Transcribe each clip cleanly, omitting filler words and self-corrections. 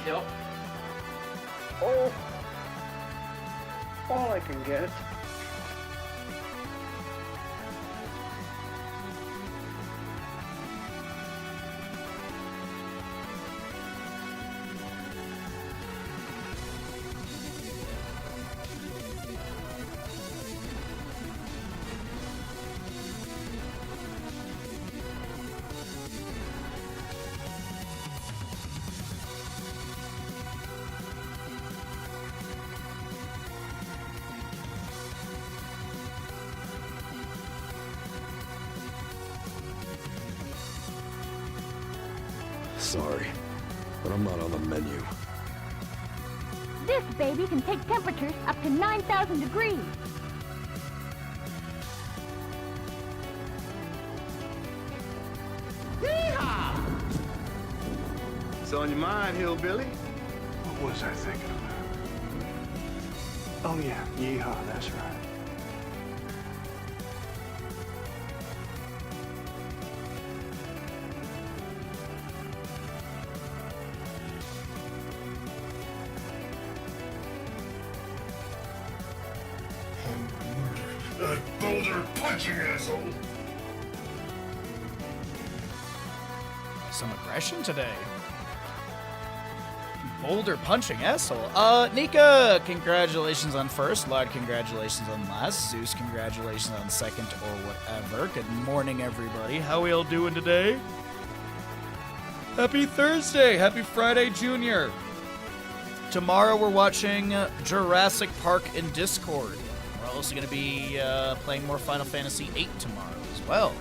Yep. Oh, all I can get. Sorry, but I'm not on the menu. This baby can take temperatures up to 9,000 degrees. Yeehaw! What's on your mind, hillbilly? What was I thinking about? Oh yeah, yeehaw, that's right. That boulder punching asshole! Some aggression today. Boulder punching asshole. Nika, congratulations on first. Lod, congratulations on last. Zeus, congratulations on second or whatever. Good morning, everybody. How we all doing today? Happy Thursday. Happy Friday, Junior. Tomorrow we're watching Jurassic Park in Discord. We're also going to be playing more Final Fantasy VIII tomorrow as well.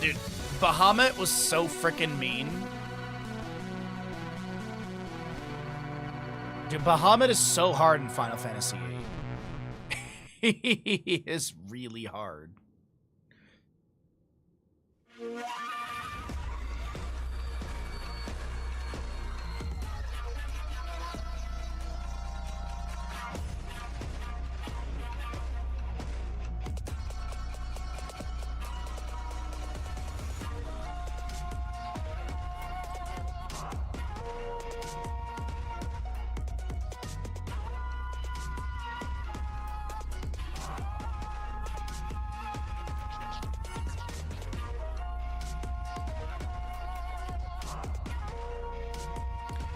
Dude, Bahamut was so freaking mean. Dude, Bahamut is so hard in Final Fantasy VIII. He is really hard.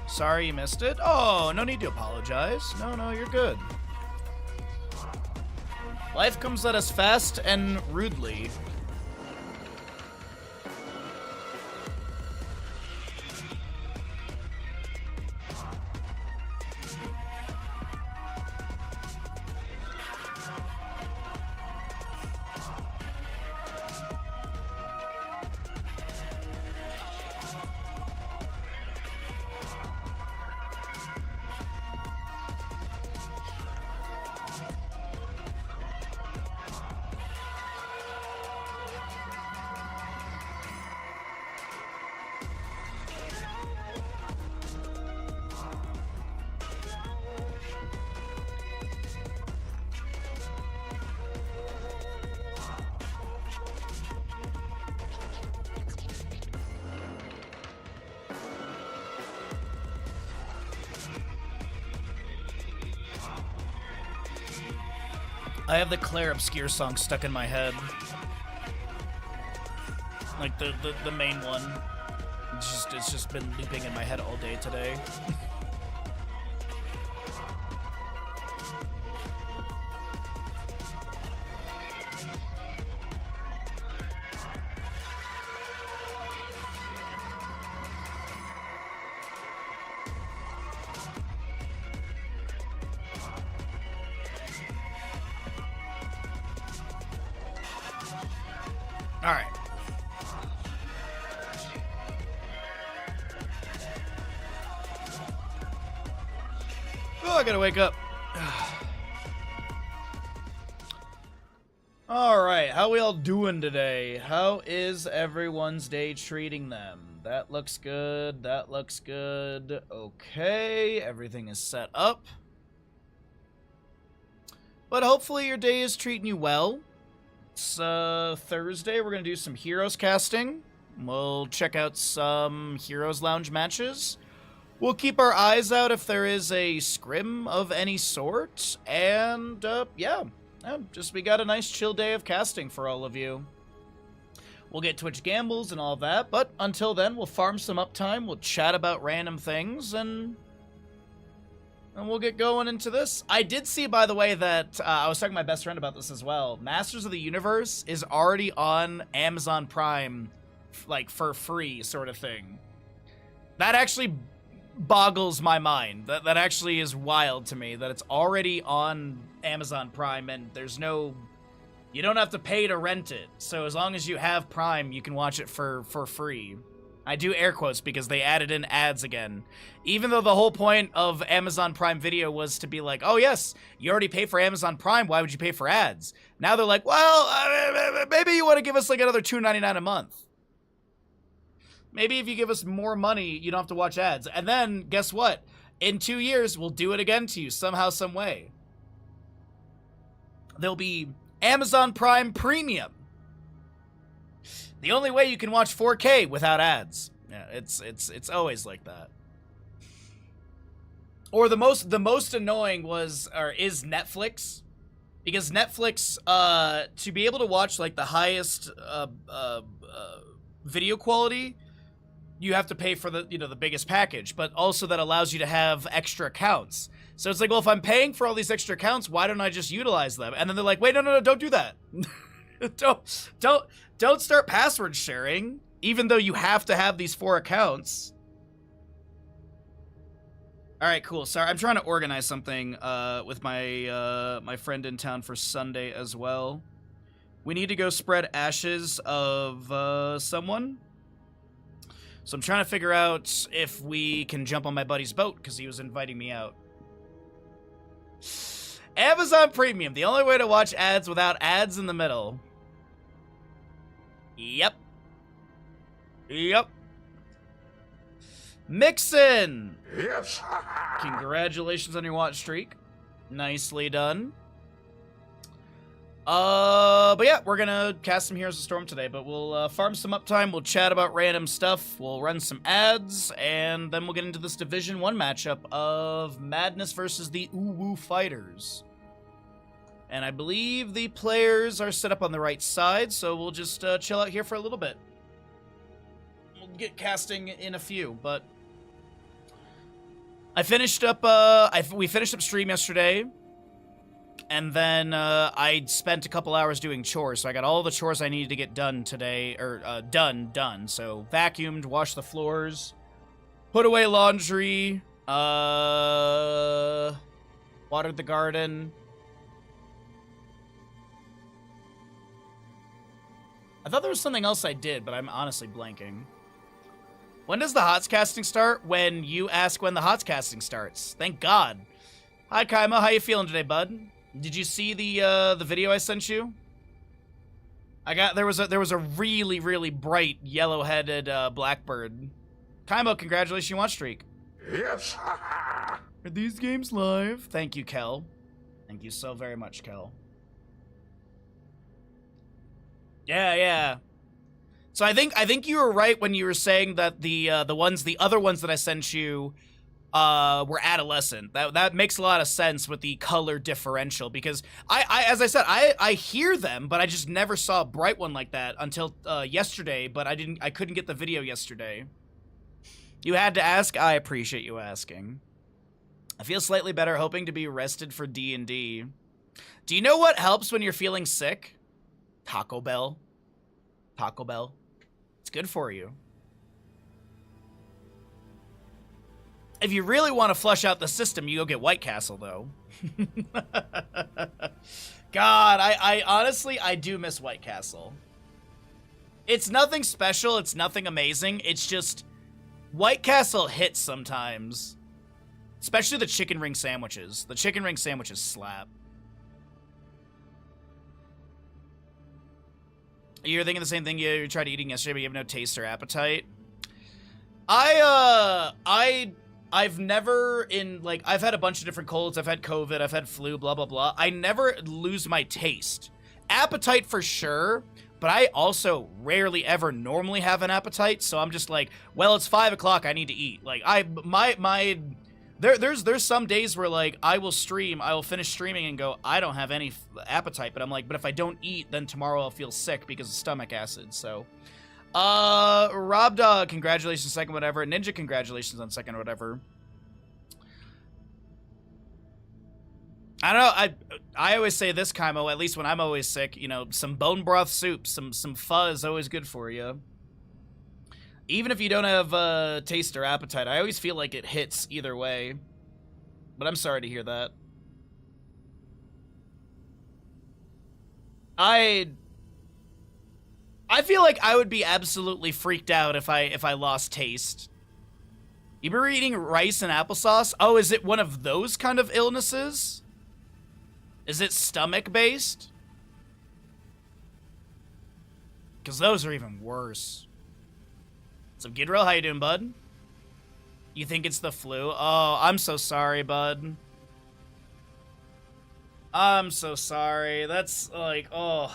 Sorry you missed it. Oh, no need to apologize. No, you're good. Life comes at us fast and rudely. I have the Claire Obscure song stuck in my head. Like the main one. It's just been looping in my head all day today. All right. Oh, I gotta wake up. All right, how we all doing today? How is everyone's day treating them? That looks good. That looks good. Okay, everything is set up. But hopefully your day is treating you well. It's Thursday. We're going to do some Heroes casting. We'll check out some Heroes Lounge matches. We'll keep our eyes out if there is a scrim of any sort. And, just we got a nice chill day of casting for all of you. We'll get Twitch gambles and all of that, but until then, we'll farm some uptime, we'll chat about random things, and we'll get going into this. I did see, by the way, that I was talking to my best friend about this as well. Masters of the Universe is already on Amazon Prime, like, for free sort of thing. That actually boggles my mind. That actually is wild to me, that it's already on Amazon Prime, and there's no... You don't have to pay to rent it, so as long as you have Prime, you can watch it for free. I do air quotes because they added in ads again. Even though the whole point of Amazon Prime Video was to be like, oh yes, you already pay for Amazon Prime, why would you pay for ads? Now they're like, well, maybe you want to give us like another $2.99 a month. Maybe if you give us more money, you don't have to watch ads. And then, guess what? In 2 years, we'll do it again to you, somehow, some way. There'll be Amazon Prime Premium. The only way you can watch 4K without ads. Yeah, it's always like that. Or the most annoying is Netflix, because Netflix to be able to watch like the highest video quality, you have to pay for the the biggest package, but also that allows you to have extra accounts. So it's like, well, if I'm paying for all these extra accounts, why don't I just utilize them? And then they're like, wait, no, don't do that. don't start password sharing, even though you have to have these 4 accounts. All right, cool. Sorry, I'm trying to organize something with my my friend in town for Sunday as well. We need to go spread ashes of someone. So I'm trying to figure out if we can jump on my buddy's boat, because he was inviting me out. Amazon Premium, the only way to watch ads without ads in the middle. Yep. Mixin! Yes. Congratulations on your watch streak. Nicely done. But yeah, we're gonna cast some Heroes of Storm today, but we'll farm some uptime, we'll chat about random stuff, we'll run some ads, and then we'll get into this Division 1 matchup of Madness versus the Uwu Fighters. And I believe the players are set up on the right side, so we'll just chill out here for a little bit. We'll get casting in a few, but I finished up, we finished up stream yesterday. And then I spent a couple hours doing chores, so I got all the chores I needed to get done today, or done. So vacuumed, washed the floors, put away laundry, watered the garden. I thought there was something else I did, but I'm honestly blanking. When does the HOTS casting start? When you ask when the HOTS casting starts. Thank God. Hi, Kaima. How you feeling today, bud? Did you see the video I sent you? There was a really, really bright yellow-headed blackbird. Kaimo, congratulations on your watch streak. Yes. Are these games live? Thank you, Kel. Thank you so very much, Kel. Yeah. So I think you were right when you were saying that the other ones that I sent you were adolescent. That makes a lot of sense with the color differential, because as I said, I hear them, but I just never saw a bright one like that until yesterday, but I couldn't get the video yesterday. You had to ask? I appreciate you asking. I feel slightly better, hoping to be rested for D&D. Do you know what helps when you're feeling sick? Taco Bell. Taco Bell. It's good for you. If you really want to flush out the system, you go get White Castle, though. God, I honestly, I do miss White Castle. It's nothing special, it's nothing amazing, it's just White Castle hits sometimes. Especially the chicken ring sandwiches. The chicken ring sandwiches slap. You're thinking the same thing you tried eating yesterday, but you have no taste or appetite? I've never I've had a bunch of different colds, I've had COVID, I've had flu, blah, blah, blah. I never lose my taste. Appetite for sure, but I also rarely ever normally have an appetite, so I'm just like, well, it's 5 o'clock, I need to eat. Like, there's some days where, like, I will finish streaming and go, I don't have any appetite, but I'm like, but if I don't eat, then tomorrow I'll feel sick because of stomach acid, so. Rob Dog, congratulations, second whatever. Ninja, congratulations on second whatever. I don't know, I always say this, Kaimo, at least when I'm always sick, you know, some bone broth soup, some pho is always good for you. Even if you don't have taste or appetite, I always feel like it hits either way. But I'm sorry to hear that. I feel like I would be absolutely freaked out if I lost taste. You were eating rice and applesauce? Oh, is it one of those kind of illnesses? Is it stomach-based? Because those are even worse. So, Gidrel, how you doing, bud? You think it's the flu? Oh, I'm so sorry, bud. I'm so sorry. That's, like, oh.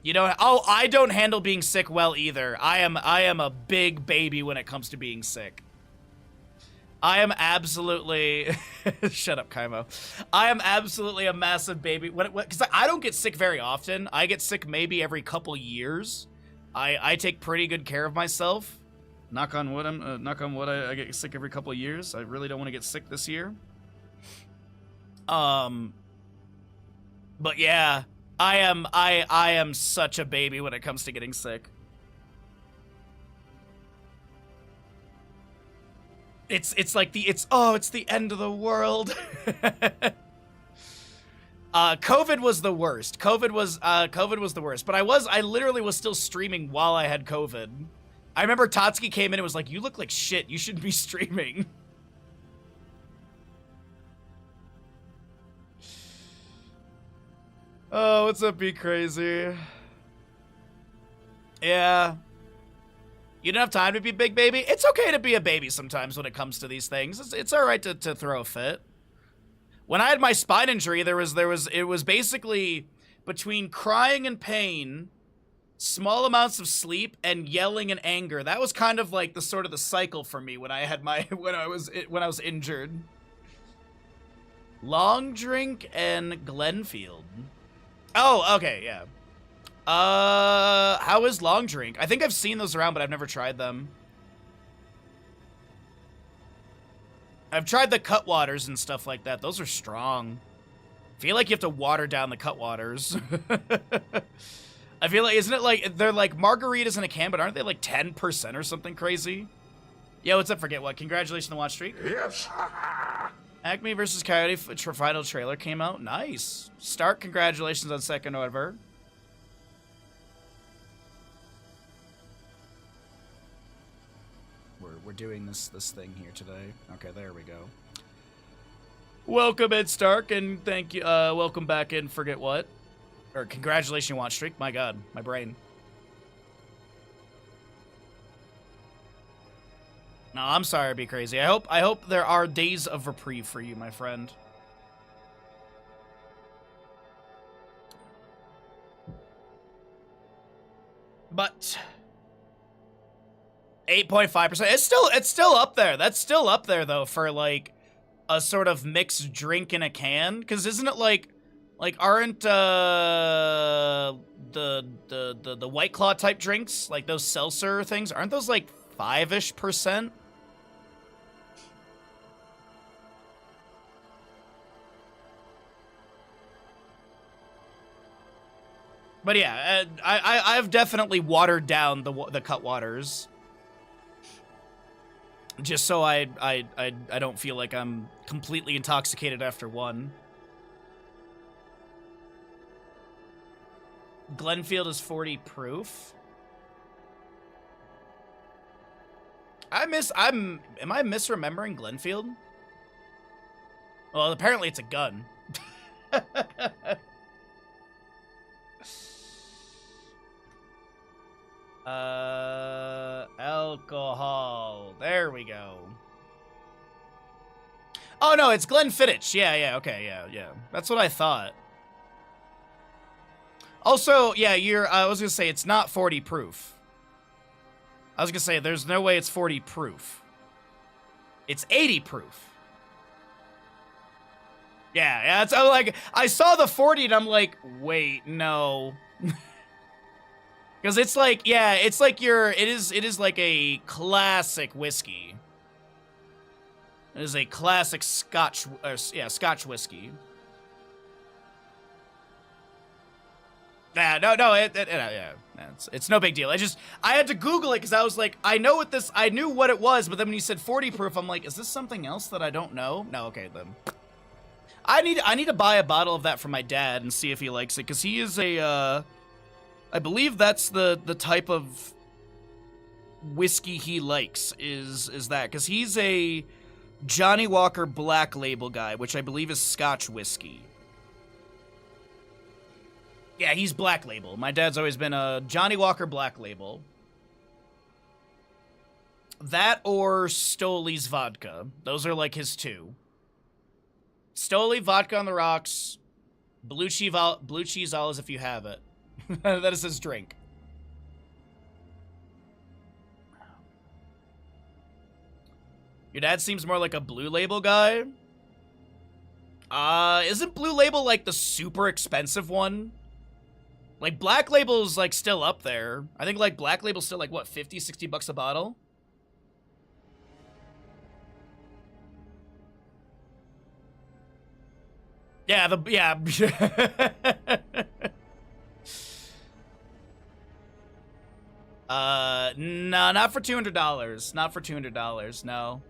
You know, oh, I don't handle being sick well either. I am a big baby when it comes to being sick. I am absolutely shut up, Kaimo. I am absolutely a massive baby because I don't get sick very often. I get sick maybe every couple years. I take pretty good care of myself. Knock on wood. I get sick every couple years. I really don't want to get sick this year. But yeah, I am such a baby when it comes to getting sick. It's like it's the end of the world. COVID was the worst. COVID was the worst. But I literally was still streaming while I had COVID. I remember Tatsuki came in and was like, "You look like shit. You shouldn't be streaming." Oh, what's up, Be Crazy? Yeah. You don't have time to be a big baby? It's okay to be a baby sometimes when it comes to these things. It's all right to throw a fit. When I had my spine injury, it was basically between crying and pain, small amounts of sleep, and yelling and anger. That was kind of like the cycle for me when I had when I was injured. Long Drink and Glenfield. Oh, okay, yeah. How is Long Drink? I think I've seen those around, but I've never tried them. I've tried the Cutwaters and stuff like that. Those are strong. I feel like you have to water down the Cutwaters. I feel like, isn't it like, they're like margaritas in a can, but aren't they like 10% or something crazy? Yo, what's up, Forget What? Congratulations on the watch streak. Yes. Acme vs. Coyote final trailer came out. Nice. Stark, congratulations on second whatever. We're doing this thing here today. Okay, there we go. Welcome in, Stark, and thank you. Welcome back in. Forget What? Or congratulations, watch streak. My God, my brain. No, I'm sorry, Be Crazy. I hope there are days of reprieve for you, my friend. But 8.5%. It's still up there. That's still up there though for like a sort of mixed drink in a can. Because isn't it like aren't the White Claw type drinks, like those seltzer things, aren't those like 5-ish%? But yeah, I've definitely watered down the Cutwaters, just so I don't feel like I'm completely intoxicated after one. Glenfield is 40 proof. Am I misremembering Glenfield? Well, apparently it's a gun. Alcohol. There we go. Oh no, it's Glenfiddich. Yeah, okay, yeah. That's what I thought. Also, yeah, I was gonna say it's not 40 proof. I was gonna say there's no way it's 40 proof. It's 80 proof. Yeah, it's like I saw the 40 and I'm like, wait, no. Because it's like, yeah, it's like it is like a classic whiskey. It is a classic Scotch whiskey. Yeah, no, it's no big deal. I had to Google it because I was like, I knew what it was, but then when you said 40 proof, I'm like, is this something else that I don't know? No, okay, then. I need to buy a bottle of that for my dad and see if he likes it, because he is I believe that's the type of whiskey he likes is that, because he's a Johnny Walker Black Label guy, which I believe is Scotch whiskey. Yeah, he's Black Label. My dad's always been a Johnny Walker Black Label. That or Stoli's vodka. Those are like his two. Stoli, vodka on the rocks. Blue cheese olives if you have it. That is his drink. Your dad seems more like a Blue Label guy. Isn't Blue Label like the super expensive one? Like Black Label's like still up there. I think like Black Label's still like what, 50, 60 bucks a bottle? Yeah, no, not for $200. Not for $200. No.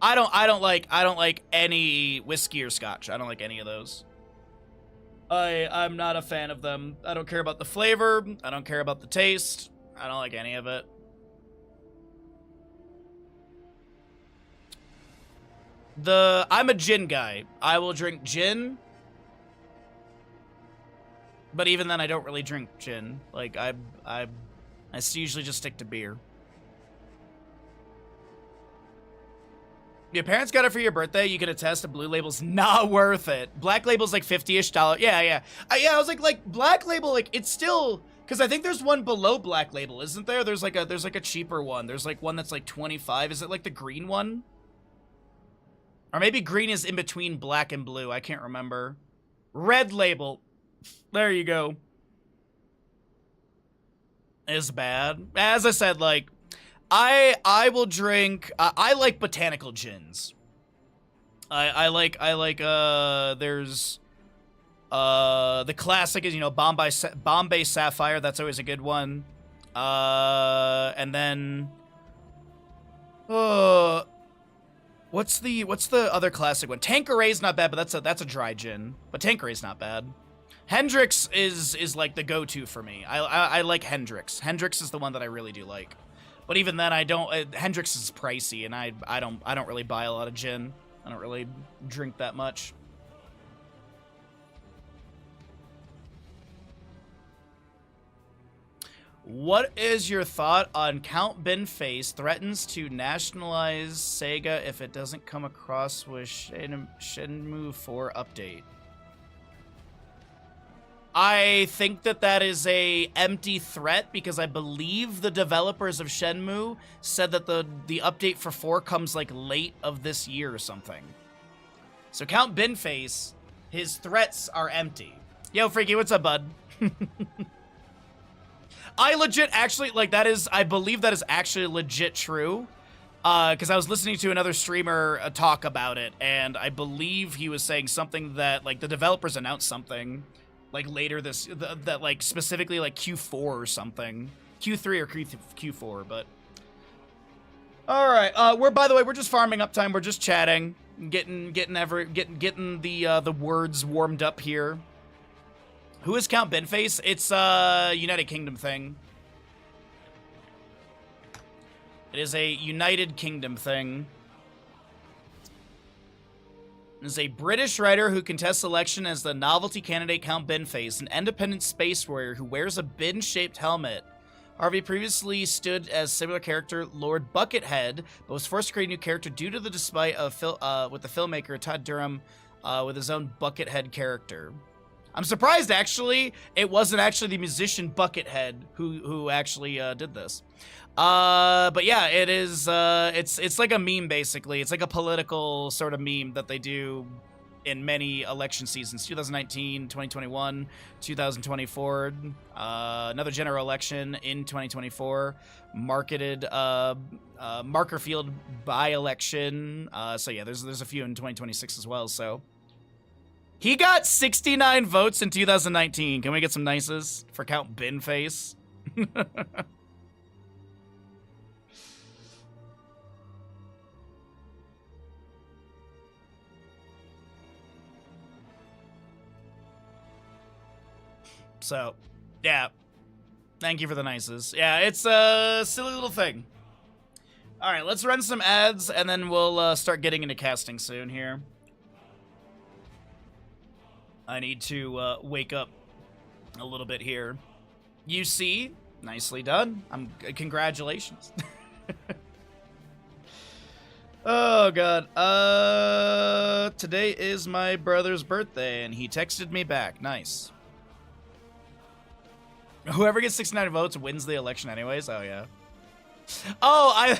I don't like any whiskey or scotch. I don't like any of those. I'm not a fan of them. I don't care about the flavor. I don't care about the taste. I don't like any of it. I'm a gin guy. I will drink gin. But even then, I don't really drink gin. Like, I usually just stick to beer. Your parents got it for your birthday. You can attest to Blue Label's not worth it. Black Label's like $50-ish. Yeah. I was like Black Label, like it's still, because I think there's one below Black Label, isn't there? There's like a cheaper one. There's like one that's like 25. Is it like the green one? Or maybe green is in between black and blue. I can't remember. Red Label. There you go. Is bad. As I said, like, I will drink, I like botanical gins. I like, there's, the classic is, you know, Bombay Sapphire. That's always a good one. And then, what's the other classic one? Tanqueray's not bad, but that's a dry gin. But Tanqueray's not bad. Hendrix is like the go-to for me. I like Hendrix. Hendrix is the one that I really do like. But even then, I don't. Hendrix is pricey, and I don't really buy a lot of gin. I don't really drink that much. What is your thought on Count Binface threatens to nationalize Sega if it doesn't come across with Shenmue 4 update? I think that is a empty threat, because I believe the developers of Shenmue said that the update for 4 comes like late of this year or something. So Count Binface, his threats are empty. Yo, Freaky, what's up, bud? I legit actually, like, I believe that is actually legit true. Because I was listening to another streamer talk about it, and I believe he was saying something that, like, the developers announced something like later that like specifically like Q4 or something, Q3 or Q4. But all right, by the way, we're just farming up time. We're just chatting, getting the words warmed up here. Who is Count Binface? It's a United Kingdom thing. It is a United Kingdom thing. Is a British writer who contests election as the novelty candidate Count Binface, an independent space warrior who wears a bin-shaped helmet. Harvey previously stood as similar character Lord Buckethead, but was forced to create a new character due to the despite of with the filmmaker Todd Durham with his own Buckethead character. I'm surprised, actually, it wasn't actually the musician Buckethead who actually did this. But yeah, it is, it's like a meme, basically. It's like a political sort of meme that they do in many election seasons. 2019, 2021, 2024, another general election in 2024, marketed, marker field by-election. So yeah, there's a few in 2026 as well, so. He got 69 votes in 2019. Can we get some nices for Count Binface? So, yeah. Thank you for the nices. Yeah, it's a silly little thing. Alright, let's run some ads, and then we'll start getting into casting soon here. I need to wake up a little bit here. UC, nicely done. Congratulations. Oh, God. Today is my brother's birthday, and he texted me back. Nice. Whoever gets 69 votes wins the election anyways. Oh, yeah. Oh,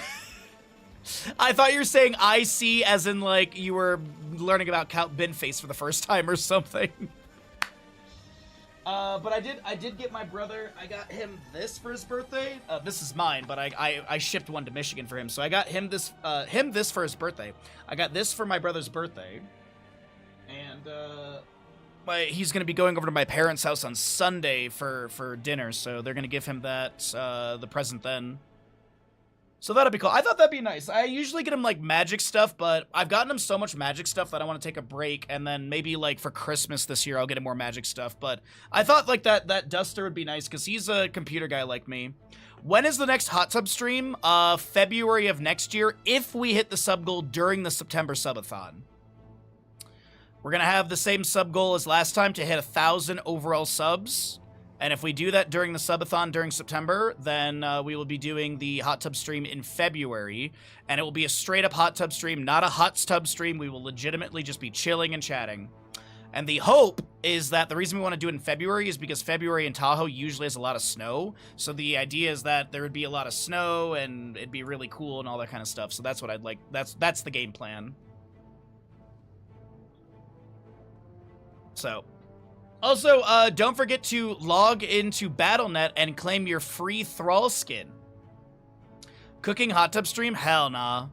I thought you were saying IC as in, like, you were learning about Count Binface for the first time or something. But I did get my brother, I got him this for his birthday. This is mine, but I shipped one to Michigan for him. So I got him this for his birthday. I got this for my brother's birthday. And, he's going to be going over to my parents' house on Sunday for dinner, so they're going to give him that, the present then. So that'll be cool. I thought that'd be nice. I usually get him, like, magic stuff, but I've gotten him so much magic stuff that I want to take a break, and then maybe, like, for Christmas this year, I'll get him more magic stuff. But I thought, like, that duster would be nice, because he's a computer guy like me. When is the next Hot Tub stream? February of next year, if we hit the sub goal during the September subathon. We're going to have the same sub goal as last time to hit 1,000 overall subs. And if we do that during the subathon during September, then we will be doing the Hot Tub stream in February. And it will be a straight-up Hot Tub stream, not a Hot Tub stream. We will legitimately just be chilling and chatting. And the hope is that the reason we want to do it in February is because February in Tahoe usually has a lot of snow. So the idea is that there would be a lot of snow and it'd be really cool and all that kind of stuff. So that's what I'd like. That's the game plan. So, also, don't forget to log into Battle.net and claim your free Thrall skin. Cooking Hot Tub stream? Hell nah.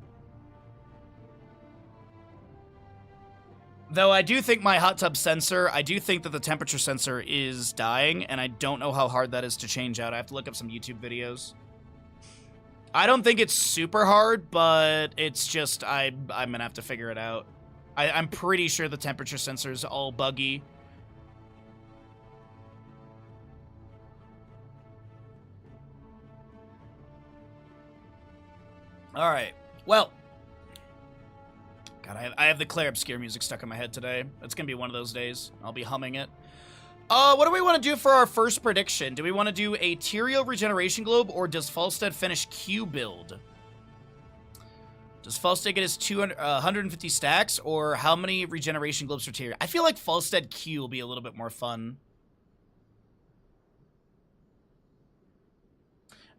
Though I do think my Hot Tub sensor, I do think that the temperature sensor is dying, and I don't know how hard that is to change out. I have to look up some YouTube videos. I don't think it's super hard, but it's just, I'm gonna have to figure it out. I'm pretty sure the temperature sensor is all buggy. Alright, well. God, I have the Claire Obscure music stuck in my head today. It's gonna be one of those days. I'll be humming it. What do we want to do for our first prediction? Do we want to do a Tyrael Regeneration Globe, or does Falstad finish Q build? Does Falstad get his 150 stacks, or how many Regeneration Globes for Tyrael? I feel like Falstad Q will be a little bit more fun.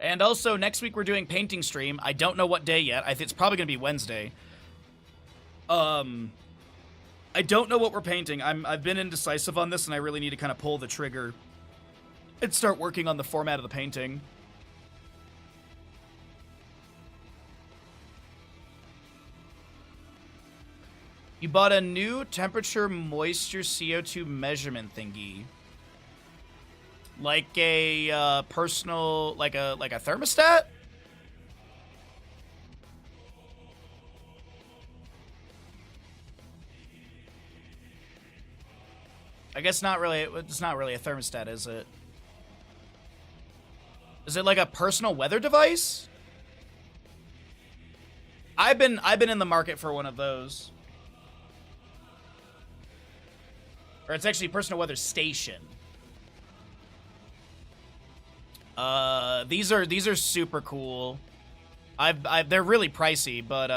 And also, next week we're doing painting stream. I don't know what day yet. I think it's probably going to be Wednesday. I don't know what we're painting. I've been indecisive on this, and I really need to kind of pull the trigger and start working on the format of the painting. You bought a new temperature moisture CO2 measurement thingy. Like a personal, like a thermostat? I guess not really. It's not really a thermostat, is it? Is it like a personal weather device? I've been in the market for one of those. Or it's actually a personal weather station. These are super cool. They're really pricey, but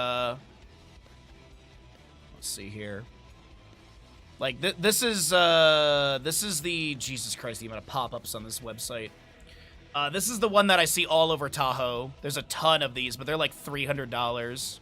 let's see here. Like, this is the, Jesus Christ, the amount of pop-ups on this website. This is the one that I see all over Tahoe. There's a ton of these, but they're like $300.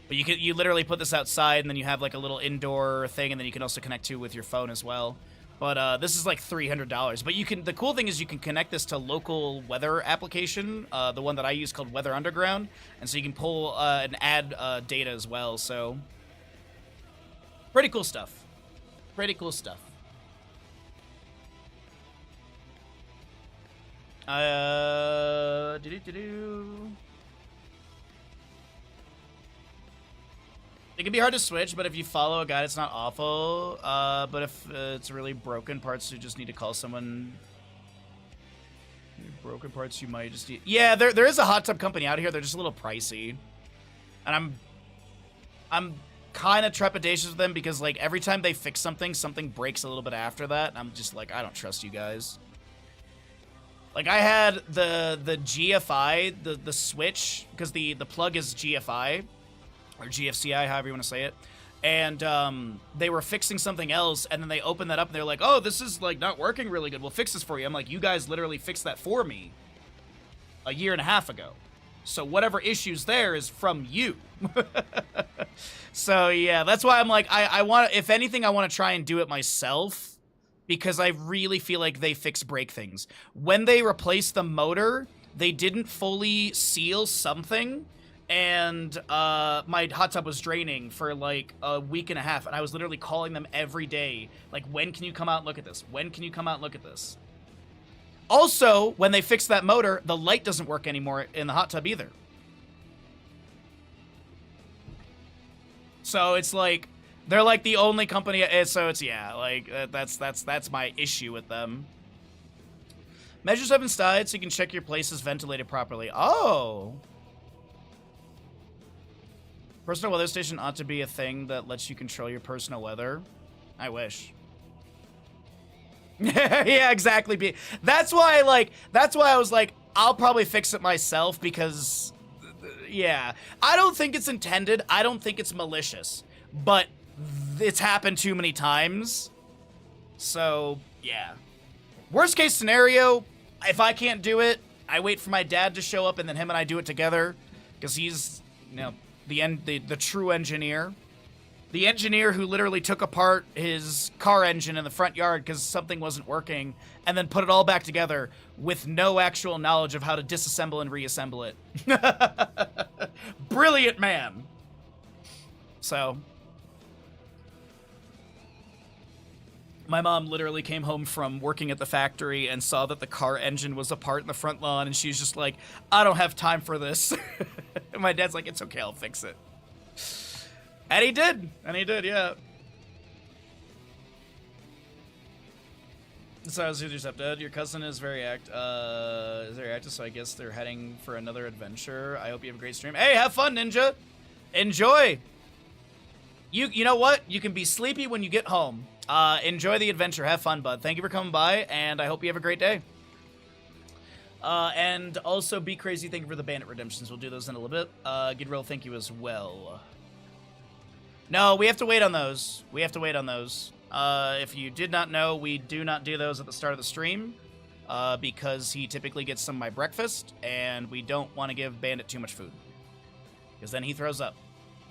But you literally put this outside, and then you have like a little indoor thing, and then you can also connect to with your phone as well. But this is like $300. But you can, the cool thing is you can connect this to local weather application, the one that I use called Weather Underground, and so you can pull and add data as well. So pretty cool stuff. Pretty cool stuff. It can be hard to switch, but if you follow a guide, it's not awful. But if it's really broken parts, you just need to call someone. Broken parts, you might just need. Yeah, there is a hot tub company out here. They're just a little pricey, and I'm kind of trepidatious with them because like every time they fix something, something breaks a little bit after that, and I'm just like, I don't trust you guys. Like I had the GFI, the switch, because the plug is GFI or GFCI, however you want to say it, and they were fixing something else, and then they opened that up and they're like, oh, this is like not working really good, we'll fix this for you. I'm like, you guys literally fixed that for me a year and a half ago, so whatever issues there is from you. So yeah, that's why I'm like, I want, if anything, I want to try and do it myself, because I really feel like they break things. When they replaced the motor, they didn't fully seal something, and my hot tub was draining for like a week and a half, and I was literally calling them every day, like, when can you come out and look at this? When can you come out and look at this? Also, when they fixed that motor, the light doesn't work anymore in the hot tub either. So it's like, they're like the only company, so it's, yeah, like, that's my issue with them. Measures have been studied so you can check your place is ventilated properly. Oh! Personal weather station ought to be a thing that lets you control your personal weather. I wish. Yeah, exactly. That's why I was like, I'll probably fix it myself because, yeah. I don't think it's intended. I don't think it's malicious. But it's happened too many times. So, yeah. Worst case scenario, if I can't do it, I wait for my dad to show up and then him and I do it together. Because he's, you know, the true engineer. The engineer who literally took apart his car engine in the front yard because something wasn't working and then put it all back together with no actual knowledge of how to disassemble and reassemble it. Brilliant man. So, my mom literally came home from working at the factory and saw that the car engine was apart in the front lawn, and she's just like, I don't have time for this. And my dad's like, it's okay, I'll fix it. And he did. Yeah. So I was intercepted. Your cousin is very active, so I guess they're heading for another adventure. I hope you have a great stream. Hey, have fun, Ninja. Enjoy. You know what? You can be sleepy when you get home. Enjoy the adventure. Have fun, bud. Thank you for coming by, and I hope you have a great day. And also, Be Crazy, thank you for the Bandit Redemptions. We'll do those in a little bit. Gidrill, thank you as well. No, we have to wait on those. If you did not know, we do not do those at the start of the stream, because he typically gets some of my breakfast, and we don't want to give Bandit too much food, because then he throws up,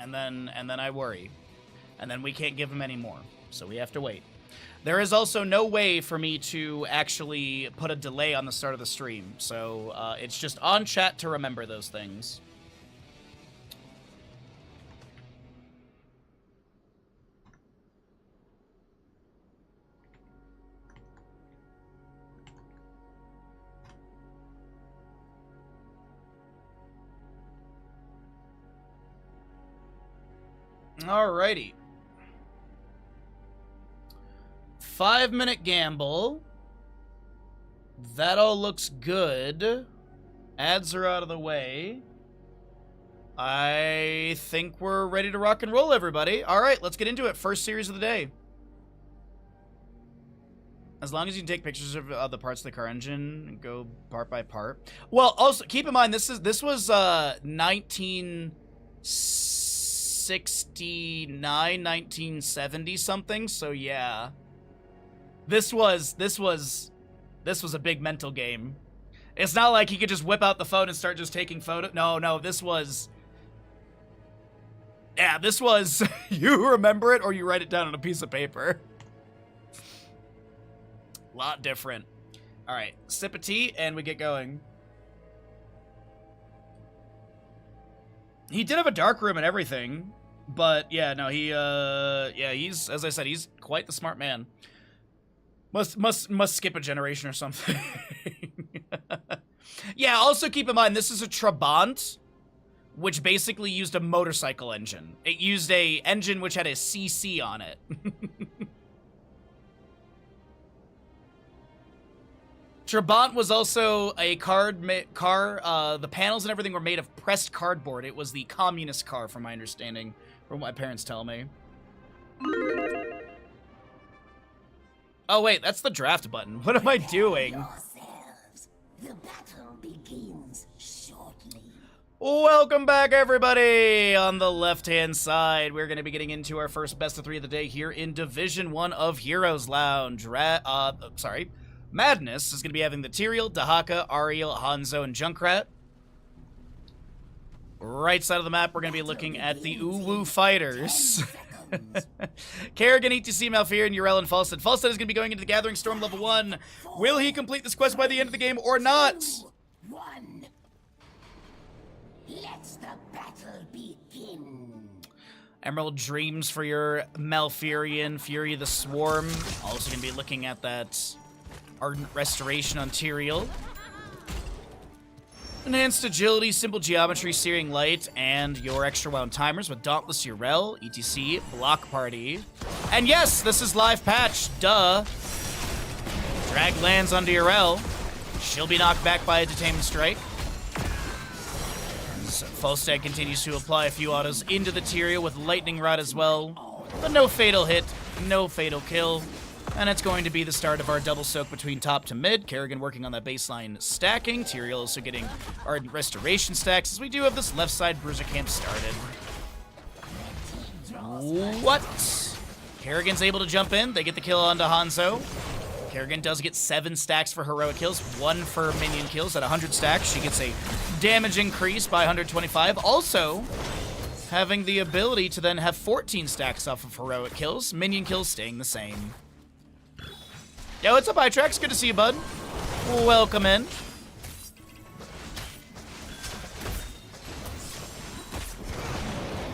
and then I worry, and then we can't give him any more, so we have to wait. There is also no way for me to actually put a delay on the start of the stream, so it's just on chat to remember those things. Alrighty. 5-minute gamble. That all looks good. Ads are out of the way. I think we're ready to rock and roll, everybody. Alright, let's get into it. First series of the day. As long as you can take pictures of the parts of the car engine and go part by part. Well, also, keep in mind, this was 1960 1969, 1970 something. So yeah, this was a big mental game. It's not like he could just whip out the phone and start just taking photos. No, this was. Yeah, this was. You remember it or you write it down on a piece of paper. Lot different. All right, sip of tea and we get going. He did have a dark room and everything, but yeah, no, he's, as I said, he's quite the smart man. Must skip a generation or something. Yeah, also keep in mind, this is a Trabant, which basically used a motorcycle engine. It used a engine which had a CC on it. Trabant was also a car, the panels and everything were made of pressed cardboard. It was the communist car, from my understanding, from what my parents tell me. Oh wait, that's the draft button. What am I doing? Yourselves. The battle begins shortly. Welcome back, everybody! On the left-hand side, we're going to be getting into our first best of 3 of the day here in Division 1 of Heroes Lounge. Madness is going to be having the Tyrael, Dahaka, Ariel, Hanzo, and Junkrat. Right side of the map, we're going to be looking at the Uwu fighters. Kerrigan, ETC, Malfear, and Yrel and Falstad. Falstad is going to be going into the Gathering Storm level 1. Will he complete this quest by the end of the game or not? 1. Let the battle begin. Emerald Dreams for your Malfurion, Fury the Swarm. Also going to be looking at that Ardent Restoration on Tyrael. Enhanced Agility, Simple Geometry, Searing Light, and your Extra Wound Timers with Dauntless Yrel, ETC, Block Party. And yes, this is live patch, duh. Drag lands onto Yrel. She'll be knocked back by a Detainment Strike. So Falstad continues to apply a few autos into the Tyrael with Lightning Rod as well. But no fatal hit, no fatal kill. And it's going to be the start of our double soak between top to mid. Kerrigan working on that baseline stacking. Tyrael also getting Ardent Restoration stacks, as we do have this left side Bruiser Camp started. What? Kerrigan's able to jump in. They get the kill onto Hanzo. Kerrigan does get 7 stacks for heroic kills, 1 for minion kills. At 100 stacks, she gets a damage increase by 125. Also, having the ability to then have 14 stacks off of heroic kills. Minion kills staying the same. Yo, what's up, iTrax? Good to see you, bud. Welcome in.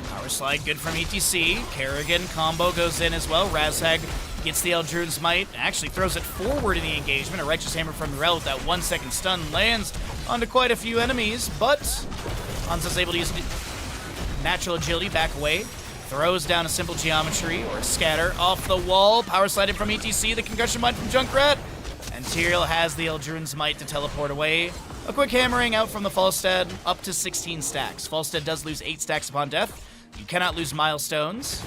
Power slide, good from ETC. Kerrigan combo goes in as well. Razhag gets the Eldrune's Might, actually throws it forward in the engagement. A Righteous Hammer from Yrel with that 1 second stun lands onto quite a few enemies, but Hanzo's able to use natural agility, back away. Throws down a Simple Geometry or a Scatter off the wall. Power slided from ETC, the Concussion Mine from Junkrat. And Tyrael has the Eldrune's Might to teleport away. A quick hammering out from the Falstad, up to 16 stacks. Falstad does lose 8 stacks upon death. You cannot lose milestones.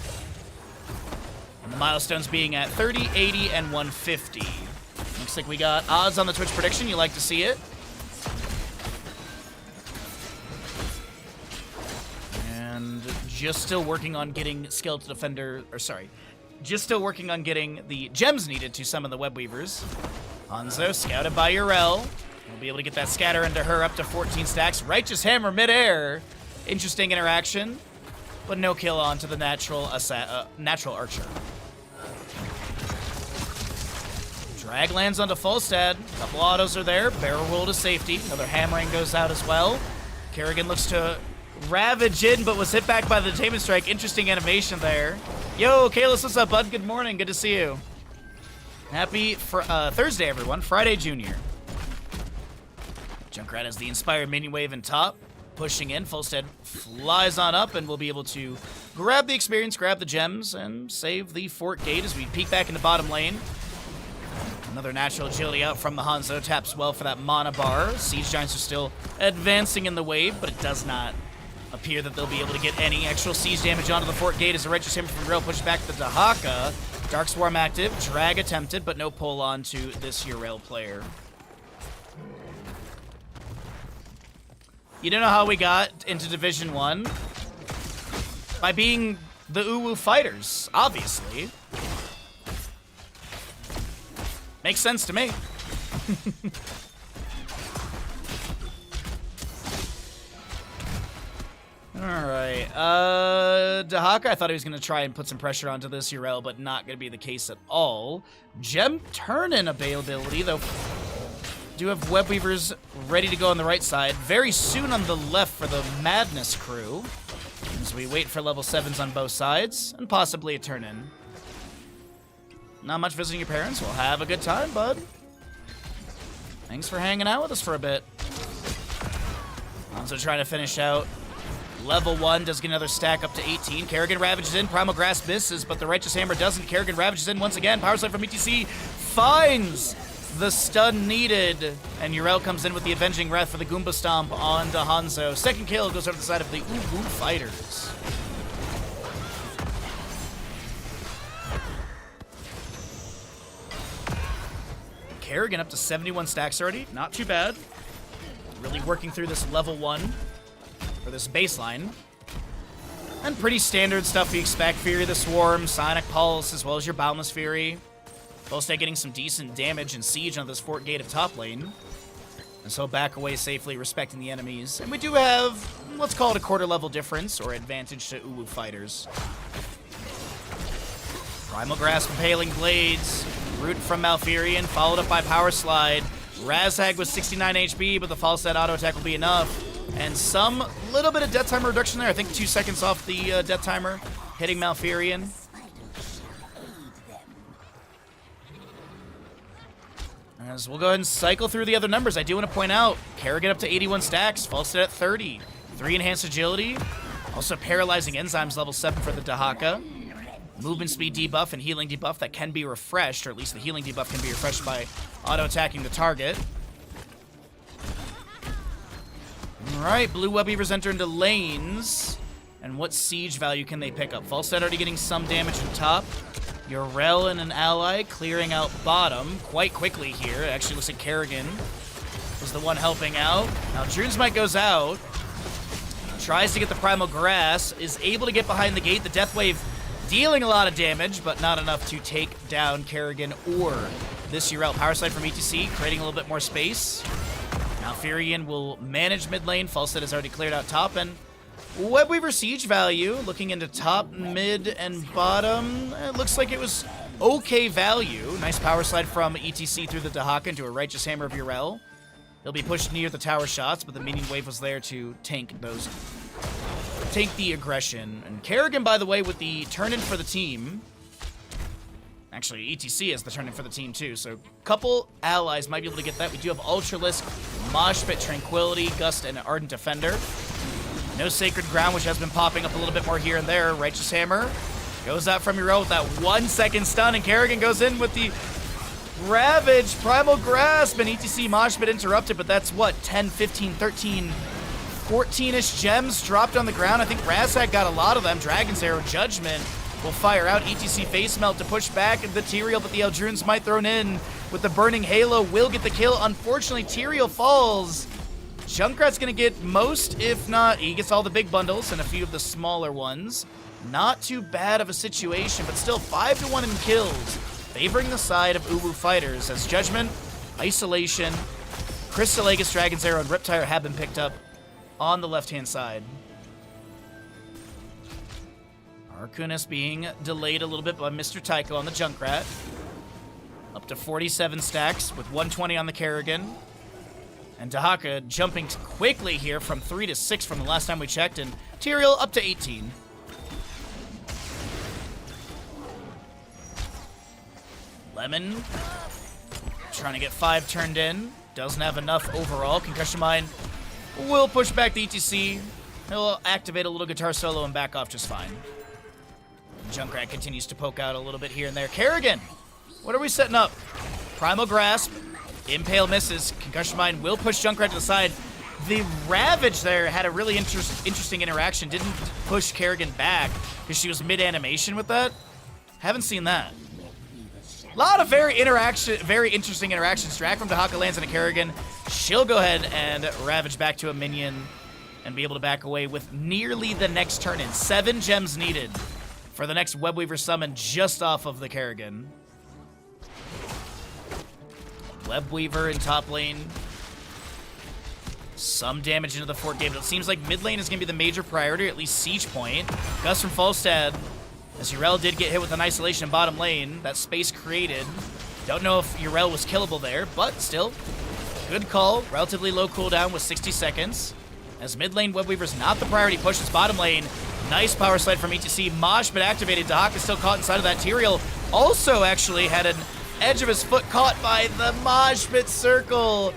And the milestones being at 30, 80, and 150. Looks like we got odds on the Twitch prediction. You like to see it. And just still working on getting Skeleton Defender, just still working on getting the gems needed to summon the Web Weavers. Hanzo, scouted by Yrel. We'll be able to get that scatter into her up to 14 stacks. Righteous Hammer midair. Interesting interaction, but no kill onto the natural Archer. Drag lands onto Falstad. Couple autos are there. Barrel roll to safety. Another hammering goes out as well. Kerrigan looks to ravage in, but was hit back by the Detainment Strike. Interesting animation there. Yo, Kalis, what's up, bud? Good morning. Good to see you. Happy Thursday, everyone. Friday Junior. Junkrat has the Inspired Minion Wave in top. Pushing in. Falstad flies on up and will be able to grab the experience, grab the gems, and save the Fort Gate as we peek back into bottom lane. Another natural agility out from the Hanzo. Taps well for that mana bar. Siege Giants are still advancing in the wave, but it does not appear that they'll be able to get any actual siege damage onto the Fort Gate as a Righteous Hammer from Yrel pushes back the Dahaka. Dark Swarm active. Drag attempted, but no pull on to this Yrel player. You don't know how we got into Division 1? by being the Uwu fighters, obviously. Makes sense to me. Alright, Dahaka, I thought he was going to try and put some pressure onto this Yrel, but not going to be the case at all. Gem Turn-in availability, though. Do have Web Weavers ready to go on the right side. Very soon on the left for the Madness crew. As we wait for level 7s on both sides, and possibly a turn-in. Not much visiting your parents. We'll have a good time, bud. Thanks for hanging out with us for a bit. Also trying to finish out level 1, does get another stack up to 18. Kerrigan ravages in, Primal Grasp misses, but the Righteous Hammer doesn't. Kerrigan ravages in once again. Power Slide from ETC finds the stun needed, and Yrel comes in with the Avenging Wrath for the Goomba Stomp on Hanzo. Second kill goes over the side of the Uwu fighters. Kerrigan up to 71 stacks already. Not too bad. Really working through this level 1, or this baseline. And pretty standard stuff you expect. Fury of the Swarm, Sonic Pulse, as well as your Boundless Fury. Volstagg getting some decent damage and siege on this Fort Gate of top lane. And so back away safely, respecting the enemies. And we do have, let's call it a quarter level difference, or advantage to Uwu fighters. Primal Grasp, Impaling Blades, Root from Malfurion, followed up by Power Slide. Razag with 69 HP, but the false set auto attack will be enough. And some little bit of death timer reduction there. I think 2 seconds off the death timer, hitting Malfurion. As we'll go ahead and cycle through the other numbers, I do want to point out, Kerrigan up to 81 stacks, Falstad at 30. 3 enhanced agility, also paralyzing enzymes level 7 for the Dahaka. Movement speed debuff and healing debuff that can be refreshed, or at least the healing debuff can be refreshed by auto-attacking the target. Alright, blue Web Weavers enter into lanes. And what siege value can they pick up? Falstad already getting some damage on top. Yrel and an ally clearing out bottom quite quickly here. It actually looks like Kerrigan was the one helping out. Now Drunesmite goes out. Tries to get the Primal Grass. Is able to get behind the gate. The Death Wave dealing a lot of damage, but not enough to take down Kerrigan or this Yrel. Power Slide from ETC, creating a little bit more space. Now Furion will manage mid lane. Falstad has already cleared out top, and Web Weaver siege value, looking into top, mid, and bottom, it looks like it was okay value. Nice Power Slide from ETC through the Dahaka into a Righteous Hammer of Yrel. He'll be pushed near the tower shots, but the minion wave was there to tank the aggression. And Kerrigan, by the way, with the turn-in for the team. Actually, ETC has the turn-in for the team, too. So a couple allies might be able to get that. We do have Ultralisk, Mosh Pit, Tranquility, Gust, and Ardent Defender. No Sacred Ground, which has been popping up a little bit more here and there. Righteous Hammer goes out from Yrel with that 1 second stun, and Kerrigan goes in with the Ravage, Primal Grasp, and ETC Mosh Pit interrupted, but that's what, 10, 15, 13, 14-ish gems dropped on the ground. I think Razak got a lot of them. Dragon's Arrow, Judgment will fire out. ETC Face Melt to push back the Tyrael, but the Eldrune's Might thrown in with the Burning Halo will get the kill. Unfortunately, Tyrael falls. Junkrat's gonna get most, if not, he gets all the big bundles and a few of the smaller ones. Not too bad of a situation, but still 5-1 in kills, favoring the side of Uwu fighters as Judgment, Isolation, Crystal Aegis, Dragon's Arrow, and Riptire have been picked up on the left-hand side. Arcunis being delayed a little bit by Mr. Tycho on the Junkrat. Up to 47 stacks with 120 on the Kerrigan. And Dahaka jumping quickly here from 3 to 6 from the last time we checked, and Tyrael up to 18. Lemon trying to get 5 turned in. Doesn't have enough overall. Concussion Mine will push back the ETC. He'll activate a little guitar solo and back off just fine. Junkrat continues to poke out a little bit here and there. Kerrigan, what are we setting up? Primal Grasp. Impale misses. Concussion Mine will push Junkrat to the side. The Ravage there had a really interesting interaction. Didn't push Kerrigan back because she was mid-animation with that. Haven't seen that. A lot of very interesting interactions. Drag from Dahaka lands on a Kerrigan. She'll go ahead and Ravage back to a minion. and be able to back away with nearly the next turn in. 7 gems needed for the next Webweaver summon just off of the Kerrigan. Webweaver in top lane. Some damage into the fort gate, but it seems like mid lane is going to be the major priority, or at least siege point. Gus from Falstad, as Yrel did get hit with an isolation in bottom lane. That space created. Don't know if Yrel was killable there, but still, good call. Relatively low cooldown with 60 seconds. As mid lane Webweaver's not the priority, pushes bottom lane. Nice power slide from ETC. Mosh been activated. Dahaka is still caught inside of that. Tyrael also actually had an edge of his foot caught by the Mosh Pit circle.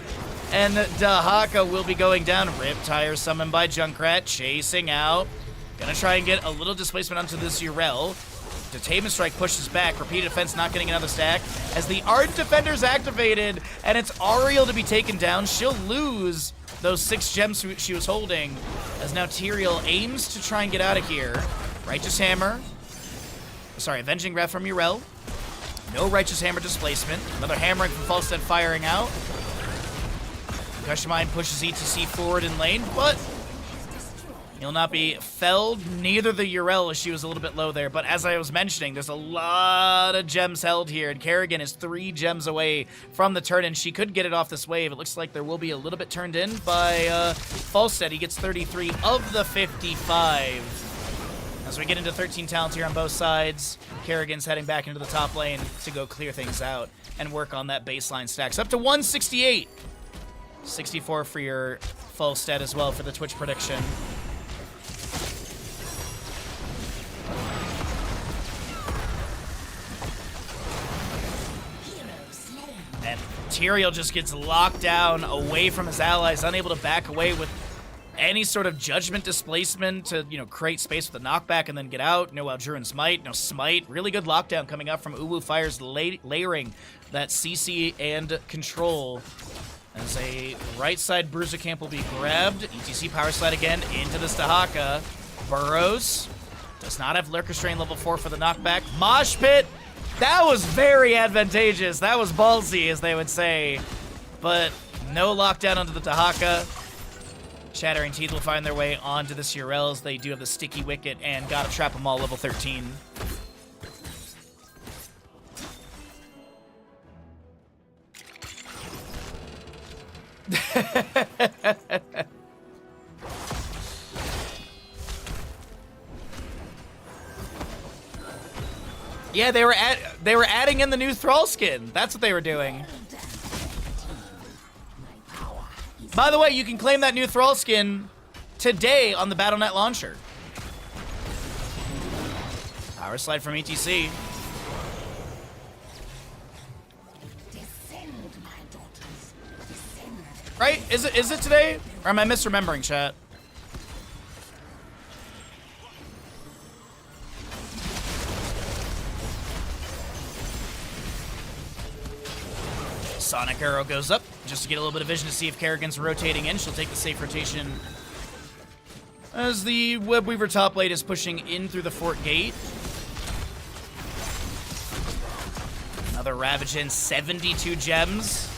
And Dahaka will be going down. Riptire summoned by Junkrat, chasing out. Gonna try and get a little displacement onto this Yrel. Detainment Strike pushes back. Repeated defense not getting another stack. As the Ardent Defender's activated, and it's Ariel to be taken down. She'll lose those 6 gems she was holding. As now Tyrael aims to try and get out of here. Righteous Hammer. Sorry, Avenging Breath from Yrel. No Righteous Hammer displacement. Another hammering from Falstad firing out. Concussion Mine pushes ETC forward in lane, but he'll not be felled. Neither the Yrel, as she was a little bit low there. But as I was mentioning, there's a lot of gems held here, and Kerrigan is 3 gems away from the turn, and she could get it off this wave. It looks like there will be a little bit turned in by Falstad. He gets 33 of the 55. As we get into 13 talents here on both sides, Kerrigan's heading back into the top lane to go clear things out and work on that baseline stacks. Up to 168. 64 for your Falstad as well for the Twitch prediction. And Tyrael just gets locked down away from his allies, unable to back away with any sort of judgment displacement to, create space with a knockback and then get out. No Aldruin Smite, no Smite. Really good lockdown coming up from Uwu Fire's layering that CC and control. As a right side Bruiser Camp will be grabbed. ETC power slide again into this Dahaka. Burrows does not have Lurker Strain level 4 for the knockback. Mosh Pit, that was very advantageous. That was ballsy, as they would say. But no lockdown onto the Dahaka. Shattering Teeth will find their way onto the Yrel, as they do have the Sticky Wicket and gotta trap them all level 13. Yeah, they were adding in the new Thrall skin. That's what they were doing. By the way, you can claim that new Thrall skin today on the Battle.net launcher. Power slide from ETC. Right? Is it today? Or am I misremembering, chat? Sonic Arrow goes up just to get a little bit of vision to see if Kerrigan's rotating in. She'll take the safe rotation as the Webweaver top lane is pushing in through the fort gate. Another Ravage in, 72 gems.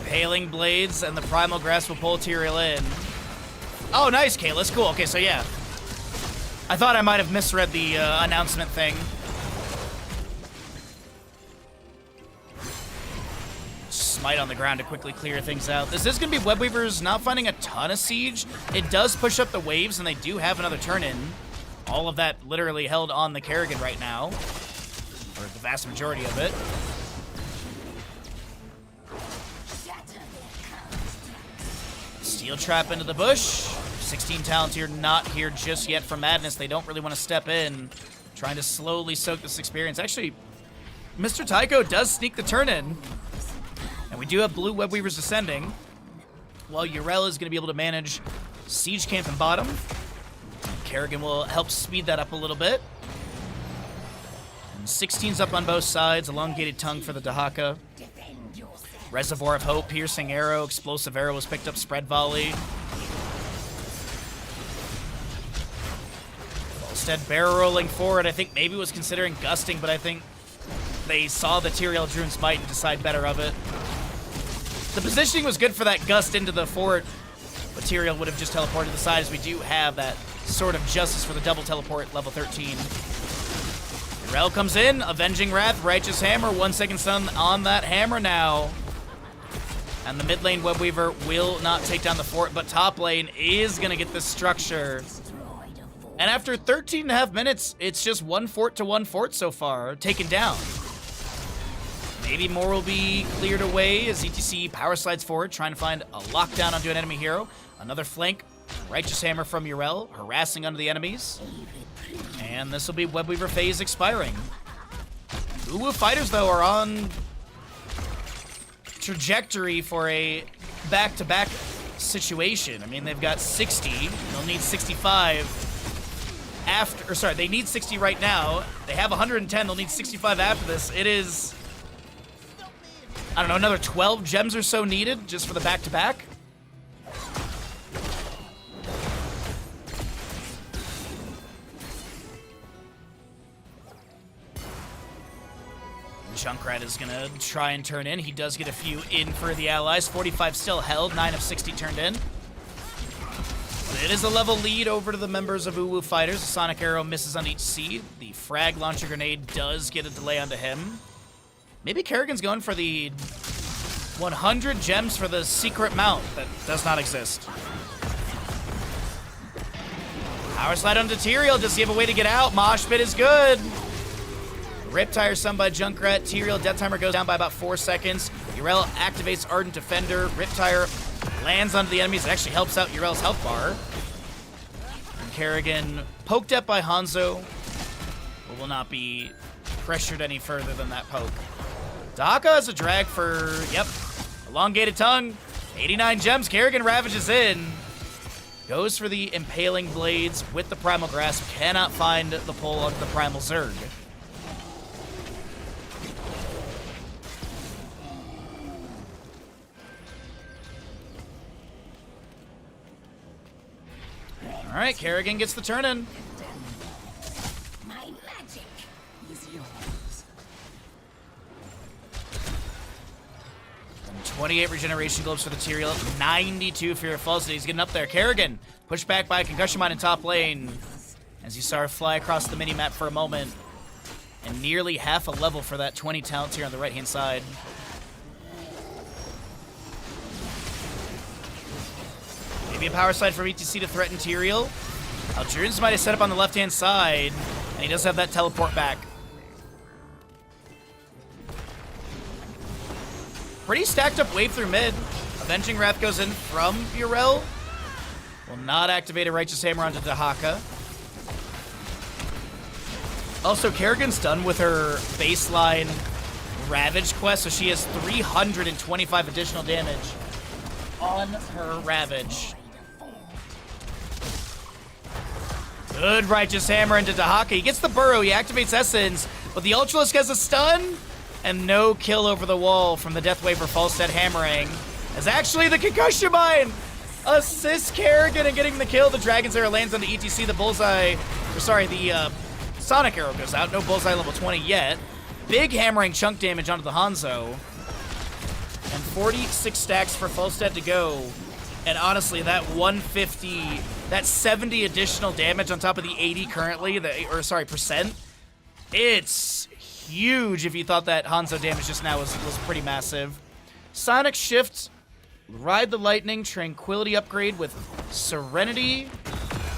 Impaling Blades and the Primal Grasp will pull Tyrael in. Oh, nice, Kalis. Cool. Okay, so yeah. I thought I might have misread the announcement thing. Smite on the ground to quickly clear things out. This is going to be Webweavers not finding a ton of siege. It does push up the waves, and they do have another turn-in. All of that literally held on the Kerrigan right now, or the vast majority of it. Steel Trap into the bush. 16 talents here, not here just yet from Madness. They don't really want to step in, trying to slowly soak this experience. Actually, Mr. Tycho does sneak the turn-in. And we do have blue Webweavers descending, while Yrel is going to be able to manage Siege Camp and bottom. Kerrigan will help speed that up a little bit. And 16's up on both sides, elongated tongue for the Dahaka. Reservoir of Hope, Piercing Arrow, Explosive Arrow was picked up, Spread Volley. Instead, barrel rolling forward, I think maybe was considering gusting, but I think they saw the Tyrael Druin Smite and decide better of it. The positioning was good for that gust into the fort, but Tyrael would have just teleported to the side, as we do have that Sword of Justice for the double teleport, level 13. Yrel comes in, Avenging Wrath, Righteous Hammer, 1 second stun on that hammer now. And the mid lane Webweaver will not take down the fort, but top lane is going to get this structure. And after 13 and a half minutes, it's just 1 fort to 1 fort so far, taken down. Maybe more will be cleared away as ETC power slides forward, trying to find a lockdown onto an enemy hero. Another flank, Righteous Hammer from Yrel, harassing onto the enemies. And this will be Webweaver phase expiring. Uwu Fighters, though, are on trajectory for a back-to-back situation. I mean, they've got 60. They'll need 65 after, or sorry, they need 60 right now. They have 110. They'll need 65 after this. It is, I don't know, another 12 gems or so needed just for the back-to-back. Junkrat is going to try and turn in. He does get a few in for the allies. 45 still held. 9 of 60 turned in. But it is a level lead over to the members of Uwu Fighters. The Sonic Arrow misses on each seed. The Frag Launcher Grenade does get a delay onto him. Maybe Kerrigan's going for the 100 gems for the secret mount that does not exist. Power slide onto Tyrael. Does he have a way to get out? Mosh Pit is good. Riptire summoned by Junkrat. Tyrael death timer goes down by about 4 seconds. Yrel activates Ardent Defender. Riptire lands onto the enemies. It actually helps out Yrel's health bar. And Kerrigan poked at by Hanzo, but will not be pressured any further than that poke. Dahaka has a drag for, yep, elongated tongue. 89 gems. Kerrigan ravages in. Goes for the Impaling Blades with the Primal Grasp. Cannot find the pull onto the Primal Zerg. All right, Kerrigan gets the turn in. My magic is yours. And 28 regeneration globes for the Tyrael. 92 Fear of Falsity. He's getting up there. Kerrigan pushed back by a Concussion Mine in top lane as you saw her fly across the mini-map for a moment. And nearly half a level for that 20 talents here on the right-hand side. Maybe a power slide from ETC to threaten Tyrael. Algerians might have set up on the left-hand side, and he does have that teleport back. Pretty stacked up wave through mid. Avenging Wrath goes in from Yrel. Will not activate a Righteous Hammer onto Dahaka. Also, Kerrigan's done with her baseline Ravage quest, so she has 325 additional damage on her Ravage. Good Righteous Hammer into Dahaka. He gets the burrow, he activates Essence, but the Ultralisk has a stun, and no kill over the wall from the Death Wave for Falstad hammering. As actually the Concussion Mine assists Kerrigan in getting the kill. The Dragon's Arrow lands on the ETC, the Bullseye, or sorry, the Sonic Arrow goes out. No Bullseye level 20 yet. Big hammering chunk damage onto the Hanzo. And 46 stacks for Falstad to go. And honestly, that 150, that 70 additional damage on top of the 80 currently, percent, it's huge if you thought that Hanzo damage just now was pretty massive. Sonic Shift, Ride the Lightning, Tranquility upgrade with Serenity.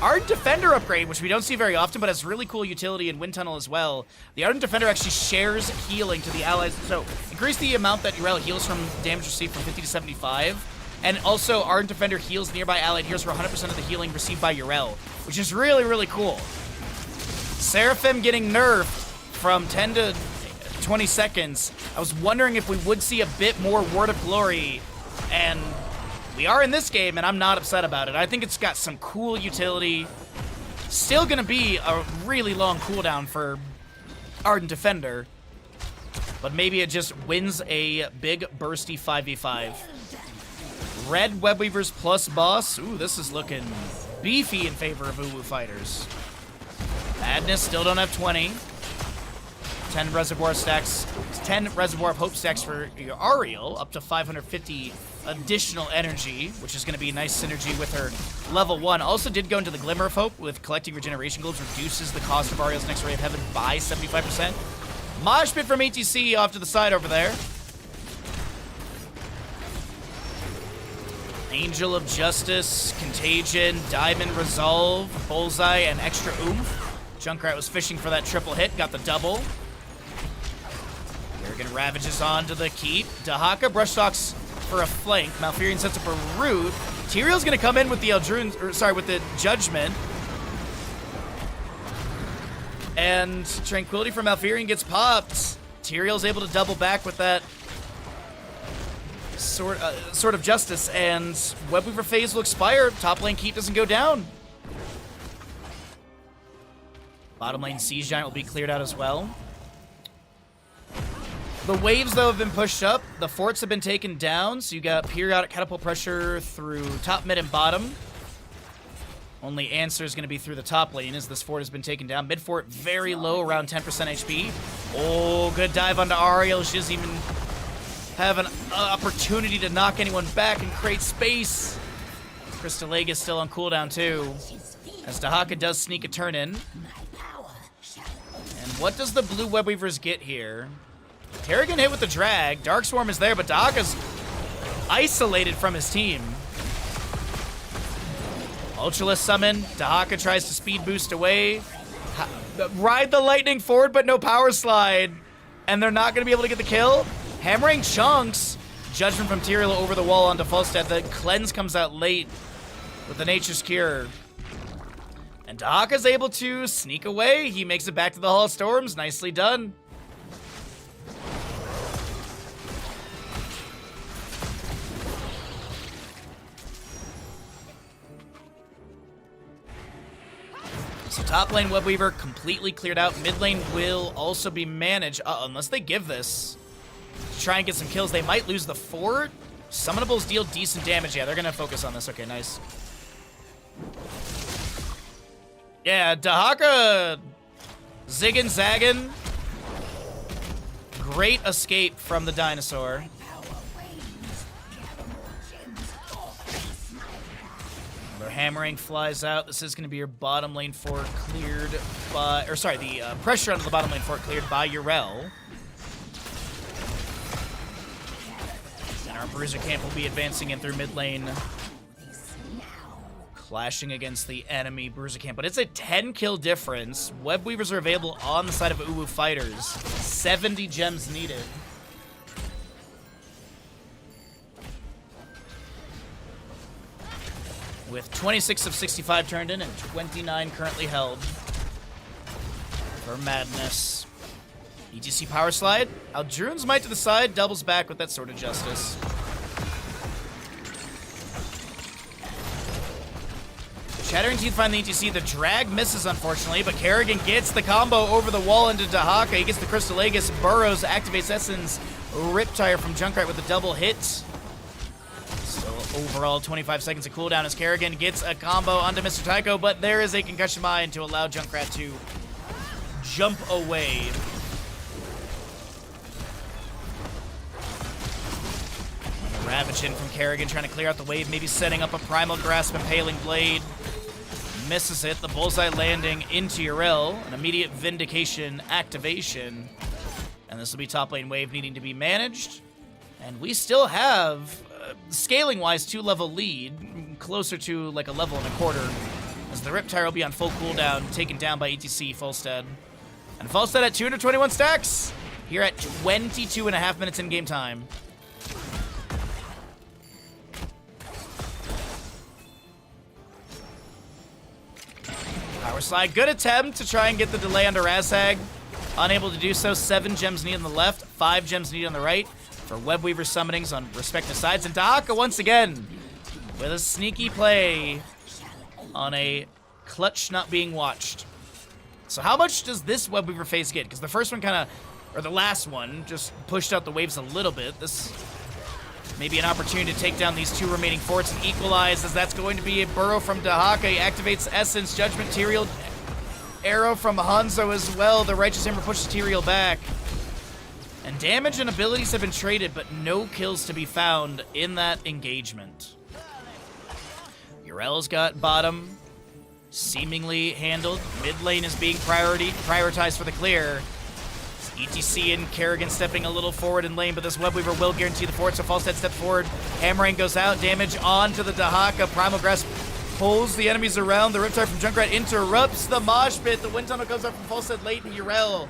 Ardent Defender upgrade, which we don't see very often, but has really cool utility in Wind Tunnel as well. The Ardent Defender actually shares healing to the allies, so increase the amount that Yrel heals from damage received from 50 to 75. And also, Ardent Defender heals nearby allied heroes for 100% of the healing received by Yrel, which is really, really cool. Seraphim getting nerfed from 10 to 20 seconds. I was wondering if we would see a bit more Word of Glory, and we are in this game, and I'm not upset about it. I think it's got some cool utility. Still gonna be a really long cooldown for Ardent Defender, but maybe it just wins a big bursty 5v5. Red Webweavers plus boss. Ooh, this is looking beefy in favor of Uwu Fighters. Madness still don't have 20. 10 Reservoir of Hope stacks for your Ariel, up to 550 additional energy, which is going to be a nice synergy with her level 1. Also did go into the Glimmer of Hope with collecting regeneration globes, reduces the cost of Ariel's next Ray of Heaven by 75%. Mosh pit from ETC off to the side over there. Angel of Justice, Contagion, Diamond Resolve, Bullseye, and Extra Oomph. Junkrat was fishing for that triple hit, got the double. Kerrigan ravages on to the keep. Dahaka brushstalks for a flank. Malfurion sets up a root. Tyrion's gonna come in with the with the Judgment. And Tranquility from Malfurion gets popped. Tyrion's able to double back with that Sword of Justice, and Webweaver phase will expire. Top lane keep doesn't go down. Bottom lane Siege Giant will be cleared out as well. The waves, though, have been pushed up. The forts have been taken down, so you got periodic catapult pressure through top, mid, and bottom. Only answer is going to be through the top lane, as this fort has been taken down. Mid fort very low, around 10% HP. Oh, good dive onto Ariel. She doesn't even have an opportunity to knock anyone back and create space. Crystallega still on cooldown too, as Dahaka does sneak a turn in. And what does the blue Webweavers get here? Kerrigan hit with the drag. Darkswarm is there, but Dahaka's isolated from his team. Ultralisk summon. Dahaka tries to speed boost away. Ride the lightning forward, but no power slide. And they're not going to be able to get the kill. Hammering chunks. Judgment from Tyrael over the wall onto Falstad. The cleanse comes out late with the Nature's Cure. And Dahaka's able to sneak away. He makes it back to the Hall of Storms. Nicely done. So top lane Webweaver completely cleared out. Mid lane will also be managed. Unless they give this to try and get some kills. They might lose the fort. Summonables deal decent damage. Yeah, they're going to focus on this. Okay, nice. Yeah, Dahaka ziggin' zaggin'. Great escape from the dinosaur. Another hammering flies out. This is going to be your bottom lane fort cleared by... Or sorry, the pressure onto the bottom lane fort cleared by Yrel. And our Bruiser Camp will be advancing in through mid lane. Clashing against the enemy Bruiser Camp. But it's a 10 kill difference. Webweavers are available on the side of Uwu Fighters. 70 gems needed. With 26 of 65 turned in and 29 currently held. For Madness. ETC Power Slide. Aldruin's Might to the side. Doubles back with that Sword of Justice. Shattering Teeth find the ETC. The drag misses, unfortunately, but Kerrigan gets the combo over the wall into Dahaka. He gets the Crystallegus, burrows, activates Essence, Riptire from Junkrat with a double hit. Still overall 25 seconds of cooldown as Kerrigan gets a combo onto Mr. Tycho, but there is a Concussion Mine to allow Junkrat to jump away. Ravage in from Kerrigan, trying to clear out the wave, maybe setting up a Primal Grasp, Impaling Blade. Misses it. The Bullseye landing into Yrel. An immediate Vindication activation. And this will be top lane wave needing to be managed. And we still have, scaling-wise, 2-level lead. Closer to like a level and a quarter. As the Riptire will be on full cooldown, taken down by ETC Falstad. And Falstad at 221 stacks. Here at 22.5 minutes in game time. Power Slide, good attempt to try and get the delay onto Razhag. Unable to do so. 7 gems needed on the left, 5 gems needed on the right for Webweaver summonings on respective sides. And Dahaka once again with a sneaky play on a clutch not being watched. So how much does this Webweaver phase get? Because the first one kind of, or the last one, just pushed out the waves a little bit. This may be an opportunity to take down these 2 remaining forts and equalize, as that's going to be a burrow from Dahaka. He activates Essence, Judgment, Tyrael arrow from Hanzo as well. The Righteous Hammer pushes Tyrael back. And damage and abilities have been traded, but no kills to be found in that engagement. Yrel's got bottom seemingly handled. Mid lane is being prioritized for the clear. ETC and Kerrigan stepping a little forward in lane, but this Webweaver will guarantee the fort, so Falstad steps forward. Hammering goes out, damage onto the Dahaka. Primal Grasp pulls the enemies around. The Riptide from Junkrat interrupts the mosh pit. The Wind Tunnel comes up from Falstad late, and Yrel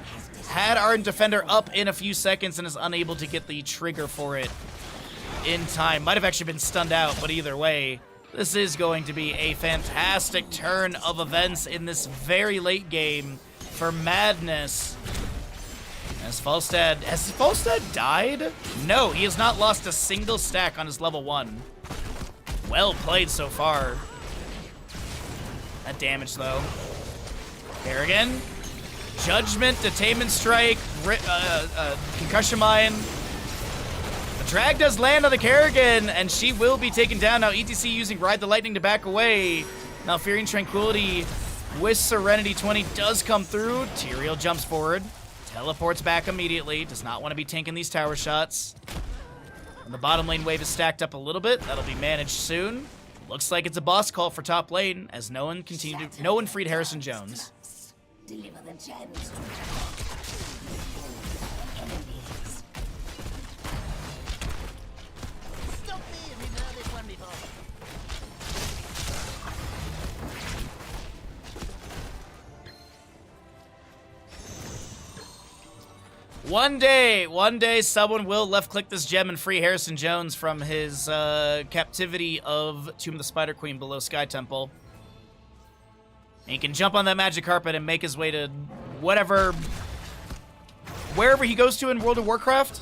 had Ardent Defender up in a few seconds and is unable to get the trigger for it in time. Might have actually been stunned out, but either way, this is going to be a fantastic turn of events in this very late game for Madness. Has Falstad died? No, he has not lost a single stack on his level 1. Well played so far. That damage, though. Kerrigan. Judgment, Detainment Strike, Concussion Mine. The drag does land on the Kerrigan, and she will be taken down. Now ETC using Ride the Lightning to back away. Now Fearing Tranquility with Serenity 20 does come through. Tyrael jumps forward. Teleports back immediately. Does not want to be tanking these tower shots. And the bottom lane wave is stacked up a little bit. That'll be managed soon. Looks like it's a boss call for top lane as no one freed Harrison Jones. Deliver the gems to enemies. Stop me, we know this one before. One day, someone will left-click this gem and free Harrison Jones from his captivity of Tomb of the Spider Queen below Sky Temple. And he can jump on that magic carpet and make his way to wherever he goes to in World of Warcraft.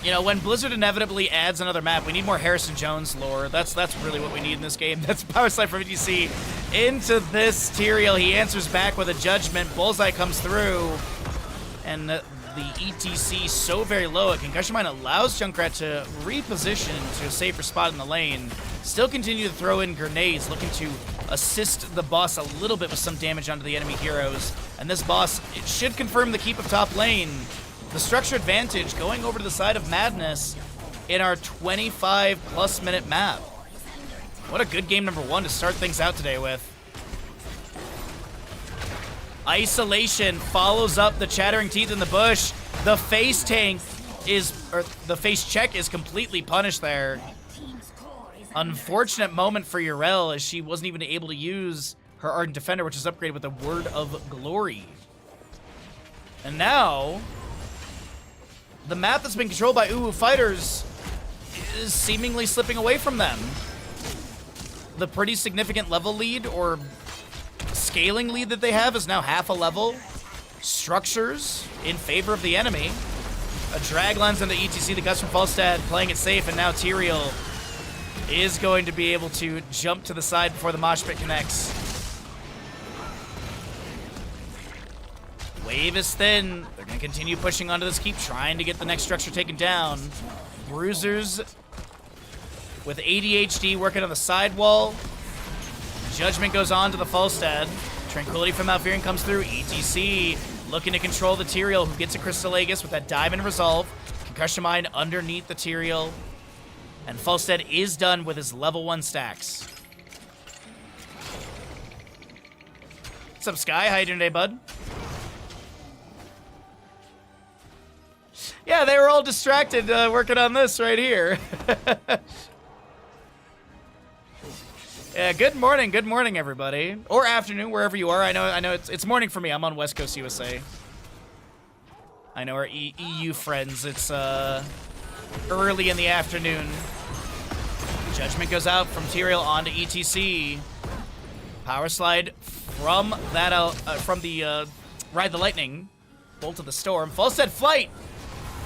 You know, when Blizzard inevitably adds another map, we need more Harrison Jones lore. That's really what we need in this game. That's Power Slide from ETC into this Tyrael. He answers back with a Judgment. Bullseye comes through. And the ETC so very low. A Concussion Mine allows Junkrat to reposition to a safer spot in the lane. Still continue to throw in grenades, looking to assist the boss a little bit with some damage onto the enemy heroes. And this boss, it should confirm the keep of top lane. The structure advantage going over to the side of Madness in our 25-plus minute map. What a good game number 1 to start things out today with. Isolation follows up the Chattering Teeth in the bush. The face tank the face check is completely punished there. Unfortunate moment for Yrel as she wasn't even able to use her Ardent Defender, which is upgraded with the Word of Glory. And now, the map that's been controlled by Uwu Fighters is seemingly slipping away from them. The pretty significant level lead or scaling lead that they have is now half a level. Structures in favor of the enemy. A drag lands on the ETC, the Gus from Falstad playing it safe, and now Tyrael is going to be able to jump to the side before the mosh pit connects. Wave is thin. They're going to continue pushing onto this keep, trying to get the next structure taken down. Bruisers with ADHD working on the sidewall. Judgment goes on to the Falstad. Tranquility from Malfurion comes through. ETC looking to control the Tyrael, who gets a Crystal Aegis with that Diamond Resolve. Concussion Mine underneath the Tyrael. And Falstad is done with his level 1 stacks. What's up, Sky? How you doing today, bud? Yeah, they were all distracted working on this right here. Yeah, good morning, everybody. Or afternoon, wherever you are. I know it's morning for me. I'm on West Coast USA. I know our EU friends, it's early in the afternoon. Judgment goes out from Tyrael onto ETC. Power Slide from that from the Ride the Lightning. Bolt of the Storm. Falstad Flight!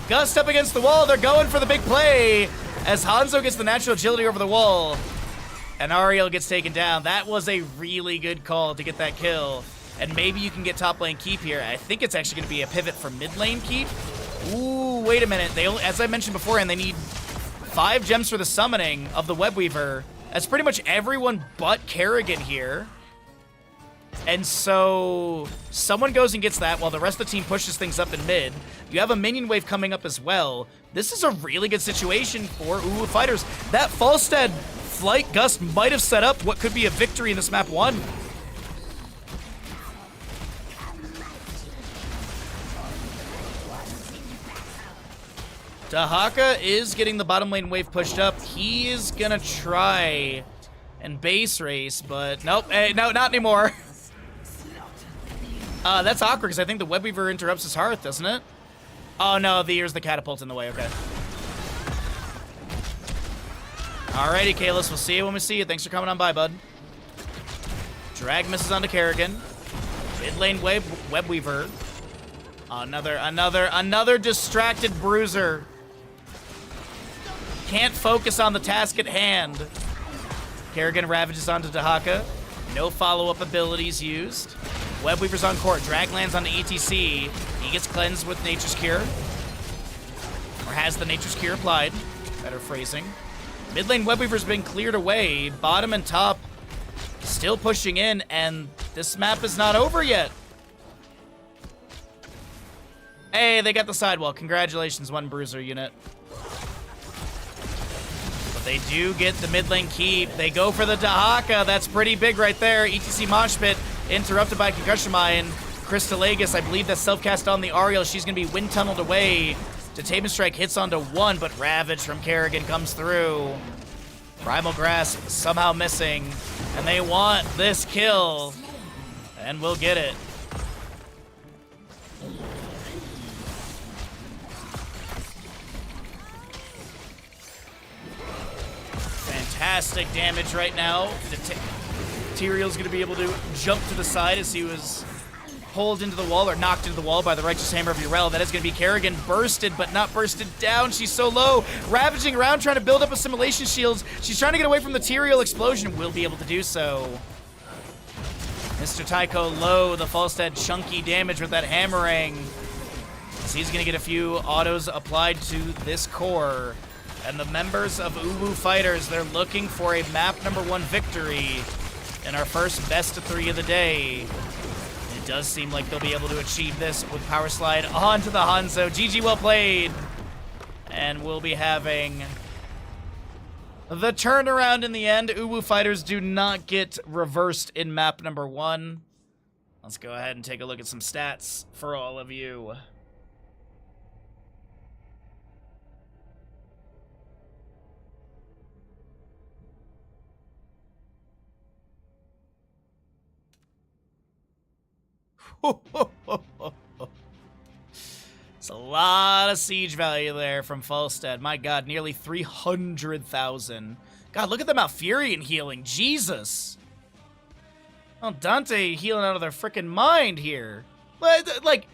Gust up against the wall. They're going for the big play as Hanzo gets the natural agility over the wall. And Ariel gets taken down. That was a really good call to get that kill. And maybe you can get top lane keep here. I think it's actually going to be a pivot for mid lane keep. Ooh, wait a minute. They only, as I mentioned beforehand, they need 5 gems for the summoning of the Webweaver. That's pretty much everyone but Kerrigan here. And so someone goes and gets that while the rest of the team pushes things up in mid. You have a minion wave coming up as well. This is a really good situation for Uwu Fighters. That Falstead Flight Gust might have set up what could be a victory in this map 1. Dahaka is getting the bottom lane wave pushed up. He is gonna try and base race, but nope. Hey, no, not anymore. That's awkward because I think the Webweaver interrupts his hearth, doesn't it? Oh no, here's the catapult in the way. Okay. Alrighty, Kalis. We'll see you when we see you. Thanks for coming on by, bud. Drag misses onto Kerrigan. Mid lane Webweaver. Another distracted Bruiser. Can't focus on the task at hand. Kerrigan ravages onto Dahaka. No follow-up abilities used. Webweaver's on court. Drag lands onto ETC. He gets cleansed with Nature's Cure. Or has the Nature's Cure applied. Better phrasing. Mid lane Webweaver's been cleared away. Bottom and top still pushing in, and this map is not over yet. Hey, they got the sidewall. Congratulations, one Bruiser unit. But they do get the mid lane keep. They go for the Dahaka. That's pretty big right there. ETC Mosh Pit interrupted by Concussion Mine. Crystalagus, I believe that's self-cast on the Ariel. She's going to be wind tunneled away. Detainment Strike hits onto 1, but Ravage from Kerrigan comes through. Primal Grasp somehow missing. And they want this kill. And we'll get it. Fantastic damage right now. Tyrael's going to be able to jump to the side as he was pulled into the wall or knocked into the wall by the Righteous Hammer of Urel. That is going to be Kerrigan bursted, but not bursted down. She's so low. Ravaging around, trying to build up assimilation shields. She's trying to get away from the Tyrael explosion. Will be able to do so. Mr. Tycho low. The Falstead chunky damage with that hammering. So he's going to get a few autos applied to this core. And the members of Uwu Fighters, they're looking for a map number 1 victory in our first best of 3 of the day. It does seem like they'll be able to achieve this with Power Slide onto the Hanzo. GG, well played. And we'll be having the turnaround in the end. Uwu Fighters do not get reversed in map number 1. Let's go ahead and take a look at some stats for all of you. It's a lot of siege value there from Falstead. My god, nearly 300,000. God, look at them Malfurion healing. Jesus. Oh, Dante healing out of their freaking mind here. Like,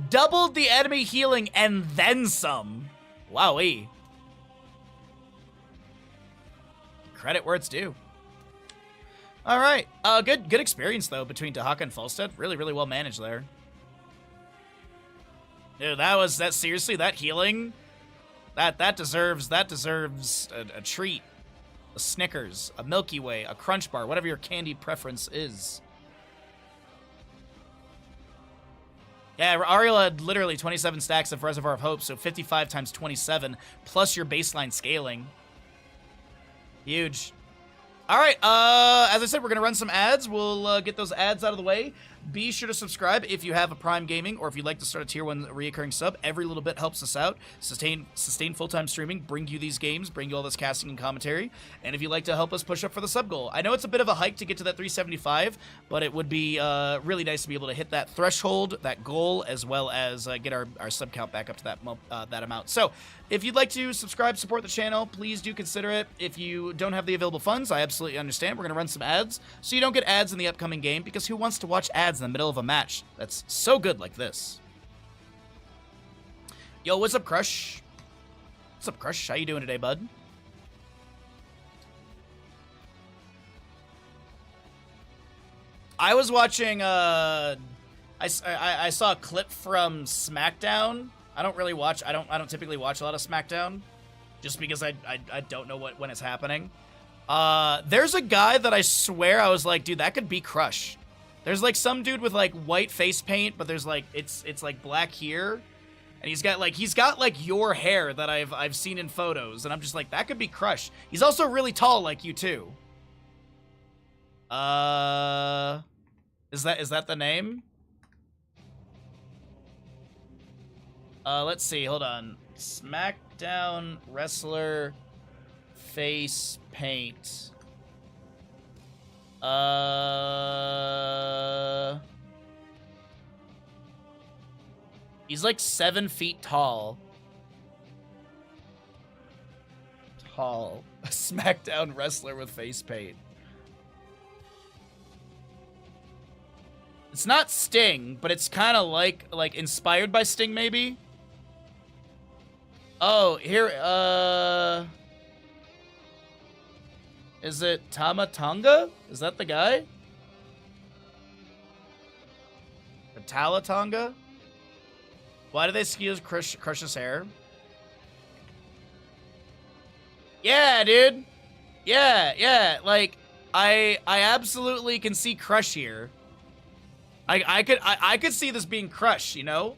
doubled the enemy healing and then some. Wowee. Credit where it's due. All right, good experience though between Dahaka and Falstead. Really, really well managed there. Dude, seriously, that healing, that deserves a treat, a Snickers, a Milky Way, a Crunch Bar, whatever your candy preference is. Yeah, Ariel had literally 27 stacks of Reservoir of Hope, so 55 times 27 plus your baseline scaling. Huge. All right, as I said, we're going to run some ads. We'll get those ads out of the way. Be sure to subscribe if you have a Prime Gaming or if you'd like to start a Tier 1 reoccurring sub. Every little bit helps us out. Sustain full-time streaming, bring you these games, bring you all this casting and commentary. And if you'd like to help us push up for the sub goal. I know it's a bit of a hike to get to that 375, but it would be really nice to be able to hit that threshold, that goal, as well as get our sub count back up to that amount. So if you'd like to subscribe, support the channel, please do consider it. If you don't have the available funds, I absolutely understand. We're going to run some ads, so you don't get ads in the upcoming game, because who wants to watch ads in the middle of a match that's so good like this? Yo, what's up, Crush? What's up, Crush? How you doing today, bud? I was watching, I saw a clip from SmackDown. I don't typically watch a lot of SmackDown. just because I don't know when it's happening. There's a guy that I swear I was like, dude, that could be Crush. There's like some dude with like white face paint, but there's like it's like black here, and he's got like your hair that I've seen in photos, and I'm just like, that could be Crush. He's also really tall like you too. Is that the name? Let's see. Hold on. SmackDown wrestler face paint. He's like 7 feet tall. A SmackDown wrestler with face paint. It's not Sting, but it's kind of like inspired by Sting, maybe. Oh, here, is it Tama Tonga? Is that the guy? The Talatonga? Why do they excuse Crush's hair? Yeah, dude. Yeah. Like, I absolutely can see Crush here. I could see this being Crush, you know?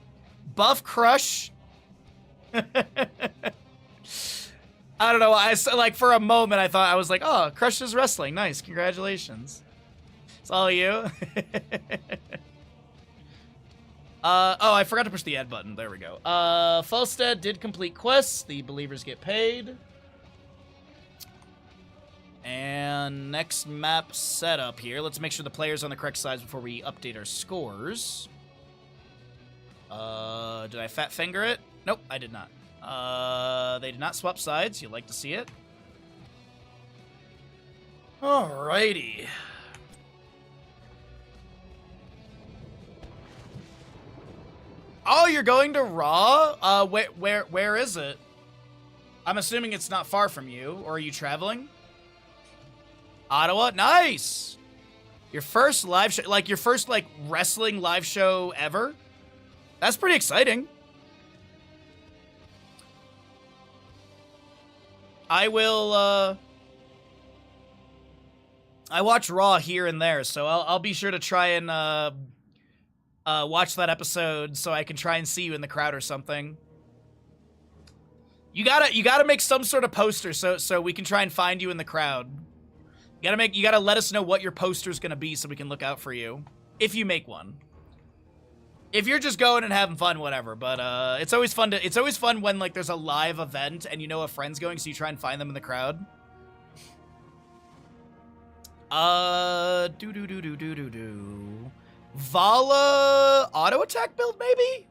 Buff Crush. I don't know. Like for a moment I was like, oh, Crush is wrestling. Nice, congratulations. It's all you. Oh, I forgot to push the add button. There we go. Falstead did complete quests. The believers get paid. And next map setup here. Let's make sure the player's on the correct sides before we update our scores. Did I fat finger it? Nope, I did not. They did not swap sides. You'd like to see it. Alrighty. Oh, you're going to Raw? Where is it? I'm assuming it's not far from you, or are you traveling? Ottawa? Nice! Your first live show, like your first like wrestling live show ever? That's pretty exciting. I will, I watch Raw here and there, so I'll be sure to try and, watch that episode so I can try and see you in the crowd or something. You gotta make some sort of poster so we can try and find you in the crowd. You gotta let us know what your poster's gonna be so we can look out for you. If you make one. If you're just going and having fun, whatever. But it's always fun when like there's a live event and you know a friend's going, so you try and find them in the crowd. Vala auto attack build, maybe?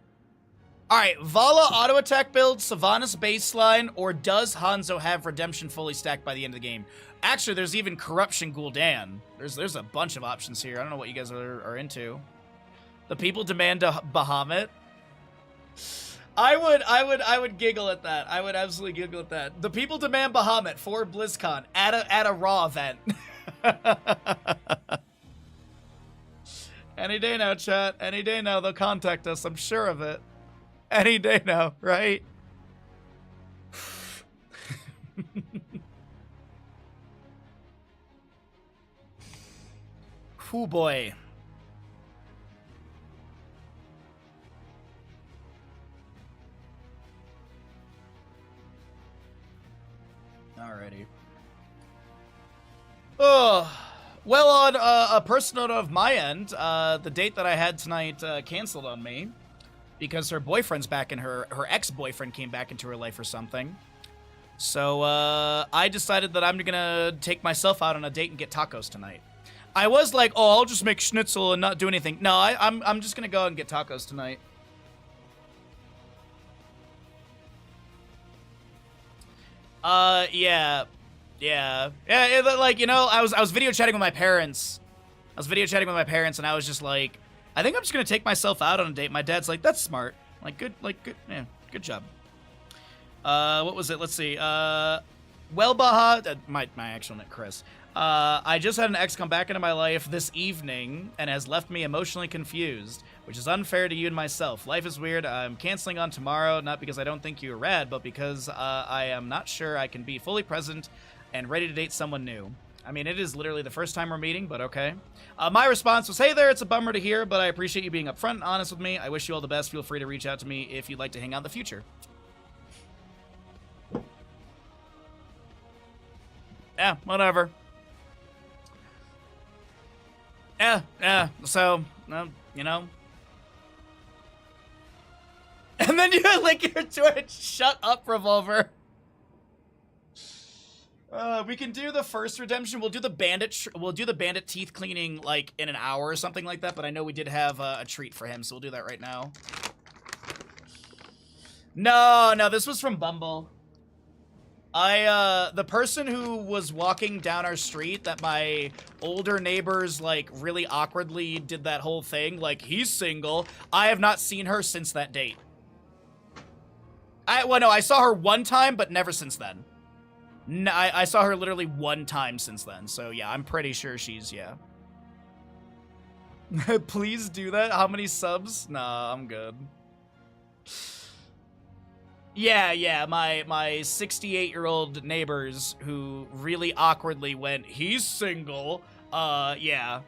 Alright, Vala auto attack build, Sylvanas baseline, or does Hanzo have redemption fully stacked by the end of the game? Actually, there's even Corruption Gul'dan. There's a bunch of options here. I don't know what you guys are into. The people demand a Bahamut. I would giggle at that. I would absolutely giggle at that. The people demand Bahamut for BlizzCon at a Raw event. Any day now, chat. Any day now, they'll contact us. I'm sure of it. Any day now, right? Whew, boy. Alrighty. Oh, well, on a personal note of my end, the date that I had tonight canceled on me because her boyfriend's back in her ex-boyfriend came back into her life or something. So I decided that I'm gonna take myself out on a date and get tacos tonight. I was like, oh, I'll just make schnitzel and not do anything. No, I'm just gonna go and get tacos tonight. Yeah, like, you know, I was video chatting with my parents. And I was just like, I think I'm just gonna take myself out on a date. My dad's like, that's smart. Good, yeah, good job. What was it? Let's see. Well, Baha, my actual name, Chris. I just had an ex come back into my life this evening and has left me emotionally confused, which is unfair to you and myself. Life is weird. I'm canceling on tomorrow, not because I don't think you're rad, but because I am not sure I can be fully present and ready to date someone new. I mean, it is literally the first time we're meeting, but okay. My response was, hey there, it's a bummer to hear, but I appreciate you being upfront and honest with me. I wish you all the best. Feel free to reach out to me if you'd like to hang out in the future. Yeah, whatever. Yeah, so, you know. And then you lick your Twitch. Shut up, Revolver. We can do the first redemption. We'll do the bandit teeth cleaning like in an hour or something like that, but I know we did have a treat for him, so we'll do that right now. No, this was from Bumble. The person who was walking down our street that my older neighbors, like, really awkwardly did that whole thing, like, he's single. I have not seen her since that date. Well, no, I saw her one time, but never since then. No, I saw her literally one time since then, so yeah, I'm pretty sure she's, yeah. Please do that? How many subs? Nah, I'm good. Yeah, my 68-year-old neighbors who really awkwardly went, he's single. Yeah.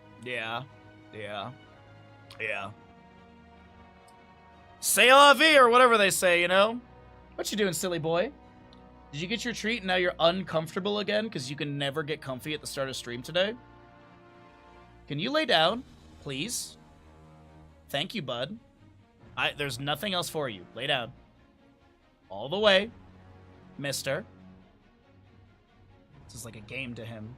C'est la vie, or whatever they say, you know? What you doing, silly boy? Did you get your treat and now you're uncomfortable again because you can never get comfy at the start of stream today? Can you lay down, please? Thank you, bud. There's nothing else for you. Lay down. All the way, mister. This is like a game to him.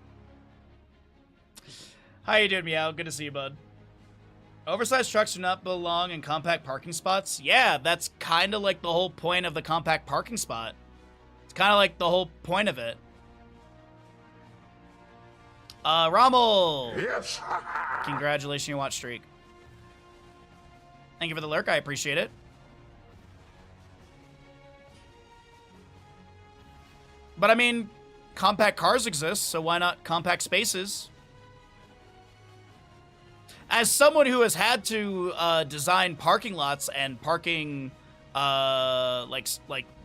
How you doing, Meow? Good to see you, bud. Oversized trucks do not belong in compact parking spots. Yeah, that's kind of like the whole point of the compact parking spot. It's kind of like the whole point of it. Rommel! Yes. Congratulations on your watch streak. Thank you for the lurk. I appreciate it. But I mean, compact cars exist, so why not compact spaces? As someone who has had to design parking lots and parking, like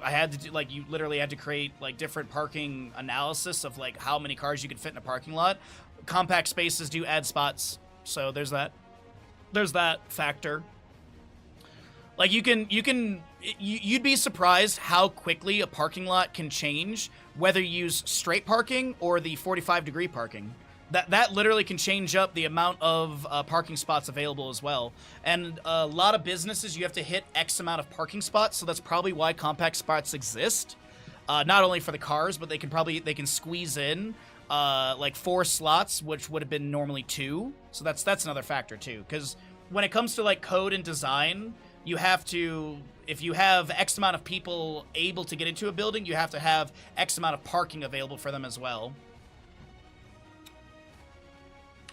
I had to do, like, you literally had to create like different parking analysis of like how many cars you could fit in a parking lot. Compact spaces do add spots, so there's that factor. Like you'd be surprised how quickly a parking lot can change, whether you use straight parking or the 45-degree parking. That literally can change up the amount of parking spots available as well. And a lot of businesses, you have to hit X amount of parking spots, so that's probably why compact spots exist. Not only for the cars, but they can squeeze in like 4 slots, which would have been normally 2. So that's another factor too. Because when it comes to like code and design, you have to, if you have X amount of people able to get into a building, you have to have X amount of parking available for them as well.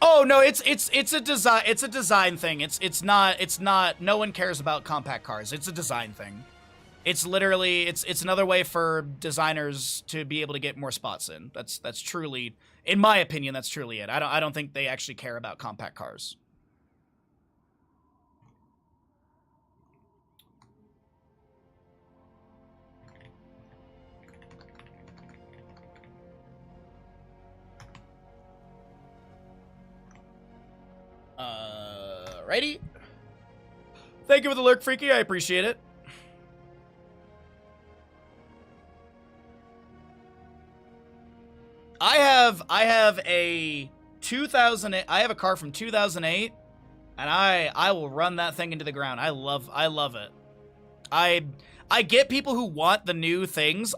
Oh no, it's a design thing. It's not no one cares about compact cars. It's a design thing. It's literally it's another way for designers to be able to get more spots in. That's truly, in my opinion, that's truly it. I don't think they actually care about compact cars. Righty. Thank you for the lurk, Freaky. I appreciate it. I have a 2008. I have a car from 2008, and I will run that thing into the ground. I love it. I get people who want the new things.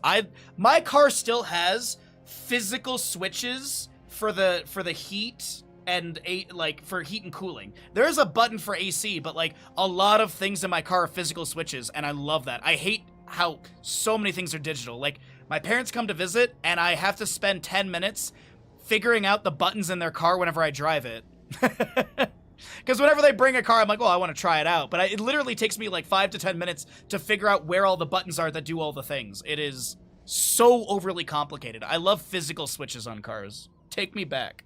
My car still has physical switches for the heat and like for heat and cooling. There's a button for AC, but like a lot of things in my car are physical switches, and I love that. I hate how so many things are digital. Like my parents come to visit, and I have to spend 10 minutes figuring out the buttons in their car whenever I drive it. Because whenever they bring a car, I'm like, oh, I want to try it out. But it literally takes me like 5 to 10 minutes to figure out where all the buttons are that do all the things. It is so overly complicated. I love physical switches on cars. Take me back.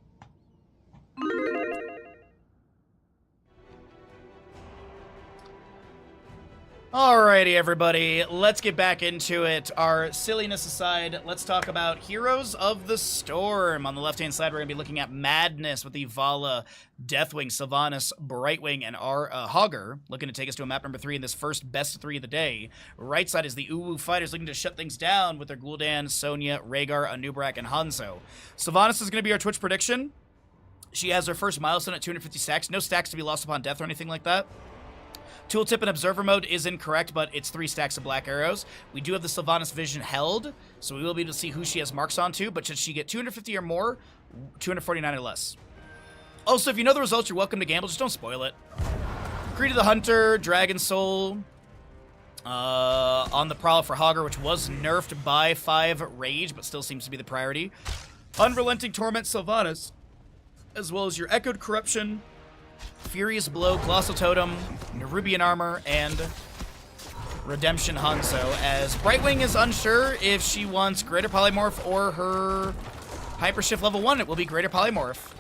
Alrighty, everybody, let's get back into it. Our silliness aside, let's talk about Heroes of the Storm. On the left-hand side, we're going to be looking at Madness with the Vala, Deathwing, Sylvanas, Brightwing, and Hogger, looking to take us to a map number 3 in this first best of 3 of the day. Right side is the Uwu Fighters looking to shut things down with their Gul'dan, Sonya, Rhaegar, Anub'arak, and Hanzo. Sylvanas is going to be our Twitch prediction. She has her first milestone at 250 stacks. No stacks to be lost upon death or anything like that. Tooltip and Observer mode is incorrect, but it's 3 stacks of black arrows. We do have the Sylvanas vision held, so we will be able to see who she has marks onto, but should she get 250 or more, 249 or less. Also, if you know the results, you're welcome to gamble, just don't spoil it. Greed of the Hunter, Dragon Soul, on the prowl for Hogger, which was nerfed by 5 Rage, but still seems to be the priority. Unrelenting Torment Sylvanas, as well as your Echoed Corruption, Furious Blow, Colossal Totem, Nerubian Armor, and Redemption Hanzo, as Brightwing is unsure if she wants Greater Polymorph or her Hyper Shift level 1. It will be Greater Polymorph.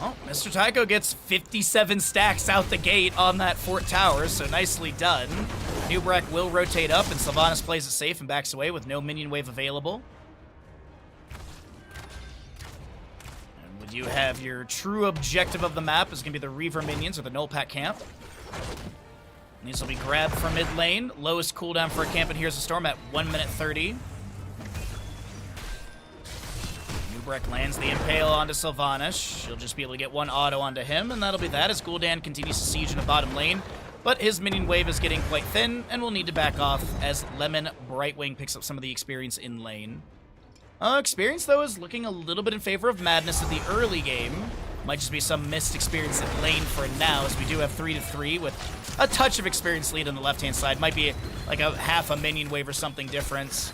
Oh, Mr. Tycho gets 57 stacks out the gate on that Fort Tower, so nicely done. Anub'arak will rotate up, and Sylvanas plays it safe and backs away with no minion wave available. And you have your true objective of the map is going to be the Reaver minions or the Null Pack camp. And these will be grabbed from mid lane. Lowest cooldown for a camp in Heroes of the Storm at 1 minute 30. Anub'arak lands the Impale onto Sylvanas. She'll just be able to get 1 auto onto him, and that'll be that as Gul'dan continues to siege in the bottom lane. But his minion wave is getting quite thin, and will need to back off as Lemon Brightwing picks up some of the experience in lane. Experience, though, is looking a little bit in favor of Madness in the early game. Might just be some missed experience in lane for now, as we do have 3-3 with a touch of experience lead on the left-hand side. Might be like a half a minion wave or something difference.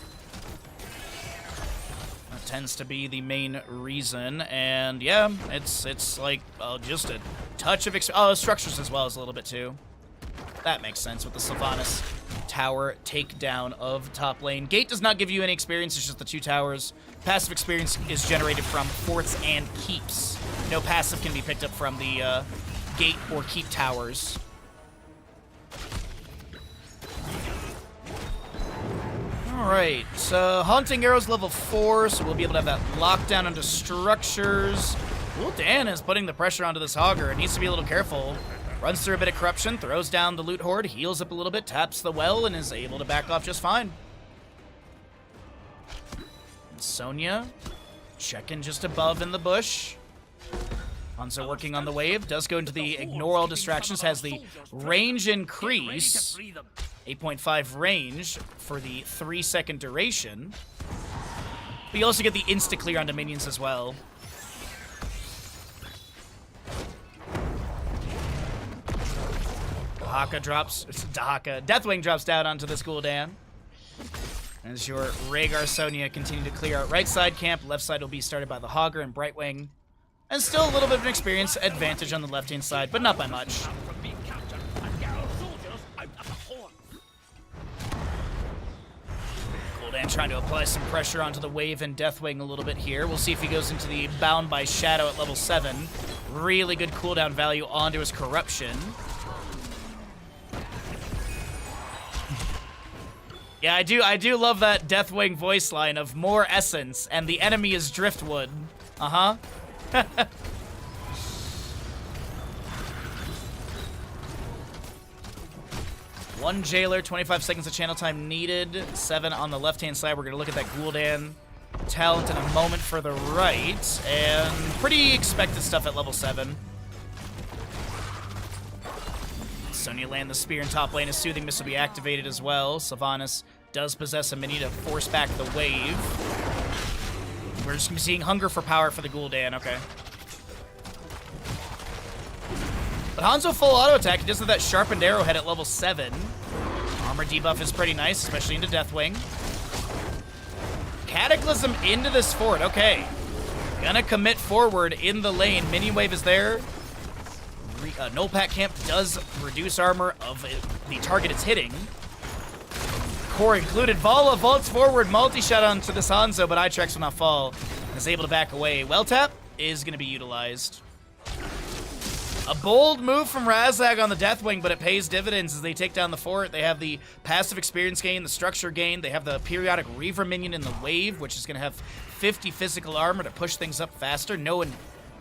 That tends to be the main reason, and yeah, it's like just a touch of structures as well as a little bit too. That makes sense with the Sylvanas tower takedown of top lane. Gate does not give you any experience, it's just the 2 towers. Passive experience is generated from forts and keeps. No passive can be picked up from the gate or keep towers. Alright, Haunting Arrows level 4, so we'll be able to have that lockdown onto structures. Gul'dan is putting the pressure onto this Hogger. It needs to be a little careful. Runs through a bit of corruption, throws down the loot horde, heals up a little bit, taps the well, and is able to back off just fine. Sonya, checking just above in the bush. Hanzo working on the wave, does go into the ignore all distractions, has the range increase. 8.5 range for the 3-second duration. But you also get the insta-clear onto minions as well. Deathwing drops down onto this Gul'dan. As your Rhaegar Sonya continue to clear out right side camp. Left side will be started by the Hogger and Brightwing. And still a little bit of an experience advantage on the left-hand side, but not by much. Gul'dan trying to apply some pressure onto the wave and Deathwing a little bit here. We'll see if he goes into the Bound by Shadow at level 7. Really good cooldown value onto his Corruption. Yeah, I do love that Deathwing voice line of more essence, and the enemy is driftwood. Uh-huh. One jailer, 25 seconds of channel time needed. 7 on the left-hand side. We're going to look at that Gul'dan talent in a moment for the right. And pretty expected stuff at level 7. Sonya land the spear in top lane. A Soothing Mist will be activated as well. Sylvanas does possess a mini to force back the wave. We're just seeing hunger for power for the Gul'dan. Okay. But Hanzo full auto attack. He does have that sharpened arrowhead at level 7. Armor debuff is pretty nice, especially into Deathwing. Cataclysm into this fort. Okay. Gonna commit forward in the lane. Minion wave is there. Null Pack Camp does reduce armor of the target it's hitting. Core included. Vala vaults forward. Multi-shot onto this Hanzo, but Itrex will not fall. Is able to back away. Well tap is going to be utilized. A bold move from Razag on the Deathwing, but it pays dividends as they take down the fort. They have the passive experience gain, the structure gain. They have the periodic Reaver minion in the wave, which is going to have 50 physical armor to push things up faster. No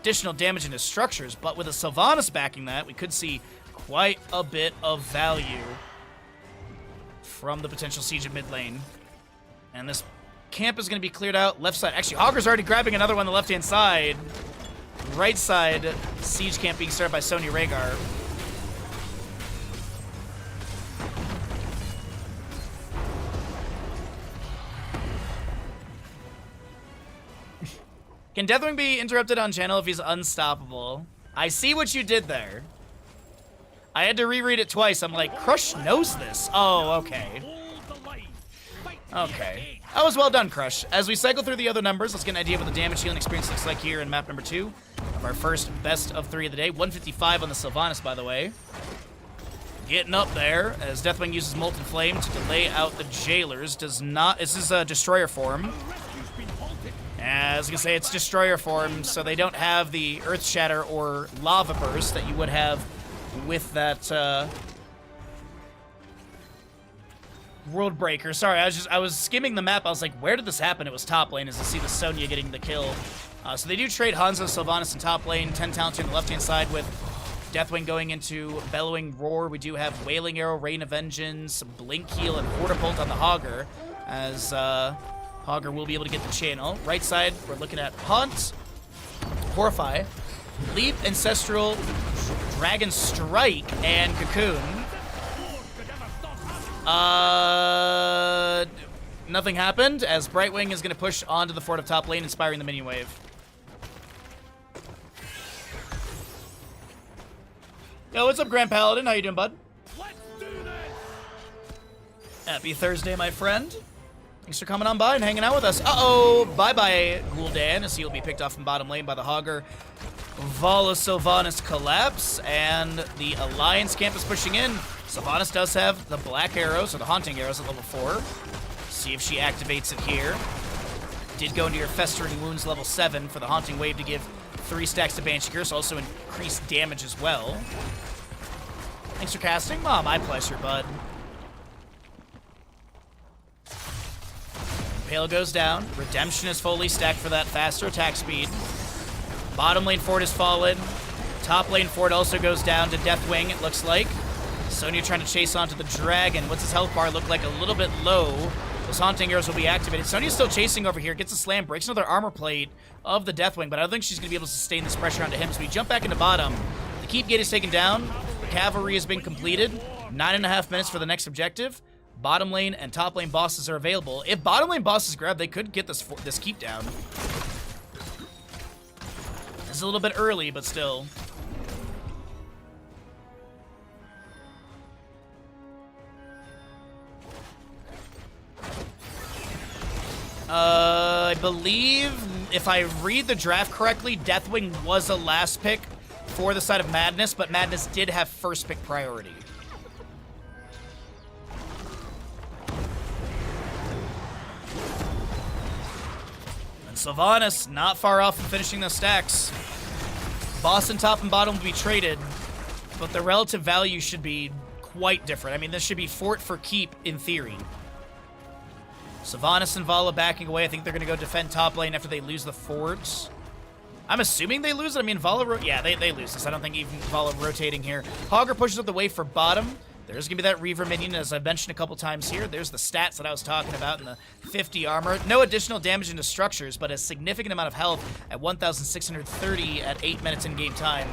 additional damage into structures, but with a Sylvanas backing that, we could see quite a bit of value from the potential siege of mid lane. And this camp is going to be cleared out. Left side. Actually, Hogger's already grabbing another one on the left-hand side. Right side, siege camp being started by Sonya Rhaegar. Can Deathwing be interrupted on channel if he's unstoppable? I see what you did there. I had to reread it twice. I'm like, Crush knows this. Oh, okay. Okay. That was well done, Crush. As we cycle through the other numbers, let's get an idea of what the damage healing experience looks like here in map number 2 of our first best of 3 of the day. 155 on the Sylvanas, by the way. Getting up there as Deathwing uses Molten Flame to delay out the Jailers. Does not. This is a Destroyer form. As I was gonna say, it's Destroyer form, so they don't have the Earth Shatter or Lava Burst that you would have with that World Breaker. Sorry, I was skimming the map. I was like, where did this happen? It was top lane, as you see the Sonya getting the kill. So they do trade Hanzo, Sylvanas in top lane, 10 talent on the left-hand side with Deathwing going into Bellowing Roar. We do have Wailing Arrow, Rain of Vengeance, Blink Heal, and Hortapult on the Hogger, as Hogger will be able to get the channel. Right side, we're looking at Haunt, Horrify, Leap, Ancestral, Dragon Strike, and Cocoon. Nothing happened, as Brightwing is going to push onto the fort of top lane, inspiring the minion wave. Yo, what's up, Grand Paladin? How you doing, bud? Let's do this! Happy Thursday, my friend. Thanks for coming on by and hanging out with us. Uh-oh, bye-bye, Gul'dan, as he'll be picked off from bottom lane by the Hogger. Vala Sylvanas collapse, and the Alliance camp is pushing in. Sylvanas does have the Black Arrows, or the Haunting Arrows, at level 4. See if she activates it here. Did go into your Festering Wounds level 7 for the Haunting Wave to give 3 stacks to Banshee Curse, also increased damage as well. Thanks for casting. Oh, my pleasure, bud. Pale goes down. Redemption is fully stacked for that faster attack speed. Bottom lane fort has fallen. Top lane fort also goes down to Deathwing, it looks like. Sonya trying to chase onto the Dragon. What's his health bar look like? A little bit low. Those Haunting Arrows will be activated. Sonya's still chasing over here. Gets a slam, breaks another armor plate of the Deathwing, but I don't think she's going to be able to sustain this pressure onto him. So we jump back into bottom. The keep gate is taken down. The cavalry has been completed. 9.5 minutes for the next objective. Bottom lane and top lane bosses are available. If bottom lane bosses grab, they could get this keep down. It's a little bit early, but still. I believe, if I read the draft correctly, Deathwing was a last pick for the side of Madness, but Madness did have first pick priority. And Sylvanas not far off from finishing the stacks. Boss and top and bottom will be traded, but the relative value should be quite different. I mean, this should be fort for keep in theory. Sylvanas and Vala backing away. I think they're going to go defend top lane after they lose the forts. I'm assuming they lose it. I mean, Vala... Yeah, they lose this. I don't think even Vala rotating here. Hogger pushes up the wave for bottom. There's going to be that Reaver minion, as I've mentioned a couple times here. There's the stats that I was talking about in the 50 armor. No additional damage into structures, but a significant amount of health at 1,630 at 8 minutes in game time.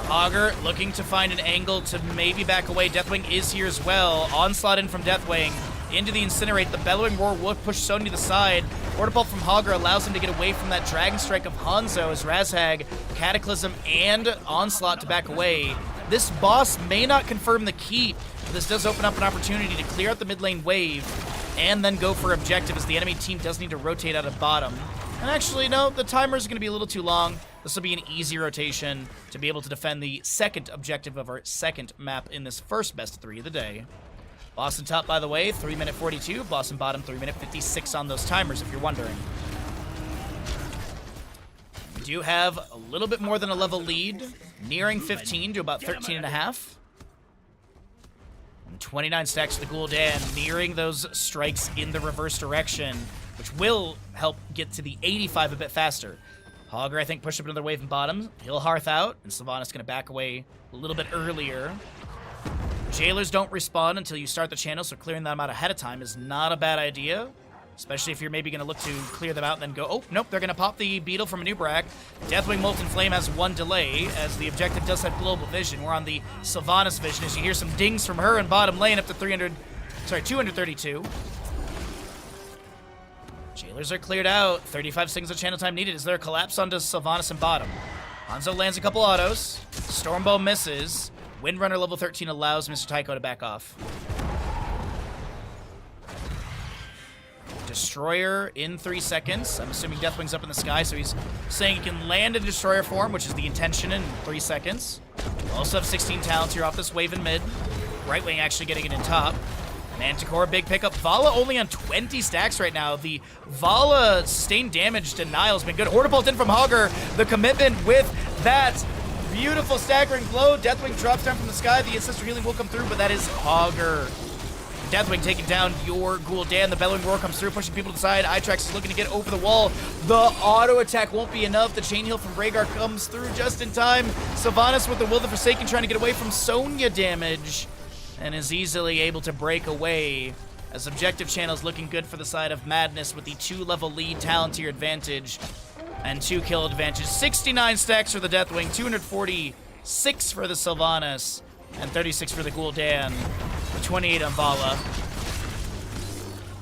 Hogger looking to find an angle to maybe back away. Deathwing is here as well. Onslaught in from Deathwing. Into the Incinerate. The Bellowing Roar will push Sonya to the side. Hortapult from Hogger allows him to get away from that Dragon Strike of Hanzo as Razag, Cataclysm, and Onslaught to back away. This boss may not confirm the keep, but this does open up an opportunity to clear out the mid lane wave and then go for objective, as the enemy team does need to rotate out of bottom. And actually, no, the timer's going to be a little too long. This will be an easy rotation to be able to defend the second objective of our second map in this first best of 3 of the day. Boston top, by the way, 3-minute 42. Boston bottom, 3-minute 56 on those timers, if you're wondering. We do have a little bit more than a level lead, nearing 15 to about 13 and a half. And 29 stacks to the Gul'dan, nearing those strikes in the reverse direction, which will help get to the 85 a bit faster. Hogger, I think, pushed up another wave in bottom. He'll hearth out, and Sylvanas going to back away a little bit earlier. Jailers don't respawn until you start the channel, so clearing them out ahead of time is not a bad idea. Especially if you're maybe going to look to clear them out and then go, oh, nope, they're going to pop the Beetle from Anub'arak. Deathwing Molten Flame has 1 delay, as the objective does have global vision. We're on the Sylvanas vision, as you hear some dings from her in bottom lane up to 232. Jailers are cleared out. 35 seconds of channel time needed. Is there a collapse onto Sylvanas in bottom? Hanzo lands a couple autos. Stormbow misses. Windrunner level 13 allows Mr. Tycho to back off. Destroyer in 3 seconds. I'm assuming Deathwing's up in the sky, so he's saying he can land in Destroyer form, which is the intention, in 3 seconds. We also have 16 talents here off this wave in mid. Brightwing actually getting it in top. Manticore, big pickup. Vala only on 20 stacks right now. The Vala sustained damage denial has been good. Order bolt in from Hogger. The commitment with that beautiful staggering blow. Deathwing drops down from the sky. The ancestor healing will come through, but that is Hogger. Deathwing taking down your Gul'dan. The Bellowing Roar comes through, pushing people to the side. Itrax is looking to get over the wall. The auto attack won't be enough. The chain heal from Rhaegar comes through just in time. Sylvanas with the Will of the Forsaken trying to get away from Sonya damage, and is easily able to break away, as objective channel is looking good for the side of Madness with the 2-level lead, Talontier advantage, and 2 kill advantage. 69 stacks for the Deathwing, 246 for the Sylvanas, and 36 for the Gul'dan, with 28 on Vala.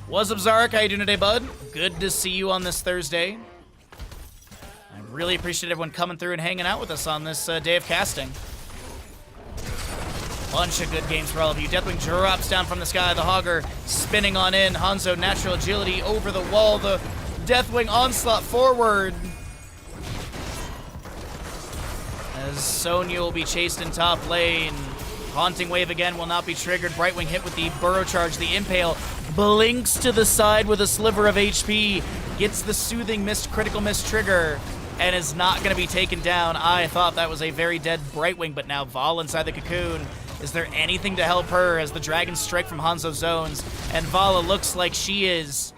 What's up, Zarek? How you doing today, bud? Good to see you on this Thursday. I really appreciate everyone coming through and hanging out with us on this day of casting. Bunch of good games for all of you. Deathwing drops down from the sky. The Hogger spinning on in. Hanzo, natural agility over the wall. The Deathwing onslaught forward, as Sonya will be chased in top lane. Haunting Wave again will not be triggered. Brightwing hit with the Burrow Charge. The Impale blinks to the side with a sliver of HP. Gets the Soothing Mist, critical miss trigger, and is not going to be taken down. I thought that was a very dead Brightwing, but now Vala inside the cocoon. Is there anything to help her as the Dragon Strike from Hanzo zones? And Vala looks like she is.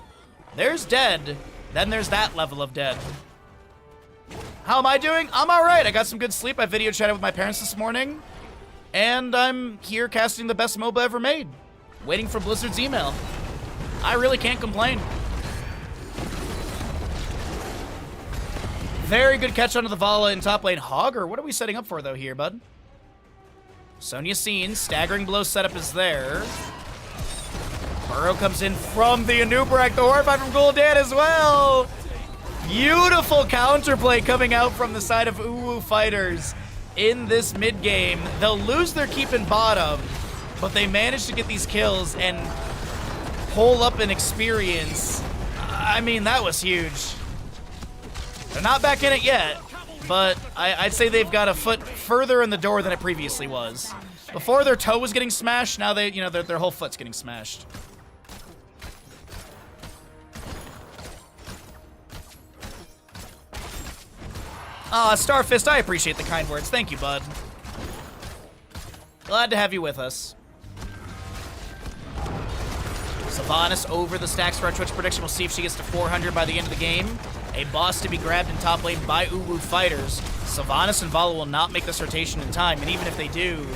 There's dead. Then there's that level of dead. How am I doing? I'm alright. I got some good sleep. I video chatted with my parents this morning. And I'm here casting the best MOBA ever made. Waiting for Blizzard's email. I really can't complain. Very good catch onto the Vala in top lane. Hogger, what are we setting up for, though, here, bud? Sonya seen. Staggering blow setup is there. Burrow comes in from the Anub'arak. The Horrify from Gul'dan as well. Beautiful counterplay coming out from the side of Uwu Fighters in this mid-game. They'll lose their keep in bottom, but they managed to get these kills and pull up an experience. I mean, that was huge. They're not back in it yet, but I'd say they've got a foot further in the door than it previously was. Before, their toe was getting smashed. Now they, their whole foot's getting smashed. Starfist, I appreciate the kind words. Thank you, bud. Glad to have you with us. Sylvanas over the stacks for our Twitch prediction. We'll see if she gets to 400 by the end of the game. A boss to be grabbed in top lane by Uwu Fighters. Sylvanas and Vala will not make this rotation in time, and even if they do,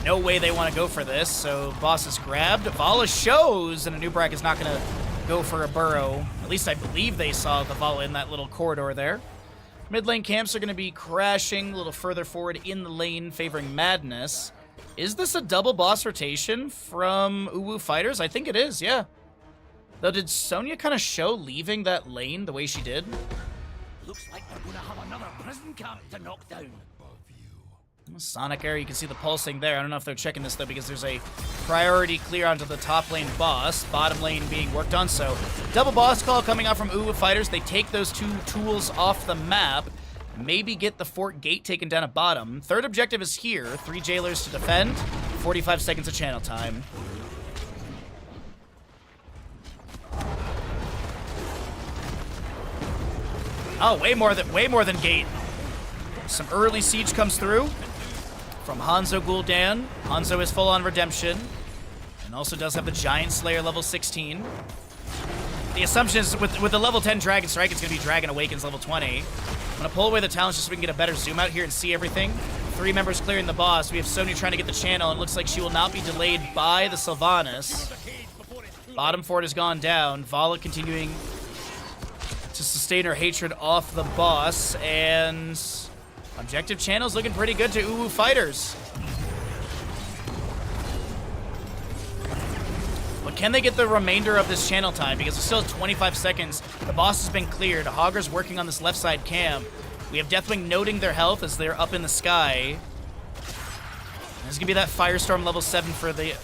no way they want to go for this. So boss is grabbed. Vala shows, and Anub'arak is not going to go for a burrow. At least I believe they saw the Vala in that little corridor there. Mid lane camps are going to be crashing a little further forward in the lane, favoring Madness. Is this a double boss rotation from Uwu Fighters? I think it is, yeah. Though, did Sonya kind of show leaving that lane the way she did? Looks like they're gonna have another prison camp to knock down. Sonic Air, you can see the pulsing there. I don't know if they're checking this, though, because there's a priority clear onto the top lane boss. Bottom lane being worked on, so double boss call coming out from Uwu Fighters. They take those two tools off the map. Maybe get the fort gate taken down at bottom. Third objective is here. 3 jailers to defend. 45 seconds of channel time. Oh, way more than gate. Some early siege comes through from Hanzo Gul'dan. Hanzo is full on redemption, and also does have the Giant Slayer level 16. The assumption is with the level 10 Dragon Strike, it's going to be Dragon Awakens level 20. I'm going to pull away the talents just so we can get a better zoom out here and see everything. 3 members clearing the boss. We have Sonya trying to get the channel, and it looks like she will not be delayed by the Sylvanas. Bottom fort has gone down. Vala continuing to sustain her hatred off the boss, and objective channel's looking pretty good to Uwu Fighters. But can they get the remainder of this channel time? Because there's still 25 seconds. The boss has been cleared. Hogger's working on this left side camp. We have Deathwing noting their health as they're up in the sky. This is going to be that Firestorm level 7 for the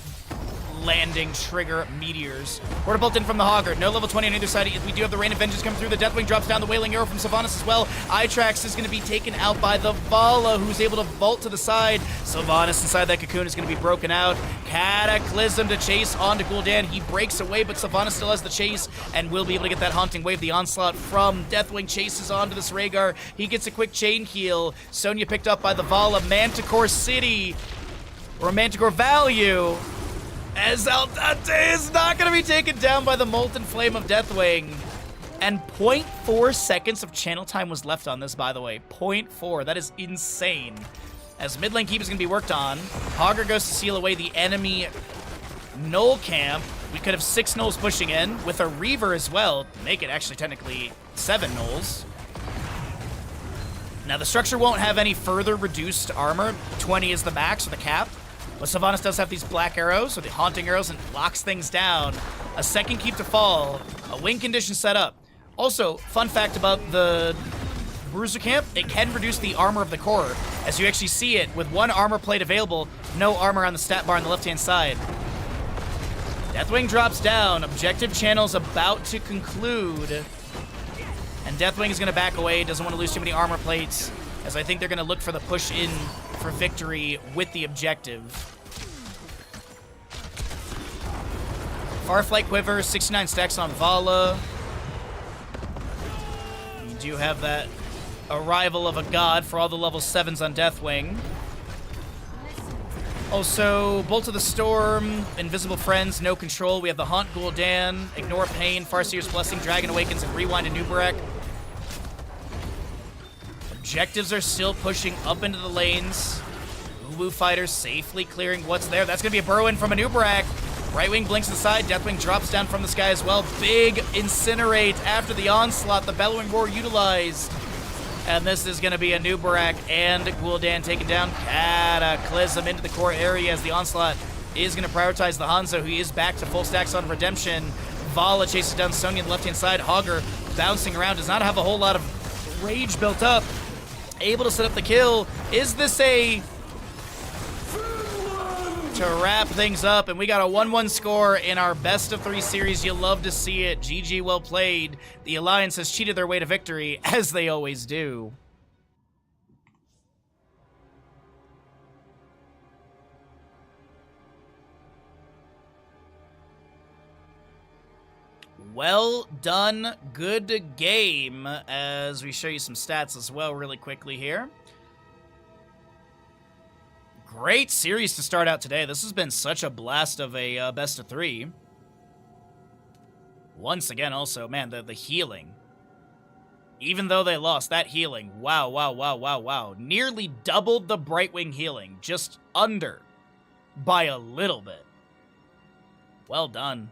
landing trigger meteors. Portabolt in from the Hogger. No level 20 on either side. We do have the Rain of Vengeance coming through. The Deathwing drops down the Wailing Arrow from Sylvanas as well. Itrax is going to be taken out by the Vala, who's able to vault to the side. Sylvanas inside that cocoon is going to be broken out. Cataclysm to chase onto Gul'dan. He breaks away, but Sylvanas still has the chase and will be able to get that Haunting Wave. The onslaught from Deathwing chases onto this Rhaegar. He gets a quick chain heal. Sonya picked up by the Vala. Manticore City, or Manticore Value, as Aldante is not going to be taken down by the Molten Flame of Deathwing. And 0.4 seconds of channel time was left on this, by the way. 0.4. That is insane. As mid lane keep is going to be worked on. Hogger goes to seal away the enemy Null camp. We could have 6 Nulls pushing in with a Reaver as well. Make it actually technically 7 Nulls. Now the structure won't have any further reduced armor. 20 is the max or the cap. But Sylvanas does have these black arrows, or the haunting arrows, and locks things down. A second keep to fall. A win condition set up. Also, fun fact about the Bruiser camp, it can reduce the armor of the core. As you actually see it, with 1 armor plate available, no armor on the stat bar on the left-hand side. Deathwing drops down. Objective channel's about to conclude. And Deathwing is going to back away. Doesn't want to lose too many armor plates, as I think they're going to look for the push in for victory with the objective. Farflight Quiver, 69 stacks on Vala. You do have that arrival of a god for all the level 7s on Deathwing. Also, Bolt of the Storm, Invisible Friends, No Control. We have the Haunt Gul'dan, Ignore Pain, Farseer's Blessing, Dragon Awakens, and Rewind to Nubarak. Objectives are still pushing up into the lanes. Uwu Fighters safely clearing what's there. That's going to be a burrow in from a Nubarak. Right wing blinks aside. Deathwing drops down from the sky as well. Big Incinerate after the onslaught. The Bellowing Roar utilized. And this is going to be a Nubarak and Gul'dan taken down. Cataclysm into the core area as the onslaught is going to prioritize the Hanzo, who is back to full stacks on redemption. Vala chases down Sonya on the left-hand side. Hogger bouncing around. Does not have a whole lot of rage built up. Able to set up the kill. Is this a... to wrap things up, and we got a 1-1 score in our best of 3 series. You'll love to see it. GG, well played. The Alliance has cheated their way to victory, as they always do. Well done, good game, as we show you some stats as well really quickly here. Great series to start out today. This has been such a blast of a best of 3. Once again, also, man, the healing. Even though they lost, that healing, wow, wow, wow, wow, wow. Nearly doubled the Brightwing healing, just under by a little bit. Well done.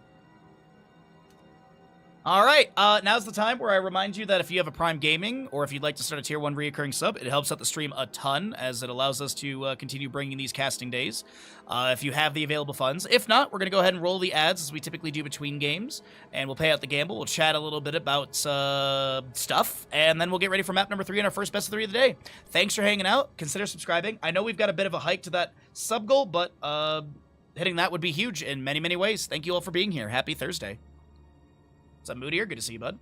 All right, now's the time where I remind you that if you have a Prime Gaming or if you'd like to start a Tier 1 reoccurring sub, it helps out the stream a ton as it allows us to continue bringing these casting days if you have the available funds. If not, we're going to go ahead and roll the ads as we typically do between games, and we'll pay out the gamble. We'll chat a little bit about stuff, and then we'll get ready for map number 3 and our first best of 3 of the day. Thanks for hanging out. Consider subscribing. I know we've got a bit of a hike to that sub goal, but hitting that would be huge in many, many ways. Thank you all for being here. Happy Thursday. What's up, Moodier? Good to see you, bud.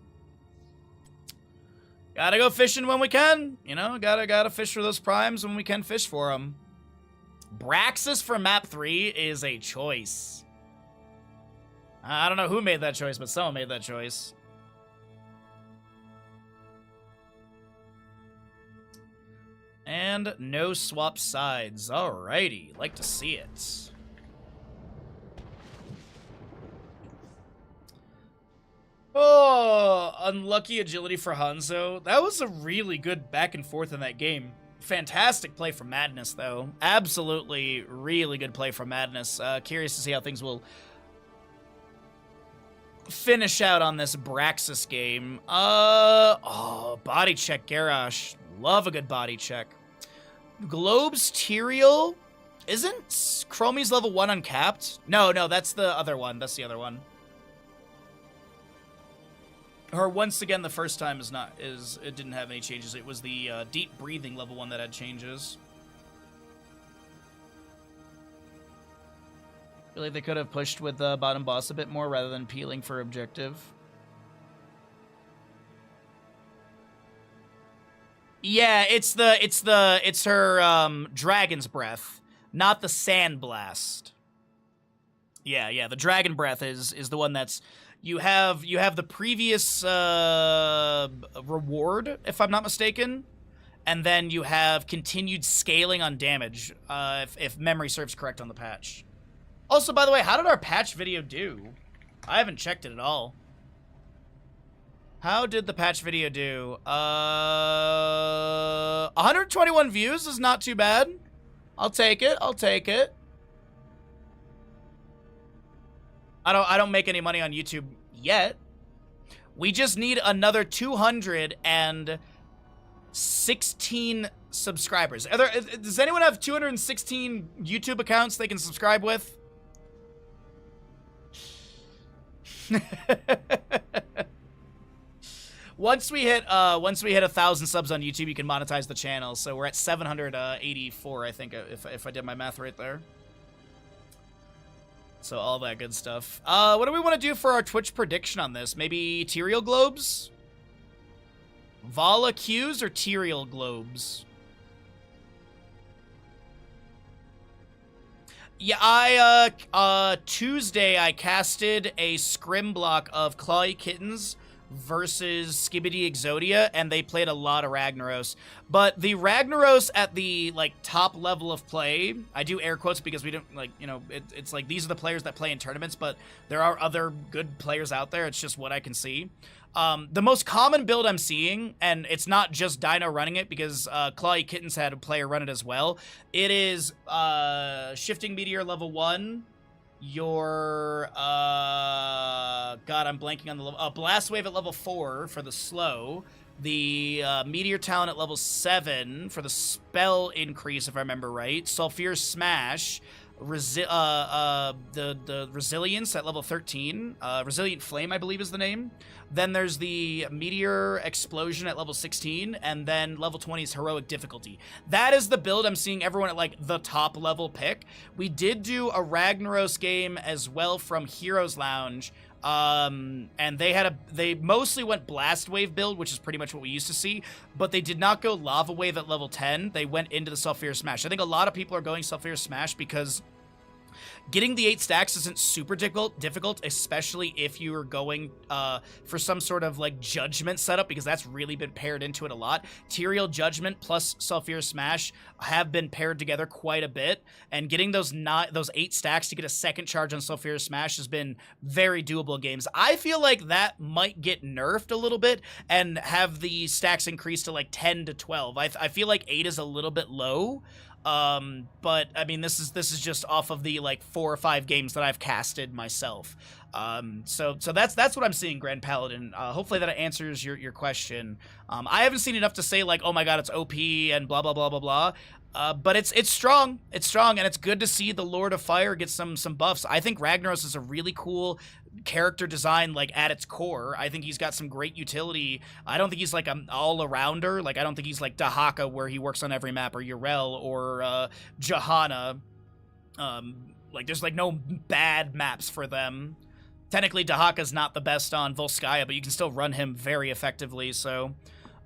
Gotta go fishing when we can. You know, gotta fish for those primes when we can fish for them. Braxis for map 3 is a choice. I don't know who made that choice, but someone made that choice. And no swap sides. Alrighty, like to see it. Oh, unlucky agility for Hanzo. That was a really good back and forth in that game. Fantastic play from Madness, though. Absolutely really good play from Madness. Curious to see how things will finish out on this Braxis game. Oh, body check, Garrosh. Love a good body check. Globe's Tyrael. Isn't Chromie's level 1 uncapped? No, that's the other one. That's the other one. Her once again the first time it didn't have any changes. It was the deep breathing level 1 that had changes. I feel like they could have pushed with the bottom boss a bit more rather than peeling for objective. Yeah, it's her Dragon's Breath, not the Sand Blast. Yeah, the Dragon Breath is the one that's you have the previous reward, if I'm not mistaken, and then you have continued scaling on damage, if memory serves correct on the patch. Also, by the way, how did our patch video do? I haven't checked it at all. How did the patch video do? 121 views is not too bad. I'll take it. I don't make any money on YouTube yet. We just need another 216 subscribers. Does anyone have 216 YouTube accounts they can subscribe with? Once we hit 1,000 subs on YouTube, you can monetize the channel. So we're at 784, I think, if I did my math right there. So all that good stuff. What do we want to do for our Twitch prediction on this? Maybe Tyrael Globes? Vala Qs or Tyrael Globes? Yeah, Tuesday I casted a scrim block of Clawy Kittens versus Skibidi Exodia, and they played a lot of Ragnaros. But the Ragnaros at the, top level of play, I do air quotes because we don't, it's like these are the players that play in tournaments, but there are other good players out there. It's just what I can see. The most common build I'm seeing, and it's not just Dino running it because Clawy Kittens had a player run it as well, it is Shifting Meteor level 1, your God, I'm blanking on the level. Blast Wave at level 4 for the slow. The Meteor Talent at level 7 for the spell increase, if I remember right. Sulfur Smash. The Resilience at level 13. Resilient Flame, I believe, is the name. Then there's the Meteor Explosion at level 16, and then level 20 is Heroic Difficulty. That is the build I'm seeing everyone at, the top level pick. We did do a Ragnaros game as well from Heroes Lounge, and they mostly went Blast Wave build, which is pretty much what we used to see, but they did not go Lava Wave at level 10. They went into the Sulfur Smash. I think a lot of people are going Sulfur Smash because getting the 8 stacks isn't super difficult, especially if you are going for some sort of Judgment setup, because that's really been paired into it a lot. Tyrael Judgment plus Sulfur Smash have been paired together quite a bit, and getting those 8 stacks to get a second charge on Sulfur Smash has been very doable in games. I feel like that might get nerfed a little bit and have the stacks increase to 10 to 12. I feel like 8 is a little bit low. But I mean, this is just off of the like 4 or 5 games that I've casted myself. So that's what I'm seeing, Grand Paladin. Hopefully that answers your question. I haven't seen enough to say like, oh my god, it's OP and blah blah blah blah blah. But it's strong. It's strong, and it's good to see the Lord of Fire get some buffs. I think Ragnaros is a really cool character design, like at its core. I think he's got some great utility. I don't think he's like an all-arounder. Like I don't think he's like Dahaka, where he works on every map, or Yrel, or Johanna. Like there's like no bad maps for them. Technically, Dahaka's not the best on Volskaya, but you can still run him very effectively. So,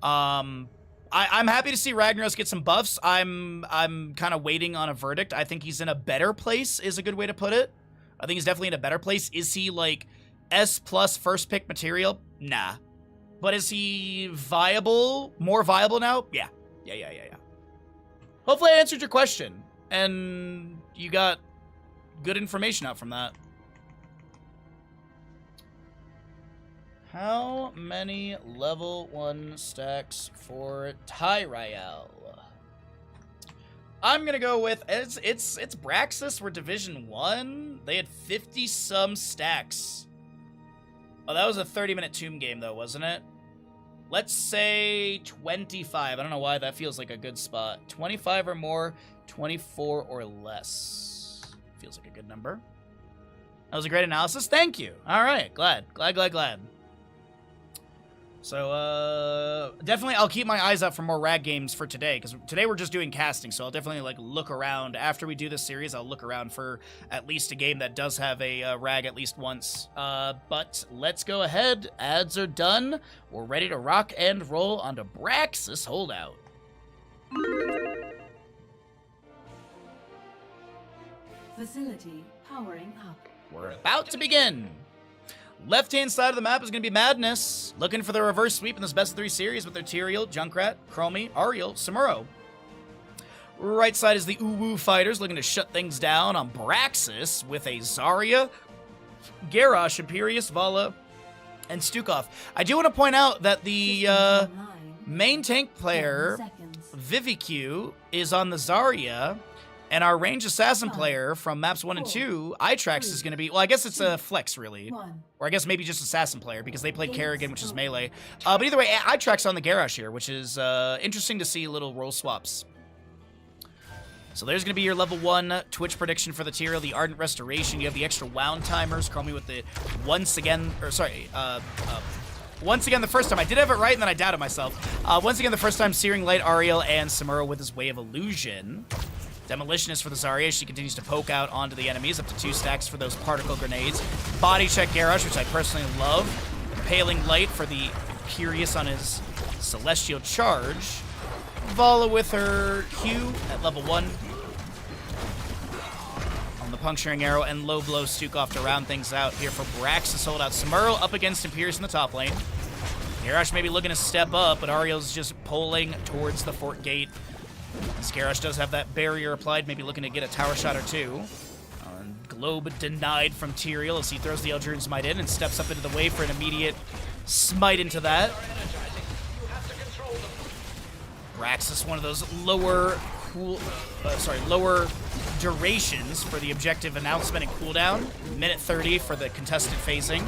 I'm happy to see Ragnaros get some buffs. I'm kind of waiting on a verdict. I think he's in a better place, is a good way to put it. I think he's definitely in a better place. Is he like S+ first pick material? Nah. But is he viable? More viable now? Yeah. Yeah. Hopefully I answered your question, and you got good information out from that. How many level 1 stacks for Tyrael? I'm gonna go with it's Braxis. We're Division 1. They had 50-some stacks. Oh, that was a 30-minute tomb game though, wasn't it? Let's say 25. I don't know why that feels like a good spot. 25 or more, 24 or less. Feels like a good number. That was a great analysis. Thank you. All right, glad. So, definitely I'll keep my eyes out for more rag games for today, because today we're just doing casting, so I'll definitely, like, look around. After we do this series, I'll look around for at least a game that does have a rag at least once. But let's go ahead. Ads are done. We're ready to rock and roll onto Braxis Holdout. Facility powering up. We're about to begin. Left-hand side of the map is going to be Madness, looking for the reverse sweep in this best-of-3 series with their Tyrael, Junkrat, Chromie, Ariel, Samuro. Right side is the Uwu Fighters, looking to shut things down on Braxis with a Zarya, Garrosh, Imperius, Vala, and Stukov. I do want to point out that the main tank player, Vivq, is on the Zarya, and our range assassin player from maps 1 and 2, Itrax, is going to be, well, I guess it's a flex, really. Or I guess maybe just assassin player, because they played Kerrigan, which is melee. But either way, Itrax on the Garrosh here, which is interesting to see little role swaps. So there's going to be your level 1 Twitch prediction for the Tyrael, the Ardent Restoration. You have the extra wound timers. Chromie with the once again the first time. I did have it right, and then I doubted myself. Once again, the first time, Searing Light, Ariel, and Samuro with his Wave of Illusion. Demolitionist for the Zarya. She continues to poke out onto the enemies, up to 2 stacks for those particle grenades. Body check Garrosh, which I personally love. Paling Light for the Imperius on his Celestial Charge. Vala with her Q at level 1. On the Puncturing Arrow, and Low Blow Stukov to round things out here for Braxis Holdout. Samuro up against Imperius in the top lane. Garrosh may be looking to step up, but Ariel's just pulling towards the fort gate. Garrosh does have that barrier applied, maybe looking to get a tower shot or 2. Globe denied from Tyrael as he throws the Eldritch Smite in and steps up into the wave for an immediate smite into that. Braxis, one of those lower durations for the objective announcement and cooldown. Minute 30 for the contested phasing.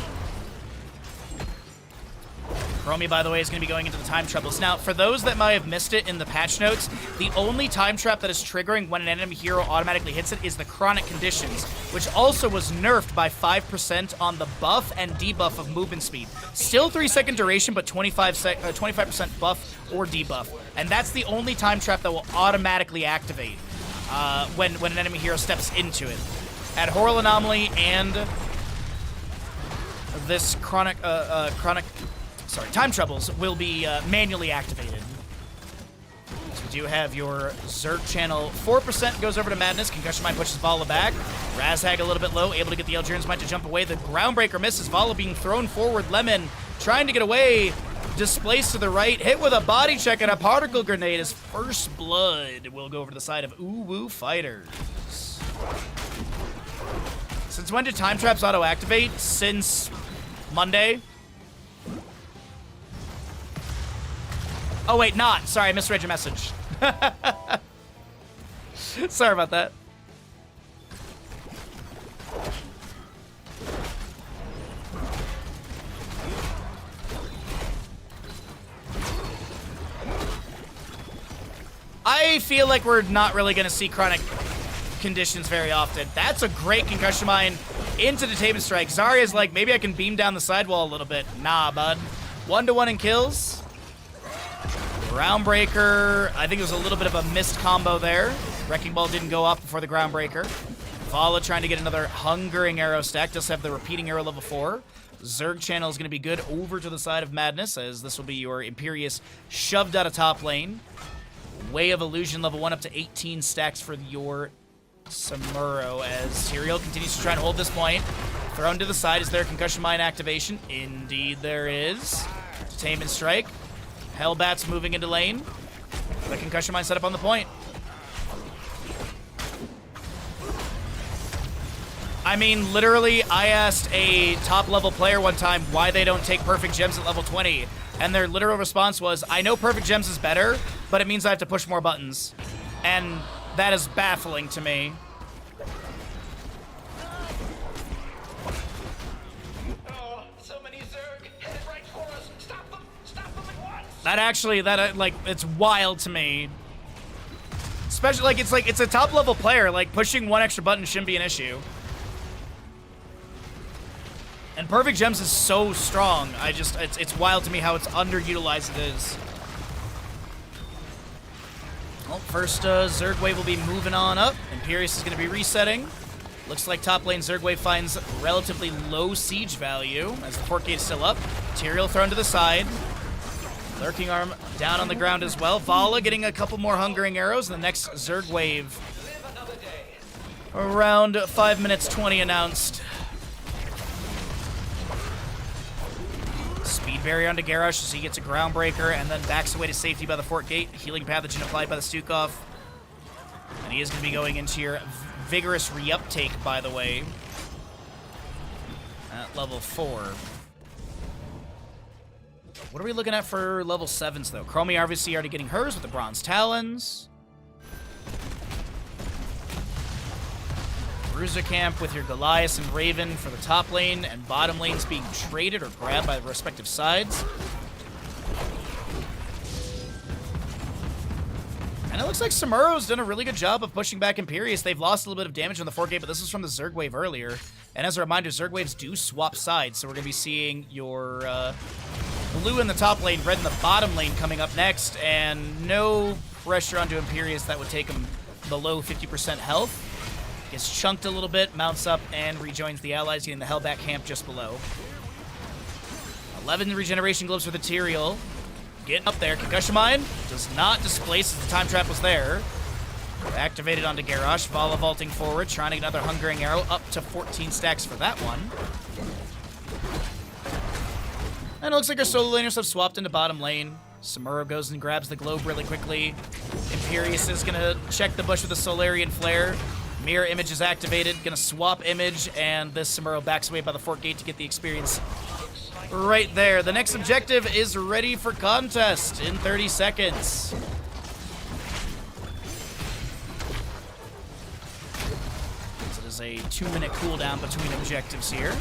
Chromie, by the way, is going to be going into the time troubles. Now, for those that might have missed it in the patch notes, the only time trap that is triggering when an enemy hero automatically hits it is the Chronic Conditions, which also was nerfed by 5% on the buff and debuff of movement speed. Still 3-second duration, but 25% buff or debuff. And that's the only time trap that will automatically activate when an enemy hero steps into it. At Horror Anomaly and this Time Troubles will be manually activated. So we do have your Zerg channel. 4% goes over to Madness. Concussion Mine pushes Vala back. Razhag a little bit low, able to get the Eldritch Smite to jump away. The Groundbreaker misses. Vala being thrown forward. Lemon trying to get away. Displaced to the right. Hit with a body check and a particle grenade as First Blood will go over to the side of Uwu Fighters. Since when did time traps auto-activate? Since Monday. Oh, wait, not. Sorry, I misread your message. Sorry about that. I feel like we're not really going to see chronic conditions very often. That's a great concussion mine into the Taban Strike. Zarya's like, maybe I can beam down the sidewall a little bit. Nah, bud. 1-to-1 in kills. Groundbreaker. I think it was a little bit of a missed combo there. Wrecking Ball didn't go off before the Groundbreaker. Vala trying to get another Hungering Arrow stack. Does have the repeating arrow level 4. Zerg channel is going to be good over to the side of Madness, as this will be your Imperious shoved out of top lane. Way of Illusion level 1 up to 18 stacks for your Samuro, as Tyrael continues to try and hold this point. Thrown to the side. Is there a concussion mine activation? Indeed there is. Taban Strike. Hellbats moving into lane. The concussion mine set up on the point. I mean, literally, I asked a top-level player one time why they don't take Perfect Gems at level 20, and their literal response was, I know Perfect Gems is better, but it means I have to push more buttons. And that is baffling to me. Oh, so many Zerg headed right for us. Stop them at once. That actually, like, it's wild to me. Especially, like, it's a top-level player. Like, pushing one extra button shouldn't be an issue. And Perfect Gems is so strong. It's wild to me how it's underutilized it is. Well, first Zerg Wave will be moving on up. Imperious is going to be resetting. Looks like top lane Zerg Wave finds relatively low siege value as the port gate is still up. Tyrael thrown to the side. Lurking Arm down on the ground as well. Vala getting a couple more Hungering Arrows. And the next Zerg Wave around 5 minutes 20 announced. Speed barrier onto Garrosh as he gets a Groundbreaker and then backs away to safety by the fort gate. Healing Pathogen applied by the Stukov. And he is going to be going into your Vigorous Reuptake, by the way, at level 4. What are we looking at for level 7s, though? Chromie obviously already getting hers with the Bronze Talons. Bruiser Camp with your Goliath and Raven for the top lane, and bottom lanes being traded or grabbed by the respective sides. And it looks like Samuro's done a really good job of pushing back Imperious. They've lost a little bit of damage on the fort gate, but this is from the Zerg Wave earlier. And as a reminder, Zerg Waves do swap sides, so we're going to be seeing your blue in the top lane, red in the bottom lane coming up next, and no pressure onto Imperious that would take him below 50% health. Gets chunked a little bit, mounts up, and rejoins the allies, getting the Hellbat camp just below. 11 regeneration globes for the Tyrael. Getting up there. Concussion Mine does not displace as the time trap was there. Activated onto Garrosh. Vala vaulting forward, trying to get another Hungering Arrow, up to 14 stacks for that one. And it looks like our solo laners have swapped into bottom lane. Samuro goes and grabs the globe really quickly. Imperious is going to check the bush with a Solarian Flare. Mirror Image is activated, gonna swap image, and this Samuro backs away by the fort gate to get the experience right there. The next objective is ready for contest in 30 seconds. It is a 2-minute cooldown between objectives here.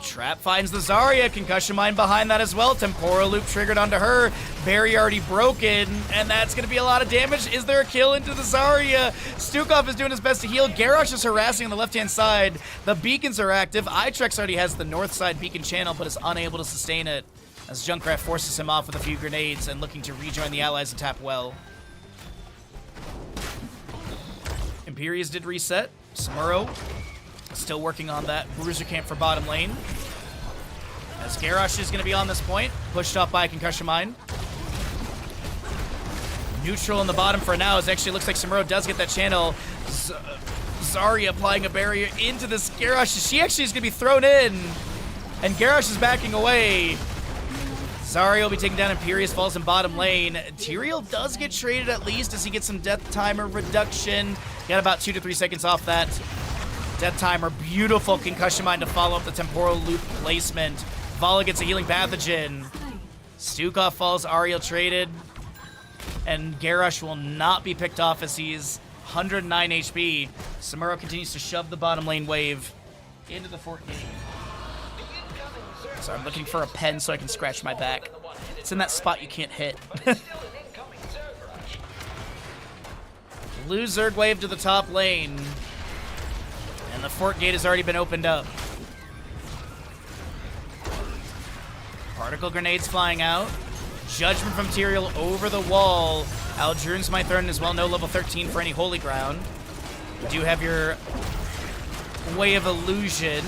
Trap finds the Zarya. Concussion Mine behind that as well. Temporal Loop triggered onto her. Barrier already broken, and that's going to be a lot of damage. Is there a kill into the Zarya? Stukov is doing his best to heal. Garrosh is harassing on the left-hand side. The beacons are active. Itrex already has the north side beacon channel, but is unable to sustain it as Junkrat forces him off with a few grenades and looking to rejoin the allies and tap well. Imperious did reset. Samuro still working on that Bruiser Camp for bottom lane. As Garrosh is going to be on this point, pushed off by a Concussion Mine. Neutral in the bottom for now, as actually looks like Samuro does get that channel. Zarya applying a barrier into this Garrosh. She actually is going to be thrown in, and Garrosh is backing away. Zarya will be taking down Imperious, falls in bottom lane. Tyrael does get traded at least as he gets some death timer reduction. Got about 2 to 3 seconds off that death timer. Beautiful Concussion Mine to follow up the Temporal Loop placement. Vala gets a Healing Pathogen. Stukov falls, Ariel traded, and Garrosh will not be picked off as he's 109 HP. Samuro continues to shove the bottom lane wave into the fort gate. So I'm looking for a pen so I can scratch my back. It's in that spot you can't hit. Blue Zerg wave to the top lane. And the fort gate has already been opened up. Particle grenades flying out. Judgment from Tyrael over the wall. Aldruin's my Throne as well. No level 13 for any holy ground. You do have your Way of Illusion.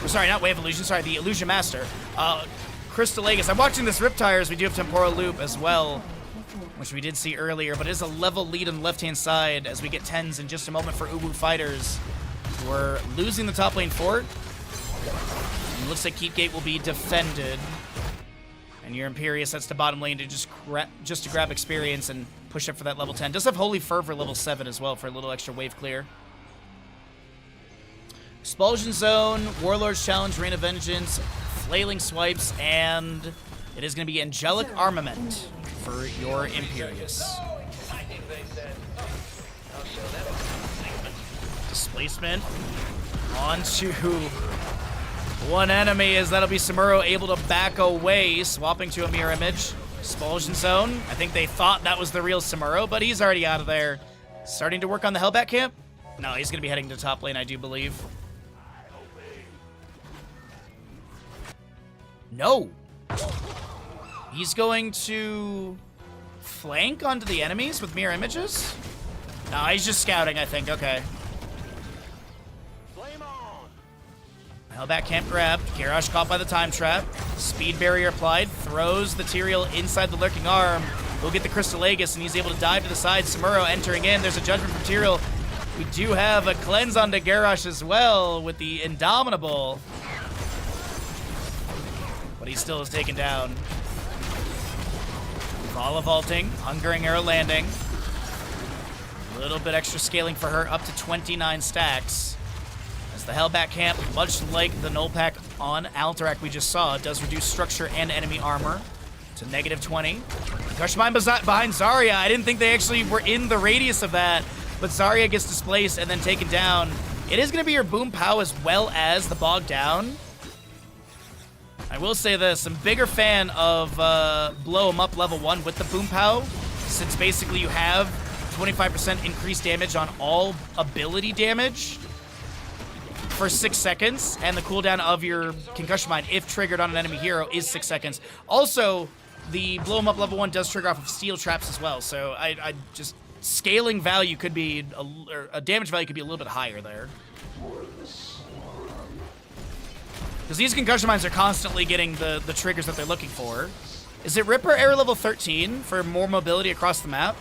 Sorry, not Way of Illusion. Sorry, the Illusion Master. Crystal Aegis. I'm watching this Riptires. We do have Temporal Loop as well, which we did see earlier, but it is a level lead on the left-hand side as we get 10s in just a moment for Uwu Fighters, who are losing the top lane fort. And it looks like Keep Gate will be defended. And your Imperius sets to bottom lane to just to grab experience and push up for that level 10. Does have Holy Fervor level 7 as well for a little extra wave clear. Expulsion Zone, Warlord's Challenge, Reign of Vengeance, Flailing Swipes, and it is going to be Angelic Armament for your Imperius. Displacement onto one enemy, as that'll be Samuro able to back away, swapping to a mirror image. Expulsion Zone. I think they thought that was the real Samuro, but he's already out of there. Starting to work on the Hellbat camp? No, he's going to be heading to top lane, I do believe. No. He's going to flank onto the enemies with mirror images? No, he's just scouting, I think. Okay. Hellbat camp grabbed. Garrosh caught by the time trap. Speed barrier applied. Throws the Tyrael inside the lurking arm. We'll get the Crystal Aegis, and he's able to dive to the side. Samuro entering in. There's a judgment from Tyrael. We do have a cleanse onto Garrosh as well with the Indomitable. But he still is taken down. Vala vaulting, Hungering Arrow landing. A little bit extra scaling for her, up to 29 stacks. As the Hellbat camp, much like the Null Pack on Alterac we just saw, does reduce structure and enemy armor to -20. Concussion Mine behind Zarya. I didn't think they actually were in the radius of that, but Zarya gets displaced and then taken down. It is going to be your Boom Pow as well as the Bog Down. I will say this, I'm a bigger fan of Blow 'em Up level 1 with the Boom Pow, since basically you have 25% increased damage on all ability damage for 6 seconds, and the cooldown of your Concussion Mine, if triggered on an enemy hero, is 6 seconds. Also, the Blow 'em Up level 1 does trigger off of steel traps as well, so I just, scaling value could be, a damage value could be a little bit higher there. Because these Concussion Mines are constantly getting the triggers that they're looking for. Is it Ripper Air level 13 for more mobility across the map?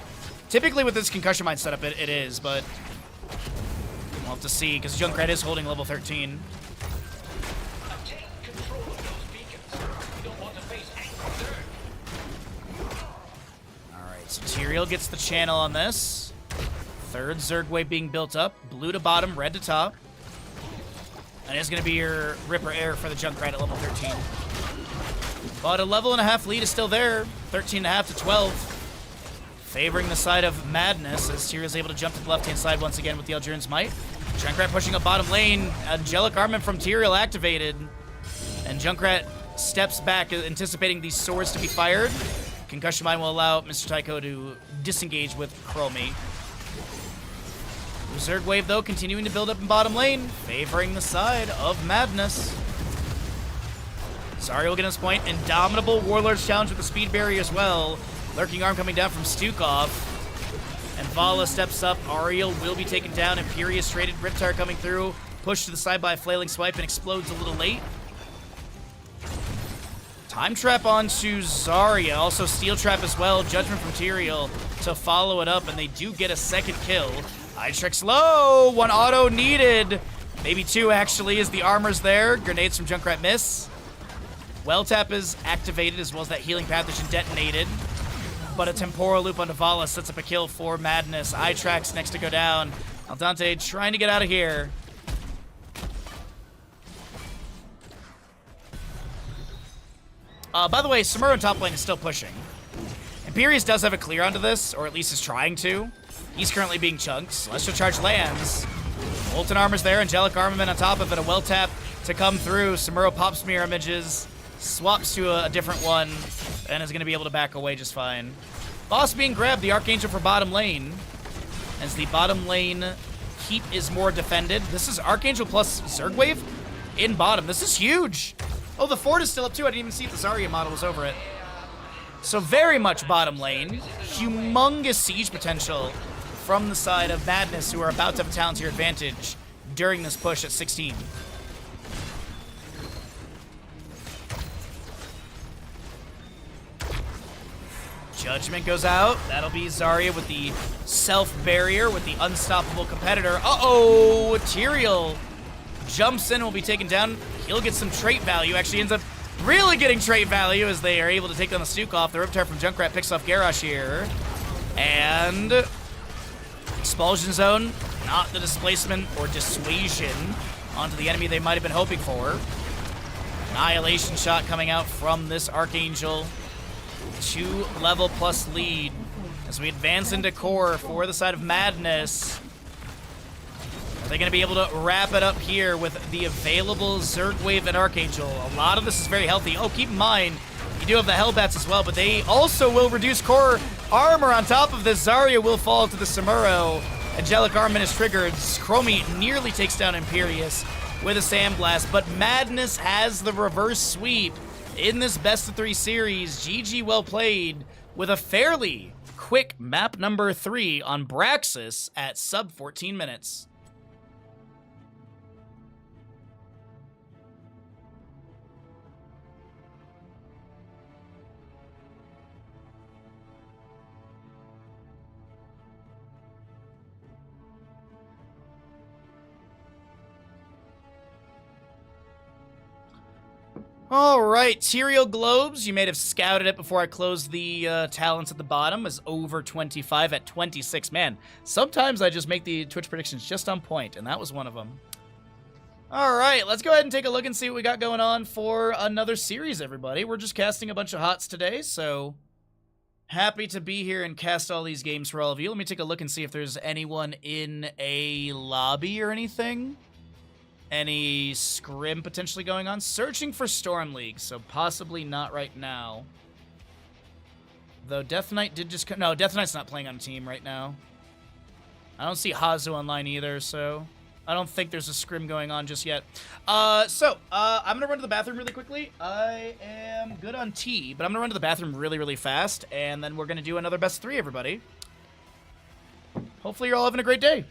Typically with this Concussion Mine setup, it is, but we'll have to see, because Junkrat is holding level 13. Alright, so Tyrael gets the channel on this. Third Zerg wave being built up. Blue to bottom, red to top. And it's going to be your Ripper Air for the Junkrat at level 13. But a level and a half lead is still there. 13.5 to 12. Favoring the side of Madness as Tyrael's able to jump to the left-hand side once again with the Aldruin's Might. Junkrat pushing up bottom lane. Angelic Armament from Tyrael activated. And Junkrat steps back, anticipating these swords to be fired. Concussion Mine will allow Mr. Tycho to disengage with Chromie. Zerg wave, though, continuing to build up in bottom lane, favoring the side of Madness. Zarya will get his point. Indomitable Warlord's Challenge with the speed barrier as well. Lurking Arm coming down from Stukov. And Vala steps up. Ariel will be taken down. Imperius traded. Riptire coming through. Pushed to the side by a Flailing Swipe and explodes a little late. Time Trap onto Zarya. Also Steel Trap as well. Judgment from Tyrael to follow it up, and they do get a second kill. Eyetrex low. One auto needed. Maybe two, actually, as the armor's there. Grenades from Junkrat miss. Well Tap is activated, as well as that Healing Pathogen detonated. But a Temporal Loop onto Vala sets up a kill for Madness. Eyetrex next to go down. Aldante trying to get out of here. By the way, Samuro in top lane is still pushing. Imperius does have a clear onto this, or at least is trying to. He's currently being chunked. Celestial Charge lands. Molten Armor's there, Angelic Armament on top of it, a well tap to come through. Samuro pops Mirror Images, swaps to a different one, and is going to be able to back away just fine. Boss being grabbed, the Archangel for bottom lane. As the bottom lane keep is more defended. This is Archangel plus Zerg Wave in bottom. This is huge. Oh, the fort is still up too. I didn't even see if the Zarya model was over it. So very much bottom lane. Humongous siege potential from the side of Madness, who are about to have a Talon's advantage during this push at 16. Judgment goes out. That'll be Zarya with the self-barrier with the unstoppable competitor. Uh-oh! Tyrael jumps in, will be taken down. He'll get some trait value. Actually ends up really getting trait value as they are able to take down the Stukov. The Riptide from Junkrat picks off Garrosh here. And Expulsion Zone, not the displacement or dissuasion onto the enemy they might have been hoping for. Annihilation shot coming out from this Archangel. 2-level plus lead as we advance into core for the side of Madness. Are they going to be able to wrap it up here with the available Zerg Wave and Archangel? A lot of this is very healthy. Oh, keep in mind, you do have the Hellbats as well, but they also will reduce core armor on top of this. Zarya will fall to the Samuro. Angelic Armament is triggered. Chromie nearly takes down Imperius with a Sandblast, but Madness has the reverse sweep in this best-of-3 series. GG well played with a fairly quick map number 3 on Braxis at sub 14 minutes. All right, Tyrael Globes, you may have scouted it before I closed the talents at the bottom, is over 25 at 26. Man, sometimes I just make the Twitch predictions just on point, and that was one of them. All right, let's go ahead and take a look and see what we got going on for another series, everybody. We're just casting a bunch of HOTS today, so happy to be here and cast all these games for all of you. Let me take a look and see if there's anyone in a lobby or anything. Any scrim potentially going on? Searching for Storm League, so possibly not right now. Though Death Knight did just... No, Death Knight's not playing on a team right now. I don't see Hazu online either, so I don't think there's a scrim going on just yet. I'm going to run to the bathroom really quickly. I am good on tea, but I'm going to run to the bathroom really, really fast, and then we're going to do another best of 3, everybody. Hopefully you're all having a great day.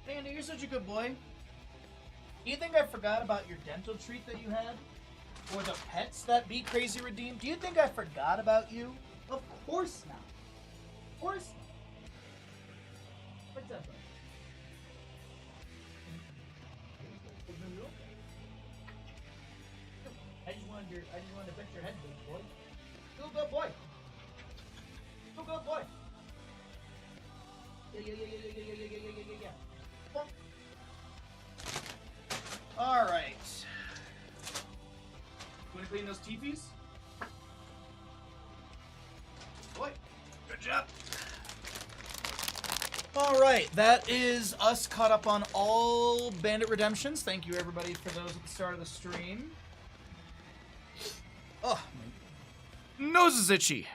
Andy, you're such a good boy. Do you think I forgot about your dental treat that you had? Or the pets that Be Crazy redeemed? Do you think I forgot about you? Of course not. Of course not. What's up, bud? I just wanted to fix your head, big boy. Still good boy. Still good boy. Yeah. All right. Want to clean those teepees? Good job. All right, that is us caught up on all Bandit Redemptions. Thank you, everybody, for those at the start of the stream. Oh, my nose is itchy.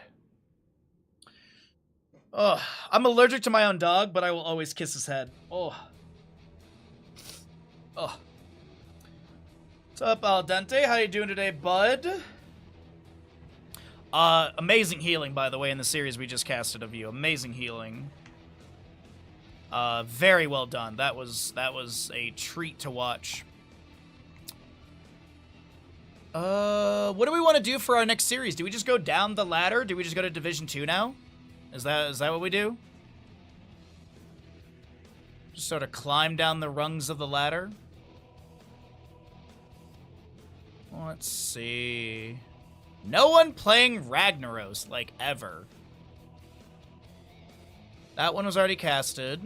Oh, I'm allergic to my own dog, but I will always kiss his head. Oh. Oh. What's up, Al Dente? How you doing today, bud? Amazing healing, by the way, in the series we just casted of you. Amazing healing. Very well done. That was a treat to watch. What do we want to do for our next series? Do we just go down the ladder? Do we just go to Division 2 now? Is that what we do? Just sort of climb down the rungs of the ladder? Let's see. No one playing Ragnaros, like, ever. That one was already casted.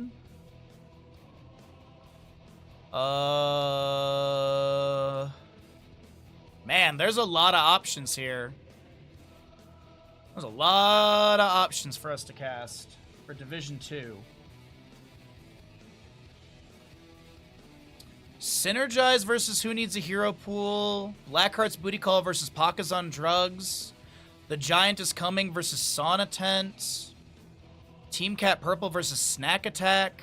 Man, there's a lot of options here. There's a lot of options for us to cast for Division 2. Synergize versus Who Needs a Hero Pool. Blackheart's Booty Call versus Paka's on Drugs. The Giant is Coming versus Sauna Tent. Team Cat Purple versus Snack Attack.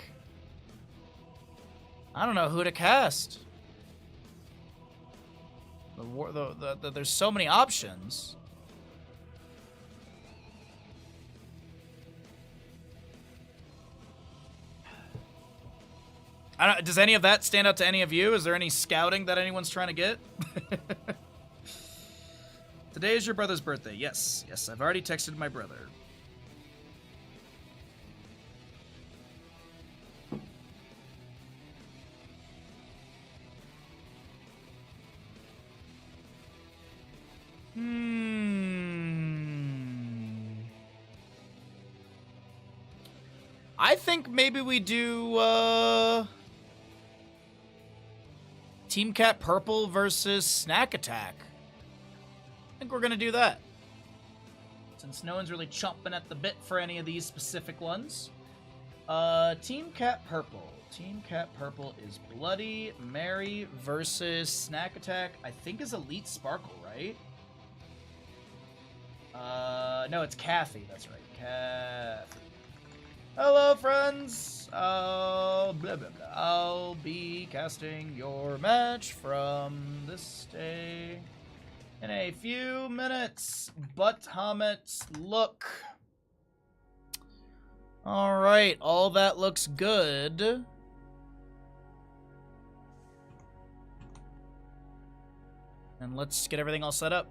I don't know who to cast. There's so many options. Does any of that stand out to any of you? Is there any scouting that anyone's trying to get? Today is your brother's birthday. Yes, I've already texted my brother. I think maybe we do, Team Cat Purple versus Snack Attack. I think we're gonna do that. Since no one's really chomping at the bit for any of these specific ones. Team Cat Purple. Team Cat Purple is Bloody Mary versus Snack Attack. I think is Elite Sparkle, right? No, it's Kathy. That's right. Kathy. Hello, friends. Blah, blah, blah. I'll be casting your match from this day in a few minutes. Bahamut, look. All right, all that looks good. And let's get everything all set up.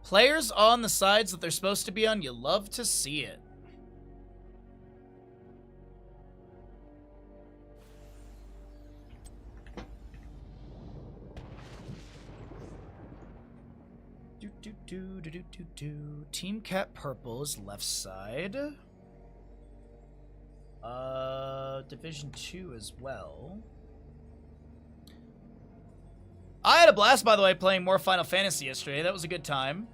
Players on the sides that they're supposed to be on, you love to see it. Team Cat Purple is left side. Division 2 as well. I had a blast, by the way, playing more Final Fantasy yesterday. That was a good time.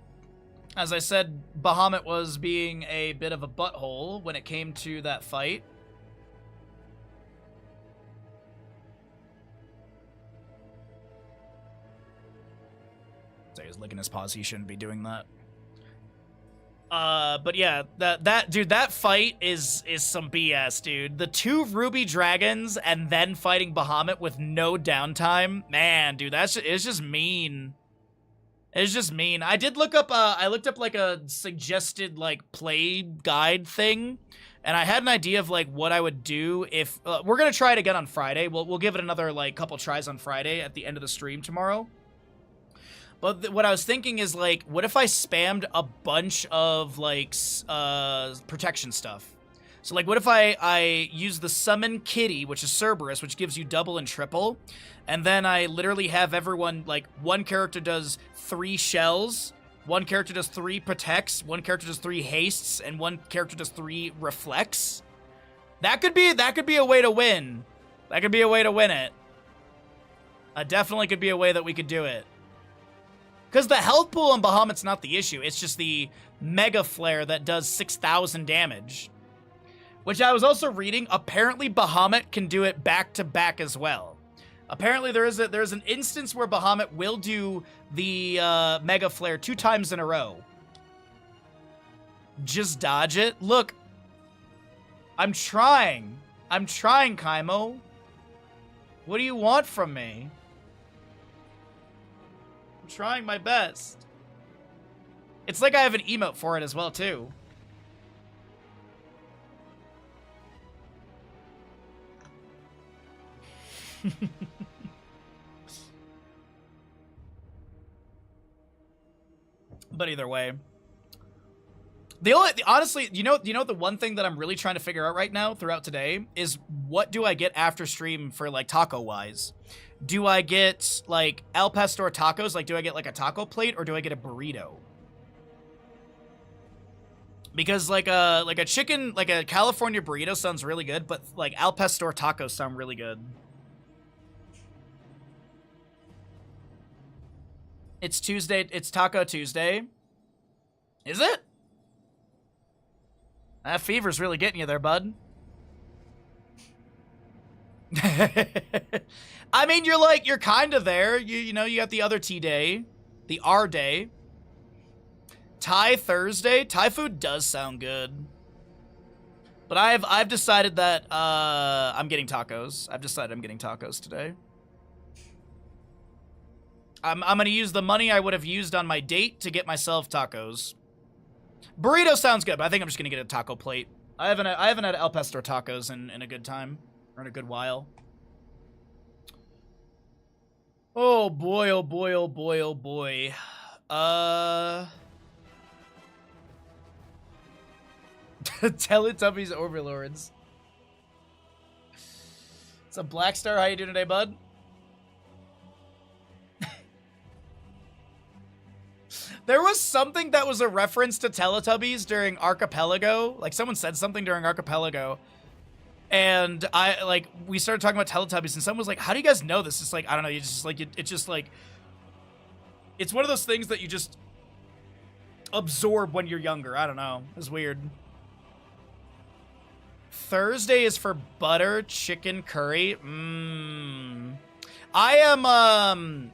As I said, Bahamut was being a bit of a butthole when it came to that fight. So he was licking his paws. He shouldn't be doing that. But yeah, that fight is some BS, dude. The 2 Ruby Dragons and then fighting Bahamut with no downtime. Man, dude, it's just mean. It's just mean. I did look up, I looked up like a suggested like play guide thing, and I had an idea of like what I would do if, we're gonna try it again on Friday. We'll give it another like couple tries on Friday at the end of the stream tomorrow. But what I was thinking is, like, what if I spammed a bunch of, like, protection stuff? So, like, what if I use the Summon Kitty, which is Cerberus, which gives you double and triple, and then I literally have everyone, like, one character does 3 shells, one character does 3 protects, one character does 3 hastes, and one character does 3 reflects? That could be a way to win. That could be a way to win it. Definitely could be a way that we could do it. Because the health pool on Bahamut's not the issue. It's just the Mega Flare that does 6,000 damage. Which I was also reading. Apparently, Bahamut can do it back-to-back as well. Apparently, there's an instance where Bahamut will do the Mega Flare 2 times in a row. Just dodge it. Look. I'm trying. I'm trying, Kaimo. What do you want from me? I'm trying my best. It's like I have an emote for it as well, too. But either way. Honestly, you know the one thing that I'm really trying to figure out right now throughout today is what do I get after stream for like taco wise? Do I get like Al Pastor tacos? Like, do I get like a taco plate or do I get a burrito? Because like a chicken, like a California burrito sounds really good, but like Al Pastor tacos sound really good. It's Tuesday. It's Taco Tuesday. Is it? That fever's really getting you there, bud. I mean, you're kind of there. You know, you got the other T day, the R day. Thai Thursday. Thai food does sound good. But I've decided that I'm getting tacos. I've decided I'm getting tacos today. I'm gonna use the money I would have used on my date to get myself tacos. Burrito sounds good, but I think I'm just gonna get a taco plate. I haven't had El Pastor tacos in a good time, or in a good while. Oh boy, oh boy, oh boy, oh boy. Teletubbies Overlords. It's a Black Star. How you doing today, bud? There was something that was a reference to Teletubbies during Archipelago. Like, someone said something during Archipelago. And we started talking about Teletubbies, and someone was like, how do you guys know this? It's like, I don't know, it's just like, it's one of those things that you just absorb when you're younger. I don't know. It's weird. Thursday is for butter chicken curry. I am,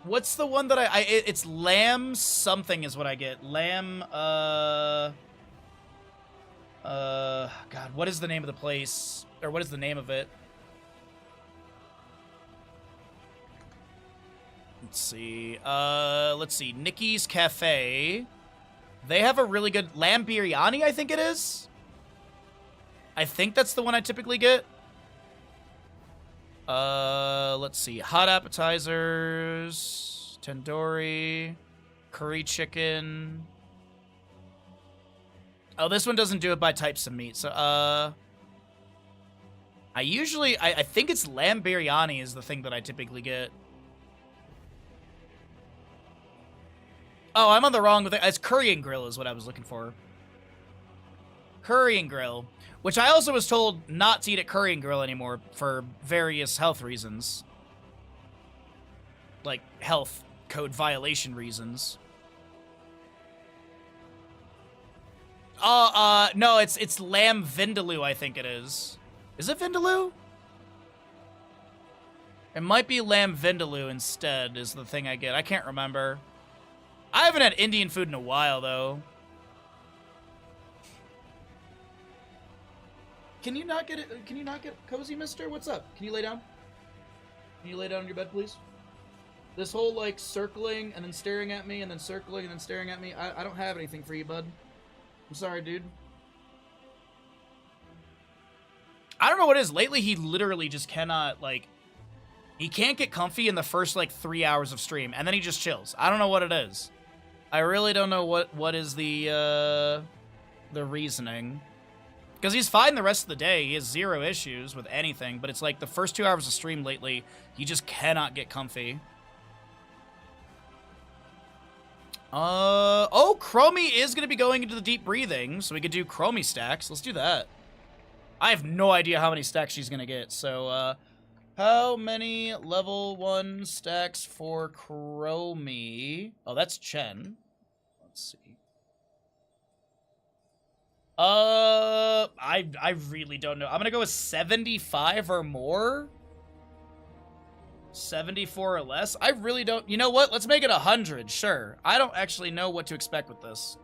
what's the one that it's lamb something is what I get. Lamb, God, what is the name of the place? Or what is the name of it? Let's see. Nikki's Cafe. They have a really good lamb biryani, I think it is. I think that's the one I typically get. Let's see. Hot appetizers, tandoori, curry chicken. Oh, this one doesn't do it by types of meat. So, I think it's lamb biryani is the thing that I typically get. Oh, I'm on the wrong with it. It's Curry and Grill is what I was looking for. Curry and Grill. Which I also was told not to eat at Curry and Grill anymore for various health reasons. Like, health code violation reasons. No, it's lamb vindaloo, I think it is. Is it vindaloo? It might be lamb vindaloo instead is the thing I get. I can't remember. I haven't had Indian food in a while, though. Can you not get it? Can you not get cozy, mister? What's up? Can you lay down? Can you lay down on your bed, please? This whole, like, circling and then staring at me and then circling and then staring at me. I don't have anything for you, bud. I'm sorry, dude. I don't know what it is. Lately, he literally just cannot, like... He can't get comfy in the first, like, 3 hours of stream, and then he just chills. I don't know what it is. I really don't know what is the reasoning. Because he's fine the rest of the day. He has zero issues with anything, but it's like the first 2 hours of stream lately, he just cannot get comfy. Oh, Chromie is going to be going into the deep breathing, so we could do Chromie stacks. Let's do that. I have no idea how many stacks she's going to get, so, How many level 1 stacks for Chromie? Oh, that's Chen. Let's see. I really don't know. I'm gonna go with 75 or more. 74 or less. I really don't. You know what? Let's make it 100. Sure. I don't actually know what to expect with this.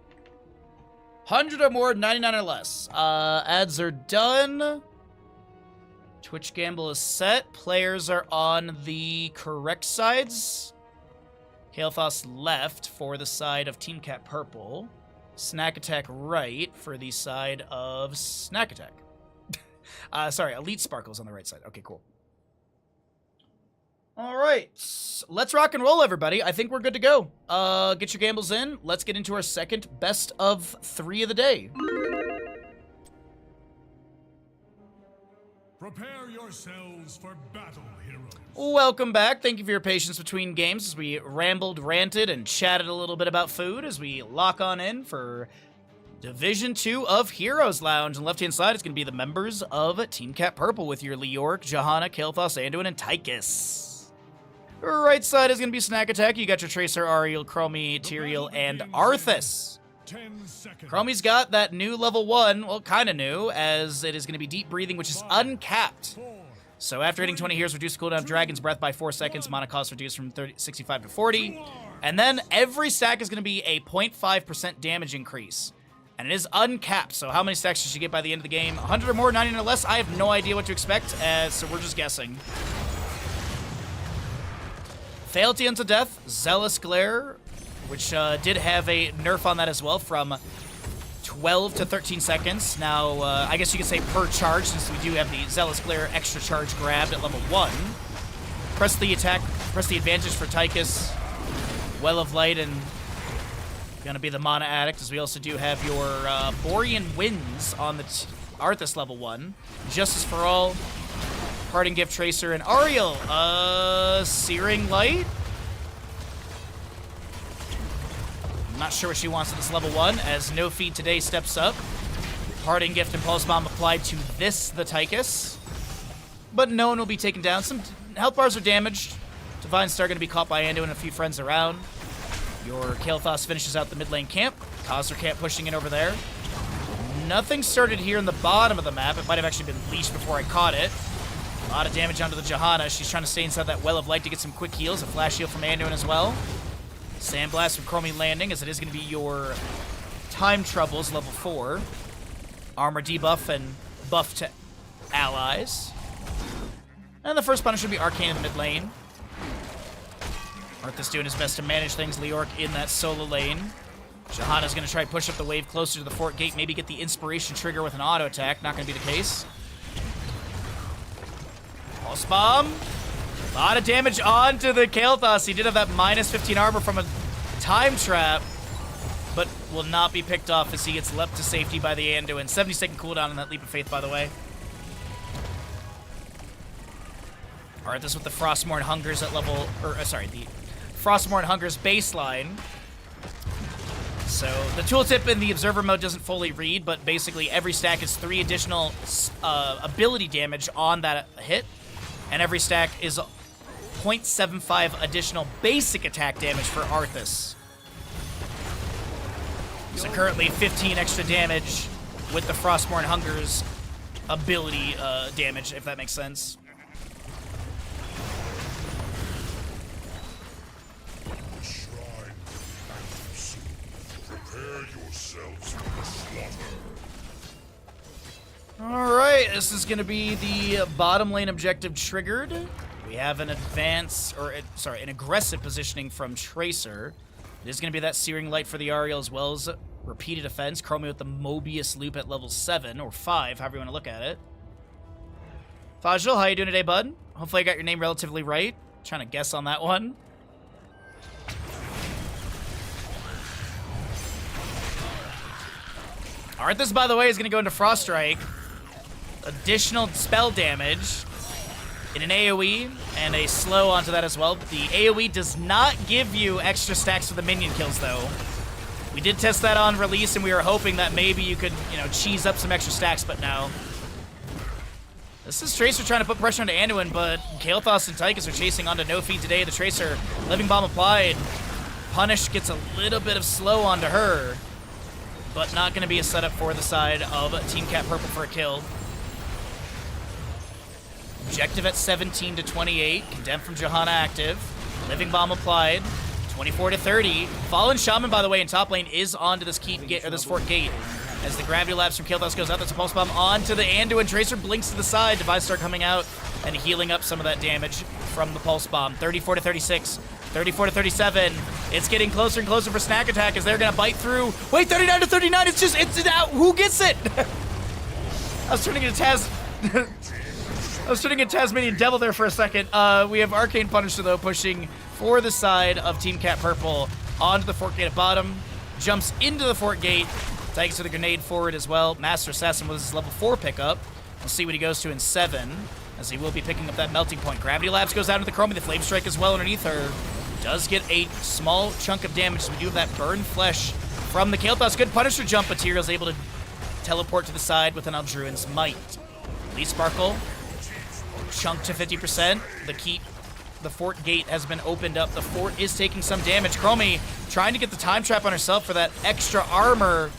100 or more, 99 or less. Ads are done. Twitch Gamble is set. Players are on the correct sides. Kael'thas left for the side of Team Cat Purple. Snack Attack right for the side of Snack Attack. Sorry, Elite Sparkle's on the right side. Okay, cool. All right, let's rock and roll, everybody. I think we're good to go. Get your gambles in. Let's get into our second best of 3 of the day. Prepare yourselves for battle, heroes. Welcome back. Thank you for your patience between games as we rambled, ranted, and chatted a little bit about food as we lock on in for Division 2 of Heroes Lounge. On the left-hand side, it's going to be the members of Team Cat Purple with your Leoric, Johanna, Kael'thas, Anduin, and Tychus. Right side is going to be Snack Attack. You got your Tracer, Ariel, Chromie, Tyrael, and Arthas. 10 seconds. Chromie's got that new level 1, well, kind of new, as it is going to be Deep Breathing, which is uncapped. 4, So after hitting 20 heals, reduce cooldown of Dragon's Breath by 4 seconds, mana cost reduced from 65 to 40. And then every stack is going to be a 0.5% damage increase. And it is uncapped, so how many stacks should you get by the end of the game? 100 or more, 99 or less? I have no idea what to expect, so we're just guessing. Fealty unto Death, Zealous Glare, which did have a nerf on that as well, from 12 to 13 seconds. Now, I guess you could say per charge, since we do have the Zealous Glare extra charge grabbed at level 1. Press the advantage for Tychus, Well of Light, and gonna be the Mana Addict, as we also do have your Borean Winds on the Arthas level 1. Justice for All, Parting Gift, Tracer, and Ariel. Searing Light? I'm not sure what she wants at this level 1, as No Feed today steps up. Parting Gift and Pulse Bomb applied to this, the Tychus. But no one will be taken down. Some health bars are damaged. Divine Star going to be caught by Anduin and a few friends around. Your Kael'thas finishes out the mid lane camp. Khazra Camp pushing in over there. Nothing started here in the bottom of the map. It might have actually been leashed before I caught it. A lot of damage onto the Johanna. She's trying to stay inside that Well of Light to get some quick heals. A flash heal from Anduin as well. Sandblast from Chromie landing, as it is going to be your Time Troubles level 4. Armor debuff and buff to allies. And the first punish should be Arcane in the mid lane. Arthas doing his best to manage things. Leoric in that solo lane. Johanna's going to try to push up the wave closer to the fort gate. Maybe get the inspiration trigger with an auto attack. Not going to be the case. Pulse Bomb. A lot of damage onto the Kael'thas. He did have that minus 15 armor from a time trap, but will not be picked off as he gets leapt to safety by the Anduin. 70-second cooldown on that Leap of Faith, by the way. Arthas with the Frostmourne Hungers at level, the Frostmourne Hungers baseline. So the tooltip in the Observer mode doesn't fully read, but basically every stack is 3 additional ability damage on that hit, and every stack is 0.75 additional basic attack damage for Arthas. So currently 15 extra damage with the Frostmourne Hungers ability damage, if that makes sense. shrine and soon. Prepare yourselves for the slaughter. Alright, this is going to be the bottom lane objective triggered. We have an an aggressive positioning from Tracer. It is going to be that Searing Light for the Ariel, as well as repeated offense. Chromie with the Mobius Loop at level 7, or 5, however you want to look at it. Fajl, how you doing today, bud? Hopefully I got your name relatively right. Trying to guess on that one. Alright, this, by the way, is going to go into Frost Strike. Additional spell damage in an AoE and a slow onto that as well. But the AoE does not give you extra stacks for the minion kills, though. We did test that on release, and we were hoping that maybe you could, cheese up some extra stacks, but no. This is Tracer trying to put pressure onto Anduin, but Kael'thas and Tychus are chasing onto no feed today. The Tracer, Living Bomb applied. Punish gets a little bit of slow onto her, but not going to be a setup for the side of Team Cat Purple for a kill. Objective at 17 to 28. Condemned from Johanna active. Living Bomb applied. 24 to 30. Fallen Shaman, by the way, in top lane is onto this this fort gate. As the Gravity Lapse from Kael'thas goes out, that's a Pulse Bomb onto the Anduin. Tracer blinks to the side. Divine Star coming out and healing up some of that damage from the Pulse Bomb. 34 to 36. 34 to 37. It's getting closer and closer for Snack Attack as they're going to bite through. Wait, 39 to 39. It's out. Who gets it? I was turning into I was turning into Tasmanian Devil there for a second. We have Arcane Punisher, though, pushing for the side of Team Cat Purple onto the fort gate at bottom. Jumps into the fort gate. Takes with a grenade forward as well. Master Assassin with his level 4 pickup. We'll see what he goes to in 7, as he will be picking up that melting point. Gravity Labs goes out into the Chromie. The Flame Strike as well underneath her. Does get a small chunk of damage, so we do have that burn flesh from the Kael'thas. Good Punisher jump, but Tyrion's able to teleport to the side with an Aldruin's Might. Lee Sparkle, chunk to 50%. The fort gate has been opened up. The fort is taking some damage. Chromie trying to get the time trap on herself for that extra armor.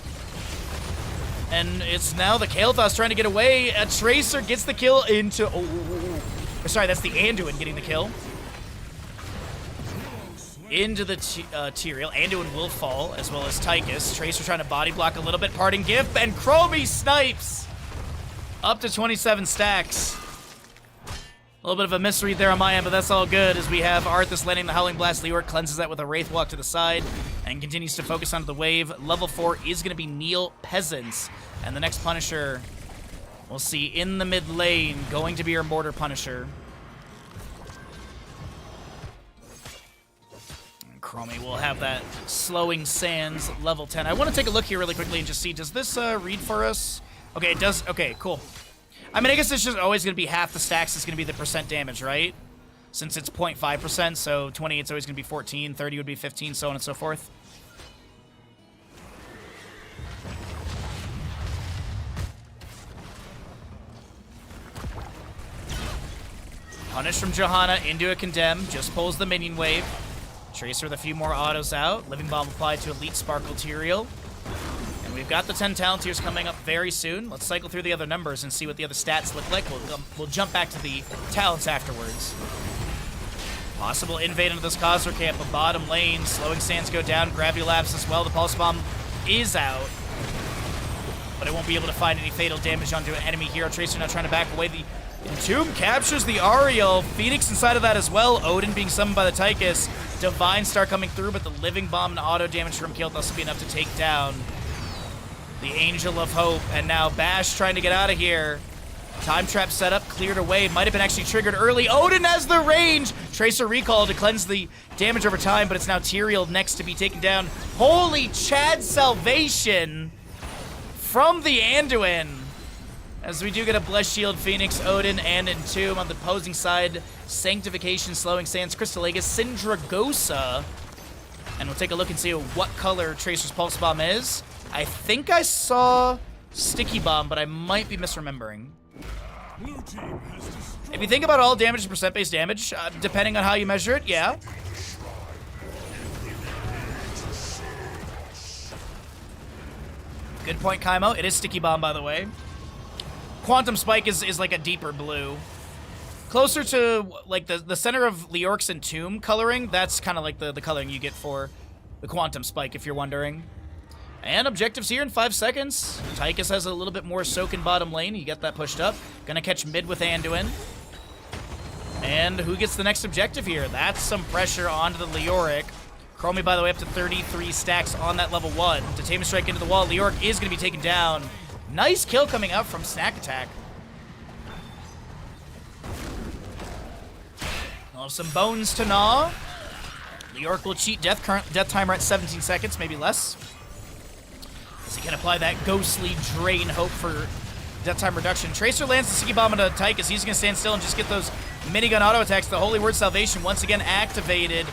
And it's now the Kael'thas trying to get away. A Tracer gets the kill into... Sorry, that's the Anduin getting the kill. Into the Tyrael. Anduin will fall, as well as Tychus. Tracer trying to body block a little bit. Parting Gift, and Chromie snipes! Up to 27 stacks. A little bit of a misread there on my end, but that's all good, as we have Arthas landing the Howling Blast. Leoric cleanses that with a Wraith Walk to the side and continues to focus onto the wave. Level 4 is going to be Neil Peasants. And the next Punisher, we'll see in the mid lane, going to be our Mortar Punisher. And Chromie will have that Slowing Sands level 10. I want to take a look here really quickly and just see, does this read for us? Okay, it does. Okay, cool. I mean, I guess it's just always going to be half the stacks is going to be the percent damage, right? Since it's 0.5%, so 20, it's always going to be 14, 30 would be 15, so on and so forth. Punish from Johanna into a Condemn, just pulls the minion wave. Tracer with a few more autos out. Living Bomb applied to Elite Sparkle Tyrael. And we've got the 10 Talonteers coming up very soon. Let's cycle through the other numbers and see what the other stats look like. We'll jump back to the talents afterwards. Possible invade into this Khazra camp, a bottom lane. Slowing Sands go down, Gravity Lapse as well. The Pulse Bomb is out, but it won't be able to find any fatal damage onto an enemy hero. Tracer now trying to back away. The Entomb captures the Ariel. Phoenix inside of that as well. Odin being summoned by the Tychus. Divine Star coming through, but the Living Bomb and auto damage from Kael'thas will be enough to take down the Angel of Hope. And now Bash trying to get out of here. Time trap set up, cleared away. Might have been actually triggered early. Odin has the range. Tracer recall to cleanse the damage over time, but it's now Tyrael next to be taken down. Holy Chad Salvation from the Anduin. As we do get a Blessed Shield, Phoenix, Odin, and Entomb on the opposing side. Sanctification, Slowing Sands, Crystal Aegis, Syndragosa. And we'll take a look and see what color Tracer's Pulse Bomb is. I think I saw Sticky Bomb, but I might be misremembering. If you think about all damage to percent-based damage, depending on how you measure it, yeah. Good point, Kaimo. It is Sticky Bomb, by the way. Quantum Spike is like a deeper blue. Closer to like the center of Leoric's Entomb coloring, that's kind of like the coloring you get for the Quantum Spike, if you're wondering. And objectives here in 5 seconds. Tychus has a little bit more soak in bottom lane. You get that pushed up. Gonna catch mid with Anduin. And who gets the next objective here? That's some pressure onto the Leoric. Chromie, by the way, up to 33 stacks on that level 1. To tame a strike into the wall, Leoric is gonna be taken down. Nice kill coming out from Snack Attack. We'll have some bones to gnaw. Leoric will cheat death. Current death timer at 17 seconds, maybe less. As he can apply that ghostly drain hope for death time reduction. Tracer lands the Sticky Bomb into Tychus. He's going to stand still and just get those minigun auto attacks. The Holy Word Salvation once again activated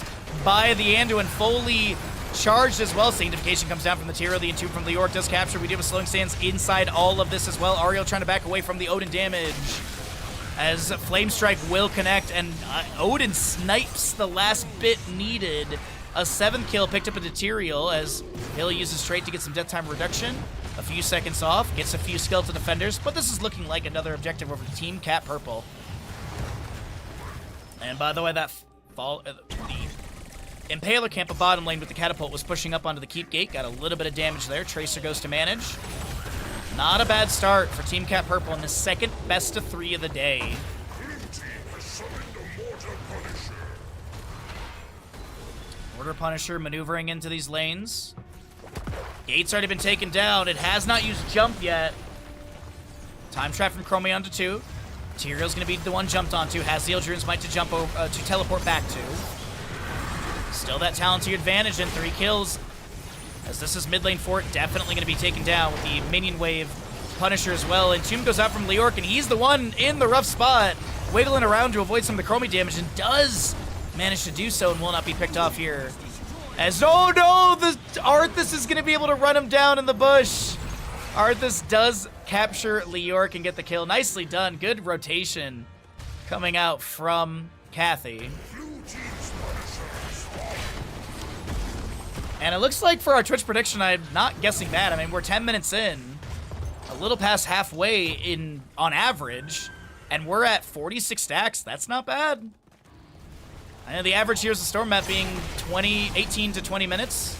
by the Anduin, fully charged as well. Sanctification comes down from the Tyrael. The Entomb from Leoric does capture. We do have a Slowing Sands inside all of this as well. Ariel trying to back away from the Odin damage. as Flame Strike will connect, and Odin snipes the last bit needed. A 7th kill picked up a Material as he'll use his trait to get some death time reduction. A few seconds off, gets a few skeleton defenders, but this is looking like another objective over the Team Cat Purple. And by the way, that the Impaler camp of bottom lane with the catapult was pushing up onto the keep gate, got a little bit of damage there. Tracer goes to manage. Not a bad start for Team Cat Purple in the second best of 3 of the day. Mortar Punisher maneuvering into these lanes. Gate's already been taken down. It has not used jump yet. Time trap from Chromie onto 2. Tyrion's going to be the one jumped onto. Has the Eldrune's Might to jump over, to teleport back to. Still that talent to your advantage and 3 kills. As this is mid lane fort, definitely going to be taken down with the minion wave Punisher as well. And Tomb goes out from Leoric, and he's the one in the rough spot, wiggling around to avoid some of the Chromie damage, and does manage to do so and will not be picked off here. As, oh no, the Arthas is going to be able to run him down in the bush. Arthas does capture Leoric and get the kill. Nicely done. Good rotation coming out from Kathy. And it looks like for our Twitch prediction, I'm not guessing bad. I mean, we're 10 minutes in, a little past halfway in on average, and we're at 46 stacks. That's not bad. I know the average here is the Storm map being 18 to 20 minutes.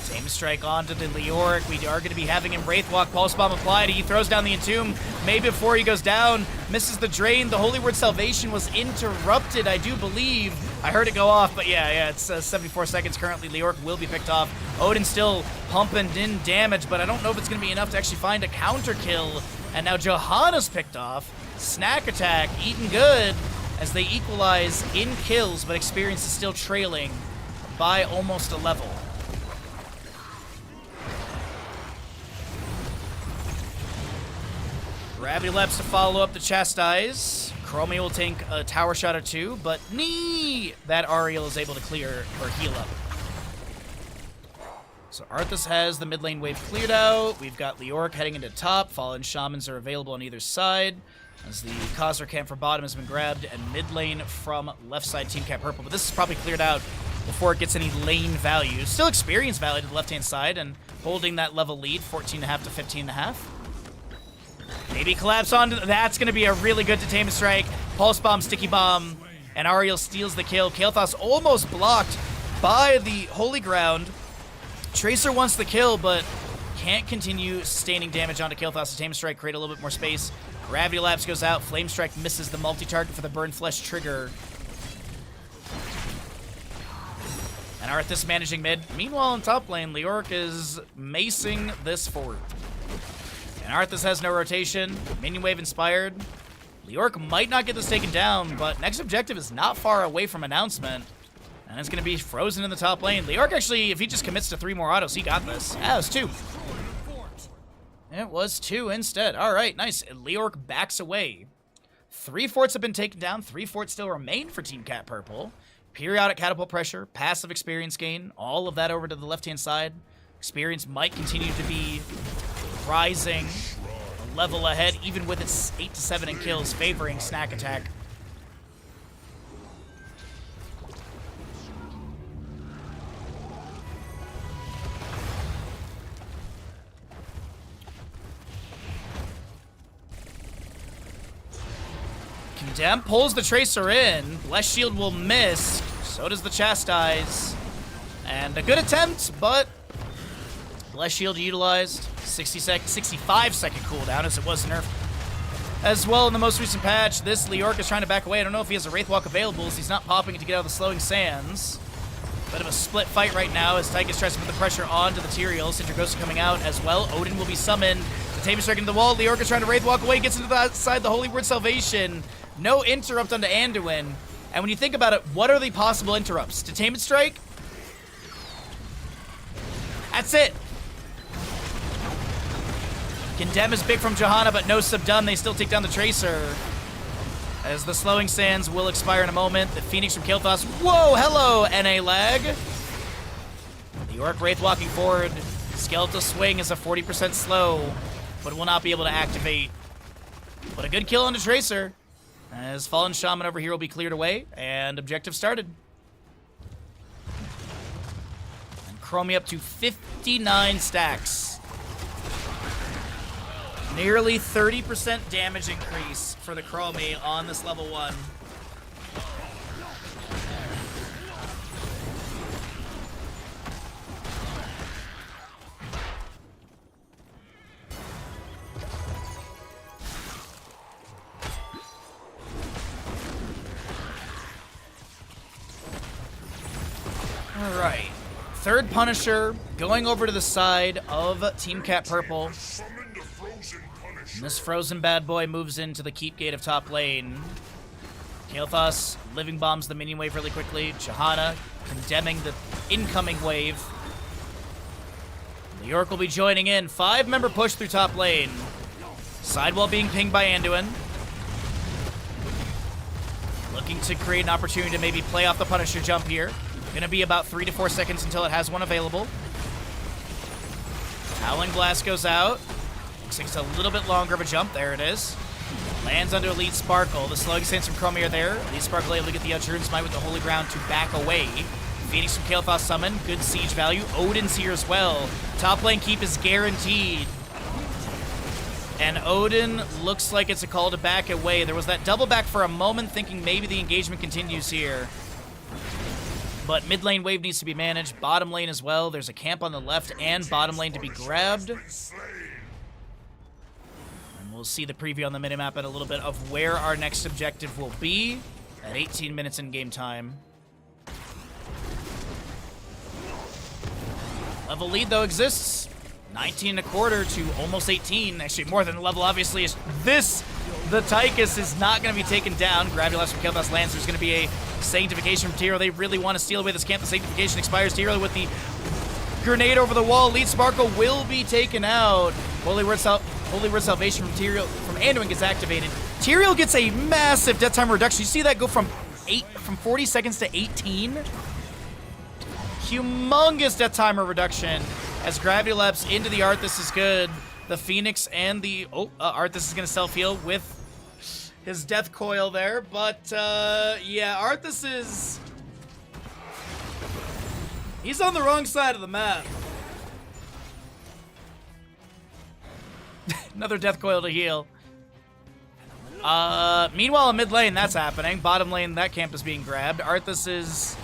Same strike onto the Leoric. We are going to be having him Wraithwalk, Pulse Bomb applied. He throws down the Entomb. Maybe before he goes down, misses the Drain. The Holy Word Salvation was interrupted, I do believe. I heard it go off, but yeah, it's 74 seconds currently. Leoric will be picked off. Odin still pumping in damage, but I don't know if it's going to be enough to actually find a counter kill. And now Johanna's picked off. Snack Attack, eating good as they equalize in kills, but Experience is still trailing by almost a level. Gravity Labs to follow up the Chastise. Chromie will take a tower shot or 2, but that Ariel is able to clear or heal up. So Arthas has the mid lane wave cleared out. We've got Leoric heading into top. Fallen Shamans are available on either side as the Khazra camp for bottom has been grabbed, and mid lane from left side Team Cat Purple. But this is probably cleared out before it gets any lane value. Still experience value to the left-hand side and holding that level lead, 14.5 to 15.5. Maybe collapse on. That's going to be a really good detainment strike. Pulse Bomb, Sticky Bomb, and Ariel steals the kill. Kael'thas almost blocked by the Holy Ground. Tracer wants the kill, but can't continue sustaining damage onto Kael'thas. Detainment strike, create a little bit more space. Gravity Lapse goes out. Flame Strike misses the multi-target for the Burn Flesh trigger. And Arthas managing mid. Meanwhile, in top lane, Leoric is macing this fort. And Arthas has no rotation. Minion Wave inspired. Leoric might not get this taken down, but next objective is not far away from announcement. And it's going to be frozen in the top lane. Leoric actually, if he just commits to 3 more autos, he got this. Ah, it was 2. It was 2 instead. All right, nice. Leoric backs away. 3 forts have been taken down. 3 forts still remain for Team Cat Purple. Periodic catapult pressure, passive experience gain, all of that over to the left-hand side. Experience might continue to be rising a level ahead, even with its 8 to 7 in kills, favoring Snack Attack. Condemn pulls the Tracer in. Blessed Shield will miss. So does the Chastise. And a good attempt, but Blessed Shield utilized. 65 second cooldown as it was nerfed. As well in the most recent patch, this Leoric is trying to back away. I don't know if he has a Wraithwalk available as he's not popping to get out of the Slowing Sands. Bit of a split fight right now as Tychus tries to put the pressure onto the Tyrael. Sindragosa coming out as well. Odin will be summoned. Detainment strike into the wall. Leoric is trying to Wraithwalk away. Gets into the outside. The Holy Word Salvation. No interrupt onto Anduin. And when you think about it, what are the possible interrupts? Detainment strike? That's it. Condemn is big from Johanna, but no subdone. They still take down the Tracer. As the Slowing Sands will expire in a moment. The Phoenix from Kael'thas. Whoa, hello, NA lag. The York Wraith walking forward. Skeletal Swing is a 40% slow, but will not be able to activate. But a good kill on the Tracer, as Fallen Shaman over here will be cleared away, and objective started. And Chromie up to 59 stacks. Nearly 30% damage increase for the Chromie on this level 1. Alright. Third Punisher going over to the side of Team Cat Purple. Summon the frozen Punisher. And this frozen bad boy moves into the keep gate of top lane. Kael'thas living bombs the minion wave really quickly. Johanna condemning the incoming wave. Leoric will be joining in. 5-member push through top lane. Sidewall being pinged by Anduin. Looking to create an opportunity to maybe play off the Punisher jump here. Gonna be about 3 to 4 seconds until it has one available. Howling Blast goes out. Looks like it's a little bit longer of a jump. There it is. Lands under Elite Sparkle. The Slug Saints from Chromie are there. Elite Sparkle able to get the Unshared Smite with the Holy Ground to back away. Phoenix from Kael'thas summon. Good siege value. Odin's here as well. Top lane keep is guaranteed. And Odin looks like it's a call to back away. There was that double back for a moment, thinking maybe the engagement continues here. But mid lane wave needs to be managed. Bottom lane as well. There's a camp on the left and bottom lane to be grabbed. And we'll see the preview on the minimap in a little bit of where our next objective will be at 18 minutes in game time. Level lead, though, exists. 19 and a quarter to almost 18. Actually, more than the level, obviously. Is this, the Tychus is not going to be taken down. Gravity Left from Kael'thas lands. There's going to be a Sanctification from Tyrael. They really want to steal away this camp. The Sanctification expires. Tyrael with the grenade over the wall. Elite Sparkle will be taken out. Holy Word Salvation from Tyrael, from Anduin gets activated. Tyrael gets a massive death time reduction. You see that go from 40 seconds to 18? Humongous death timer reduction as Gravity Leaps into the Arthas is good. The Phoenix and the Arthas is going to self-heal with his death coil there, but yeah, Arthas is... he's on the wrong side of the map. Another death coil to heal. Meanwhile, in mid lane, that's happening. Bottom lane, that camp is being grabbed. Arthas is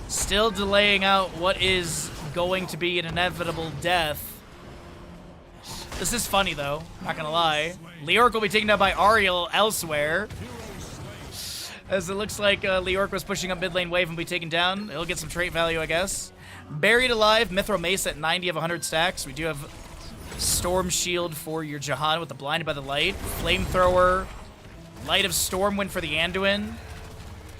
still delaying out what is going to be an inevitable death. This is funny, though. Not gonna lie. Leoric will be taken down by Ariel elsewhere. As it looks like Leoric was pushing up mid lane wave and will be taken down. He'll get some trait value, I guess. Buried Alive, Mithril Mace at 90 of 100 stacks. We do have Storm Shield for your Johanna with the Blinded by the Light. Flamethrower, Light of Stormwind for the Anduin,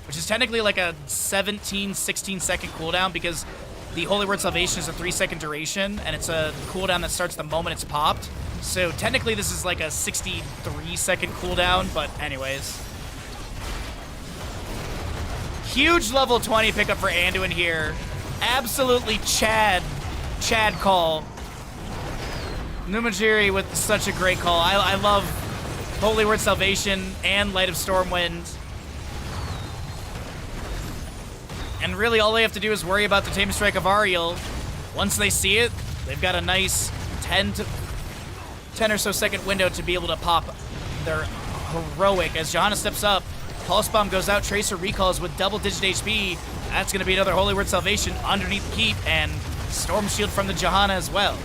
which is technically like a 17, 16 second cooldown because the Holy Word Salvation is a 3-second duration, and it's a cooldown that starts the moment it's popped. So technically this is like a 63-second cooldown, but anyways. Huge level 20 pickup for Anduin here. Absolutely Chad call. Numajiri with such a great call. I love Holy Word Salvation and Light of Stormwind. And really, all they have to do is worry about the Tame Strike of Ariel. Once they see it, they've got a nice 10 or so second window to be able to pop their heroic. As Johanna steps up, Pulse Bomb goes out, Tracer recalls with double-digit HP. That's going to be another Holy Word Salvation underneath the keep, and Storm Shield from the Johanna as well.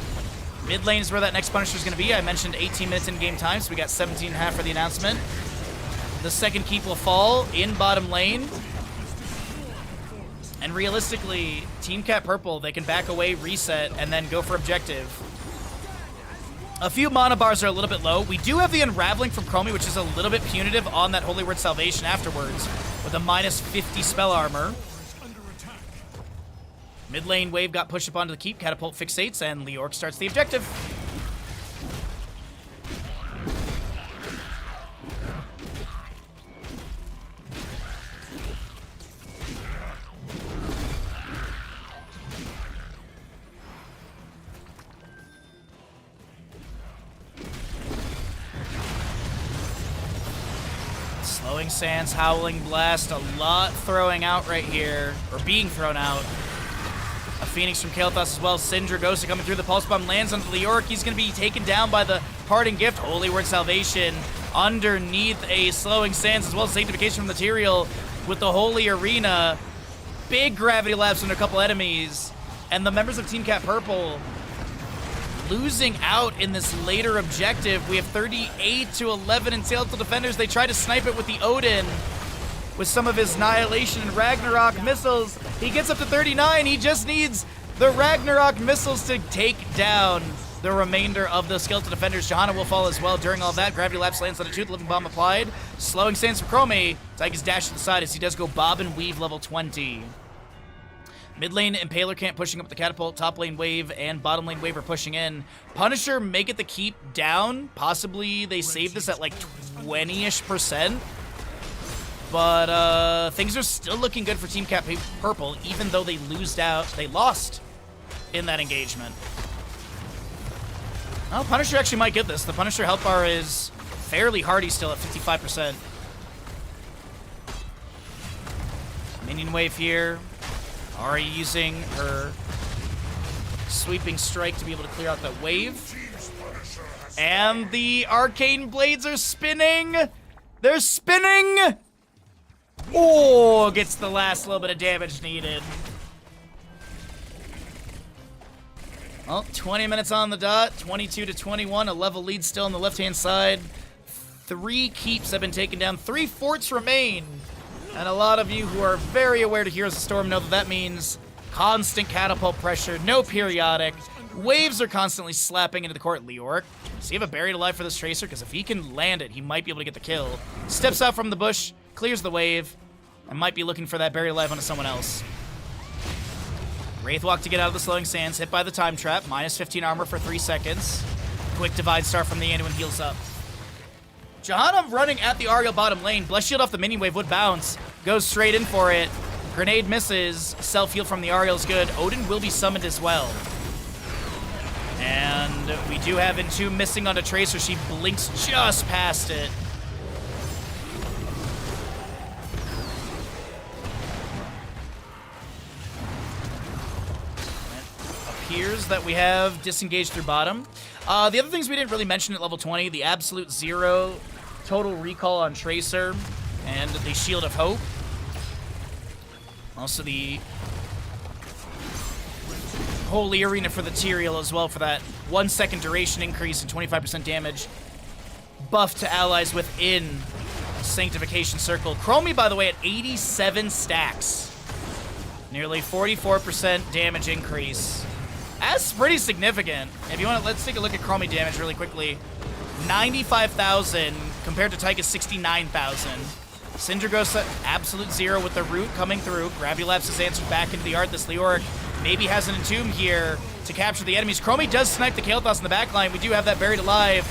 Mid lane is where that next Punisher is going to be. I mentioned 18 minutes in game time, so we got 17 and a half for the announcement. The second keep will fall in bottom lane. And realistically, Team Cat Purple, they can back away, reset, and then go for objective. A few mana bars are a little bit low. We do have the Unraveling from Chromie, which is a little bit punitive on that Holy Word Salvation afterwards, with a minus 50 spell armor. Mid lane wave got pushed up onto the keep, Catapult fixates, and Leoric starts the objective. Slowing Sands, Howling Blast, a lot throwing out right here, or being thrown out. A Phoenix from Kael'thas as well. Sindragosa coming through. The Pulse Bomb lands on Leoric. He's going to be taken down by the Parting Gift. Holy Word Salvation underneath a Slowing Sands as well. Sanctification from Material with the Holy Arena. Big gravity lapse on a couple enemies. And the members of Team Cat Purple losing out in this later objective. We have 38 to 11 in Skeletal Defenders. They try to snipe it with the Odin with some of his Annihilation and Ragnarok missiles. He gets up to 39. He just needs the Ragnarok missiles to take down the remainder of the Skeletal Defenders. Johanna will fall as well during all that. Gravity Lapse lands on a 2. The Living Bomb applied. Slowing Sands for Chromie. Tychus dash to the side as he does go Bob and Weave level 20. Mid lane, Impaler can't pushing up the catapult. Top lane Wave and bottom lane Wave are pushing in. Punisher make it the keep down. Possibly they save this at like 20-ish%. But things are still looking good for Team Cat Purple, even though they lost in that engagement. Oh, Punisher actually might get this. The Punisher health bar is fairly hardy still at 55%. Minion wave here. Ahri using her sweeping strike to be able to clear out that wave. And the arcane blades are spinning. They're spinning. Oh, gets the last little bit of damage needed. Well, 20 minutes on the dot, 22 to 21, a level lead still on the left-hand side. 3 keeps have been taken down, 3 forts remain. And a lot of you who are very aware to Heroes of Storm know that that means constant catapult pressure, no periodic. Waves are constantly slapping into the court. Leoric, does he have a Buried Alive for this Tracer? Because if he can land it, he might be able to get the kill. Steps out from the bush, clears the wave, and might be looking for that Buried Alive onto someone else. Wraithwalk to get out of the Slowing Sands, hit by the Time Trap, minus 15 armor for 3 seconds. Quick Divide Star from the Anduin heals up. Johanna running at the Ariel bottom lane. Bless Shield off the Minion Wave would bounce. Goes straight in for it. Grenade misses. Self-heal from the Ariel is good. Odin will be summoned as well. And we do have Entomb missing on a Tracer. She blinks just past it. Appears that we have disengaged through bottom. The other things we didn't really mention at level 20, the absolute 0 total recall on Tracer and the Shield of Hope. Also the Holy Arena for the Tyrael as well for that 1 second duration increase and 25% damage. Buff to allies within Sanctification Circle. Chromie, by the way, at 87 stacks. Nearly 44% damage increase. That's pretty significant. If you want to, let's take a look at Chromie damage really quickly. 95,000 compared to Tychus 69,000. Sindragosa, absolute 0 with the root coming through. Gravity Lapse is answered back into the art. This Leoric maybe has an Entomb here to capture the enemies. Chromie does snipe the Kael'thas in the back line. We do have that Buried Alive.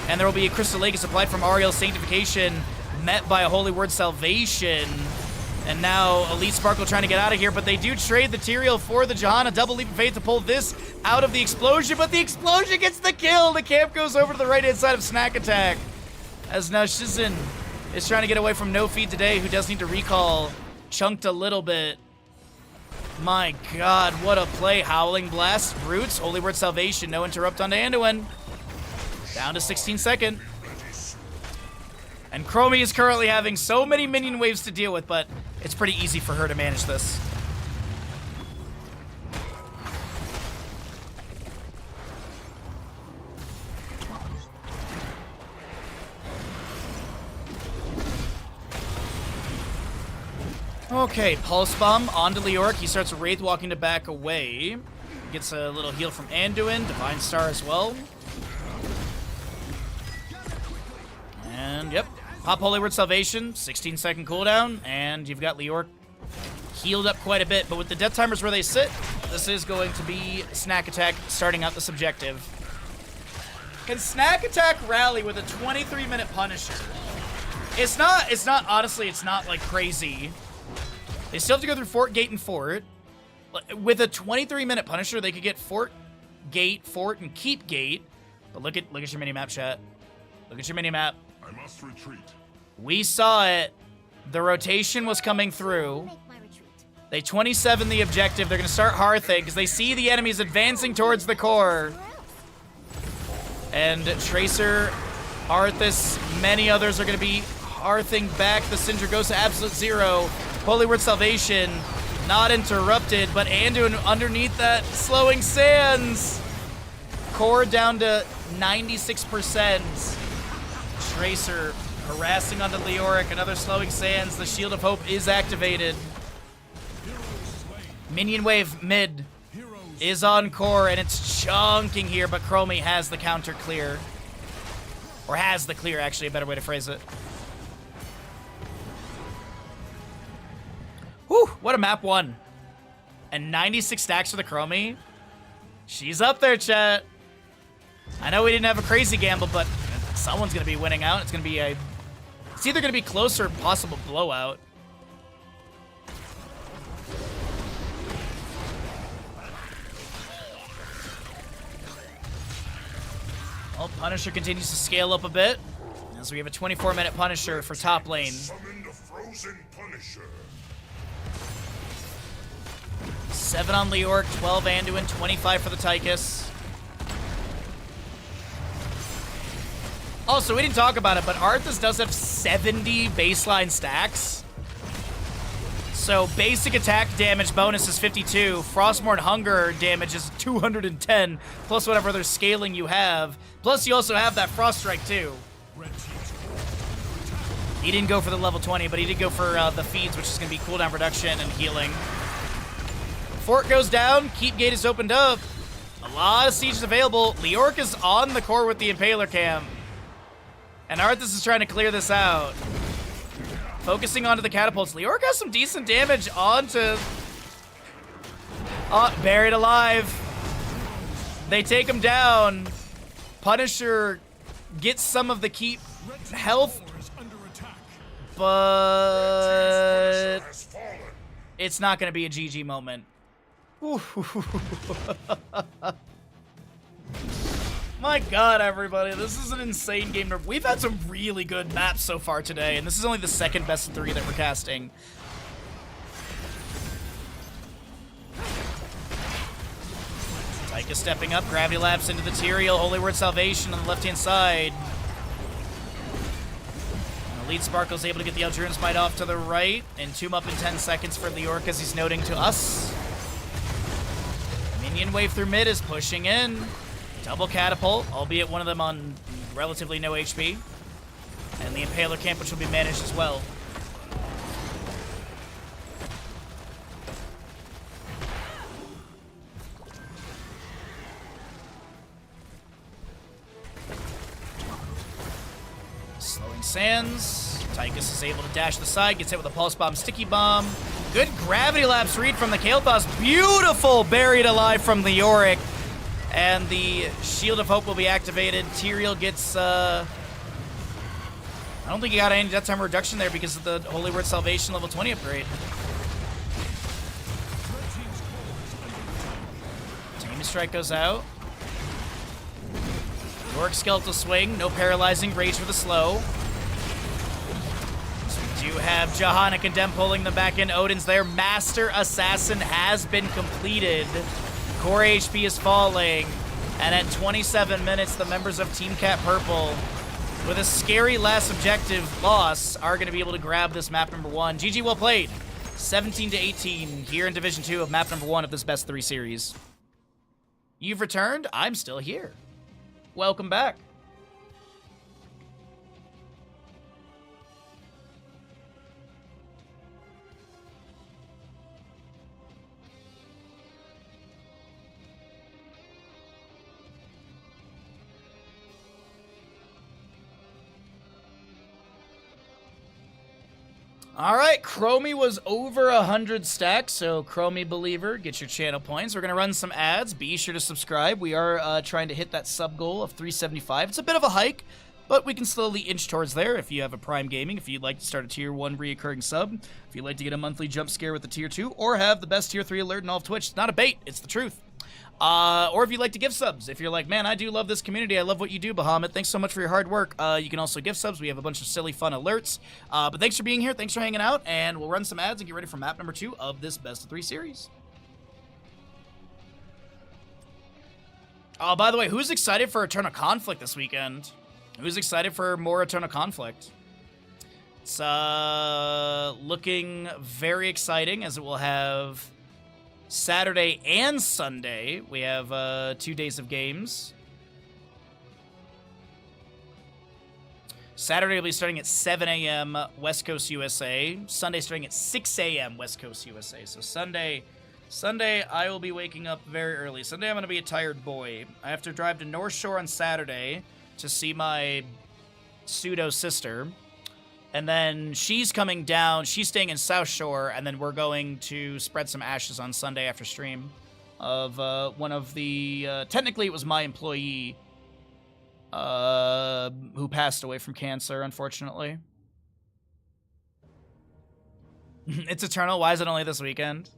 And there will be a Crystal Lake applied from Ariel's Sanctification, met by a Holy Word Salvation. And now Elite Sparkle trying to get out of here, but they do trade the Tyrael for the Johanna. Double Leap of Faith to pull this out of the explosion, but the explosion gets the kill. The camp goes over to the right-hand side of Snack Attack. As now Shizen is trying to get away from No Feed today, who does need to recall. Chunked a little bit. My god, what a play. Howling Blast, Roots, Holy Word Salvation, no interrupt onto Anduin. Down to 16 second. And Chromie is currently having so many minion waves to deal with, but it's pretty easy for her to manage this. Okay, Pulse Bomb onto Leoric. He starts Wraith walking to back away. Gets a little heal from Anduin, Divine Star as well. And yep, pop Holy Word Salvation, 16-second cooldown, and you've got Leoric healed up quite a bit. But with the death timers where they sit, this is going to be Snack Attack starting out this objective. Can Snack Attack rally with a 23-minute Punisher? It's not, honestly, it's not like crazy. They still have to go through Fort, Gate, and Fort. With a 23-minute Punisher, they could get Fort, Gate, Fort, and Keep Gate. But look at your mini-map, chat. Look at your mini-map. I must retreat. We saw it The rotation was coming through. They 27 the objective. They're going to start Hearthing because they see the enemies advancing towards the core. And Tracer, Arthas, many others are going to be Hearthing back. The Syndra goes to Absolute Zero. Holy Word Salvation not interrupted, but Anduin underneath that slowing sands. Core down to 96%. Tracer harassing onto Leoric, another slowing sands. The Shield of Hope is activated. Minion wave mid is on core, and it's chunking here, but Chromie has the counter clear. Or has the clear, actually, a better way to phrase it. Whew, what a map one. And 96 stacks for the Chromie. She's up there, chat. I know we didn't have a crazy gamble, but someone's going to be winning out. It's going to be a... It's either going to be close or possible blowout. Well, Punisher continues to scale up a bit, as we have a 24-minute Punisher for top lane. Summon the frozen Punisher. 7 on Leoric, 12 Anduin, 25 for the Tychus. Also, we didn't talk about it, but Arthas does have 70 baseline stacks. So basic attack damage bonus is 52. Frostmourne Hunger damage is 210, plus whatever other scaling you have. Plus you also have that Frost Strike too. He didn't go for the level 20, but he did go for the feeds, which is going to be cooldown reduction and healing. Fort goes down, Keep Gate is opened up. A lot of sieges available. Leoric is on the core with the Impaler Cam. And Arthas is trying to clear this out. Focusing onto the catapults. Leoric has some decent damage onto... Buried alive. They take him down. Punisher gets some of the keep health. But... it's not going to be a GG moment. My god, everybody, this is an insane game. We've had some really good maps so far today, and this is only the second best of 3 that we're casting. Tychus stepping up, Gravity Lapse into the Tyrael, Holy Word Salvation on the left-hand side. Elite Sparkle's able to get the Eldritch Smite off to the right, and Tomb up in 10 seconds for Leoric as he's noting to us. Minion wave through mid is pushing in. Double catapult, albeit one of them on relatively no HP. And the Impaler Camp, which will be managed as well. Slowing sands. Tychus is able to dash to the side, gets hit with a Pulse Bomb, Sticky Bomb. Good Gravity Lapse read from the Kael'thas. Beautiful Buried Alive from Leoric. And the Shield of Hope will be activated. Tyrael gets, I don't think he got any death time reduction there because of the Holy Word Salvation level 20 upgrade. Taming Strike goes out. Leoric Skeletal Swing, no paralyzing, Rage for the slow. So we do have Jahanna Condemn pulling them back in. Odin's there. Master Assassin has been completed. Core HP is falling, and at 27 minutes, the members of Team Cat Purple, with a scary last objective loss, are going to be able to grab this map number 1. GG, well played. 17-18 here in Division 2 of map number 1 of this best 3 series. You've returned? I'm still here. Welcome back. All right, Chromie was over 100 stacks, so Chromie Believer, get your channel points. We're going to run some ads. Be sure to subscribe. We are trying to hit that sub goal of 375. It's a bit of a hike, but we can slowly inch towards there if you have a Prime Gaming, if you'd like to start a Tier 1 reoccurring sub, if you'd like to get a monthly jump scare with the Tier 2, or have the best Tier 3 alert in all of Twitch. It's not a bait, it's the truth. Or if you'd like to give subs. If you're like, man, I do love this community. I love what you do, Bahamut. Thanks so much for your hard work. You can also give subs. We have a bunch of silly, fun alerts. But thanks for being here. Thanks for hanging out. And we'll run some ads and get ready for map number 2 of this best of 3 series. Oh, by the way, who's excited for Eternal Conflict this weekend? Who's excited for more Eternal Conflict? It's looking very exciting, as it will have Saturday and Sunday. We have 2 days of games. Saturday will be starting at 7 a.m. West Coast USA. Sunday starting at 6 a.m. West Coast USA. So Sunday, I will be waking up very early. Sunday, I'm going to be a tired boy. I have to drive to North Shore on Saturday to see my pseudo sister. And then she's coming down. She's staying in South Shore. And then we're going to spread some ashes on Sunday after stream of one of the... technically, it was my employee who passed away from cancer, unfortunately. It's Eternal. Why is it only this weekend?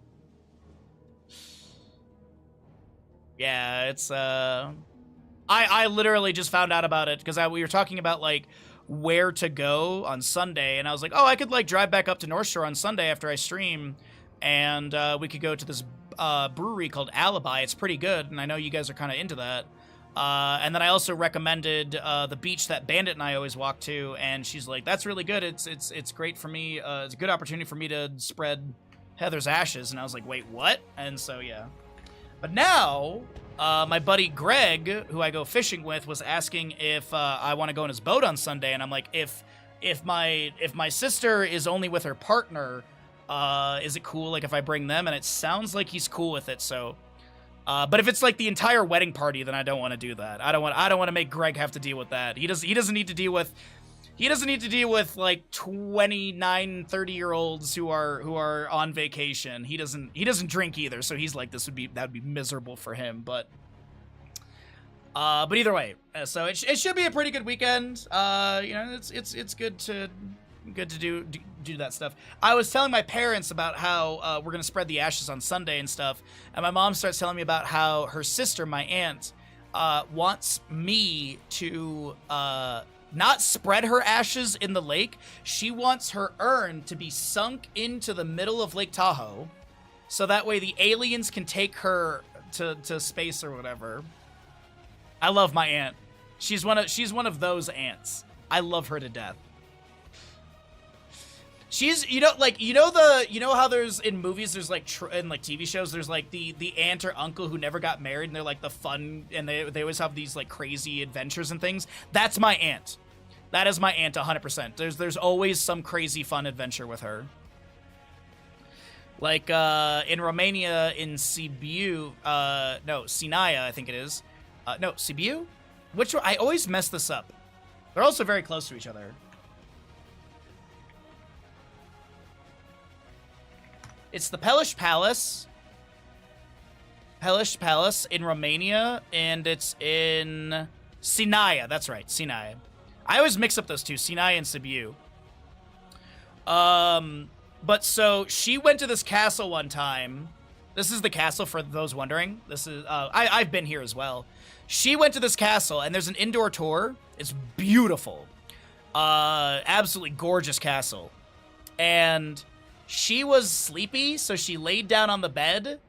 Yeah, it's, I literally just found out about it because we were talking about, like, where to go on Sunday, and I was like, oh, I could, like, drive back up to North Shore on Sunday after I stream, and we could go to this brewery called Alibi. It's pretty good, and I know you guys are kind of into that. And then I also recommended the beach that Bandit and I always walk to, and she's like, that's really good. It's great for me. It's a good opportunity for me to spread Heather's ashes, and I was like, wait, what? And so, yeah. But now, my buddy Greg, who I go fishing with, was asking if I want to go on his boat on Sunday, and I'm like, if my sister is only with her partner, is it cool, like, if I bring them? And it sounds like he's cool with it, so... but if it's like the entire wedding party, then I don't want to do that. I don't want to make Greg have to deal with that. He doesn't need to deal with like 29, 30-year-olds who are on vacation. He doesn't drink either, so he's like, that would be miserable for him. But either way, so it should be a pretty good weekend. You know, it's good to do that stuff. I was telling my parents about how we're gonna spread the ashes on Sunday and stuff, and my mom starts telling me about how her sister, my aunt, wants me to not spread her ashes in the lake. She wants her urn to be sunk into the middle of Lake Tahoe, so that way the aliens can take her to space or whatever. I love my aunt. She's one of those aunts. I love her to death. She's, you know how there's in movies, there's like, in like TV shows, there's like the aunt or uncle who never got married, and they're like the fun, and they always have these like crazy adventures and things. That's my aunt. That is my aunt 100%. There's always some crazy fun adventure with her. Like in Romania, in Sibiu, no, Sinaia, I think it is. No, Sibiu? Which one? I always mess this up. They're also very close to each other. It's the Pelish Palace. Pelish Palace in Romania, and it's in Sinaia. That's right, Sinaia. I always mix up those two, Sinaia and Sibiu. But so she went to this castle one time. This is the castle, for those wondering. This is I've been here as well. She went to this castle, and there's an indoor tour. It's beautiful. Absolutely gorgeous castle. And she was sleepy, so she laid down on the bed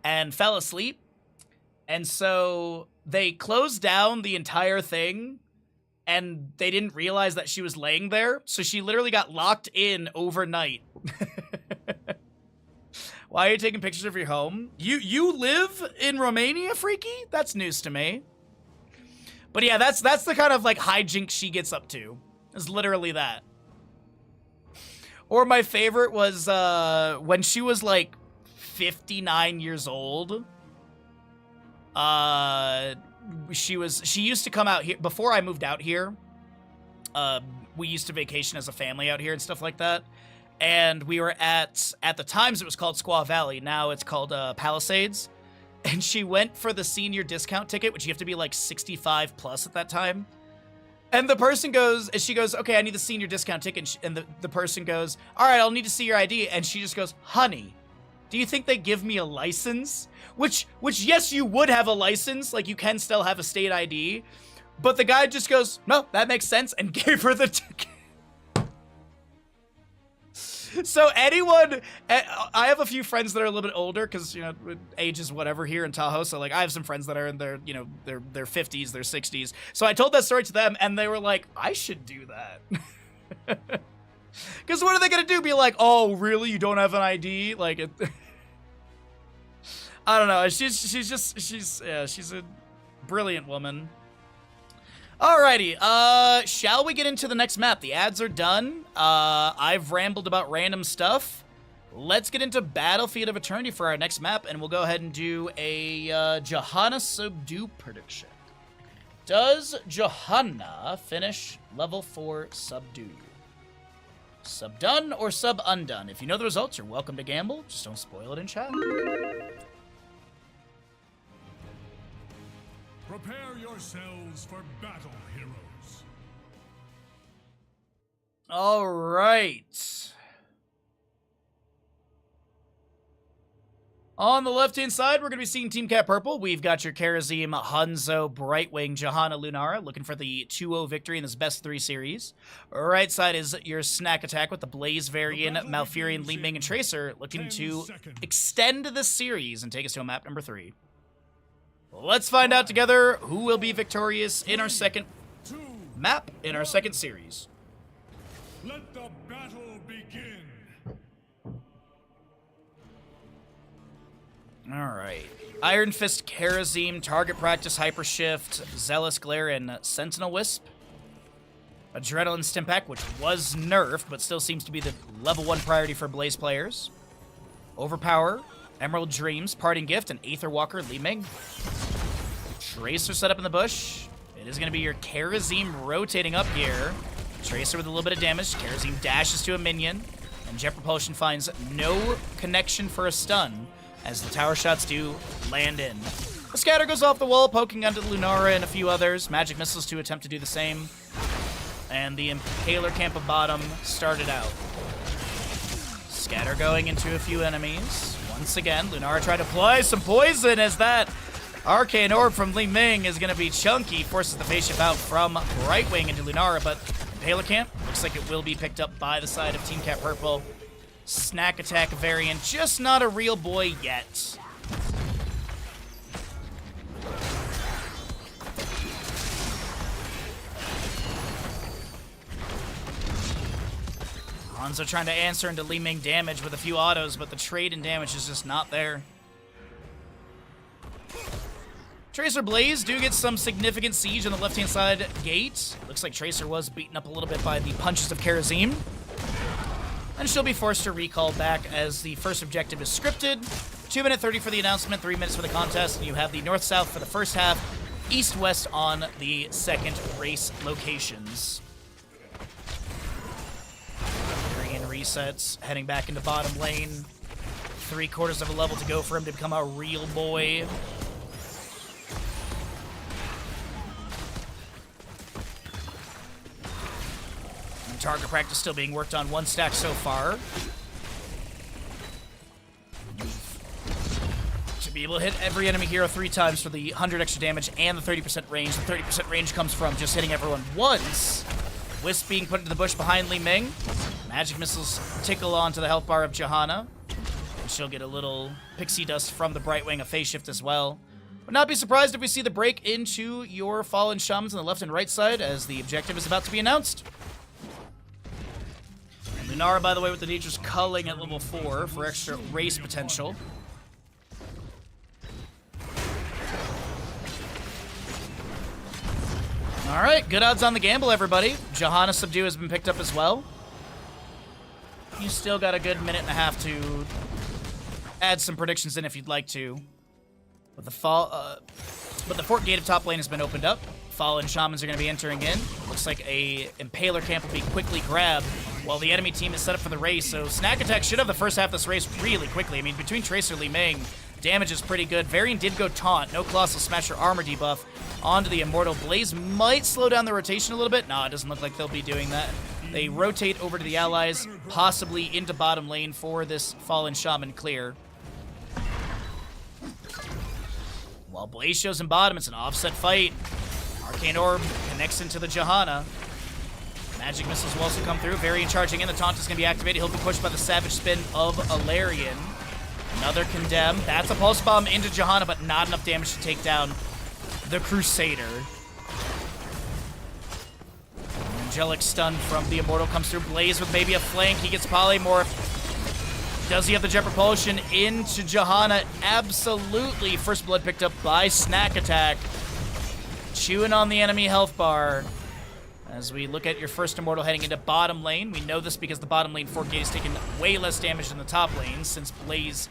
and fell asleep. And so they closed down the entire thing, and they didn't realize that she was laying there. So she literally got locked in overnight. Why are you taking pictures of your home? You live in Romania, Freaky? That's news to me. But yeah, that's the kind of like hijinks she gets up to. It's literally that. Or my favorite was when she was like 59 years old. She used to come out here before I moved out here. We used to vacation as a family out here and stuff like that. And we were at the times it was called Squaw Valley. Now it's called Palisades. And she went for the senior discount ticket, which you have to be like 65 plus at that time. And the person goes, and she goes, okay, I need the senior discount ticket. And the person goes, all right, I'll need to see your ID. And she just goes, honey, Do you think they give me a license? Which yes, you would have a license. Like, you can still have a state ID. But the guy just goes, no, that makes sense, and gave her the ticket. So anyone, I have a few friends that are a little bit older because, you know, age is whatever here in Tahoe. So, like, I have some friends that are in their, you know, their 50s, their 60s. So I told that story to them, and they were like, I should do that. Because what are they going to do? Be like, oh, really? You don't have an ID? Like, I don't know. She's a brilliant woman. Alrighty, shall we get into the next map? The ads are done. I've rambled about random stuff. Let's get into Battlefield of Eternity for our next map, and we'll go ahead and do a Johanna Subdue prediction. Does Johanna finish level 4 Subdue? Sub-done or sub-undone? If you know the results, you're welcome to gamble. Just don't spoil it in chat. Prepare yourselves for battle, heroes. All right. On the left-hand side, we're going to be seeing Team Cat Purple. We've got your Karazim, Hanzo, Brightwing, Johanna, Lunara, looking for the 2-0 victory in this best-3 series. Right side is your Snack Attack with the Blaze variant, Malfurion, Li Ming, and Tracer, looking to extend this series and take us to a map number 3. Let's find out together who will be victorious in our second map, in our second series. Let the battle begin. Alright. Iron Fist, Karazim, Target Practice, Hyper Shift, Zealous Glare, and Sentinel Wisp. Adrenaline Stimpack, which was nerfed, but still seems to be the level 1 priority for Blaze players. Overpower, Emerald Dreams, Parting Gift, and Aether Walker, Li Ming. Tracer set up in the bush. It is going to be your Karazim rotating up here. Tracer with a little bit of damage. Karazim dashes to a minion. And Jet Propulsion finds no connection for a stun, as the tower shots do land in. The Scatter goes off the wall, poking onto Lunara and a few others. Magic Missiles to attempt to do the same. And the Impaler camp of bottom started out. Scatter going into a few enemies. Once again, Lunara tried to apply some poison as that Arcane Orb from Li Ming is going to be chunky. Forces the face shift out from Brightwing into Lunara, but Impaler camp looks like it will be picked up by the side of Team Cat Purple. Snack Attack variant, just not a real boy yet. Hanzo trying to answer into Li Ming damage with a few autos, but the trade in damage is just not there. Tracer Blaze do get some significant siege on the left-hand side gate. Looks like Tracer was beaten up a little bit by the punches of Karazim. And she'll be forced to recall back as the first objective is scripted. 2-minute 30 for the announcement, 3 minutes for the contest, and you have the north-south for the first half, east-west on the second race locations. Green resets, heading back into bottom lane. 3/4 of a level to go for him to become a real boy. Target practice still being worked on, 1 stack so far. To be able to hit every enemy hero 3 times for the 100 extra damage and the 30% range. The 30% range comes from just hitting everyone once. Wisp being put into the bush behind Li Ming. Magic Missiles tickle onto the health bar of Johanna. And she'll get a little pixie dust from the Brightwing, a phase shift as well. Would not be surprised if we see the break into your Fallen Shamans on the left and right side as the objective is about to be announced. Lunara, by the way, with the Nature's Culling at level 4 for extra race potential. Alright, good odds on the gamble, everybody. Johanna Subdue has been picked up as well. You still got a good minute and a half to add some predictions in if you'd like to. But the Fort Gate of top lane has been opened up. Fallen Shamans are going to be entering in. Looks like a Impaler camp will be quickly grabbed while the enemy team is set up for the race. So Snack Attack should have the first half of this race really quickly. I mean, between Tracer and Li Ming, damage is pretty good. Varian did go Taunt. No Colossal Smasher armor debuff onto the Immortal. Blaze might slow down the rotation a little bit. No, it doesn't look like they'll be doing that. They rotate over to the allies, possibly into bottom lane for this Fallen Shaman clear. While Blaze shows in bottom, it's an offset fight. Arcane Orb connects into the Johanna. Magic Missiles will also come through. Varian charging in. The taunt is going to be activated. He'll be pushed by the Savage Spin of Alarian. Another Condemn. That's a Pulse Bomb into Johanna, but not enough damage to take down the Crusader. Angelic Stun from the Immortal comes through. Blaze with maybe a flank. He gets Polymorph. Does he have the Jet Propulsion into Johanna? Absolutely. First blood picked up by Snack Attack. Chewing on the enemy health bar. As we look at your first Immortal heading into bottom lane. We know this because the bottom lane Fort Gate has taken way less damage than the top lane since Blaze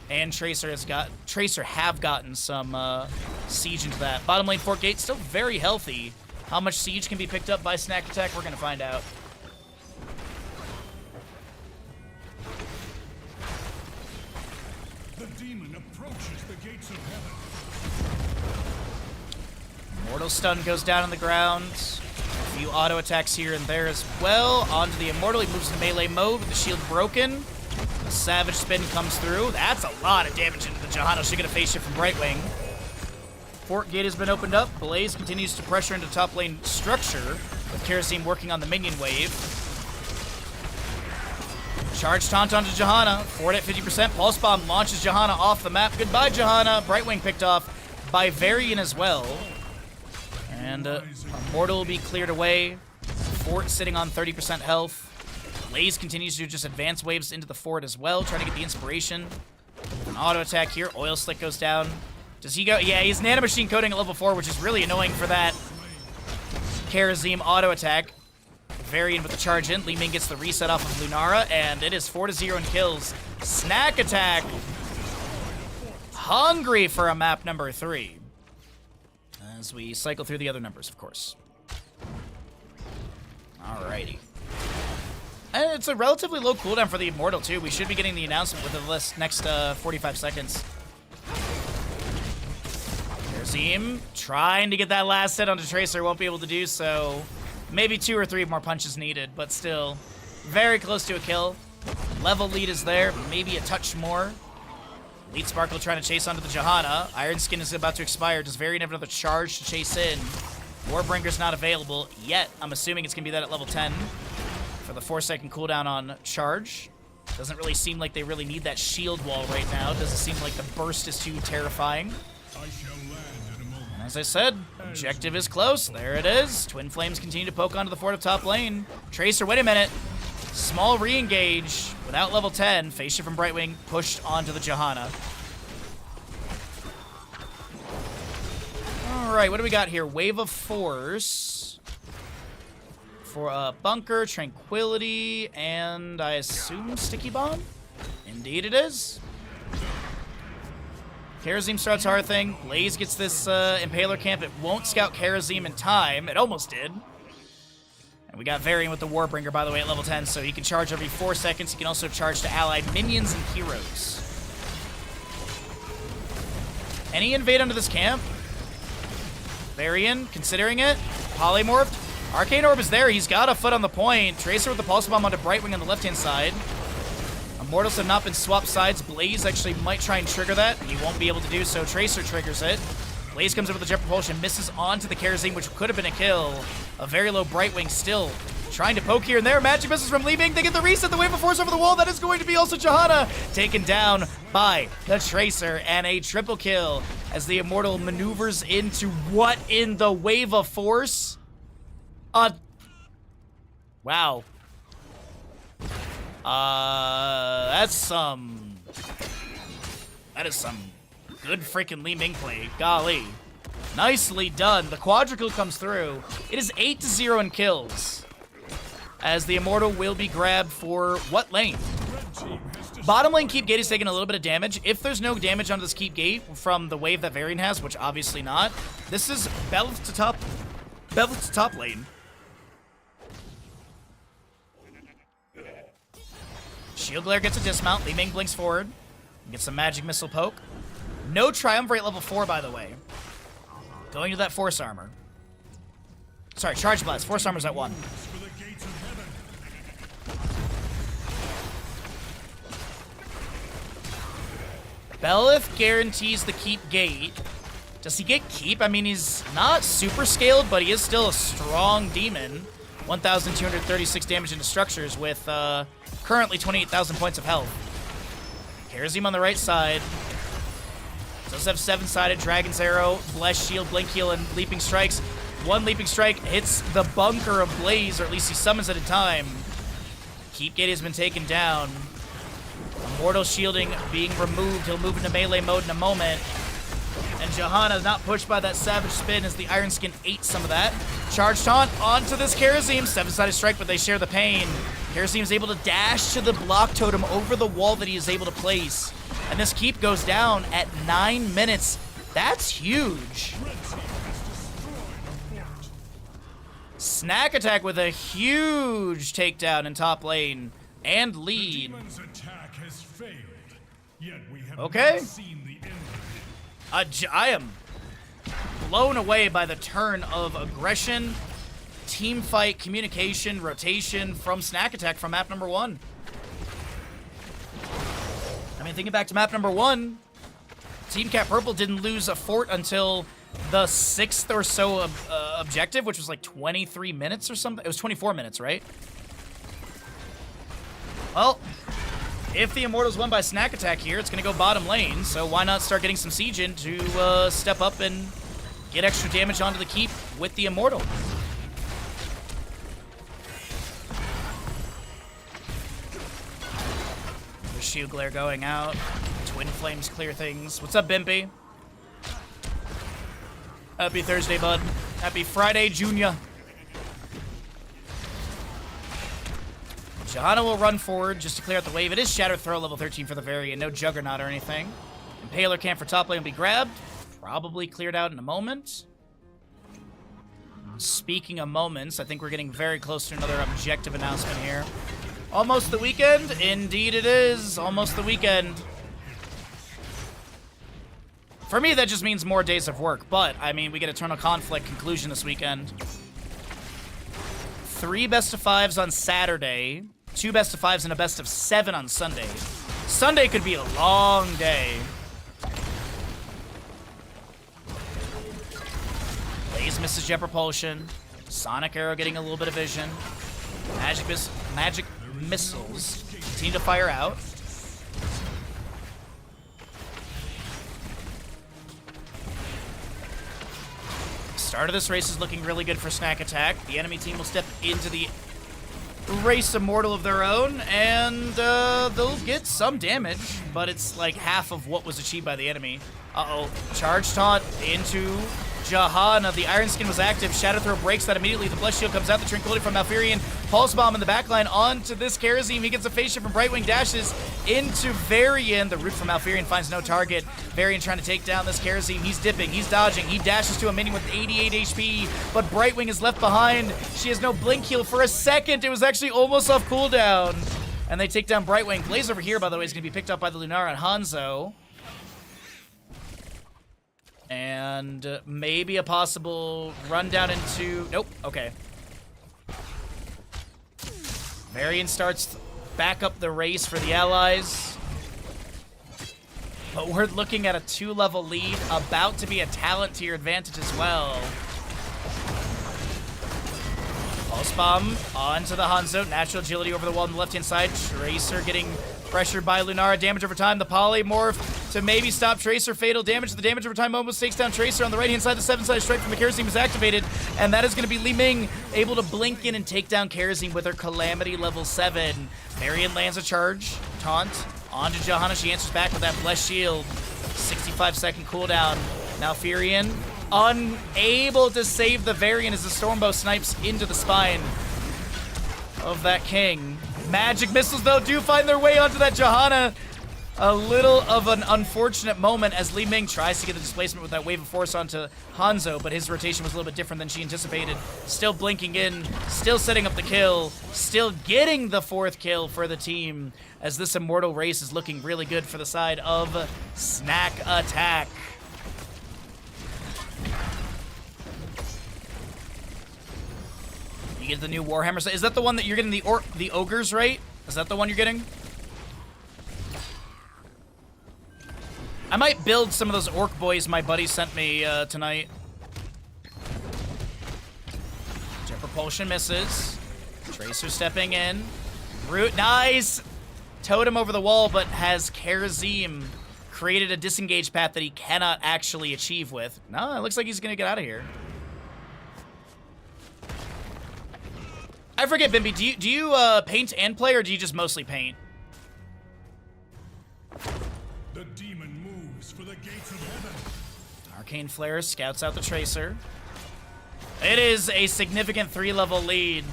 and Tracer have gotten some siege into that. Bottom lane Fort Gate still very healthy. How much siege can be picked up by Snack Attack? We're going to find out. The demon approaches the gates of heaven. Mortal Stun goes down on the ground. A few auto attacks here and there as well. Onto the Immortal. He moves to melee mode with the shield broken. The Savage Spin comes through. That's a lot of damage into the Johanna. She'll get a face shift from Brightwing. Fort Gate has been opened up. Blaze continues to pressure into top lane structure with Kerosene working on the minion wave. Charge taunt onto Johanna. Fort at 50%. Pulse Bomb launches Johanna off the map. Goodbye, Johanna. Brightwing picked off by Varian as well. And Immortal will be cleared away. Fort sitting on 30% health. Blaze continues to just advance waves into the fort as well, trying to get the inspiration. An auto attack here. Oil Slick goes down. Does he go? Yeah, he's Nanomachine coding at level 4, which is really annoying for that Kerosene auto attack. Varian with the charge in. Li Ming gets the reset off of Lunara, and it is 4-0 in kills. Snack Attack. Hungry for a map number 3. As we cycle through the other numbers, of course. Alrighty. And it's a relatively low cooldown for the Immortal, too. We should be getting the announcement within the next 45 seconds. Kerosene trying to get that last hit onto Tracer. Won't be able to do so. Maybe 2 or 3 more punches needed, but still very close to a kill. Level lead is there. Maybe a touch more. Lead Sparkle trying to chase onto the Johanna. Iron Skin is about to expire. Does Varian have another charge to chase in? Warbringer's not available yet. I'm assuming it's going to be that at level 10 for the 4-second cooldown on charge. Doesn't really seem like they really need that shield wall right now. Doesn't seem like the burst is too terrifying. I shall land in a moment. And as I said, objective is close. There it is. Twin Flames continue to poke onto the fort of top lane. Tracer, wait a minute. Small re-engage without level 10. Face shift from Brightwing pushed onto the Johanna. Alright, what do we got here? Wave of Force. For Bunker, Tranquility, and I assume Sticky Bomb? Indeed it is. Kerosene starts Hearthing. Blaze gets this Impaler Camp. It won't scout Kerosene in time. It almost did. And we got Varian with the Warbringer, by the way, at level 10, so he can charge every 4 seconds. He can also charge to allied minions and heroes. Any invade under this camp? Varian, considering it. Polymorphed. Arcane Orb is there. He's got a foot on the point. Tracer with the Pulse Bomb onto Brightwing on the left-hand side. Immortals have not been swapped sides. Blaze actually might try and trigger that. He won't be able to do so. Tracer triggers it. Blaze comes in with the Jet Propulsion, misses onto the Kerosene, which could have been a kill. A very low Brightwing still trying to poke here and there. Magic Missiles from Li Ming. They get the reset. The Wave of Force over the wall. That is going to be also Johanna taken down by the Tracer. And a triple kill as the Immortal maneuvers into what in the Wave of Force? Wow. That is some good freaking Li Ming play. Golly. Nicely done. The quadruple comes through. It is 8-0 in kills. As the Immortal will be grabbed for what lane? Bottom lane Keep Gate is taking a little bit of damage. If there's no damage on this Keep Gate from the wave that Varian has, which obviously not, this is Bel'Veth to top lane. Shield Glare gets a dismount. Li Ming blinks forward. Gets some Magic Missile poke. No Triumvirate level 4, by the way. Going to that Force Armor. Sorry, Charge Blast. Force Armor's at 1. For the gates of heaven. Bel'Veth guarantees the Keep Gate. Does he get keep? I mean, he's not super scaled, but he is still a strong demon. 1,236 damage into structures with currently 28,000 points of health. Kharazim on the right side. Does have 7-sided Dragon's Arrow, Blessed Shield, Blink Heal, and Leaping Strikes. One Leaping Strike hits the bunker of Blaze, or at least he summons it in time. Keep Gate has been taken down. Immortal shielding being removed. He'll move into melee mode in a moment. And Johanna not pushed by that Savage Spin as the Iron Skin ate some of that. Charge Taunt onto this Kharazim. 7-sided strike, but they share the pain. Kharazim is able to dash to the block totem over the wall that he is able to place. And this keep goes down at 9 minutes. That's huge. Snack Attack with a huge takedown in top lane and lead. Demon's attack has failed, yet we have Okay. not seen the end of it. I am blown away by the turn of aggression, team fight, communication, rotation from Snack Attack from map number 1. I mean, thinking back to map number 1, Team Cat Purple didn't lose a fort until the 6th or so objective, which was like 23 minutes or something. It was 24 minutes, right? Well, if the Immortals won by Snack Attack here, it's going to go bottom lane, so why not start getting some siege in to step up and get extra damage onto the keep with the Immortal. The Shield Glare going out. Twin Flames clear things. What's up, Bimpy? Happy Thursday, bud. Happy Friday, Junior. Johanna will run forward just to clear out the wave. It is Shatter Throw level 13 for the Varian. No Juggernaut or anything. Impaler camp for top lane will be grabbed. Probably cleared out in a moment. Speaking of moments, I think we're getting very close to another objective announcement here. Almost the weekend? Indeed it is. Almost the weekend. For me, that just means more days of work, but, I mean, we get Eternal Conflict conclusion this weekend. 3 best of 5s on Saturday, 2 best of 5s, and a best of 7 on Sunday. Sunday could be a long day. Blaze misses Jet Propulsion. Sonic Arrow getting a little bit of vision. Magic missiles continue to fire out. Start of this race is looking really good for Snack Attack. The enemy team will step into the race Immortal of their own, and they'll get some damage, but it's like half of what was achieved by the enemy. Uh-oh. Charge Taunt into Johanna. The Iron Skin was active. Shadow Throw breaks that immediately. The Blessed Shield comes out. The Tranquility from Malfurion. Pulse Bomb in the backline onto this Kharazim. He gets a Face Shift from Brightwing. Dashes into Varian. The Root from Malfurion finds no target. Varian trying to take down this Kharazim. He's dipping. He's dodging. He dashes to a minion with 88 HP, but Brightwing is left behind. She has no Blink Heal for a second. It was actually almost off cooldown. And they take down Brightwing. Blaze over here, by the way, is going to be picked up by the Lunara and Hanzo. And maybe a possible run down into... Nope. Okay. Varian starts back up the race for the allies. But we're looking at a 2-level lead, about to be a talent tier advantage as well. Pulse Bomb onto the Hanzo. Natural agility over the wall on the left-hand side. Tracer getting pressured by Lunara. Damage over time. The Polymorph to maybe stop Tracer. Fatal damage. The damage over time almost takes down Tracer. On the right-hand side, the 7-sided strike from the Kharazim is activated. And that is going to be Li Ming able to blink in and take down Kharazim with her Calamity level 7. Varian lands a charge. Taunt onto Johanna. She answers back with that Blessed Shield. 65-second cooldown. Malfurion unable to save the Varian as the Stormbow snipes into the spine of that king. Magic missiles, though, do find their way onto that Johanna. A little of an unfortunate moment as Li Ming tries to get the displacement with that wave of force onto Hanzo, but his rotation was a little bit different than she anticipated. Still blinking in, still setting up the kill, still getting the 4th kill for the team as this Immortal race is looking really good for the side of Snack Attack. You get the new Warhammer set. Is that the one that you're getting the ogres, right? Is that the one you're getting? I might build some of those orc boys my buddy sent me tonight. Jet propulsion misses. Tracer stepping in. Root, nice! Totem over the wall, but has Kharazim created a disengage path that he cannot actually achieve with. No, it looks like he's gonna get out of here. I forget, Bimby, do you paint and play, or do you just mostly paint? The demon moves for the gates of heaven. Arcane Flare scouts out the Tracer. It is a significant 3-level lead.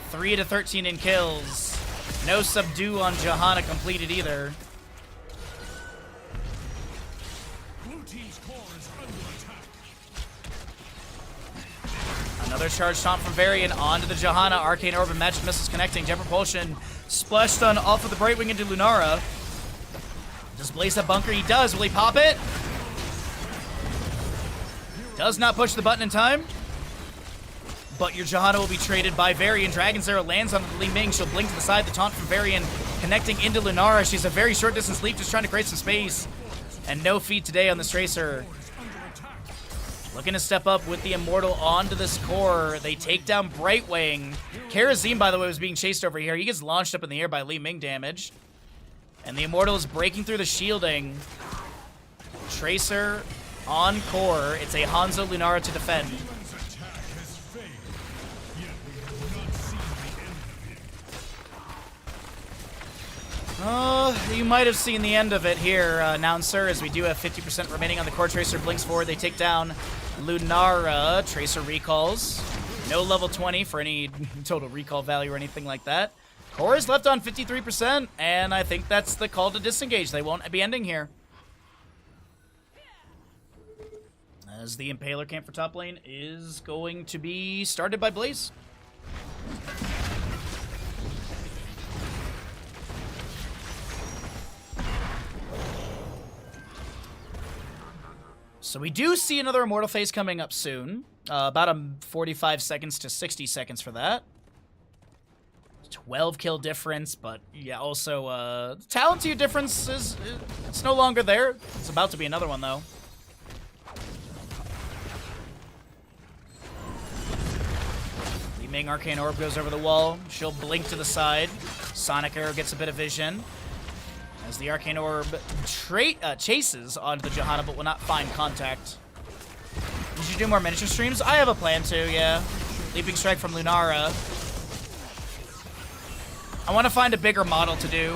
3 to 13 in kills. No subdue on Johanna completed either. Blue team's core is under attack. Another charge taunt from Varian onto the Johanna. Arcane Orb and Magic Missiles connecting. Jet Propulsion. Splash Stun off of the Brightwing into Lunara. Does Blaze that bunker? He does. Will he pop it? Does not push the button in time. But your Johanna will be traded by Varian. Dragon's Arrow lands on Li Ming. She'll blink to the side. The taunt from Varian connecting into Lunara. She's a very short distance leap, just trying to create some space. And no feed today on this Tracer. Looking to step up with the Immortal onto this core. They take down Brightwing. Kharazim, by the way, was being chased over here. He gets launched up in the air by Li Ming damage. And the Immortal is breaking through the shielding. Tracer on core. It's a Hanzo Lunara to defend. Demon's attack has failed. Yet we have not seen the end of it. You might have seen the end of it here, Announcer, as we do have 50% remaining on the core. Tracer blinks forward. They take down Lunara. Tracer recalls. No level 20 for any total recall value or anything like that. Core is left on 53%, and I think that's the call to disengage. They won't be ending here. As the Impaler camp for top lane is going to be started by Blaze. So we do see another Immortal phase coming up soon. About 45 seconds to 60 seconds for that. 12 kill difference, but yeah, also talent to your difference is it's no longer there. It's about to be another one though. Li Ming Arcane Orb goes over the wall. She'll blink to the side. Sonic Arrow gets a bit of vision. As the Arcane Orb chases onto the Johanna, but will not find contact. Did you do more miniature streams? I have a plan to, yeah. Leaping Strike from Lunara. I want to find a bigger model to do.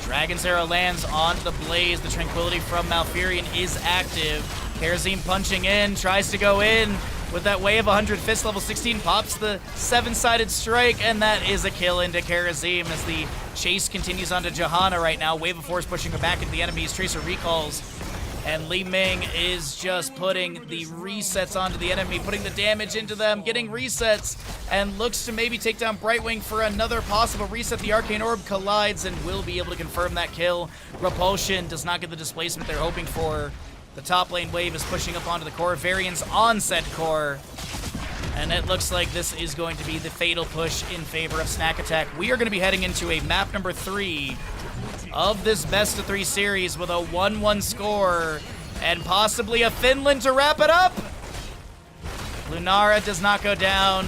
Dragon's Arrow lands onto the Blaze. The Tranquility from Malfurion is active. Kharazim punching in, tries to go in with that wave 100 Fist level 16, pops the 7-sided strike, and that is a kill into Kharazim as the chase continues onto Johanna right now. Wave of Force pushing her back into the enemies. Tracer recalls. And Li Ming is just putting the resets onto the enemy, putting the damage into them, getting resets, and looks to maybe take down Brightwing for another possible reset. The Arcane Orb collides and will be able to confirm that kill. Repulsion does not get the displacement they're hoping for. The top lane wave is pushing up onto the core. Varian's onset core. And it looks like this is going to be the fatal push in favor of Snack Attack. We are going to be heading into a map number 3 of this best of 3 series with a 1-1 score and possibly a Finland to wrap it up. Lunara does not go down.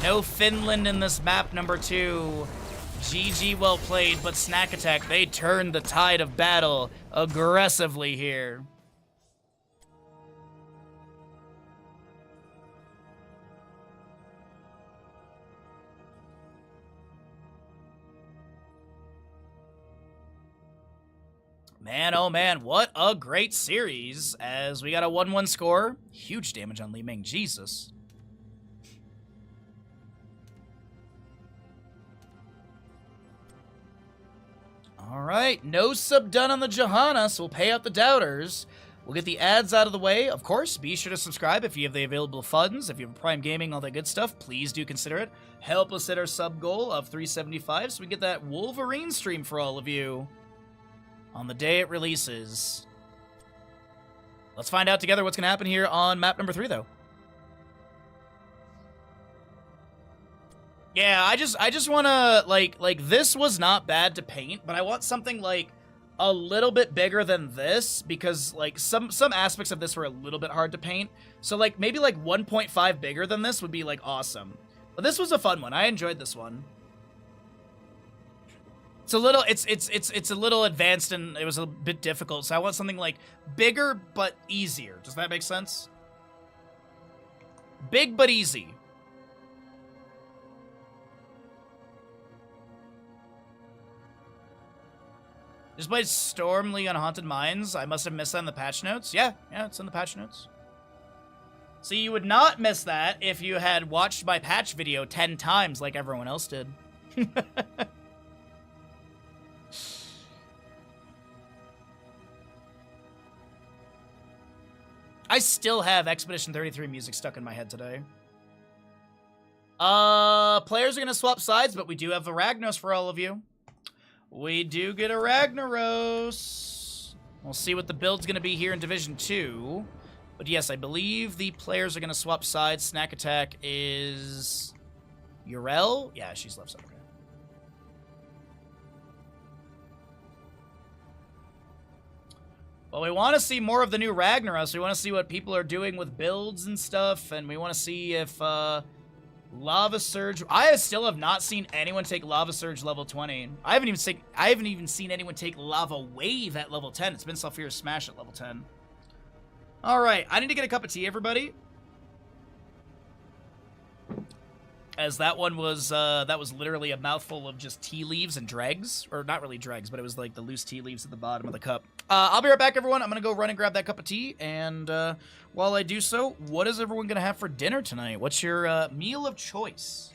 No Finland in this map number 2. GG, well played, but Snack Attack, they turned the tide of battle aggressively here. Man, oh man, what a great series, as we got a 1-1 score. Huge damage on Li Ming, Jesus. Alright, no sub done on the Johanna, so we'll pay out the doubters. We'll get the ads out of the way. Of course, be sure to subscribe if you have the available funds. If you have Prime Gaming, all that good stuff, please do consider it. Help us hit our sub goal of 375 so we get that Wolverine stream for all of you on the day it releases. Let's find out together what's going to happen here on map number 3, though. Yeah, I just want to, like, this was not bad to paint, but I want something, like, a little bit bigger than this because like some aspects of this were a little bit hard to paint. So like maybe like 1.5 bigger than this would be like awesome. But this was a fun one. I enjoyed this one. It's a little it's a little advanced and it was a bit difficult. So I want something like bigger but easier. Does that make sense? Big but easy. Just played Stormly on Haunted Mines. I must have missed that in the patch notes. Yeah, it's in the patch notes. So you would not miss that if you had watched my patch video 10 times like everyone else did. I still have Expedition 33 music stuck in my head today. Players are going to swap sides, but we do have a Ragnaros for all of you. We do get a Ragnaros. We'll see what the build's going to be here in Division 2. But yes, I believe the players are going to swap sides. Snack Attack is Yrel. Yeah, she's left side. Okay. Well, we want to see more of the new Ragnaros. We want to see what people are doing with builds and stuff. And we want to see if Lava Surge... I still have not seen anyone take Lava Surge level 20. I haven't even seen anyone take Lava Wave at level 10. It's been Sulfurous Smash at level 10. Alright, I need to get a cup of tea, everybody. As that one was, that was literally a mouthful of just tea leaves and dregs. Or not really dregs, but it was like the loose tea leaves at the bottom of the cup. I'll be right back, everyone. I'm gonna go run and grab that cup of tea. And while I do so, what is everyone gonna have for dinner tonight? What's your meal of choice?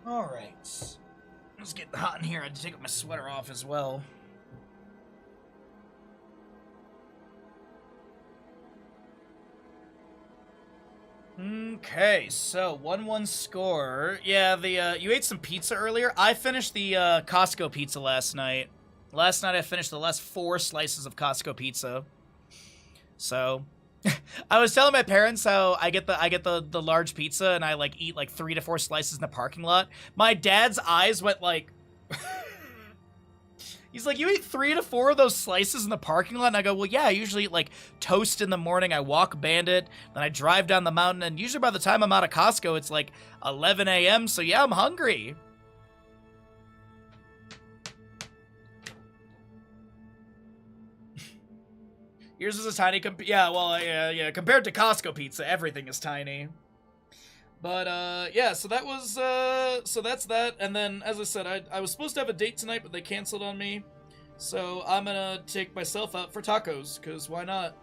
Alright. It's getting hot in here. I had to take my sweater off as well. Okay, so 1-1 score. Yeah, you ate some pizza earlier. I finished the Costco pizza last night. Last night I finished the last 4 slices of Costco pizza. So I was telling my parents how I get the large pizza and I like eat like 3 to 4 slices in the parking lot. My dad's eyes went like he's like, you eat 3 to 4 of those slices in the parking lot? And I go, well, yeah, I usually eat like toast in the morning. I walk Bandit, then I drive down the mountain, and usually by the time I'm out of Costco, it's like 11 a.m. So yeah, I'm hungry. Yours is a tiny yeah, compared to Costco pizza, everything is tiny. But, yeah, so that was, so that's that. And then, as I said, I was supposed to have a date tonight, but they canceled on me. So I'm gonna take myself out for tacos, because why not?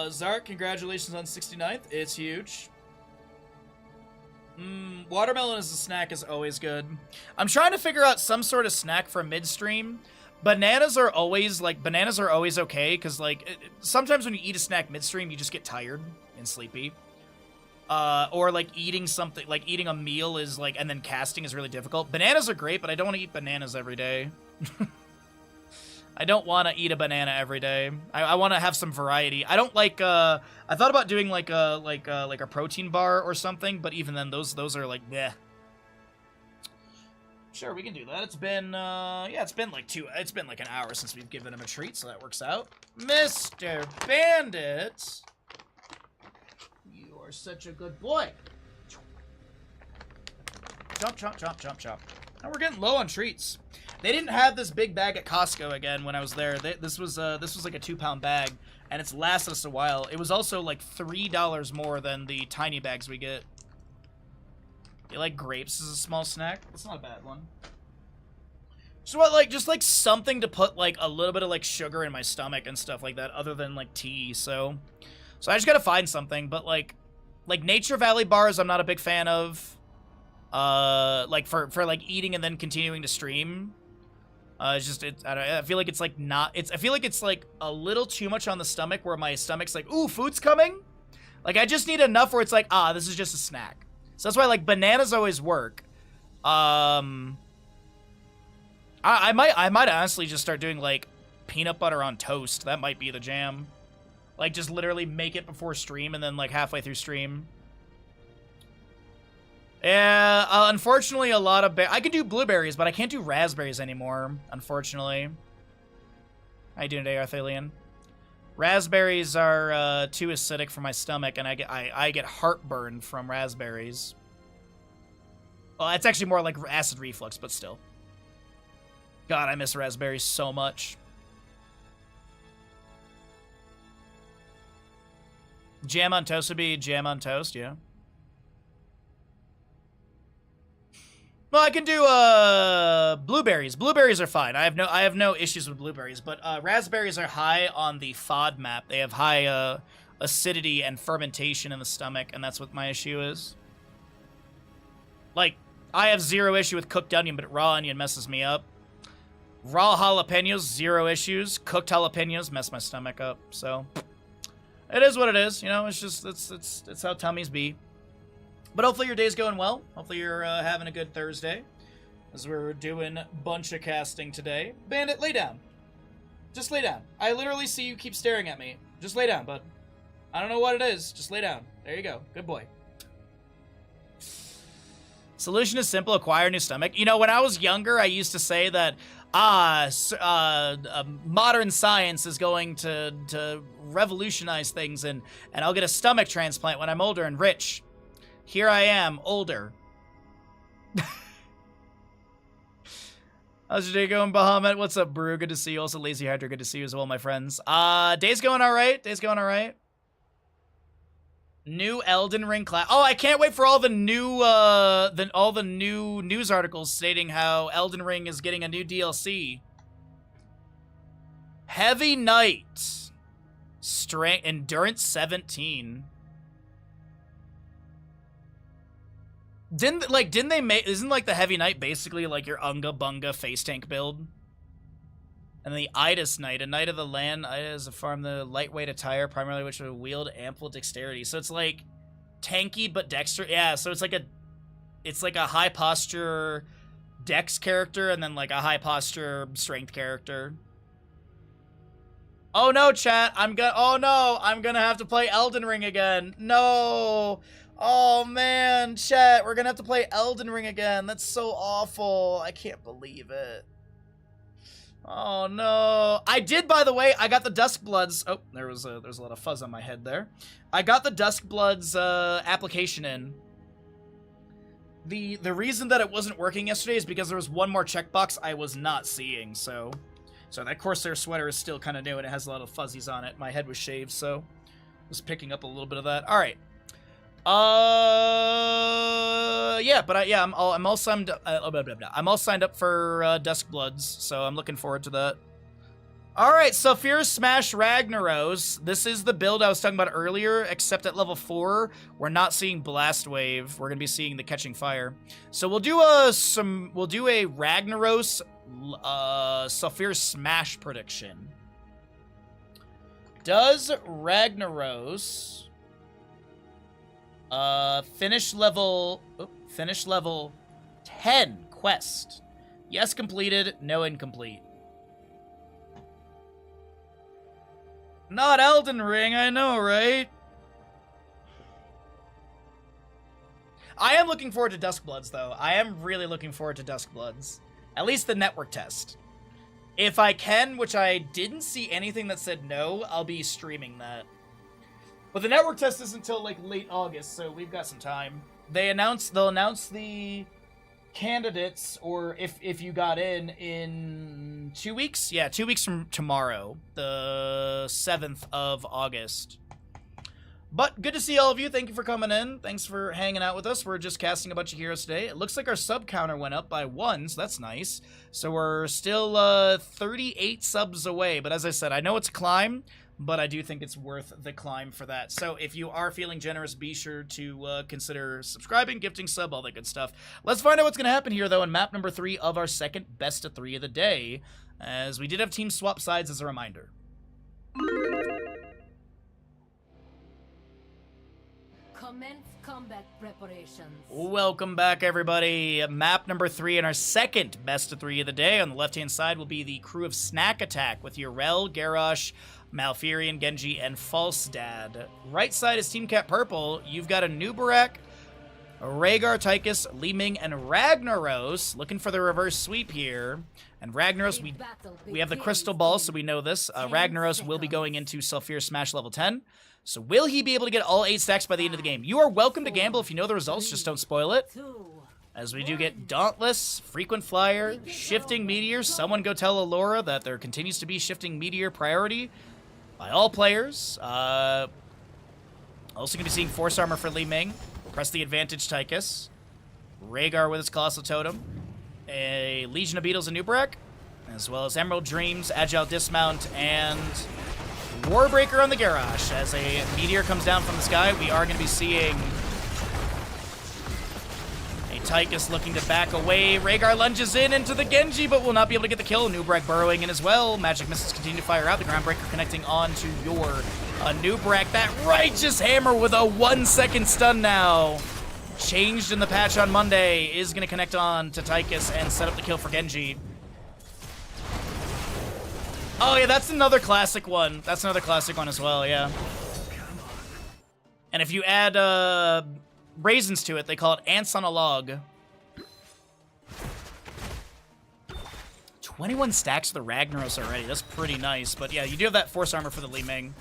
Zark, congratulations on 69th. It's huge. Watermelon as a snack is always good. I'm trying to figure out some sort of snack for midstream. Bananas are always okay, because, like, sometimes when you eat a snack midstream, you just get tired and sleepy. Or, like, eating something, like, eating a meal is, like, and then casting is really difficult. Bananas are great, but I don't want to eat bananas every day. I don't want to eat a banana every day. I want to have some variety. I don't like, I thought about doing, like a protein bar or something, but even then, those are, like, bleh. Sure, we can do that. It's been, yeah, it's been like an hour since we've given him a treat, so that works out. Mr. Bandit! You are such a good boy. Jump, jump, jump, jump, jump. And we're getting low on treats. They didn't have this big bag at Costco again when I was there. This was like a 2-pound bag, and it's lasted us a while. It was also like $3 more than the tiny bags we get. You like grapes as a small snack? That's not a bad one. So what, like, just like something to put like a little bit of like sugar in my stomach and stuff like that, other than like tea. So I just gotta find something. But like Nature Valley bars, I'm not a big fan of. Like for like eating and then continuing to stream. It's just I feel like it's like not. I feel like it's like a little too much on the stomach, where my stomach's like, ooh, food's coming. Like I just need enough where it's like, this is just a snack. So that's why like bananas always work. I might honestly just start doing like peanut butter on toast. That might be the jam. Like just literally make it before stream and then like halfway through stream. Yeah, unfortunately a lot of I can do blueberries, but I can't do raspberries anymore, unfortunately. How you doing today, Arthelian? Raspberries are too acidic for my stomach, and I get heartburn from raspberries. Well, it's actually more like acid reflux, but still. God, I miss raspberries so much. Jam on toast would be jam on toast, yeah. Well, I can do blueberries. Blueberries are fine. I have no issues with blueberries, but raspberries are high on the FODMAP. They have high acidity and fermentation in the stomach, and that's what my issue is. Like, I have zero issue with cooked onion, but raw onion messes me up. Raw jalapenos, zero issues. Cooked jalapenos mess my stomach up. So it is what it is. You know, it's just it's how tummies be. But hopefully your day's going well. Hopefully you're having a good Thursday, as we're doing bunch of casting today. Bandit, lay down. Just lay down. I literally see you keep staring at me. Just lay down, bud. I don't know what it is. Just lay down. There you go. Good boy. Solution is simple. Acquire a new stomach. You know, when I was younger, I used to say that modern science is going to revolutionize things, and I'll get a stomach transplant when I'm older and rich. Here I am, older. How's your day going, Bahamut? What's up, Brew? Good to see you. Also, Lazy Hydra, good to see you as well, my friends. Day's going all right. Day's going all right. New Elden Ring class. Oh, I can't wait for all the new, all the new news articles stating how Elden Ring is getting a new DLC. Heavy Knight. Strength, Endurance 17. Didn't they make, isn't like the Heavy Knight basically like your Unga Bunga face tank build? And the Idus Knight, a knight of the land. Ida is a farm the lightweight attire, primarily which will wield ample dexterity. So it's like tanky but dexter. Yeah, so it's like a high posture dex character and then like a high posture strength character. Oh no, chat! I'm gonna have to play Elden Ring again. No. Oh man, chat, we're gonna have to play Elden Ring again. That's so awful. I can't believe it. Oh no. I did, by the way, I got the Duskbloods. Oh, there's a lot of fuzz on my head there. I got the Duskbloods application in. The reason that it wasn't working yesterday is because there was one more checkbox I was not seeing, so that Corsair sweater is still kind of new and it has a lot of fuzzies on it. My head was shaved, so I was picking up a little bit of that. All right. Yeah, but I'm all signed up. I'm all signed up for Duskbloods, so I'm looking forward to that. All right, Saphir Smash Ragnaros. This is the build I was talking about earlier, except at level 4, we're not seeing Blast Wave. We're gonna be seeing the Catching Fire. So we'll do a Ragnaros Saphir Smash prediction. Does Ragnaros finish level 10 quest? Yes, completed. No, incomplete. Not Elden Ring, I know, right? I am looking forward to Duskbloods, though. I am really looking forward to Duskbloods. At least the network test. If I can, which I didn't see anything that said no, I'll be streaming that. But the network test isn't until like late August, so we've got some time. They'll announce the candidates, or if you got in 2 weeks. Yeah, 2 weeks from tomorrow, the 7th of August. But good to see all of you. Thank you for coming in. Thanks for hanging out with us. We're just casting a bunch of heroes today. It looks like our sub counter went up by 1, so that's nice. So we're still 38 subs away. But as I said, I know it's a climb, but I do think it's worth the climb for that. So if you are feeling generous, be sure to consider subscribing, gifting sub, all that good stuff. Let's find out what's going to happen here, though, in map number 3 of our second best of 3 of the day, as we did have teams swap sides as a reminder. Commence combat preparations. Welcome back, everybody. Map number 3 in our second best of 3 of the day. On the left-hand side will be the crew of Snack Attack with Yrel, Garrosh, Malfurion, Genji, and Falstad. Right side is Team Cat Purple. You've got a Nubarak, Rhaegar, Tychus, Li Ming, and Ragnaros. Looking for the reverse sweep here. And Ragnaros, we have the Crystal Ball, so we know this. Ragnaros will be going into Sulfur Smash level 10. So will he be able to get all 8 stacks by the end of the game? You are welcome to gamble if you know the results, just don't spoil it. As we do get Dauntless, Frequent Flyer, Shifting Meteor. Someone go tell Allura that there continues to be Shifting Meteor priority by all players. Also going to be seeing Force Armor for Li Ming. Press the advantage, Tychus. Rhaegar with his Colossal Totem. A Legion of Beetles and Nubarak. As well as Emerald Dreams, Agile Dismount, and Warbreaker on the Garrosh. As a meteor comes down from the sky, we are going to be seeing a Tychus looking to back away. Rhaegar lunges in into the Genji, but will not be able to get the kill. Nubarak burrowing in as well. Magic missiles continue to fire out. The Groundbreaker connecting on to your Nubarak. That righteous hammer with a 1-second stun now. Changed in the patch on Monday. Is going to connect on to Tychus and set up the kill for Genji. Oh, yeah, that's another classic one. That's another classic one as well, yeah. And if you add raisins to it, they call it ants on a log. 21 stacks of the Ragnaros already. That's pretty nice. But yeah, you do have that Force Armor for the Li Ming.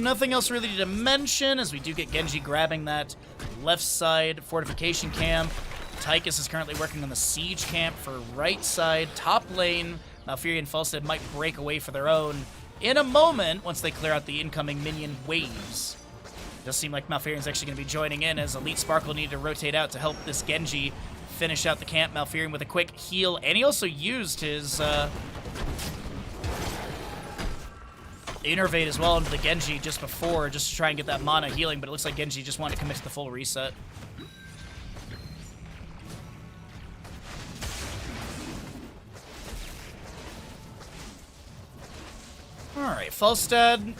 Nothing else really to mention, as we do get Genji grabbing that left side fortification camp. Tychus is currently working on the siege camp for right side. Top lane, Malfurion and Falstad might break away for their own in a moment once they clear out the incoming minion waves. It does seem like Malfurion's actually going to be joining in, as Elite Sparkle needed to rotate out to help this Genji finish out the camp. Malfurion with a quick heal, and he also used his Innervate as well into the Genji just before, just to try and get that mana healing, but it looks like Genji just wanted to commit to the full reset. Alright, Falstad,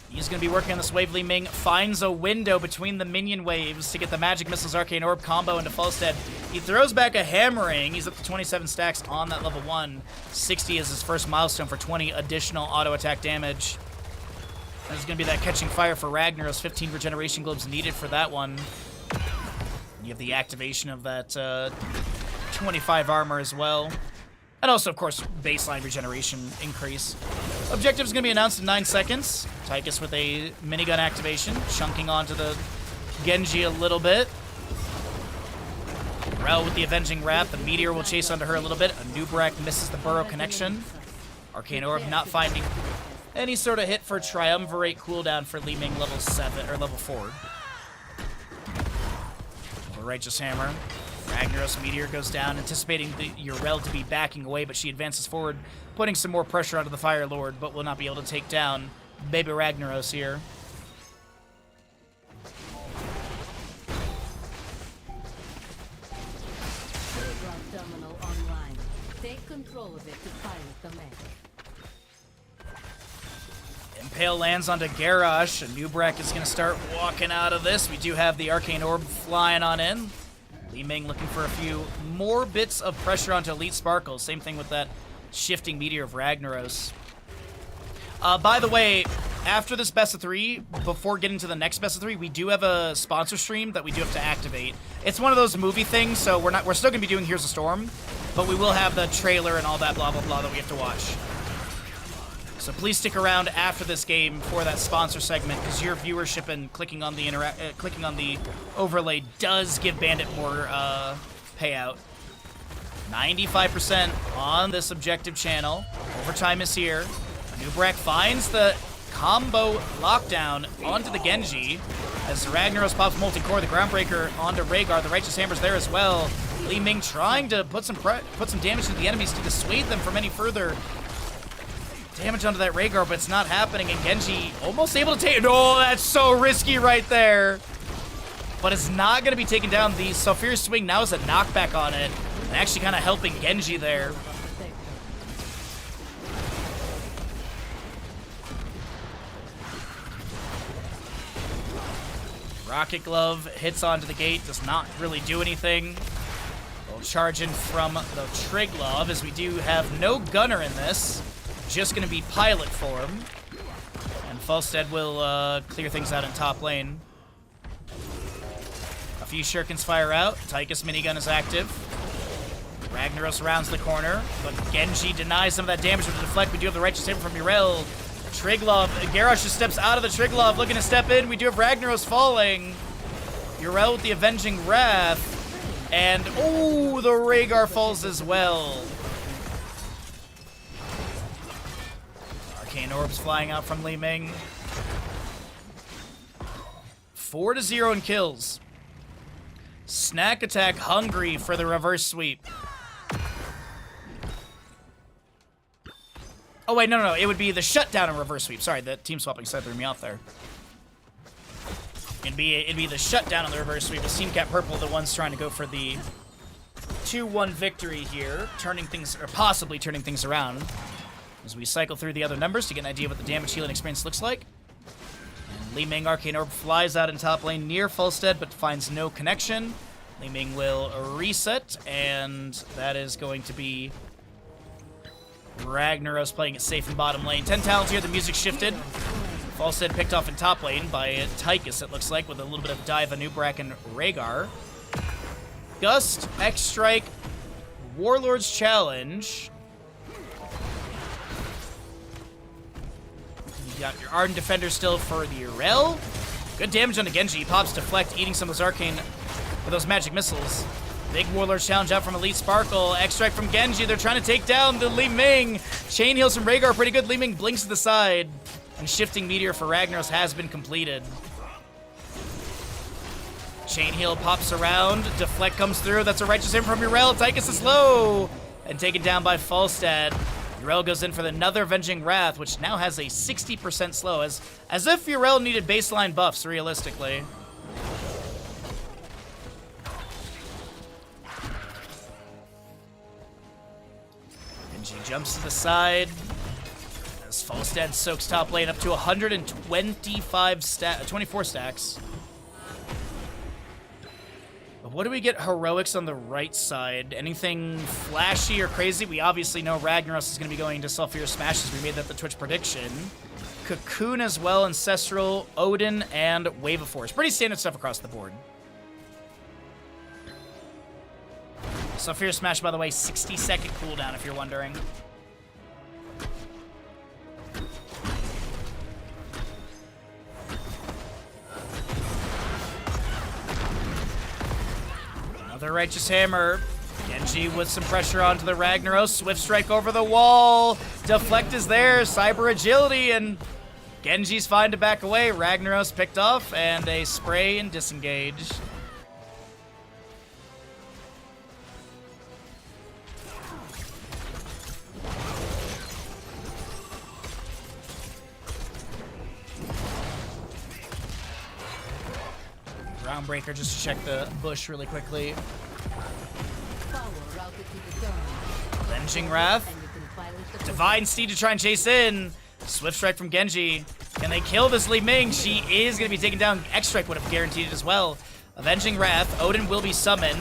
he's going to be working on this wave. Li Ming finds a window between the minion waves to get the Magic Missiles Arcane Orb combo into Falstad. He throws back a Hammering. He's up to 27 stacks on that level 1. 60 is his first milestone for 20 additional auto attack damage. There's going to be that Catching Fire for Ragnaros. 15 regeneration globes needed for that one. You have the activation of that 25 armor as well. And also, of course, baseline regeneration increase. Objective is going to be announced in 9 seconds. Tychus with a minigun activation, chunking onto the Genji a little bit. Rel with the Avenging Wrath. The Meteor will chase onto her a little bit. A Nubarak misses the Burrow connection. Arcane Orb not finding any sort of hit for Triumvirate cooldown for Li Ming level 7 or level 4. The Righteous Hammer. Ragnaros Meteor goes down, anticipating the Yrel to be backing away, but she advances forward, putting some more pressure onto the Fire Lord, but will not be able to take down baby Ragnaros here. Terminal online. Take control of it to pilot the mech. Impale lands onto Garrosh, and Nubarak is going to start walking out of this. We do have the Arcane Orb flying on in. Li Ming looking for a few more bits of pressure onto Elite Sparkle. Same thing with that Shifting Meteor of Ragnaros. By the way, after this best of 3, before getting to the next best of 3, we do have a sponsor stream that we do have to activate. It's one of those movie things, so we're still going to be doing Here's a Storm, but we will have the trailer and all that blah blah blah that we have to watch. So please stick around after this game for that sponsor segment, because your viewership and clicking on the overlay does give Bandit more payout. 95% on this objective channel. Overtime is here. Nubrak finds the combo lockdown onto the Genji as Ragnaros pops multi-core, the Groundbreaker onto Rhaegar. The Righteous Hammer's there as well. Li Ming trying to put some damage to the enemies to dissuade them from any further damage onto that Rhaegar, but it's not happening, and Genji almost able to take it. Oh, that's so risky right there. But it's not going to be taken down. The Sulfurous Swing now is a knockback on it, and actually kind of helping Genji there. Rocket Glove hits onto the gate, does not really do anything. We'll charge in from the Triglav, as we do have no gunner in this. Just going to be pilot form. And Falstead will clear things out in top lane. A few shurikens fire out. Tychus minigun is active. Ragnaros rounds the corner, but Genji denies some of that damage with the deflect. We do have the Righteous Hammer from Yrel. Triglav, Garrosh just steps out of the Triglav, looking to step in. We do have Ragnaros falling. Yrel with the Avenging Wrath. And, oh, the Rhaegar falls as well. Arcane Orbs flying out from Li Ming. 4-0 in kills. Snack Attack hungry for the reverse sweep. Oh, wait, no. It would be the shutdown and reverse sweep. Sorry, the team swapping side threw me off there. It'd be the shutdown and the reverse sweep. With Team Cat Purple, the ones trying to go for the 2-1 victory here, possibly turning things around. As we cycle through the other numbers to get an idea of what the damage healing experience looks like. And Li Ming Arcane Orb flies out in top lane near Falstead, but finds no connection. Li Ming will reset, and that is going to be Ragnaros playing it safe in bottom lane. 10 talents here, the music shifted. Falstead picked off in top lane by Tychus, it looks like, with a little bit of dive on Nubrak and Rhaegar. Gust, X-Strike, Warlord's Challenge. You got your Ardent Defender still for the Yrel. Good damage on the Genji. He pops Deflect, eating some of those arcane, or those magic missiles. Big Warlord's Challenge out from Elite Sparkle. X-Strike from Genji. They're trying to take down the Li Ming. Chain heals from Rhaegar, pretty good. Li Ming blinks to the side. And Shifting Meteor for Ragnaros has been completed. Chain heal pops around. Deflect comes through. That's a Righteous Hammer from Yrel. Tychus is low. And taken down by Falstead. Yrel goes in for another Avenging Wrath, which now has a 60% slow. As if Yrel needed baseline buffs, realistically. Genji jumps to the side. As Falstead soaks top lane up to 24 stacks. But what do we get heroics on the right side? Anything flashy or crazy? We obviously know Ragnaros is going to be going to Sulfurous Smashes. We made that the Twitch prediction. Cocoon as well, Ancestral, Odin, and Wave of Force. Pretty standard stuff across the board. Sulfurous Smash, by the way, 60-second cooldown if you're wondering. Another Righteous Hammer. Genji with some pressure onto the Ragnaros. Swift Strike over the wall. Deflect is there. Cyber Agility, and Genji's fine to back away. Ragnaros picked off, and a spray and disengage. Groundbreaker, just to check the bush really quickly. Avenging Wrath. Divine Steed to try and chase in. Swift Strike from Genji. Can they kill this Li Ming? She is going to be taken down. X-Strike would have guaranteed it as well. Avenging Wrath. Odin will be summoned.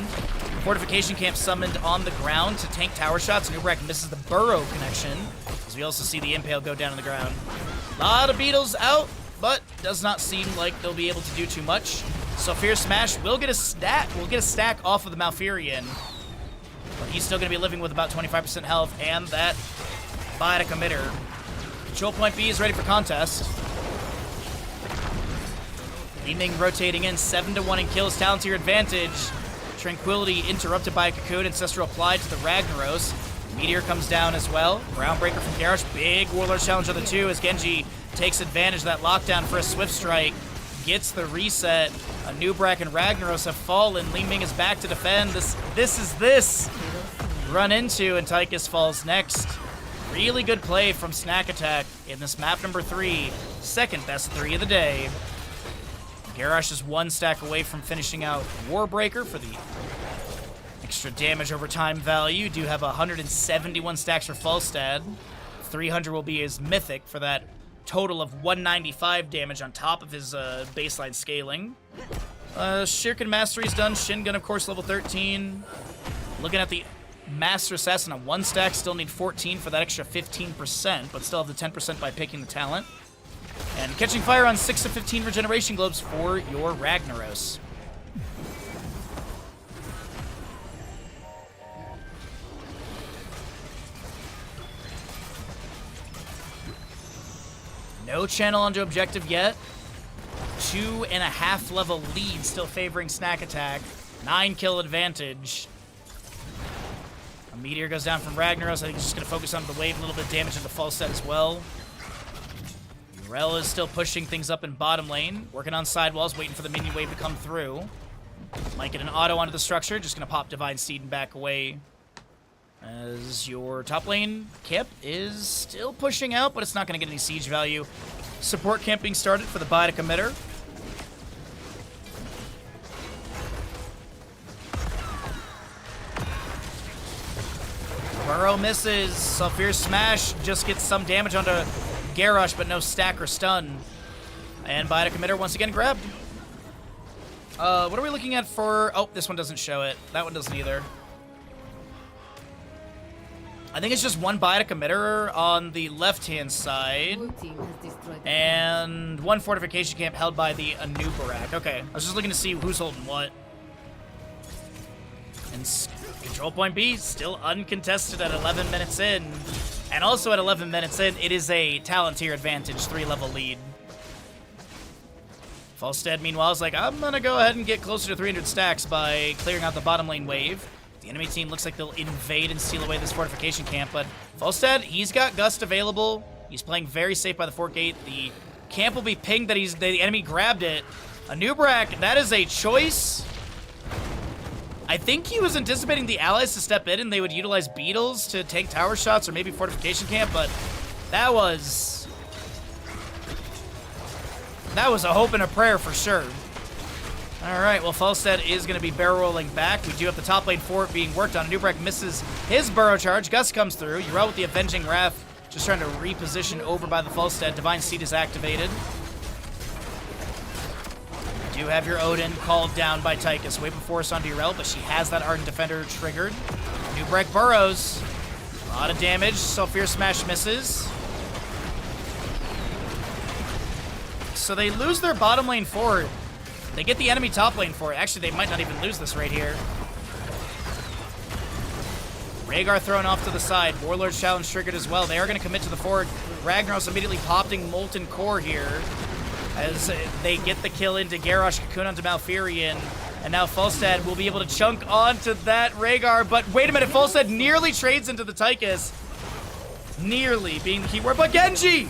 Fortification Camp summoned on the ground to tank tower shots. Nubrak misses the Burrow connection, as we also see the Impale go down on the ground. A lot of Beetles out, but does not seem like they'll be able to do too much. So Fierce Smash will get a stack. We'll get a stack off of the Malfurion. But he's still going to be living with about 25% health and that Biotic Emitter. Control point B is ready for contest. Li Ming rotating in, 7-1 in kills, talent to your advantage. Tranquility interrupted by a Cocoon, Ancestral applied to the Ragnaros. Meteor comes down as well. Groundbreaker from Garrosh, big Warlord challenge on the 2 as Genji takes advantage of that lockdown for a Swift Strike. Gets the reset. Anub'arak and Ragnaros have fallen. Li Ming is back to defend. This is this. Run into, and Tychus falls next. Really good play from Snack Attack in this map number 3. Second best 3 of the day. Garrosh is 1 stack away from finishing out Warbreaker for the extra damage over time value. Do have 171 stacks for Falstad. 300 will be his Mythic for that total of 195 damage on top of his baseline scaling. Shirkin Mastery's done. Shingun, of course, level 13. Looking at the Master Assassin on 1 stack, still need 14 for that extra 15%, but still have the 10% by picking the talent. And Catching Fire on 6 of 15 Regeneration Globes for your Ragnaros. No channel onto objective yet. 2.5 level lead still favoring Snack Attack. 9 kill advantage. A Meteor goes down from Ragnaros. I think he's just going to focus on the wave, a little bit of damage into Falstad as well. Rel is still pushing things up in bottom lane. Working on sidewalls, waiting for the minion wave to come through. Might get an auto onto the structure. Just going to pop Divine Seed and back away. As your top lane camp is still pushing out, but it's not going to get any siege value. Support camp being started for the Biotic Emitter. Burrow misses. Sulfur Smash just gets some damage onto Garrosh, but no stack or stun. And Biotic Emitter once again grabbed. What are we looking at for... Oh, this one doesn't show it. That one doesn't either. I think it's just 1 Biotic Emitter on the left-hand side. Blue team has destroyed the And 1 fortification camp held by the Anub'arak. Okay, I was just looking to see who's holding what. And Control Point B still uncontested at 11 minutes in. And also at 11 minutes in, it is a talent tier advantage, 3-level lead. Falstad, meanwhile, is like, I'm going to go ahead and get closer to 300 stacks by clearing out the bottom lane wave. The enemy team looks like they'll invade and steal away this fortification camp, but Falstad, he's got Gust available. He's playing very safe by the fort gate. The camp will be pinged that the enemy grabbed it. Anub'arak, that is a choice. I think he was anticipating the allies to step in and they would utilize beetles to tank tower shots or maybe fortification camp, but that was a hope and a prayer for sure. All right, well, Falstad is going to be barrel rolling back. We do have the top lane fort being worked on. Anub'arak misses his burrow charge. Gus comes through. Yrel with the Avenging Wrath, just trying to reposition over by the Falstad. Divine Seed is activated. You do have your Odin called down by Tychus. Wave of Force onto Yrel, but she has that Ardent Defender triggered. Anub'arak burrows. A lot of damage. Sulfur Smash misses. So they lose their bottom lane fort. They get the enemy top lane for it. Actually, they might not even lose this right here. Rhaegar thrown off to the side. Warlord's challenge triggered as well. They are going to commit to the fort. Ragnaros immediately popping Molten Core here as they get the kill into Garrosh, Cocoon onto Malfurion. And now Falstad will be able to chunk onto that Rhaegar. But wait a minute, Falstad nearly trades into the Tychus. Nearly being the keyword, but Genji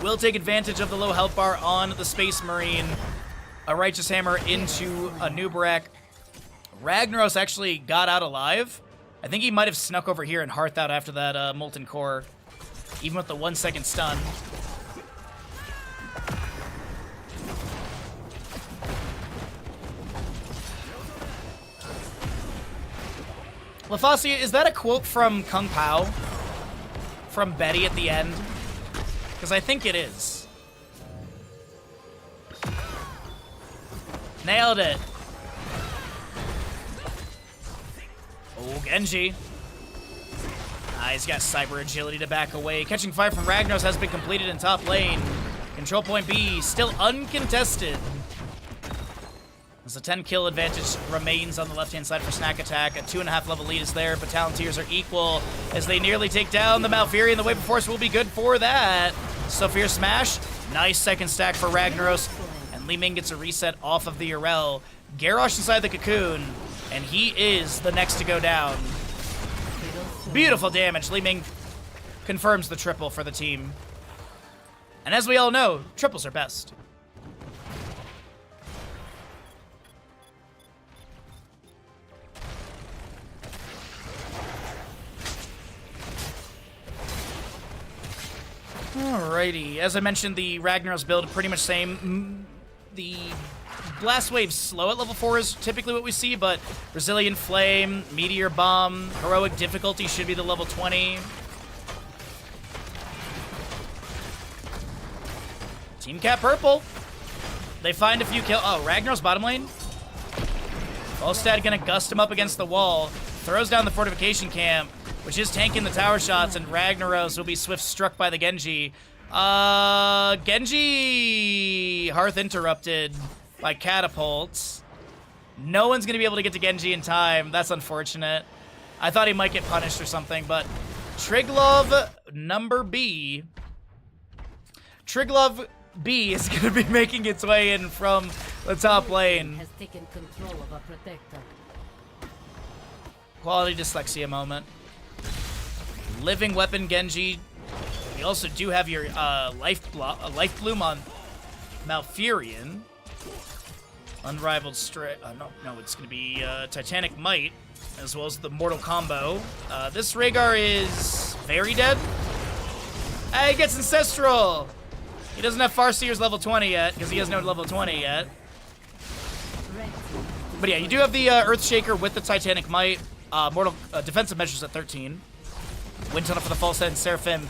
will take advantage of the low health bar on the Space Marine. A Righteous Hammer into Anub'arak. Ragnaros actually got out alive. I think he might have snuck over here and hearthed out after that Molten Core, even with the 1-second stun. LaFacia, is that a quote from Kung Pao? From Betty at the end? Because I think it is. Nailed it. Oh, Genji. He's got Cyber Agility to back away. Catching Fire from Ragnaros has been completed in top lane. Control Point B still uncontested. As As a 10 kill advantage remains on the left-hand side for Snack Attack. A 2.5 level lead is there, but Talonteers are equal as they nearly take down the Malfurion. The Wave of Force will be good for that. Sophia Smash. Nice second stack for Ragnaros. And Li Ming gets a reset off of the Urel. Garrosh inside the Cocoon, and he is the next to go down. Beautiful damage. Li Ming confirms the triple for the team. And as we all know, triples are best. Alrighty, as I mentioned, the Ragnaros build pretty much same. The Blast Wave slow at level 4 is typically what we see, but Resilient Flame, Meteor Bomb, Heroic Difficulty should be the level 20. Team Cat Purple. They find a few kills. Oh, Ragnaros bottom lane. Volstad gonna gust him up against the wall. Throws down the fortification camp, which is tanking the tower shots, and Ragnaros will be swift struck by the Genji. Genji Hearth interrupted by catapults. No one's gonna be able to get to Genji in time. That's unfortunate. I thought he might get punished or something, but Triglove number B. Triglove B is gonna be making its way in from the top lane. Has taken control of a protector. Quality dyslexia moment. Living Weapon Genji. You also do have your life bloom on Malfurion. Unrivaled strength. No, it's gonna be Titanic Might, as well as the Mortal Combo. This Rhaegar is very dead. He gets Ancestral. He doesn't have Farseer's level 20 yet, because he has no level 20 yet. But yeah, you do have the Earthshaker with the Titanic Might. Defensive measures at 13. Wind Tunnel for the False Head and Seraphim.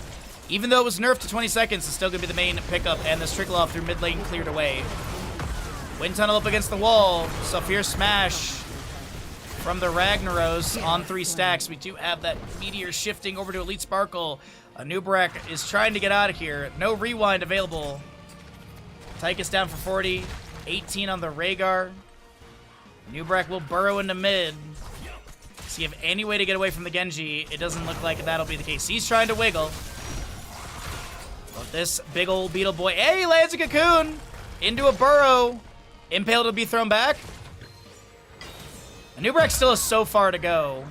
Even though it was nerfed to 20 seconds, it's still going to be the main pickup, and this trickle off through mid lane cleared away. Wind Tunnel up against the wall. Saphir Smash from the Ragnaros on 3 stacks. We do have that Meteor shifting over to Elite Sparkle. Nubarak is trying to get out of here. No rewind available. Tychus down for 40. 18 on the Rhaegar. Nubarak will burrow into mid. See if any way to get away from the Genji. It doesn't look like that'll be the case. He's trying to wiggle. But this big old beetle boy, hey, he lands a cocoon into a burrow. Impale to be thrown back. Nubarak still has so far to go.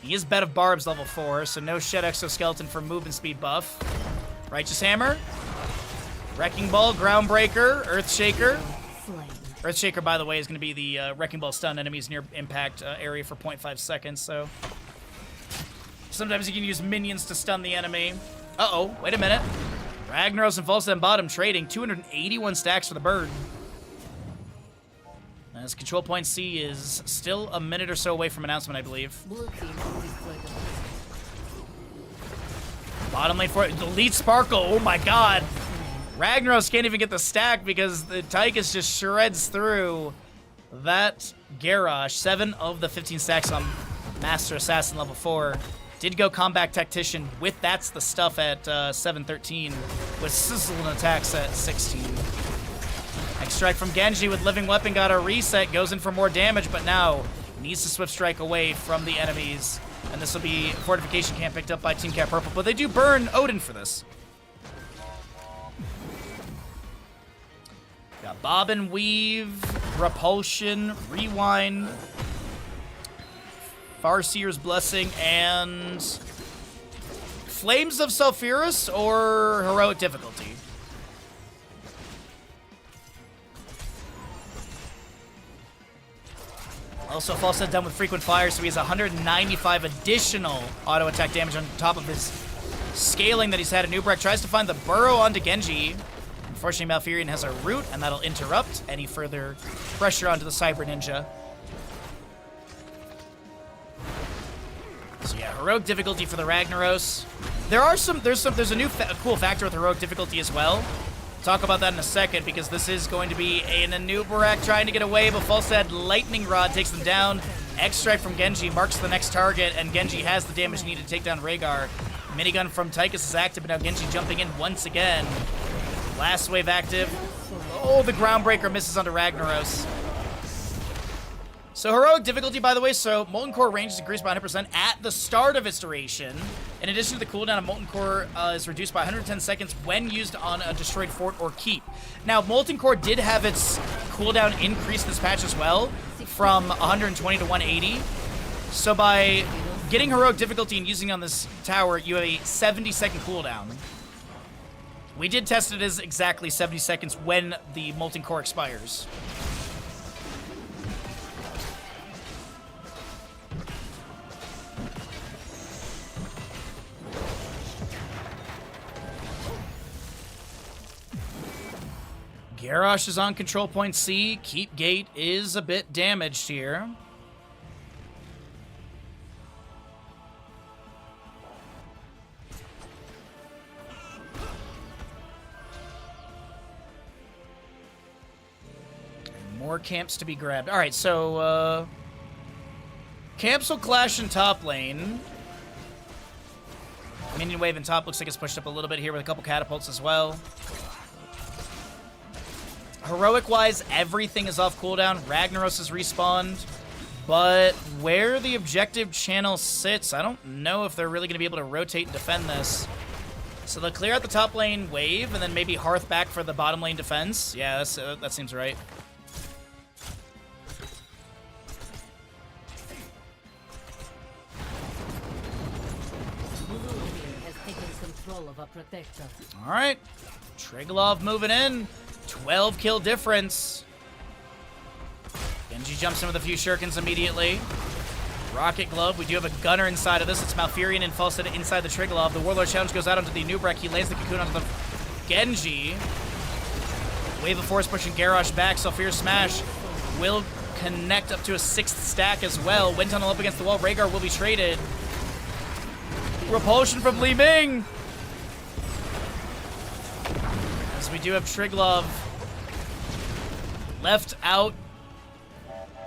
He is Bed of Barbs level 4, so no Shed Exoskeleton for movement speed buff. Righteous Hammer. Wrecking Ball, Groundbreaker, Earthshaker. Earthshaker, by the way, is going to be the Wrecking Ball stun enemies near impact area for 0.5 seconds, so... Sometimes you can use minions to stun the enemy. Uh-oh, wait a minute. Ragnaros and Volstad bottom trading 281 stacks for the bird. As Control Point C is still a minute or so away from announcement, I believe. Blue team destroyed the Bottom lane for it. The Elite Sparkle, oh my god. Ragnaros can't even get the stack because the Tychus just shreds through that Garrosh. 7 of the 15 stacks on Master Assassin level 4. Did go Combat Tactician with That's the Stuff at 713, with Sizzle and Attacks at 16. Next strike from Genji with Living Weapon got a reset, goes in for more damage, but now needs to Swift Strike away from the enemies. And this will be Fortification Camp picked up by Team Cat Purple, but they do burn Odin for this. Got Bob and Weave, Repulsion, Rewind, Farseer's Blessing, and Flames of Sulfuras or Heroic Difficulty. Also, Falstad done with Frequent Fire, so he has 195 additional auto attack damage on top of his scaling that he's had. Nubarak tries to find the burrow onto Genji. Unfortunately, Malfurion has a root, and that'll interrupt any further pressure onto the Cyber Ninja. So yeah, Heroic Difficulty for the Ragnaros. There's a new cool factor with Heroic Difficulty as well. Talk about that in a second, because this is going to be an Nubarak trying to get away, but Falstad Lightning Rod takes them down. X-Strike from Genji marks the next target, and Genji has the damage needed to take down Rhaegar. Minigun from Tychus is active, but now Genji jumping in once again. Last wave active. Oh, the Groundbreaker misses onto Ragnaros. So heroic difficulty, by the way, so Molten Core range is increased by 100% at the start of its duration. In addition to the cooldown of Molten Core is reduced by 110 seconds when used on a destroyed fort or keep. Now, Molten Core did have its cooldown increase this patch as well, from 120 to 180. So by getting heroic difficulty and using it on this tower, you have a 70-second cooldown. We did test it as exactly 70 seconds when the Molten Core expires. Garrosh is on control point C. Keep Gate is a bit damaged here. More camps to be grabbed. All right, so camps will clash in top lane. Minion wave in top looks like it's pushed up a little bit here with a couple catapults as well. Heroic-wise, everything is off cooldown. Ragnaros is respawned. But where the objective channel sits, I don't know if they're really going to be able to rotate and defend this. So they'll clear out the top lane wave, and then maybe Hearth back for the bottom lane defense. Yeah, that seems right. has taken control of a protector. All right. Triglav moving in. 12 kill difference. Genji jumps in with a few shurikens immediately. Rocket Glove. We do have a gunner inside of this. It's Malfurion and Falstad inside the Triglav. The Warlord challenge goes out onto the Nubrek. He lays the cocoon onto the Genji. Wave of Force pushing Garrosh back. Sulfur Smash will connect up to a 6th stack as well. Wind Tunnel up against the wall. Rhaegar will be traded. Repulsion from Li Ming. As we do have Triglav left out,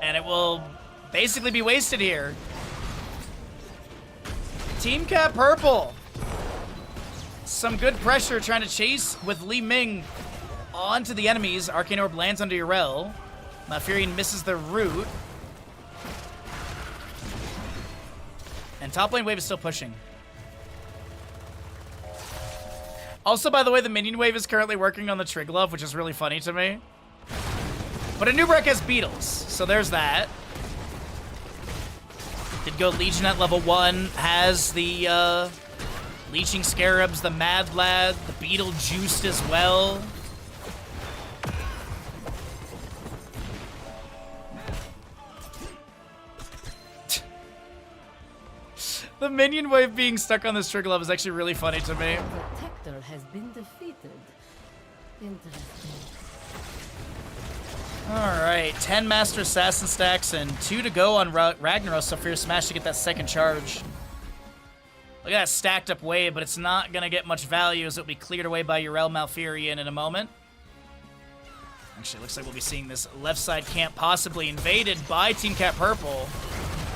and it will basically be wasted here. Team Cat Purple. Some good pressure trying to chase with Li Ming onto the enemies. Arcane Orb lands under Yrel. Malfurion misses the root. And top lane wave is still pushing. Also, by the way, the minion wave is currently working on the Triglav, which is really funny to me. But Anubrek has Beetles, so there's that. Did go Legion at level 1, has the Leeching Scarabs, the Mad Lad, the Beetle Juiced as well. The minion wave being stuck on this Triglav is actually really funny to me. Protector has been defeated. Interesting. Alright, 10 Master Assassin stacks and 2 to go on Ragnaros, so Fierce Smash to get that second charge. Look at that stacked up wave, but it's not going to get much value as it'll be cleared away by Yrel Malfurion in a moment. Actually, it looks like we'll be seeing this left side camp possibly invaded by Team Cat Purple.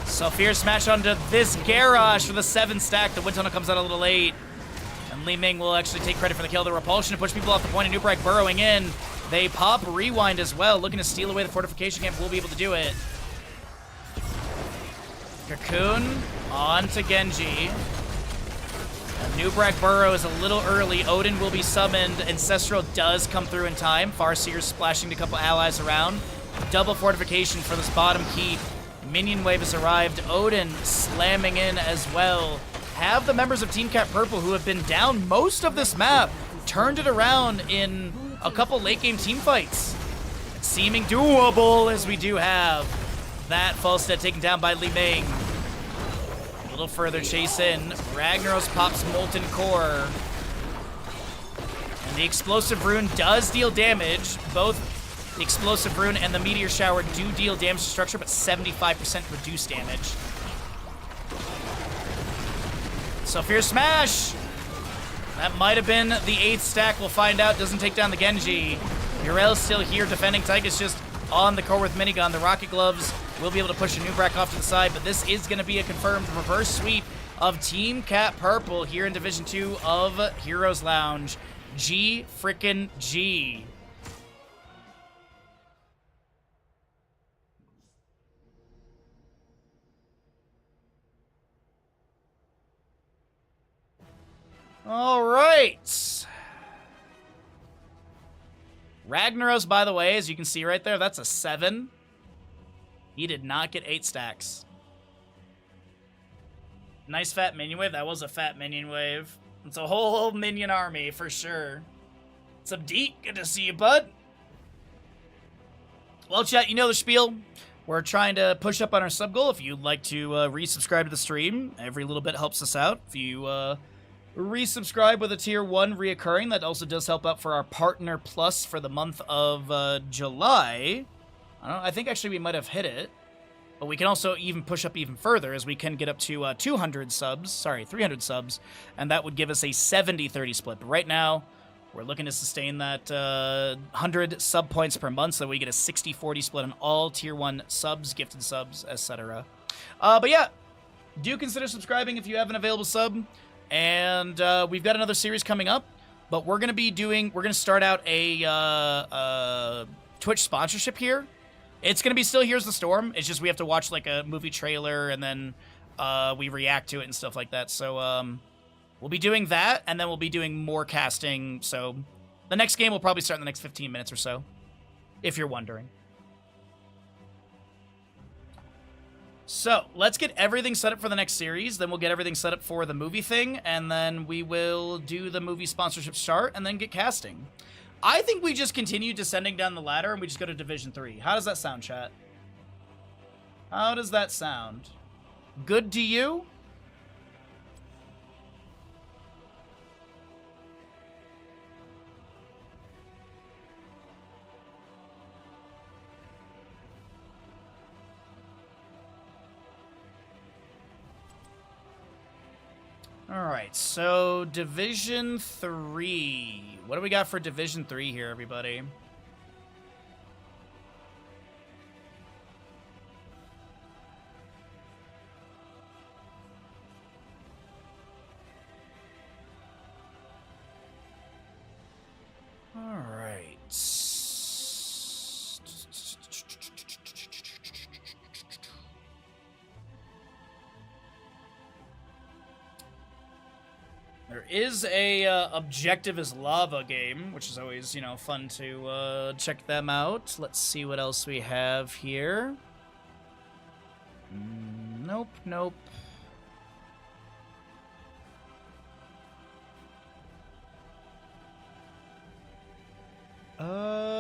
So Fierce Smash onto this Garrosh for the 7 stack. The Wind Tunnel comes out a little late. And Li Ming will actually take credit for the kill. The Repulsion to push people off the point. And Nubrek burrowing in. They pop Rewind as well. Looking to steal away the fortification camp. Will be able to do it. Cocoon on to Genji. Nubrek burrow is a little early. Odin will be summoned. Ancestral does come through in time. Farseer splashing a couple allies around. Double fortification for this bottom keep. Minion wave has arrived. Odin slamming in as well. Have the members of Team Cat Purple, who have been down most of this map, turned it around in a couple late game team fights. It's seeming doable, as we do have that Falstad taken down by Li Ming. A little further chase in. Ragnaros pops Molten Core. And the Explosive Rune does deal damage. Both the Explosive Rune and the Meteor Shower do deal damage to structure, but 75% reduced damage. So Fierce Smash! That might have been the 8th stack. We'll find out. Doesn't take down the Genji. Yrel's still here defending. Tychus just on the core with minigun. The Rocket Gloves will be able to push a Nubrek off to the side, but this is going to be a confirmed reverse sweep of Team Cat Purple here in Division 2 of Heroes Lounge. G frickin' G. All right. Ragnaros, by the way, as you can see right there, that's a 7. He did not get 8 stacks. Nice fat minion wave. That was a fat minion wave. It's a whole minion army for sure. Subdeep, good to see you, bud. Well, chat, you know the spiel. We're trying to push up on our sub goal. If you'd like to resubscribe to the stream, every little bit helps us out. If you resubscribe with a tier 1 reoccurring, that also does help out for our partner plus for the month of July. I think actually we might have hit it. But we can also even push up even further, as we can get up to 300 subs, and that would give us a 70-30 split. But right now, we're looking to sustain that 100 sub points per month, so that we get a 60-40 split on all tier 1 subs, gifted subs, etc. But yeah, do consider subscribing if you have an available sub. And we've got another series coming up, but we're going to start out a Twitch sponsorship here. It's going to be still Here's the Storm. It's just we have to watch like a movie trailer and then we react to it and stuff like that. So we'll be doing that, and then we'll be doing more casting. So the next game will probably start in the next 15 minutes or so, if you're wondering. So let's get everything set up for the next series. Then we'll get everything set up for the movie thing, and then we will do the movie sponsorship start and then get casting. I think we just continue descending down the ladder and we just go to Division 3. How does that sound, chat? How does that sound? Good to you? Alright, so Division 3. What do we got for Division 3 here, everybody? Alright. There is a Objective is Lava game, which is always, fun to check them out. Let's see what else we have here. Nope.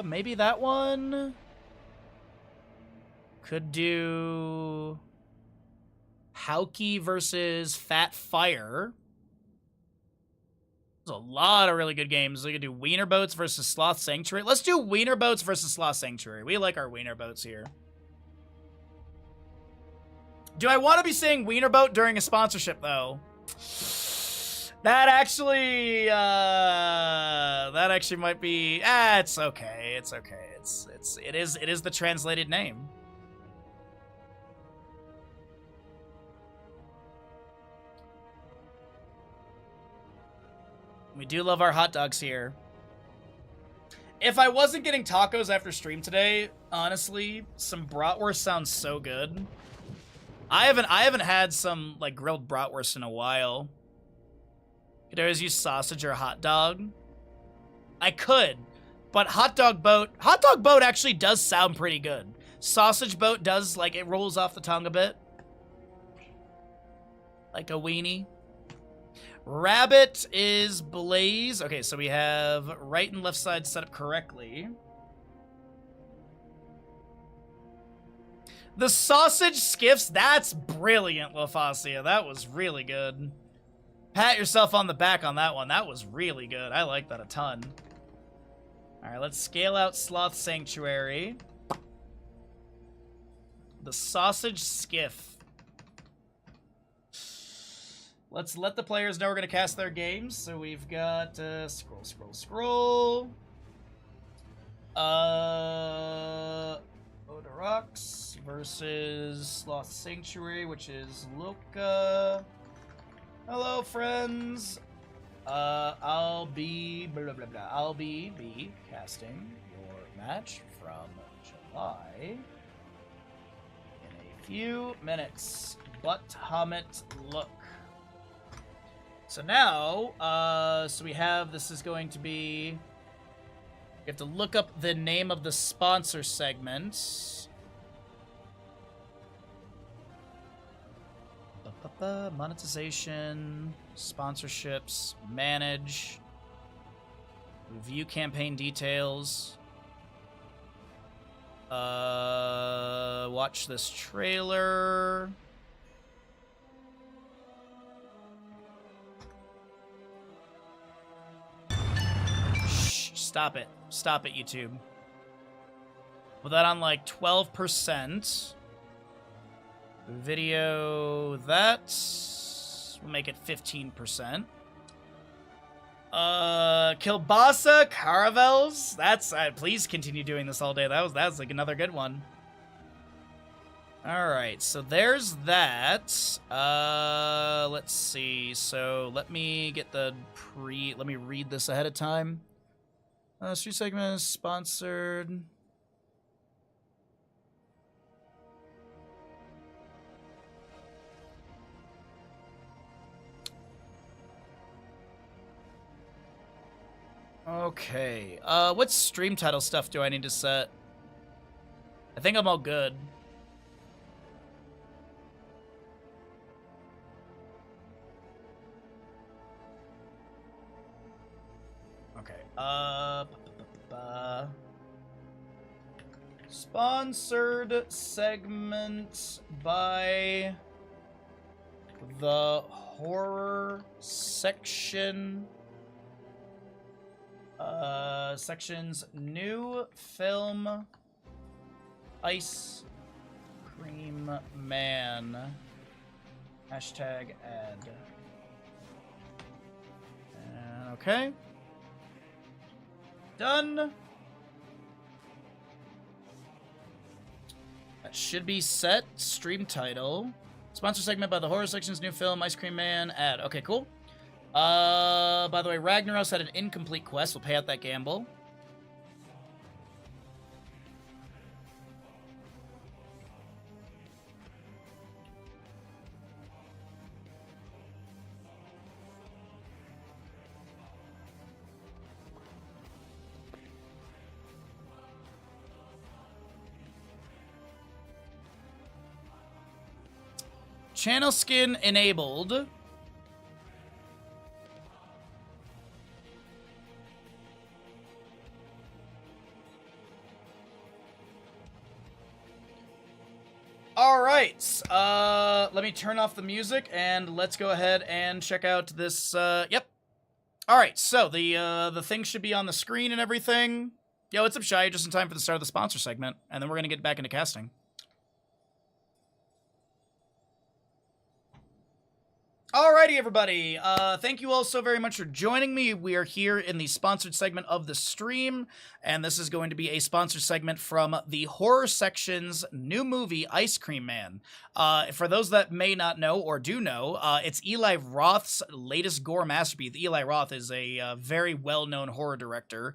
Maybe that one? Could do Hauki versus Fat Fire. There's a lot of really good games. We could do Wiener Boats versus Sloth Sanctuary. Let's do Wiener Boats versus Sloth Sanctuary. We like our Wiener Boats here. Do I want to be saying Wiener Boat during a sponsorship, though? That actually might be. It's okay. It's okay. It is the translated name. We do love our hot dogs here. If I wasn't getting tacos after stream today, honestly, some bratwurst sounds so good. I haven't had some like grilled bratwurst in a while. Could I always use sausage or hot dog? I could, but hot dog boat actually does sound pretty good. Sausage boat does, like, it rolls off the tongue a bit. Like a weenie. Rabbit is Blaze. Okay, so we have right and left side set up correctly. The sausage skiffs, that's brilliant, LaFacia. That was really good. Pat yourself on the back on that one. That was really good. I like that a ton. Alright, let's scale out Sloth Sanctuary. The sausage skiff. Let's let the players know we're going to cast their games. So we've got, scroll. Odorox versus Sloth Sanctuary, which is Loka. Hello, friends. I'll be I'll be casting your match from July in a few minutes. But Hummet, look. So now, so we have, this is going to be, you have to look up the name of the sponsor segment. Monetization, sponsorships, manage, view campaign details, watch this trailer. Shh, stop it, YouTube. Put that on like 12%. Video that, we'll make it 15%. Kielbasa Caravels. That's please continue doing this all day. That's like another good one. All right, so there's that. Let's see. So let me get the let me read this ahead of time. Street segment is sponsored. Okay, what stream title stuff do I need to set? I think I'm all good. Okay, sponsored segment by the horror section. Sections new film Ice Cream Man hashtag ad. And okay. Done. That should be set. Stream title. Sponsor segment by the horror section's new film Ice Cream Man ad. Okay, cool. By the way, Ragnaros had an incomplete quest. We'll pay out that gamble. Channel skin enabled. Alright, let me turn off the music and let's go ahead and check out this, yep. Alright, so the thing should be on the screen and everything. Yo, what's up, Shy? Just in time for the start of the sponsor segment, and then we're gonna get back into casting. Alrighty, everybody. Thank you all so very much for joining me. We are here in the sponsored segment of the stream, and this is going to be a sponsored segment from the horror section's new movie, Ice Cream Man. For those that may not know or do know, it's Eli Roth's latest gore masterpiece. Eli Roth is a very well-known horror director,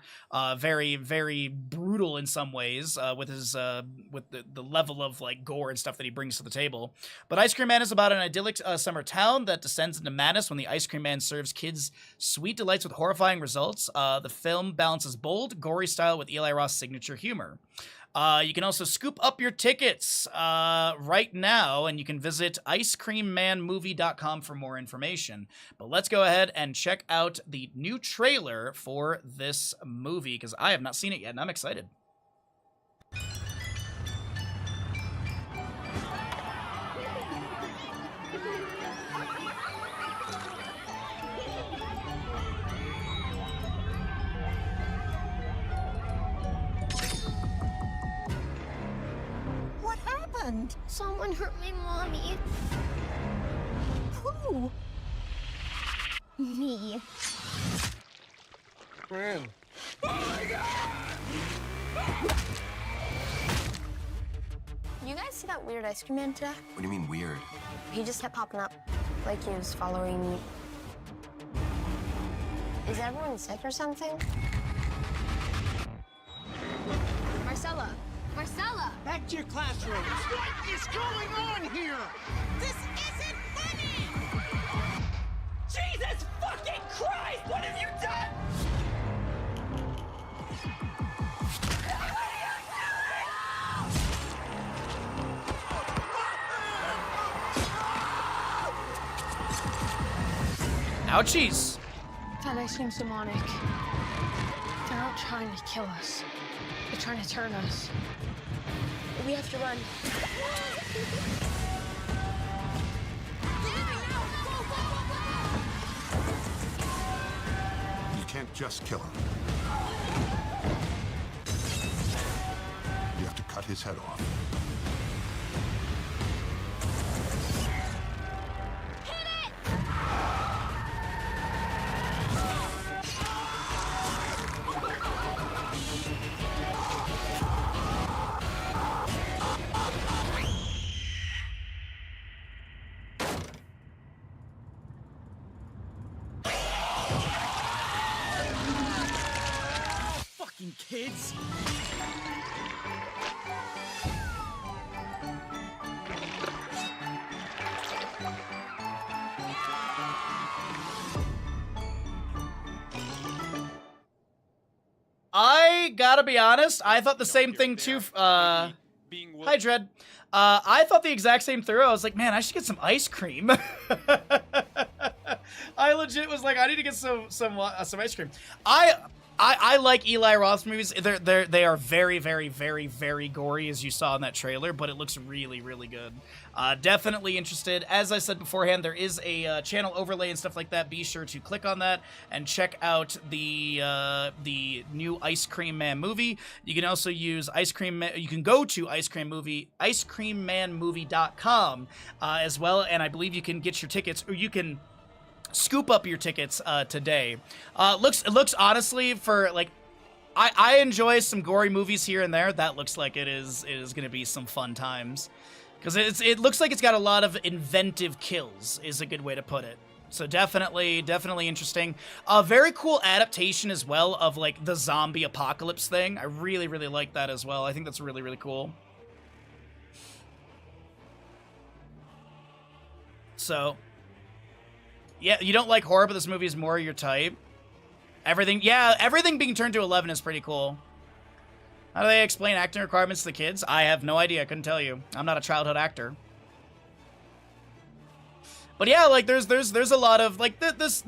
very, very brutal in some ways with his with the level of like gore and stuff that he brings to the table. But Ice Cream Man is about an idyllic summer town that descends into madness when the Ice Cream Man serves kids sweet delights with horrifying results. The film balances bold, gory style with Eli Roth's signature humor. You can also scoop up your tickets right now, and you can visit icecreammanmovie.com for more information. But let's go ahead and check out the new trailer for this movie, because I have not seen it yet, and I'm excited. Someone hurt my mommy. Who? Me. Friend. You guys see that weird Ice Cream Man today? What do you mean weird? He just kept popping up, like he was following me. Is everyone sick or something? Marcella! Marcella! Back to your classroom. What is going on here? This isn't funny! Jesus Ouchies. They seems demonic. They're not trying to kill us. They're trying to turn us. We have to run. You can't just kill him. You have to cut his head off. Fucking kids. I gotta be honest, I thought the same thing too. Hi, Dread. I thought the exact same through. I was like, man, I should get some ice cream. I legit was like, I need to get some ice cream. I like Eli Roth's movies. They are very, very, very, very gory, as you saw in that trailer, but it looks really, really good. Definitely interested. As I said beforehand, there is a channel overlay and stuff like that. Be sure to click on that and check out the new Ice Cream Man movie. You can also use Ice Cream Man. You can go to icecreammanmovie.com as well, and I believe you can get your tickets, or you can scoop up your tickets today. It looks honestly, for like, I enjoy some gory movies here and there. That looks like it is gonna be some fun times, because it looks like it's got a lot of inventive kills, is a good way to put it. So definitely interesting. A very cool adaptation as well of like the zombie apocalypse thing. I really like that as well. I think that's really cool. So yeah, you don't like horror, but this movie is more your type. Everything being turned to 11 is pretty cool. How do they explain acting requirements to the kids? I have no idea. I couldn't tell you. I'm not a childhood actor. But yeah, like there's a lot of like this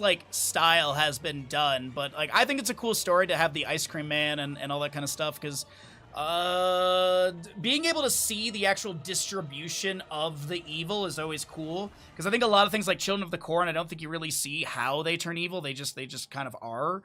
like style has been done, but like I think it's a cool story to have the Ice Cream Man and all that kind of stuff, because being able to see the actual distribution of the evil is always cool, because I think a lot of things like Children of the Corn, I don't think you really see how they turn evil. They just kind of are.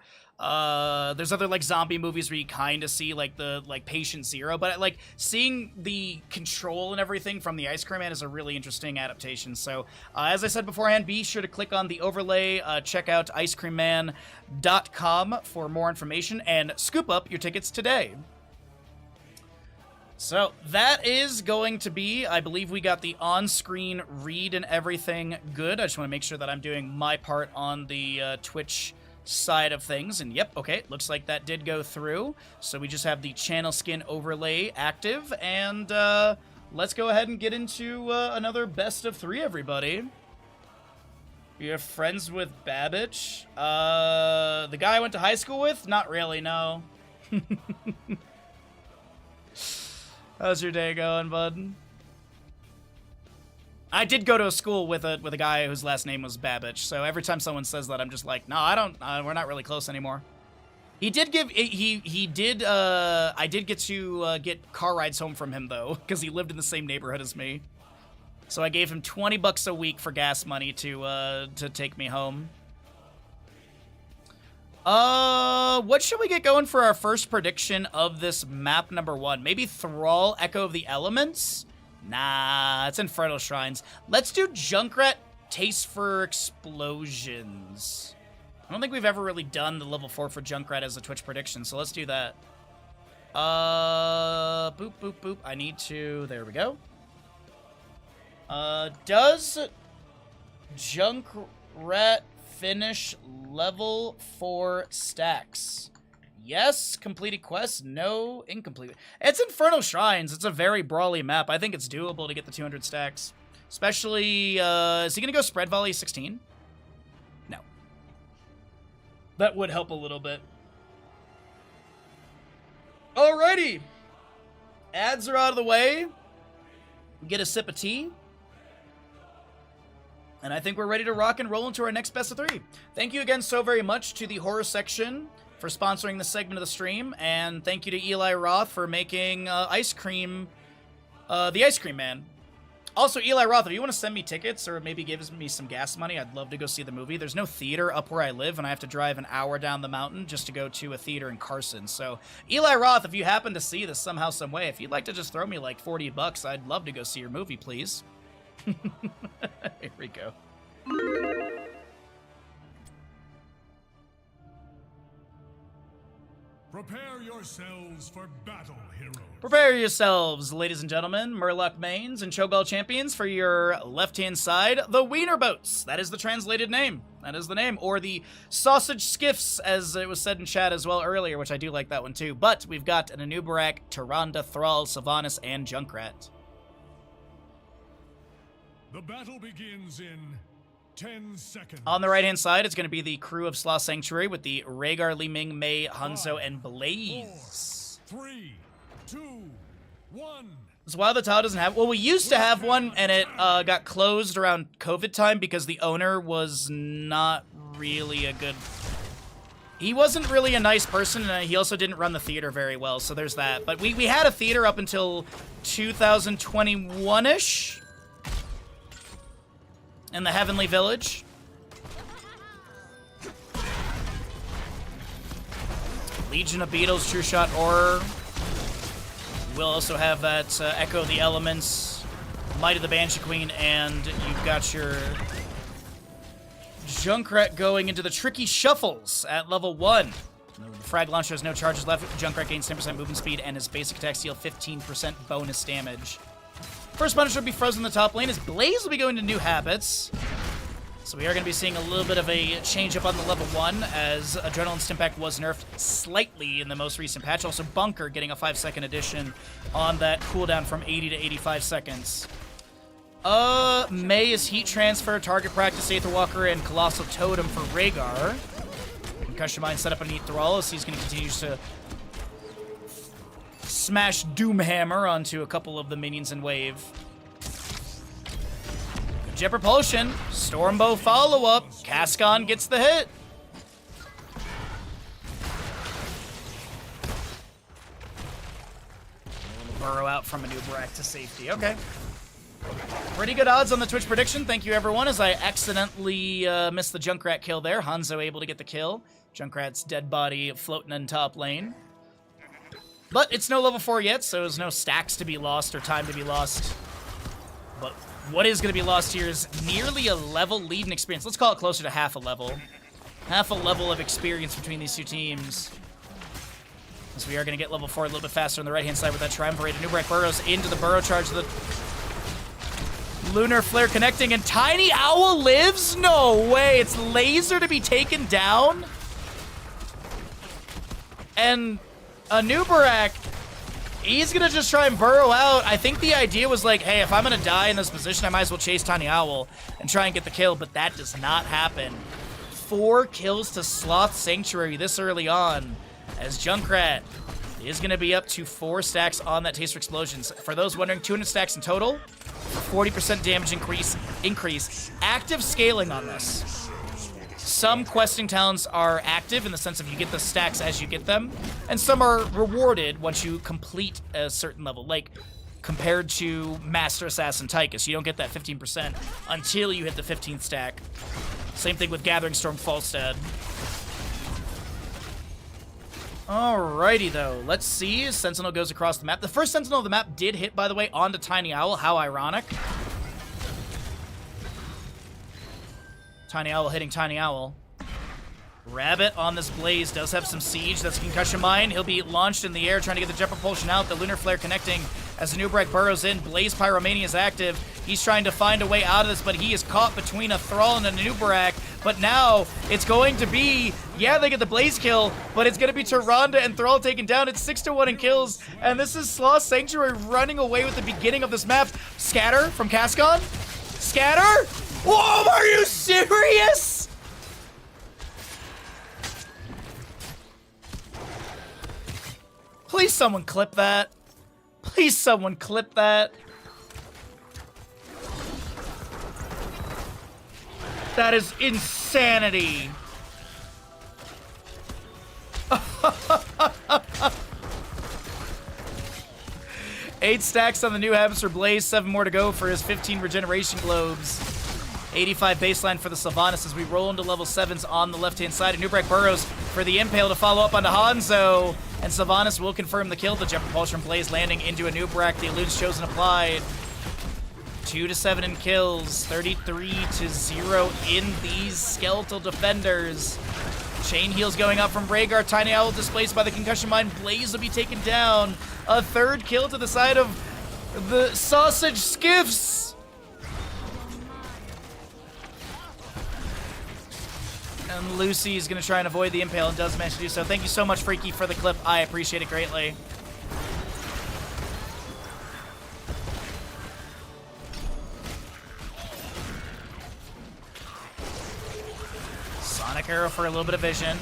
There's other like zombie movies where you kind of see like the Patient Zero, but like seeing the control and everything from the Ice Cream Man is a really interesting adaptation. So as I said beforehand, be sure to click on the overlay, check out icecreamman.com for more information, and scoop up your tickets today. So that is going to be, I believe we got the on-screen read and everything good. I just want to make sure that I'm doing my part on the Twitch side of things. And yep, okay, looks like that did go through. So we just have the channel skin overlay active. And let's go ahead and get into another best of 3, everybody. You're friends with Babbage? The guy I went to high school with? Not really, no. How's your day going, bud? I did go to a school with a guy whose last name was Babbage, so every time someone says that, I'm just like, no, I don't. We're not really close anymore. He did give. He did. I did get to get car rides home from him though, because he lived in the same neighborhood as me. So I gave him $20 a week for gas money to take me home. What should we get going for our first prediction of this map number 1? Maybe Thrall, Echo of the Elements? Nah, it's Infernal Shrines. Let's do Junkrat, Taste for Explosions. I don't think we've ever really done the level 4 for Junkrat as a Twitch prediction, so let's do that. Boop, boop, boop. I need to... There we go. Does Junkrat finish level 4 stacks? Yes. Completed quests? No. Incomplete. It's Infernal Shrines. It's a very brawly map. I think it's doable to get the 200 stacks. Especially, is he gonna go Spread Volley 16? No. That would help a little bit. Alrighty. Ads are out of the way. Get a sip of tea. And I think we're ready to rock and roll into our next best of 3. Thank you again so very much to the horror section for sponsoring this segment of the stream, and thank you to Eli Roth for making ice cream, the Ice Cream Man. Also, Eli Roth, if you want to send me tickets or maybe give me some gas money, I'd love to go see the movie. There's no theater up where I live, and I have to drive an hour down the mountain just to go to a theater in Carson. So, Eli Roth, if you happen to see this somehow, some way, if you'd like to just throw me like $40, I'd love to go see your movie, please. Here we go. Prepare yourselves for battle, heroes. Prepare yourselves, ladies and gentlemen, Murloc mains and Cho'Gall champions, for your left-hand side, the Wiener Boats. That is the translated name. That is the name. Or the Sausage Skiffs, as it was said in chat as well earlier, which I do like that one too. But we've got an Anubarak, Tyrande, Thrall, Sylvanas, and Junkrat. The battle begins in 10 seconds. On the right-hand side, it's going to be the crew of Sloth Sanctuary with the Rhaegar, Li Ming, Mei, Hanzo, and Blaze. 4, 3, 2, 1. So while the tile doesn't have... Well, we used to have one, and it got closed around COVID time because the owner was not really a good... He wasn't really a nice person, and he also didn't run the theater very well, so there's that. But we had a theater up until 2021-ish. In the Heavenly Village. Legion of Beetles, True Shot Horror. We'll also have that Echo of the Elements, Might of the Banshee Queen, and you've got your Junkrat going into the Tricky Shuffles at level 1. The frag launcher has no charges left. Junkrat gains 10% movement speed, and his basic attacks deal 15% bonus damage. First Punisher will be frozen in the top lane, as Blaze will be going to new habits. So we are going to be seeing a little bit of a change up on the level 1, as Adrenaline Stimpack was nerfed slightly in the most recent patch. Also Bunker getting a 5-second addition on that cooldown from 80 to 85 seconds. Mei is Heat Transfer, Target Practice, Aetherwalker, and Colossal Totem for Rhaegar. Concussion Mine set up underneath Thrall, as he's going to continue to smash Doomhammer onto a couple of the minions in wave. Jet Propulsion, Stormbow follow-up, Cascon gets the hit. Burrow out from Anubarak to safety, okay. Pretty good odds on the Twitch prediction, thank you everyone, as I accidentally missed the Junkrat kill there. Hanzo able to get the kill. Junkrat's dead body floating in top lane. But it's no level 4 yet, so there's no stacks to be lost or time to be lost. But what is going to be lost here is nearly a level lead in experience. Let's call it closer to half a level. Half a level of experience between these two teams. As we are going to get level 4 a little bit faster on the right-hand side with that Triumvirate. Anubarak burrows into the burrow charge of the Lunar Flare connecting, and Tiny Owl lives? No way! It's Laser to be taken down? And Anubarak, he's gonna just try and burrow out. I think the idea was like, hey, if I'm gonna die in this position, I might as well chase Tiny Owl and try and get the kill, but that does not happen. 4 kills to Sloth Sanctuary this early on, as Junkrat is gonna be up to 4 stacks on that Taster Explosions. For those wondering, 200 stacks in total, 40% damage increase. Active scaling on this. Some questing talents are active in the sense of you get the stacks as you get them, and some are rewarded once you complete a certain level, like compared to Master Assassin Tychus. You don't get that 15% until you hit the 15th stack. Same thing with Gathering Storm Falstad. Alrighty though, let's see. Sentinel goes across the map. The first Sentinel of the map did hit, by the way, onto Tiny Owl. How ironic. Tiny Owl hitting Tiny Owl. Rabbit on this Blaze does have some siege. That's a Concussion Mine. He'll be launched in the air trying to get the Jet Propulsion out. The Lunar Flare connecting as Anubarak burrows in. Blaze Pyromania is active. He's trying to find a way out of this, but he is caught between a Thrall and a Anubarak. But now it's going to be, yeah, they get the Blaze kill, but it's going to be Tyrande and Thrall taken down. It's 6-1 in kills, and this is Sloth Sanctuary running away with the beginning of this map. Scatter from Cascon. Scatter? Whoa, are you serious? Please someone clip that. Please someone clip that. That is insanity. 8 stacks on the new habits for Blaze, 7 more to go for his 15 regeneration globes. 85 baseline for the Sylvanas as we roll into level 7s on the left-hand side. And Nubrak burrows for the Impale to follow up onto Hanzo. And Sylvanas will confirm the kill. The Jet Propulsion from Blaze landing into a Nubrak. The Elude's Chosen applied. 2 to 7 in kills. 33 to 0 in these Skeletal Defenders. Chain heals going up from Rhaegar. Tiny Owl displaced by the Concussion Mine. Blaze will be taken down. A 3rd kill to the side of the Sausage Skiffs. And Lucy is going to try and avoid the Impale and does manage to do so. Thank you so much, Freaky, for the clip. I appreciate it greatly. Sonic Arrow for a little bit of vision.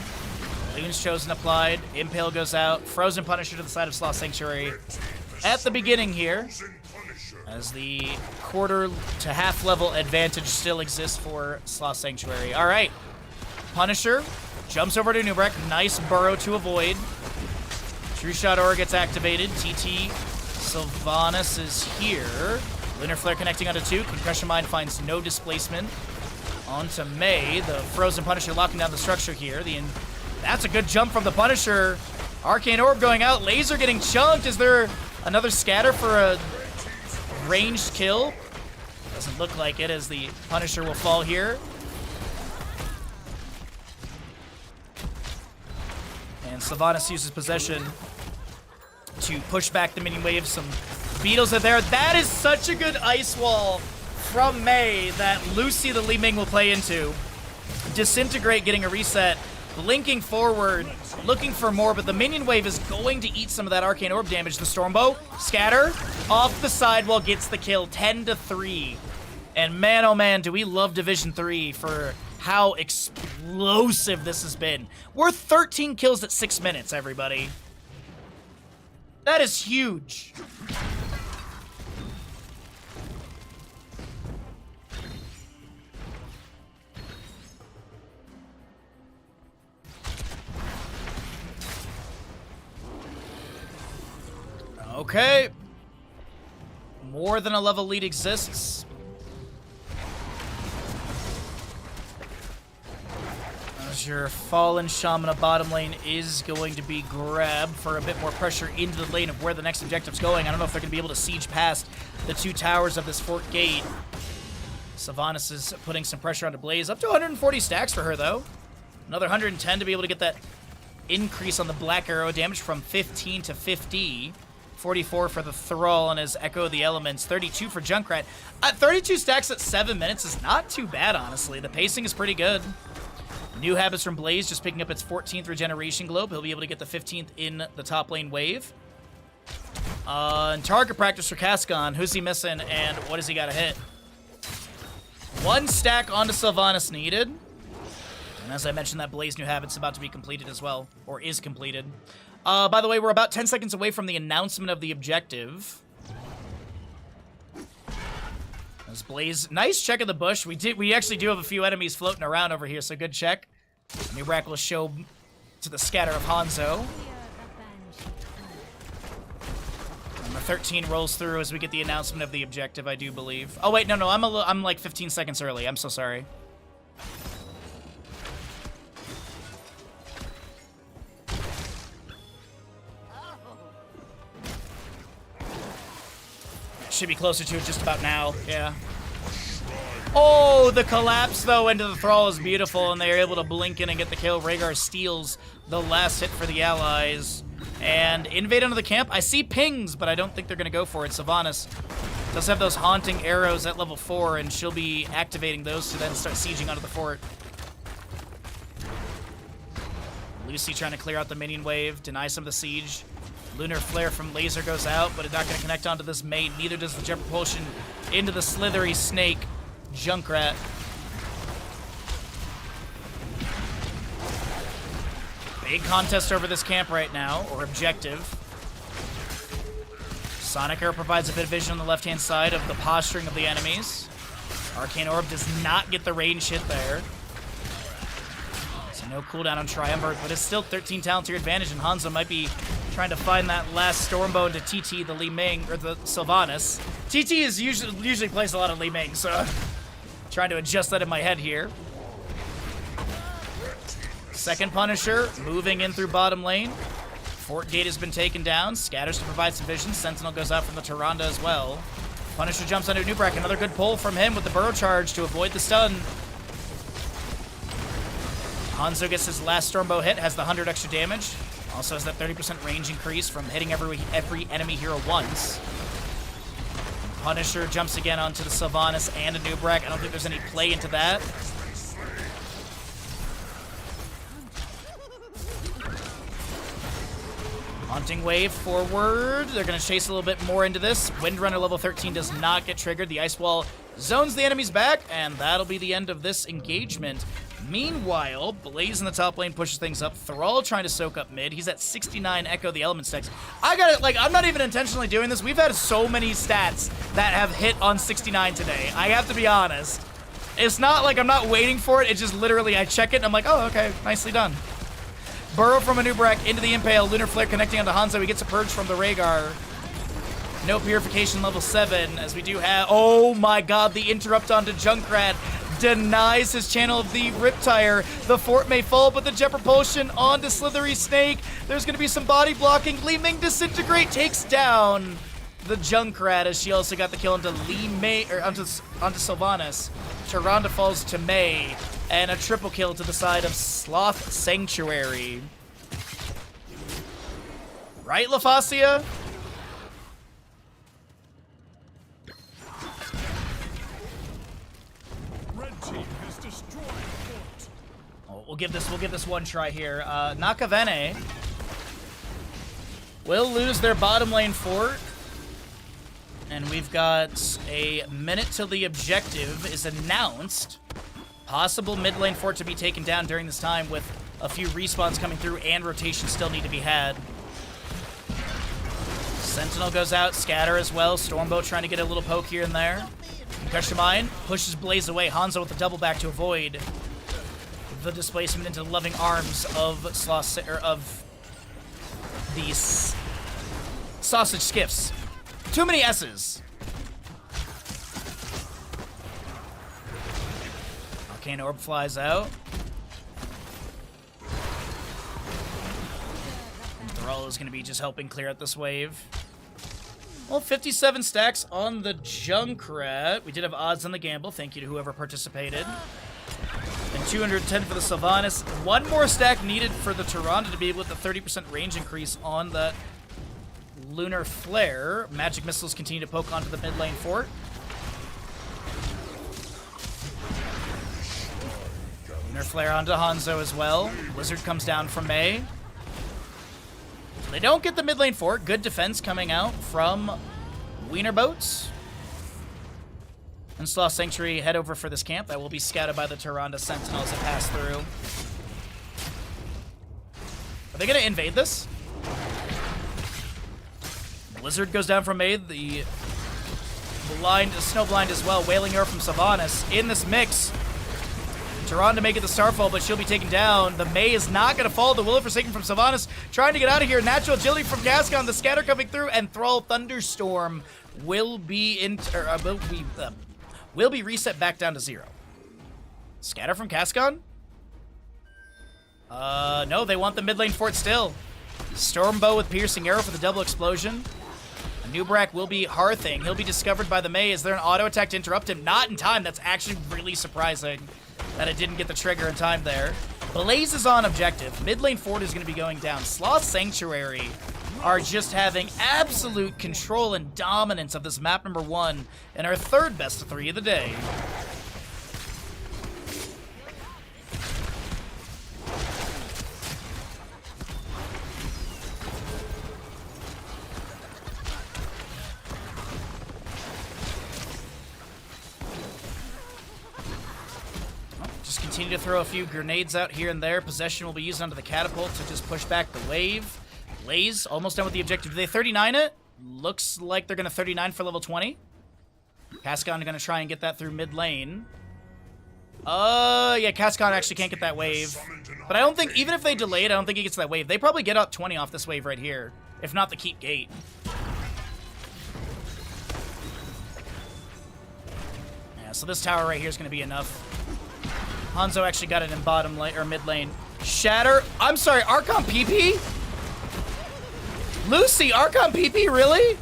Loon's Chosen applied. Impale goes out. Frozen Punisher to the side of Sloth Sanctuary at the beginning here, as the quarter to half level advantage still exists for Sloth Sanctuary. All right. Punisher jumps over to Nubrak. Nice burrow to avoid. True Shot Aura gets activated. TT Sylvanas is here. Lunar Flare connecting onto 2. Concussion Mine finds no displacement. Onto Mei. The Frozen Punisher locking down the structure here. That's a good jump from the Punisher. Arcane Orb going out. Laser getting chunked. Is there another scatter for a ranged kill? Doesn't look like it, as the Punisher will fall here. And Sylvanas uses possession to push back the minion wave. Some beetles are there. That is such a good ice wall from Mei that Lucy the Li Ming will play into. Disintegrate getting a reset. Blinking forward, looking for more, but the minion wave is going to eat some of that Arcane Orb damage. The Stormbow, scatter, off the sidewall, gets the kill, 10 to 3. And man, oh man, do we love Division 3 for how explosive this has been. We're 13 kills at 6 minutes, everybody. That is huge. Okay. More than a level lead exists. As your Fallen Shaman of bottom lane is going to be grabbed for a bit more pressure into the lane of where the next objective's going. I don't know if they're going to be able to siege past the 2 towers of this fort gate. Sylvanas is putting some pressure onto Blaze. Up to 140 stacks for her, though. Another 110 to be able to get that increase on the Black Arrow. Damage from 15 to 50. 44 for the Thrall on his Echo of the Elements. 32 for Junkrat. 32 stacks at 7 minutes is not too bad, honestly. The pacing is pretty good. New habits from Blaze, just picking up its 14th regeneration globe. He'll be able to get the 15th in the top lane wave. And target practice for Cascon. Who's he missing, and what does he got to hit? 1 stack onto Sylvanas needed. And as I mentioned, that Blaze new habit's about to be completed as well, or is completed. By the way, we're about 10 seconds away from the announcement of the objective. As Blaze, nice check of the bush. We actually do have a few enemies floating around over here, so good check. Nubrak will show to the scatter of Hanzo. Number 13 rolls through as we get the announcement of the objective, I do believe. Oh wait, no, I'm like 15 seconds early. I'm so sorry. Should be closer to it just about now. Yeah. Oh, the collapse, though, into the Thrall is beautiful, and they are able to blink in and get the kill. Rhaegar steals the last hit for the allies. And invade into the camp. I see pings, but I don't think they're going to go for it. Sylvanas does have those haunting arrows at level 4, and she'll be activating those to then start sieging onto the fort. Lucy trying to clear out the minion wave, deny some of the siege. Lunar Flare from Laser goes out, but it's not going to connect onto this mate. Neither does the Jet Propulsion into the slithery snake, Junkrat. Big contest over this camp right now, or objective. Sonic Air provides a bit of vision on the left-hand side of the posturing of the enemies. Arcane Orb does not get the range hit there. So no cooldown on Triumvirate, but it's still 13 talent to your advantage, and Hanzo might be trying to find that last Stormbow into TT, the Li Ming, or the Sylvanas. TT is usually plays a lot of Li Ming, so trying to adjust that in my head here. Second Punisher, moving in through bottom lane. Fort Gate has been taken down. Scatters to provide some vision. Sentinel goes out from the Tyrande as well. Punisher jumps onto Nubrak. Another good pull from him with the Burrow Charge to avoid the stun. Hanzo gets his last Stormbow hit, has the 100 extra damage. Also has that 30% range increase from hitting every enemy hero once. Punisher jumps again onto the Sylvanas and a Nubrak. I don't think there's any play into that. Haunting Wave forward. They're going to chase a little bit more into this. Windrunner level 13 does not get triggered. The Ice Wall zones the enemies back, and that'll be the end of this engagement. Meanwhile, Blaze in the top lane pushes things up. Thrall trying to soak up mid. He's at 69 Echo the Element stacks. I got it. Like, I'm not even intentionally doing this. We've had so many stats that have hit on 69 today. I have to be honest. It's not like I'm not waiting for it. It's just literally I check it and I'm like, oh, okay, nicely done. Burrow from a Nubrak into the Impale. Lunar Flare connecting onto Hanzo. He gets a Purge from the Rhaegar. No Purification level 7, as we do have... Oh my god, the Interrupt onto Junkrat denies his channel of the Riptire. The fort may fall, but the Jet Propulsion onto Slithery Snake. There's going to be some body blocking. Li Ming Disintegrate takes down the Junkrat, as she also got the kill onto onto Sylvanas. Tyrande falls to Mei. And a triple kill to the side of Sloth Sanctuary. Right, Lafasia? Red team has destroyed the fort. Oh, we'll give this one try here. Nakavene will lose their bottom lane fort. And we've got a minute till the objective is announced. Possible mid lane fort to be taken down during this time with a few respawns coming through and rotations still need to be had. Sentinel goes out, Scatter as well. Stormbow trying to get a little poke here and there. Pressure Mine pushes Blaze away. Hanzo with the double back to avoid the displacement into the loving arms of these sausage skiffs. Too many S's. Arcane Orb flies out. And Thrall is going to be just helping clear out this wave. Well, 57 stacks on the Junkrat. We did have odds on the gamble. Thank you to whoever participated. And 210 for the Sylvanas. One more stack needed for the Tyrande to be able to get the 30% range increase on the Lunar Flare. Magic Missiles continue to poke onto the mid lane fort. Lunar Flare onto Hanzo as well. Blizzard comes down from Mei. They don't get the mid lane fort. Good defense coming out from Wiener Boats. And Sloth Sanctuary head over for this camp. That will be scouted by the Tyrande Sentinels that pass through. Are they going to invade this? Blizzard goes down from Mei. The Snowblind as well. Wailing Arrow from Sylvanas in this mix. Tyrande make it the Starfall, but she'll be taken down. The Mei is not going to fall. The Will of Forsaken from Sylvanas trying to get out of here. Natural Agility from Gascon. The Scatter coming through, and Thrall Thunderstorm will be reset back down to 0. Scatter from Gascon? No, they want the mid lane fort still. Stormbow with Piercing Arrow for the double explosion. Nubrak will be hearthing. He'll be discovered by the Mei. Is there an auto attack to interrupt him? Not in time. That's actually really surprising that it didn't get the trigger in time there. Blaze is on objective. Mid lane fort is going to be going down. Sloth Sanctuary are just having absolute control and dominance of this map number 1 and our third best of 3 of the day. Continue to throw a few grenades out here and there. Possession will be used onto the catapult to just push back the wave. Blaze, almost done with the objective. Do they 39 it? Looks like they're going to 39 for level 20. Cascon gonna try and get that through mid lane. Yeah, Cascon actually can't get that wave. But I don't think, even if they delay it, I don't think he gets that wave. They probably get up 20 off this wave right here. If not the keep gate. Yeah, so this tower right here is gonna be enough. Hanzo actually got it in bottom lane, or mid lane. Shatter, I'm sorry, Archon PP? Lucy, Archon PP, really?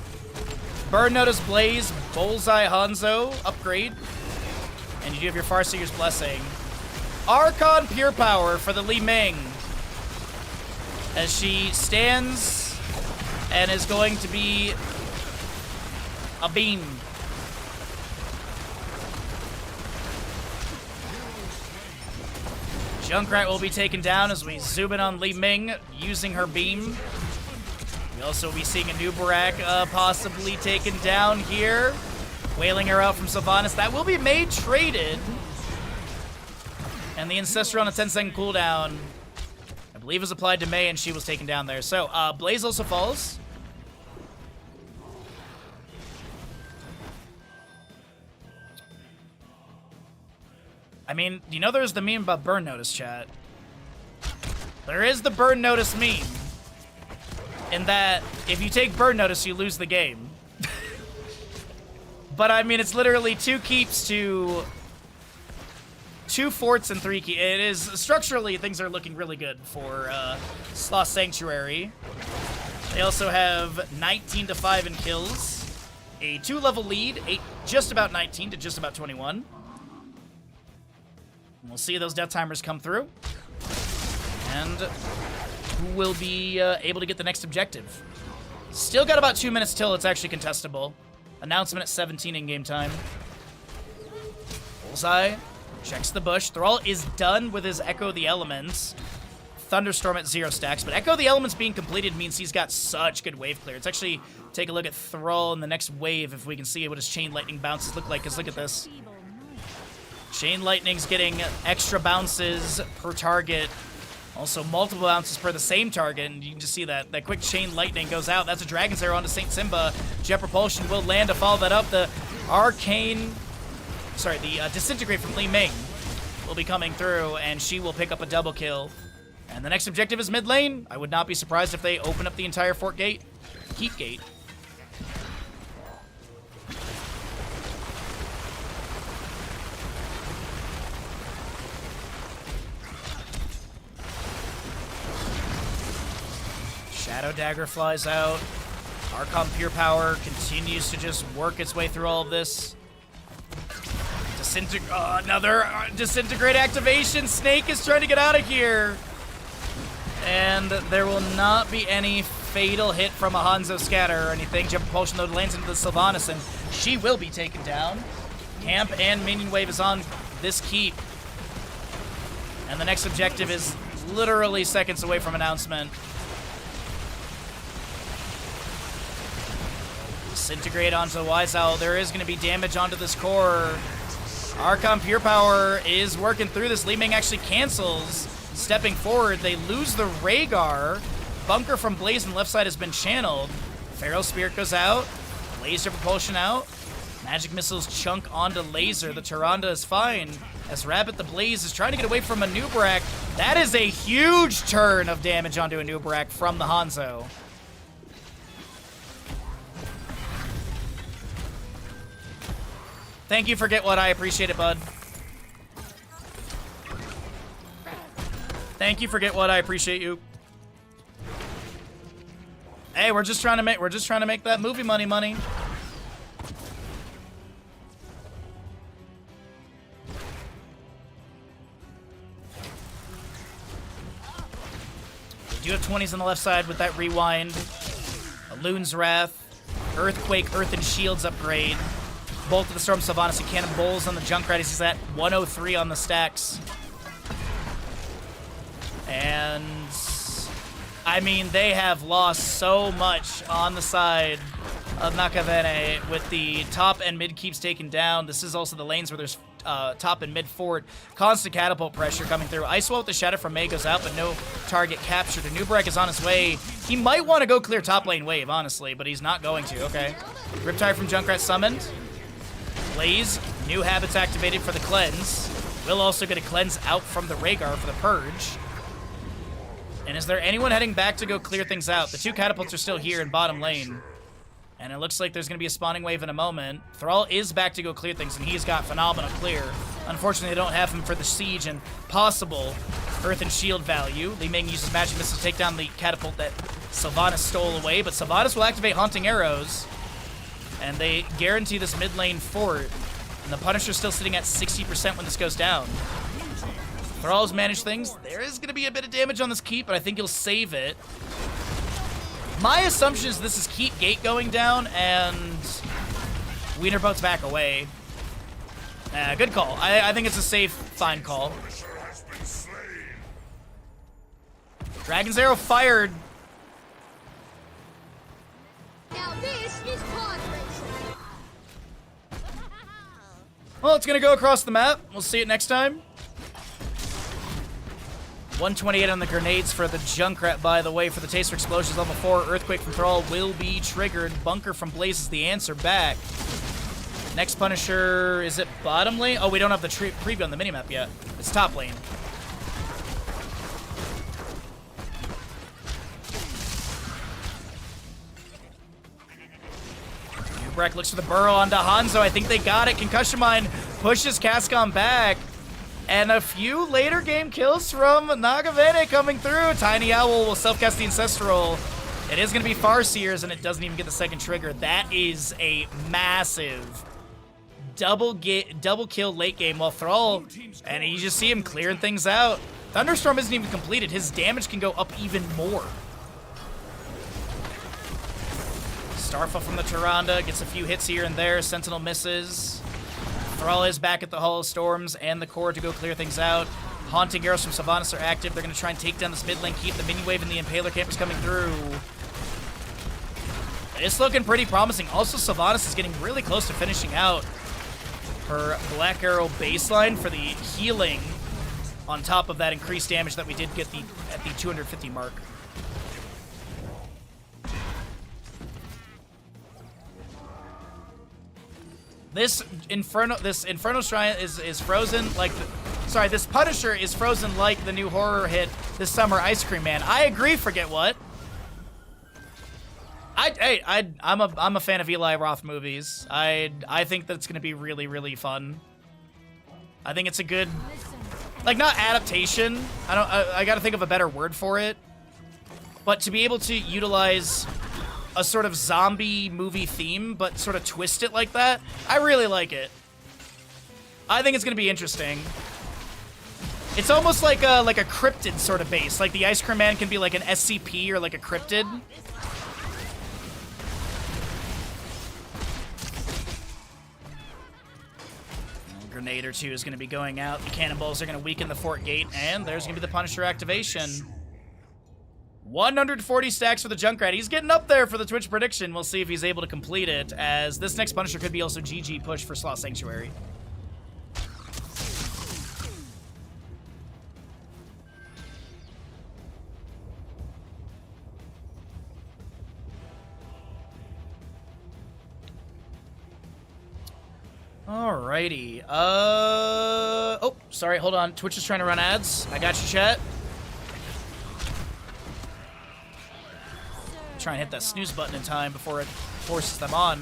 Burn Notice Blaze, Bullseye Hanzo, upgrade. And you do have your Farseer's Blessing. Archon Pure Power for the Li Ming. As she stands and is going to be a beam. Junkrat will be taken down as we zoom in on Li Ming using her beam. We also will be seeing a Nubarak possibly taken down here. Wailing her out from Sylvanas. That will be made traded. And the Ancestor on a 10-second cooldown, I believe, was applied to Mei, and she was taken down there. So, Blaze also falls. I mean, you know there's the meme about Burn Notice, chat. There is the Burn Notice meme. In that, if you take Burn Notice, you lose the game. But, I mean, it's literally 2 keeps to 2 forts and 3 keys. It is, structurally, things are looking really good for Lost Sanctuary. They also have 19-5 in kills. A 2-level lead, just about 19 to just about 21. We'll see those death timers come through. And who will be able to get the next objective. Still got about 2 minutes till it's actually contestable. Announcement at 17 in game time. Bullseye checks the bush. Thrall is done with his Echo the Elements. Thunderstorm at 0 stacks, but Echo the Elements being completed means he's got such good wave clear. Let's actually take a look at Thrall in the next wave if we can see what his Chain Lightning bounces look like, because look at this. Chain Lightning's getting extra bounces per target. Also, multiple bounces per the same target, and you can just see that quick Chain Lightning goes out. That's a Dragon's Arrow onto Saint Simba. Jet Propulsion will land to follow that up. The Disintegrate from Li Ming will be coming through, and she will pick up a double kill. And the next objective is mid lane. I would not be surprised if they open up the entire fort gate. Keep gate. Shadow Dagger flies out. Archon Pure Power continues to just work its way through all of this. Another Disintegrate activation. Snake is trying to get out of here. And there will not be any fatal hit from a Hanzo Scatter or anything. Jet Propulsion, though, lands into the Sylvanas, and she will be taken down. Camp and Minion Wave is on this keep. And the next objective is literally seconds away from announcement. Disintegrate onto the Wise Owl. There is going to be damage onto this core. Archon Pure Power is working through this. Li Ming actually cancels. Stepping forward, they lose the Rhaegar. Bunker from Blaze on the left side has been channeled. Pharaoh Spirit goes out. Laser Propulsion out. Magic Missiles chunk onto Laser. The Tyrande is fine. As Rabbit the Blaze is trying to get away from a Nubarak. That is a huge turn of damage onto a Nubarak from the Hanzo. Thank you for Get What, I appreciate it, bud. Thank you for Get What, I appreciate you. Hey, we're just trying to make that movie money. We do have 20s on the left side with that rewind. A Loon's Wrath, Earthquake, Earth and Shields upgrade. Bolt of the Storm Sylvanas and Cannon Bowls on the Junkrat. He's at 103 on the stacks. And I mean, they have lost so much on the side of Nakavene with the top and mid keeps taken down. This is also the lanes where there's top and mid fort. Constant catapult pressure coming through. Ice Wall with the Shadow from Mei goes out, but no target captured. The Nubarak is on his way. He might want to go clear top lane wave, honestly, but he's not going to. Okay. Riptide from Junkrat summoned. Blaze, new habits activated for the cleanse. Will also get a cleanse out from the Rhaegar for the purge. And is there anyone heading back to go clear things out? The 2 catapults are still here in bottom lane. And it looks like there's going to be a spawning wave in a moment. Thrall is back to go clear things, and he's got phenomenal clear. Unfortunately, they don't have him for the siege and possible earth and shield value. Li Ming uses magic missile to take down the catapult that Sylvanas stole away, but Sylvanas will activate Haunting Arrows, and they guarantee this mid lane fort. And the Punisher's still sitting at 60% when this goes down. Thrall's managed things. There is going to be a bit of damage on this keep, but I think he'll save it. My assumption is this is keep gate going down, and Wienerboat's back away. Good call. I think it's a safe, fine call. Dragon's Arrow fired. Now this is pod racing. Well, it's going to go across the map. We'll see it next time. 128 on the grenades for the Junkrat, by the way, for the Taster Explosions level 4. Earthquake from Thrall will be triggered. Bunker from Blaze is the answer back. Next Punisher, is it bottom lane? Oh, we don't have the preview on the minimap yet. It's top lane. Ubrecht looks for the burrow onto Hanzo. I think they got it. Concussion Mine pushes Cascon back. And a few later game kills from Nagavene coming through. Tiny Owl will self-cast the Ancestral. It is going to be Farseers, and it doesn't even get the second trigger. That is a massive double kill late game while Thrall, and you just see him clearing things out. Thunderstorm isn't even completed. His damage can go up even more. Starfall from the Tyrande gets a few hits here and there. Sentinel misses. Thrall is back at the Hall of Storms and the core to go clear things out. Haunting Arrows from Sylvanas are active. They're going to try and take down this mid lane, keep the mini wave, and the Impaler camp is coming through. It's looking pretty promising. Also, Sylvanas is getting really close to finishing out her Black Arrow baseline for the healing on top of that increased damage that we did get at the 250 mark. This Inferno Shrine is frozen like this Punisher is frozen like the new horror hit this summer, Ice Cream Man. I agree, forget what. I'm a fan of Eli Roth movies. I think that's gonna be really, really fun. I think it's a good, like, not adaptation. I gotta think of a better word for it. But to be able to utilize a sort of zombie movie theme, but sort of twist it like that, I really like it. I think it's gonna be interesting. It's almost like a cryptid sort of base. Like the Ice Cream Man can be like an SCP or like a cryptid. A grenade or two is going to be going out. The cannonballs are going to weaken the fort gate, and there's going to be the Punisher activation. 140 stacks for the Junkrat. He's getting up there for the Twitch prediction. We'll see if he's able to complete it, as this next Punisher could be also GG push for Sloth Sanctuary. Alrighty. Oh, sorry, hold on. Twitch is trying to run ads. I got you, chat. Try and hit that snooze button in time before it forces them on.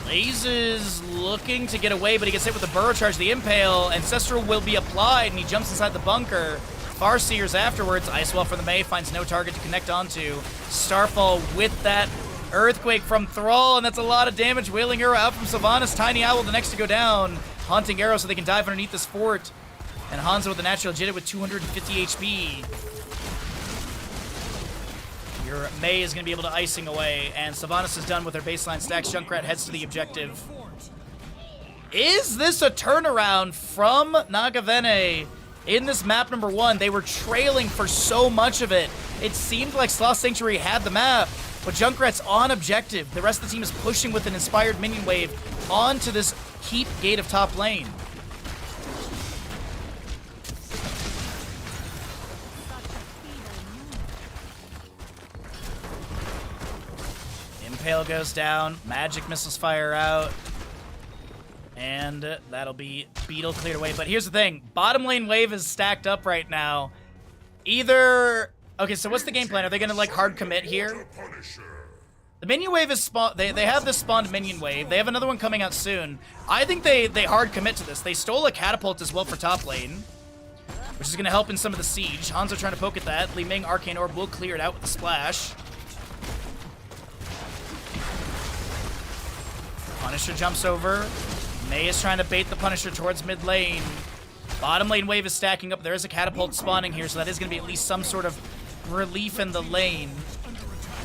Blaze is looking to get away, but he gets hit with the Burrow Charge. The Impale. Ancestral will be applied, and he jumps inside the bunker. Farseers afterwards. Icewell for the May finds no target to connect onto. Starfall with that Earthquake from Thrall, and that's a lot of damage. Wailing Arrow out from Sylvanas. Tiny Owl the next to go down. Haunting Arrow so they can dive underneath this fort. And Hanzo with the natural Jitted with 250 HP. Your May is going to be able to icing away, and Sylvanas is done with her baseline stacks. Junkrat heads to the objective. Is this a turnaround from Nagavene in this map number 1? They were trailing for so much of it. It seemed like Sloth Sanctuary had the map, but Junkrat's on objective. The rest of the team is pushing with an inspired minion wave onto this keep gate of top lane. Impale goes down. Magic missiles fire out. And that'll be Beetle cleared away. But here's the thing. Bottom lane wave is stacked up right now. Either... Okay, so what's the game plan? Are they going to, like, hard commit here? The minion wave is spawned. They have this spawned minion wave. They have another one coming out soon. I think they hard commit to this. They stole a catapult as well for top lane, which is going to help in some of the siege. Hanzo trying to poke at that. Li Ming Arcane Orb will clear it out with a splash. Punisher jumps over. Mei is trying to bait the Punisher towards mid lane. Bottom lane wave is stacking up. There is a catapult spawning here, so that is going to be at least some sort of relief in the lane.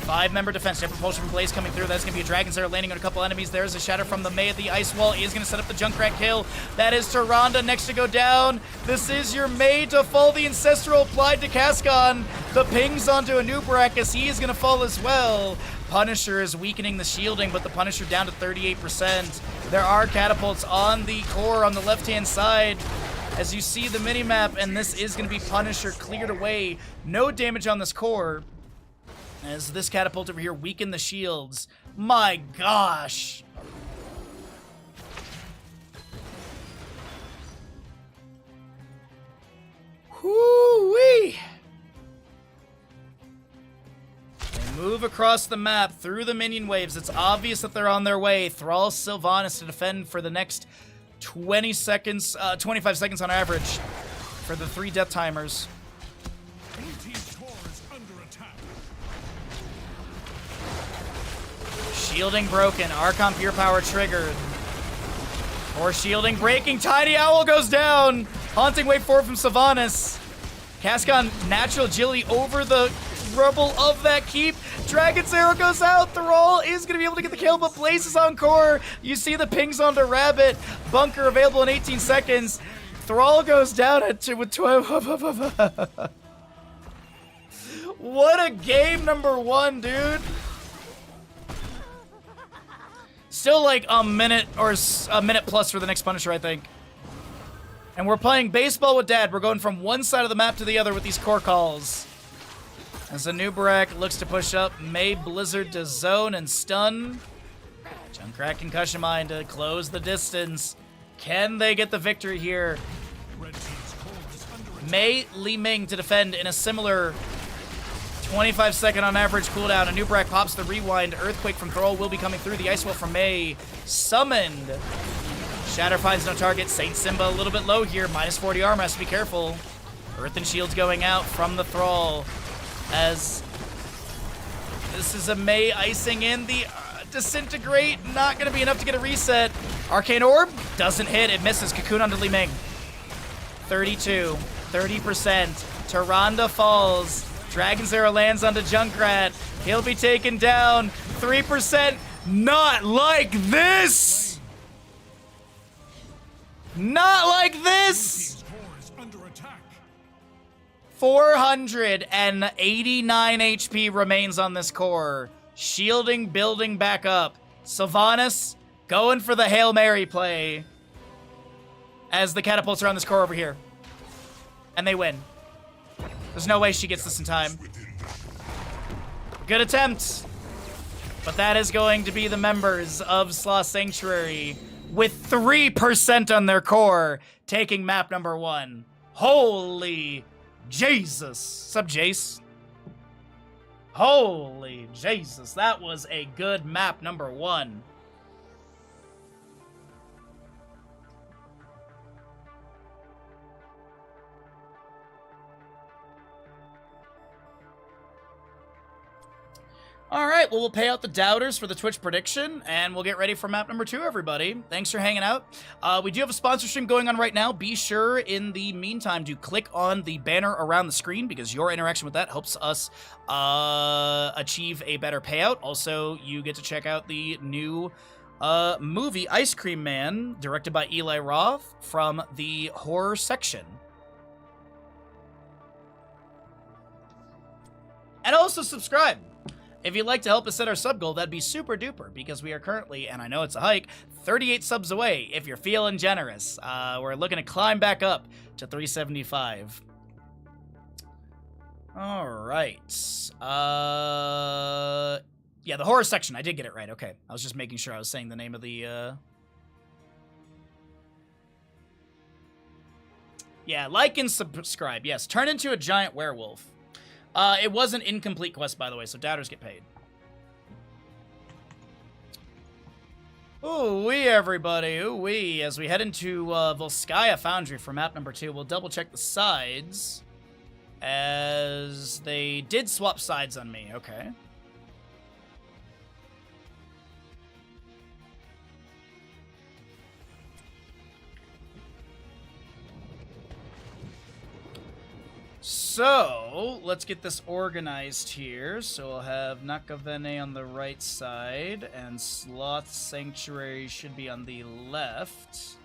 5-member defense. Jet propulsion from Blaze coming through. That's going to be a Dragon's Lair landing on a couple enemies. There's a shatter from the Mei at the ice wall. He is going to set up the Junkrat kill. That is Tyrande next to go down. This is your Mei to fall. The Ancestral applied to Cascon. The pings onto a Nubarak as he is going to fall as well. Punisher is weakening the shielding, but the Punisher down to 38%. There are catapults on the core on the left-hand side. As you see the minimap, and this is going to be Punisher cleared away. No damage on this core. As this catapult over here weakened the shields. My gosh. Whoo-wee. They move across the map through the minion waves. It's obvious that they're on their way. Thrall Sylvanas to defend for the next 20 seconds, 25 seconds on average for the 3 death timers. Blue team's core is under attack. Shielding broken. Archon Pure Power triggered. Or shielding breaking. Tiny Owl goes down. Haunting Wave 4 from Sylvanas. Cascon natural agility over the rubble of that keep. Dragon's Arrow goes out. Thrall is going to be able to get the kill, but Blaze is on core. You see the pings onto Rabbit. Bunker available in 18 seconds. Thrall goes down at 2 with 12. What a game number 1, dude. Still like a minute or a minute plus for the next Punisher, I think. And we're playing baseball with Dad. We're going from one side of the map to the other with these core calls. As Anubarak looks to push up, Mei Blizzard to zone and stun. Junkrat Concussion Mine to close the distance. Can they get the victory here? Mei Li Ming to defend in a similar 25-second on average cooldown. Anubarak pops the rewind. Earthquake from Thrall will be coming through. The Ice Wall from Mei. Summoned. Shatter finds no target. Saint Simba a little bit low here. Minus 40 armor, has to be careful. Earth and Shields going out from the Thrall. As this is a Mei icing in the Disintegrate. Not going to be enough to get a reset. Arcane Orb doesn't hit. It misses. Cocoon onto Li Ming. 32. 30%. Tyrande falls. Dragon's Arrow lands onto Junkrat. He'll be taken down. 3%. Not like this! Not like this! 489 HP remains on this core. Shielding building back up. Sylvanas going for the Hail Mary play. As the catapults are on this core over here. And they win. There's no way she gets this in time. Good attempt. But that is going to be the members of Sloth Sanctuary with 3% on their core taking map number 1. Holy Jesus. Sup, Jace? Holy Jesus. That was a good map number 1. All right, well, we'll pay out the doubters for the Twitch prediction, and we'll get ready for map number 2, everybody. Thanks for hanging out. We do have a sponsor stream going on right now. Be sure, in the meantime, to click on the banner around the screen, because your interaction with that helps us achieve a better payout. Also, you get to check out the new movie, Ice Cream Man, directed by Eli Roth, from the horror section. And also subscribe. If you'd like to help us set our sub goal, that'd be super duper, because we are currently, and I know it's a hike, 38 subs away if you're feeling generous. We're looking to climb back up to 375. All right. Yeah, the horror section. I did get it right. Okay. I was just making sure I was saying the name of the Yeah, like and subscribe. Yes, turn into a giant werewolf. It was an incomplete quest, by the way, so doubters get paid. Ooh-wee, everybody. Ooh-wee. As we head into Volskaya Foundry for map number 2, we'll double-check the sides. As they did swap sides on me. Okay. So, let's get this organized here. So we'll have Nakavene on the right side, and Sloth Sanctuary should be on the left.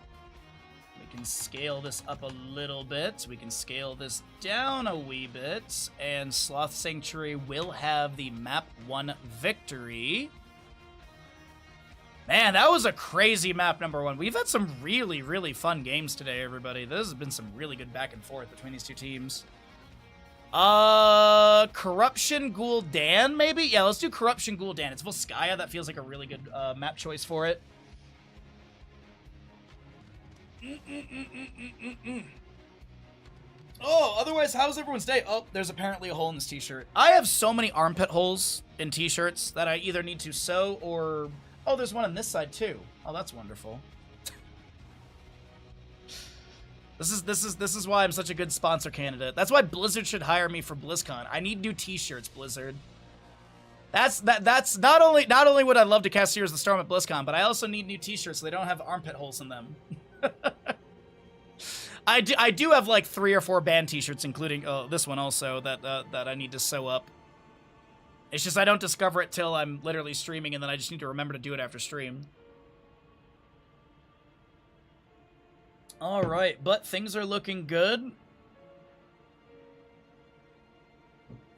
We can scale this up a little bit. We can scale this down a wee bit, and Sloth Sanctuary will have the map 1 victory. Man, that was a crazy map number 1. We've had some really, really fun games today, everybody. This has been some really good back and forth between these two teams. Corruption Gul'dan, maybe? Yeah, let's do Corruption Gul'dan. It's Volskaya. That feels like a really good map choice for it. Oh, otherwise, how's everyone's day? Oh, there's apparently a hole in this t-shirt. I have so many armpit holes in t-shirts that I either need to sew or... Oh, there's one on this side, too. Oh, that's wonderful. This is why I'm such a good sponsor candidate. That's why Blizzard should hire me for BlizzCon. I need new t-shirts, Blizzard. That's not only would I love to cast Heroes of the Storm at BlizzCon, but I also need new t-shirts so they don't have armpit holes in them. I do have like 3 or 4 band t-shirts, including this one also that I need to sew up. It's just I don't discover it till I'm literally streaming, and then I just need to remember to do it after stream. All right, but things are looking good.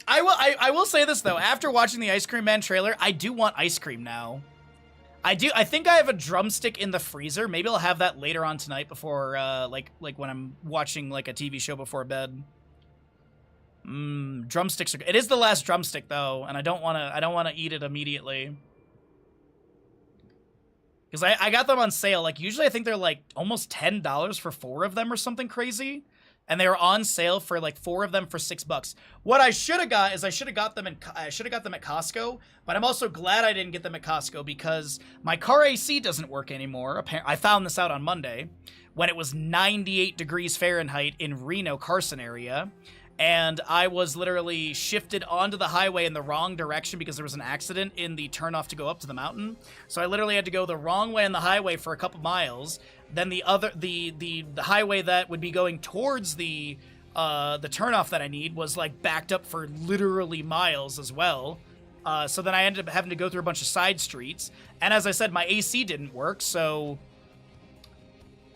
I will say this though. After watching the Ice Cream Man trailer, I do want ice cream now. I think I have a drumstick in the freezer. Maybe I'll have that later on tonight before like when I'm watching like a TV show before bed. Drumsticks are good. It is the last drumstick though, and I don't want to eat it immediately. Because I got them on sale. Like, usually I think they're, like, almost $10 for 4 of them or something crazy. And they were on sale for, like, 4 of them for $6. What I should have got is I should have got them at Costco. But I'm also glad I didn't get them at Costco because my car AC doesn't work anymore. I found this out on Monday when it was 98 degrees Fahrenheit in Reno, Carson area. And I was literally shifted onto the highway in the wrong direction because there was an accident in the turnoff to go up to the mountain. So I literally had to go the wrong way on the highway for a couple miles. Then the highway that would be going towards the turnoff that I need was like backed up for literally miles as well. So then I ended up having to go through a bunch of side streets. And as I said, my AC didn't work, so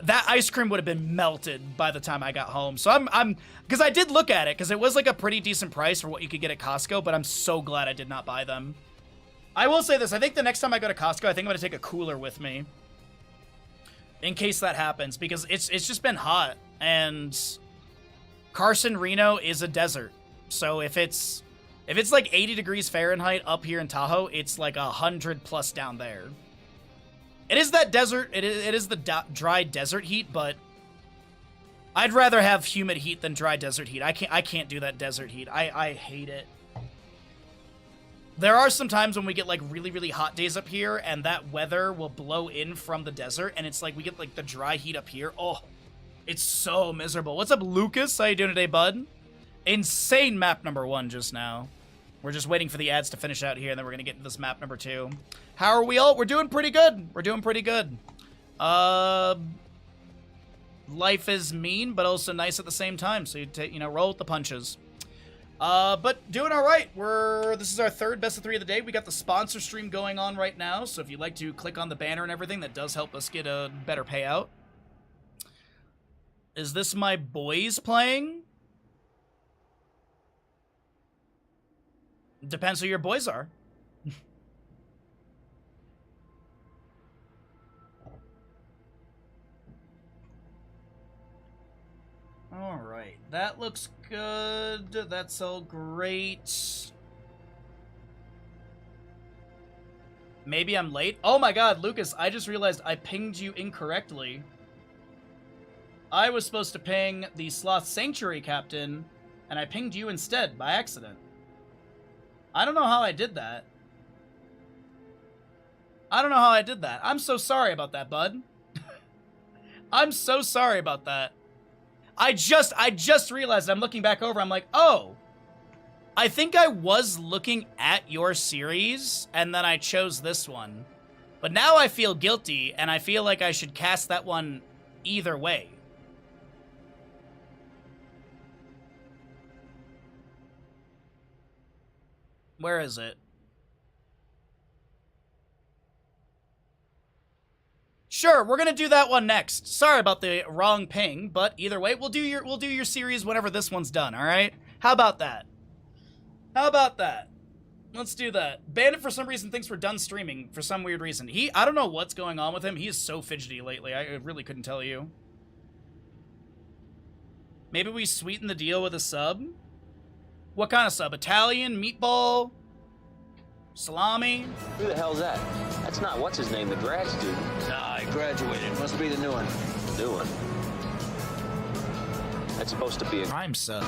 that ice cream would have been melted by the time I got home. So I'm because I did look at it because it was like a pretty decent price for what you could get at Costco, but I'm so glad I did not buy them. I will say this, I think the next time I go to Costco, I think I'm going to take a cooler with me in case that happens, because it's just been hot, and Carson, Reno is a desert. So if it's like 80 degrees Fahrenheit up here in Tahoe, it's like 100 plus down there. It is that desert, it is the dry desert heat, but I'd rather have humid heat than dry desert heat. I can't do that desert heat. I hate it. There are some times when we get like really, really hot days up here, and that weather will blow in from the desert, and it's like we get like the dry heat up here. Oh, it's so miserable. What's up, Lucas? How you doing today, bud? Insane map number 1 just now. We're just waiting for the ads to finish out here, and then we're going to get into this map number 2. How are we all? We're doing pretty good. We're doing pretty good. Life is mean, but also nice at the same time. So you roll with the punches. But doing all right. This is our 3rd best of 3 of the day. We got the sponsor stream going on right now. So if you'd like to click on the banner and everything, that does help us get a better payout. Is this my boys playing? Depends who your boys are. All right, that looks good. That's all great. Maybe I'm late. Oh my god, Lucas, I just realized I pinged you incorrectly. I was supposed to ping the Sloth Sanctuary captain, and I pinged you instead by accident. I don't know how I did that. I'm so sorry about that, bud. I'm so sorry about that. I just realized, I'm looking back over, I'm like, oh, I think I was looking at your series, and then I chose this one. But now I feel guilty, and I feel like I should cast that one either way. Where is it? Sure, we're gonna do that one next. Sorry about the wrong ping, but either way, we'll do your series whenever this one's done, alright? How about that? How about that? Let's do that. Bandit, for some reason, thinks we're done streaming for some weird reason. I don't know what's going on with him. He is so fidgety lately. I really couldn't tell you. Maybe we sweeten the deal with a sub? What kind of sub? Italian? Meatball? Salami? Who the hell's that? That's not what's his name, the grad student. Nah, I graduated. Must be the new one. New one? That's supposed to be a Prime sub.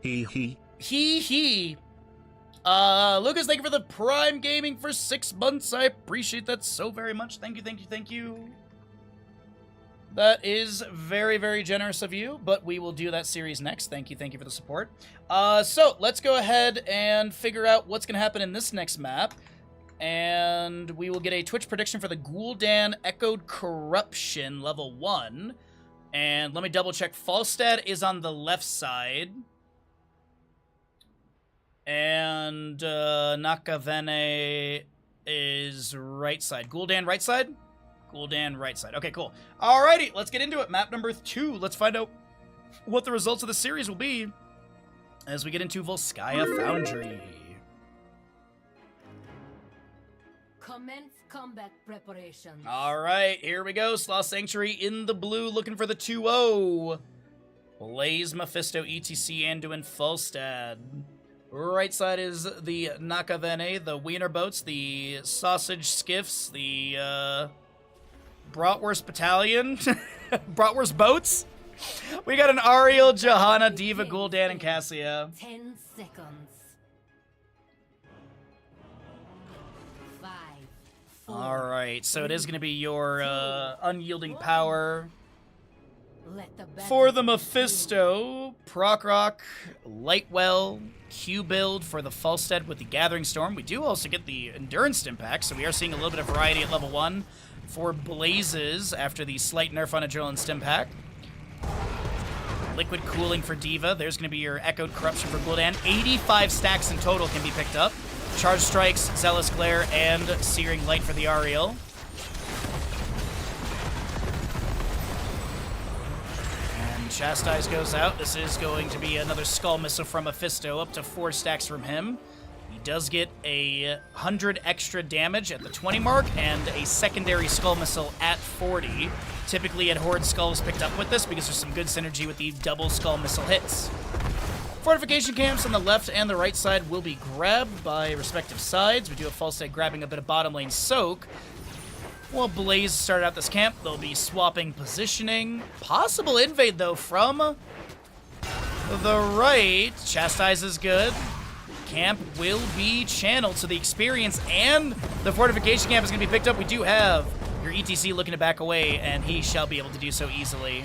He. Lucas, thank you for the Prime Gaming for 6 months. I appreciate that so very much. Thank you. That is very, very generous of you, but we will do that series next. Thank you for the support. So, let's go ahead and figure out what's going to happen in this next map. And we will get a Twitch prediction for the Gul'dan Echoed Corruption level 1. And let me double check. Falstad is on the left side. And Nakavene is right side. Gul'dan right side? Gul'dan right side. Okay, cool. Alrighty, let's get into it. Map number 2. Let's find out what the results of the series will be as we get into Volskaya Foundry. Commence combat preparations. Alright, here we go. Sloth Sanctuary in the blue, looking for the 2-0. Blaze, Mephisto, ETC, Anduin, Falstad. Right side is the Nakavene, the Wiener Boats, the Sausage Skiffs, the Bratwurst Battalion, Bratwurst Boats. We got an Ariel, Johanna, Diva, Gul'dan, and Cassia. 10 seconds. 5, 4. All right, so it is going to be your unyielding power. For the Mephisto, Proc-Rock, Lightwell, Q-Build for the Falstad with the Gathering Storm. We do also get the Endurance Impact, so we are seeing a little bit of variety at level 1 for Blazes after the slight nerf on Adrenaline Stim Pack. Liquid Cooling for Diva. There's going to be your Echoed Corruption for Gul'dan. 85 stacks in total can be picked up. Charge Strikes, Zealous Glare, and Searing Light for the Ariel. Chastise goes out. This is going to be another Skull Missile from Mephisto, up to 4 stacks from him. He does get a 100 extra damage at the 20 mark and a secondary Skull Missile at 40. Typically, Horde Skull is picked up with this because there's some good synergy with the double Skull Missile hits. Fortification camps on the left and the right side will be grabbed by respective sides. We do have Falstad grabbing a bit of bottom lane soak. While Blaze started out this camp, they'll be swapping positioning. Possible invade, though, from the right. Chastise is good. Camp will be channeled, so the experience and the fortification camp is going to be picked up. We do have your ETC looking to back away, and he shall be able to do so easily.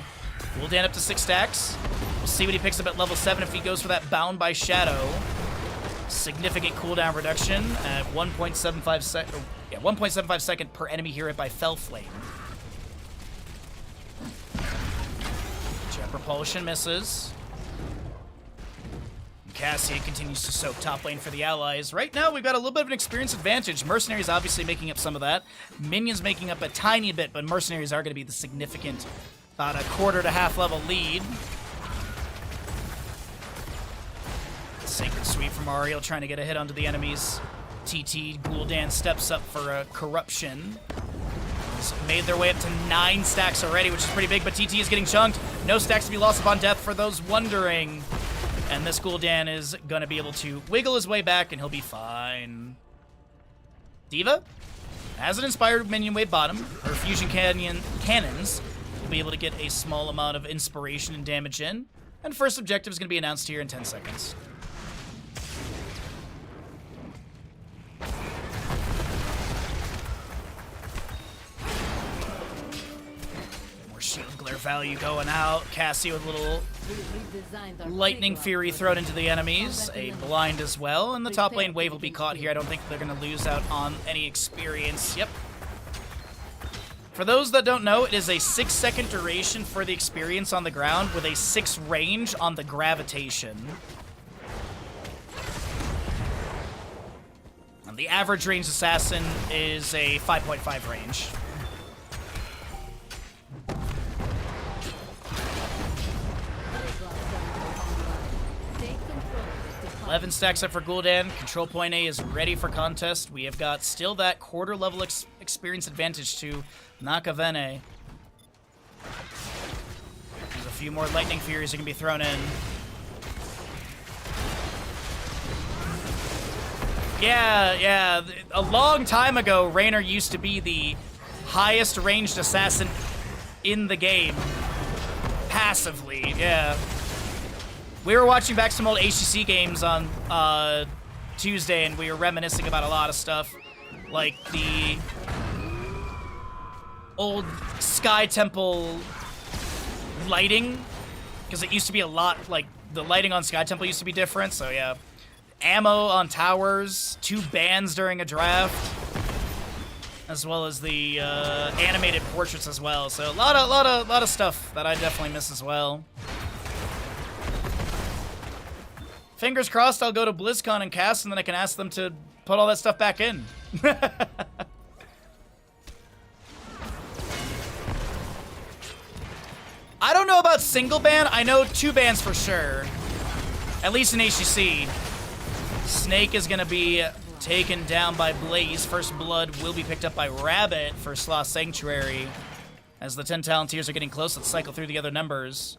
Gul'dan up to 6 stacks. We'll see what he picks up at level 7 if he goes for that Bound by Shadow. Significant cooldown reduction at 1.75 second per enemy here hit by Fel Flame. Jet Propulsion misses. Cassia continues to soak top lane for the allies. Right now, we've got a little bit of an experience advantage. Mercenaries obviously making up some of that. Minions making up a tiny bit, but Mercenaries are going to be the significant, about a quarter to half level lead. Sacred Sweep from Ariel trying to get a hit onto the enemies. TT Gul'dan steps up for a Corruption. He's made their way up to 9 stacks already, which is pretty big, but TT is getting chunked. No stacks to be lost upon death for those wondering. And this Gul'dan is going to be able to wiggle his way back, and he'll be fine. D.Va has an inspired minion wave bottom. Her fusion cannons will be able to get a small amount of inspiration and damage in. And first objective is going to be announced here in 10 seconds. More shield glare value going out. Cassie with a little lightning fury thrown into the enemies. A blind as well. And the top lane wave will be caught here. I don't think they're going to lose out on any experience. Yep. For those that don't know, it is a 6-second duration for the experience on the ground with a 6 range on the gravitation. And the average ranged assassin is a 5.5 range. 11 stacks up for Gul'dan. Control point A is ready for contest. We have got still that quarter level experience advantage to Nakavene. There's a few more lightning furies that can be thrown in. Yeah. A long time ago, Raynor used to be the highest ranged assassin in the game. Passively, yeah. We were watching back some old HCC games on Tuesday, and we were reminiscing about a lot of stuff. Like the old Sky Temple lighting. Because it used to be a lot, like, the lighting on Sky Temple used to be different, so yeah. Ammo on towers, 2 bans during a draft. As well as the animated portraits as well. So a lot of stuff that I definitely miss as well. Fingers crossed I'll go to BlizzCon and cast, and then I can ask them to put all that stuff back in. I don't know about single ban. I know 2 bans for sure. At least in HCC. Snake is going to be taken down by Blaze. First blood will be picked up by Rabbit for Sloth Sanctuary. As the 10 Talonteers are getting close, let's cycle through the other numbers.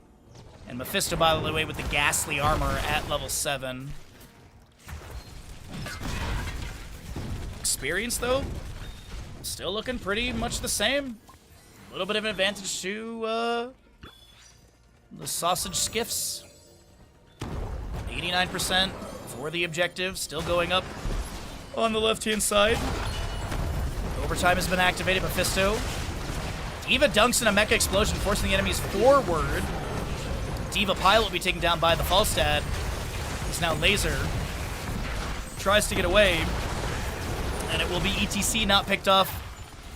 And Mephisto, by the way, with the ghastly armor at level 7. Experience, though, still looking pretty much the same. A little bit of an advantage to the sausage skiffs. 89% for the objective, still going up on the left-hand side. Overtime has been activated. Mephisto. D.Va dunks in a mecha explosion, forcing the enemies forward. D.Va Pilot will be taken down by the Falstad. It's now Laser. Tries to get away. And it will be ETC not picked off.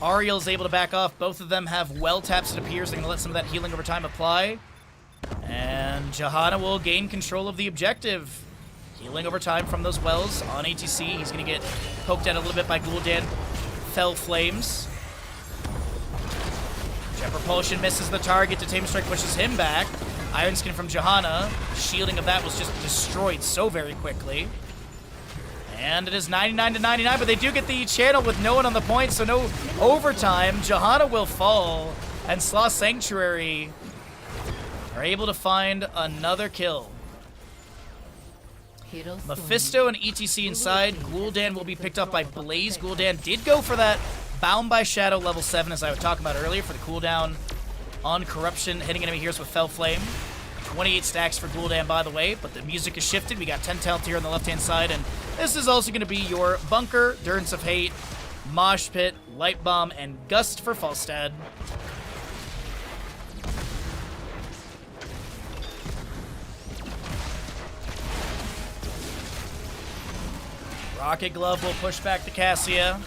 Ariel is able to back off. Both of them have well taps, it appears. They're going to let some of that healing over time apply. And Johanna will gain control of the objective. Healing over time from those wells on ATC. He's going to get poked at a little bit by Gul'dan. Fell Flames. Jet Propulsion misses the target. Detainment Strike pushes him back. Iron Skin from Johanna. Shielding of that was just destroyed so very quickly. And it is 99 to 99, but they do get the channel with no one on the point, so no overtime. Johanna will fall, and Sloth Sanctuary are able to find another kill. Mephisto and ETC inside. Gul'dan will be picked up by Blaze. Gul'dan did go for that Bound by Shadow level 7, as I was talking about earlier, for the cooldown on Corruption, hitting enemy heroes with Fell Flame. 28 stacks for Gul'dan, by the way, but the music has shifted. We got 10 Talent here on the left-hand side, and this is also going to be your Bunker, Durance of Hate, Mosh Pit, Light Bomb, and Gust for Falstad. Rocket Glove will push back the Cassia.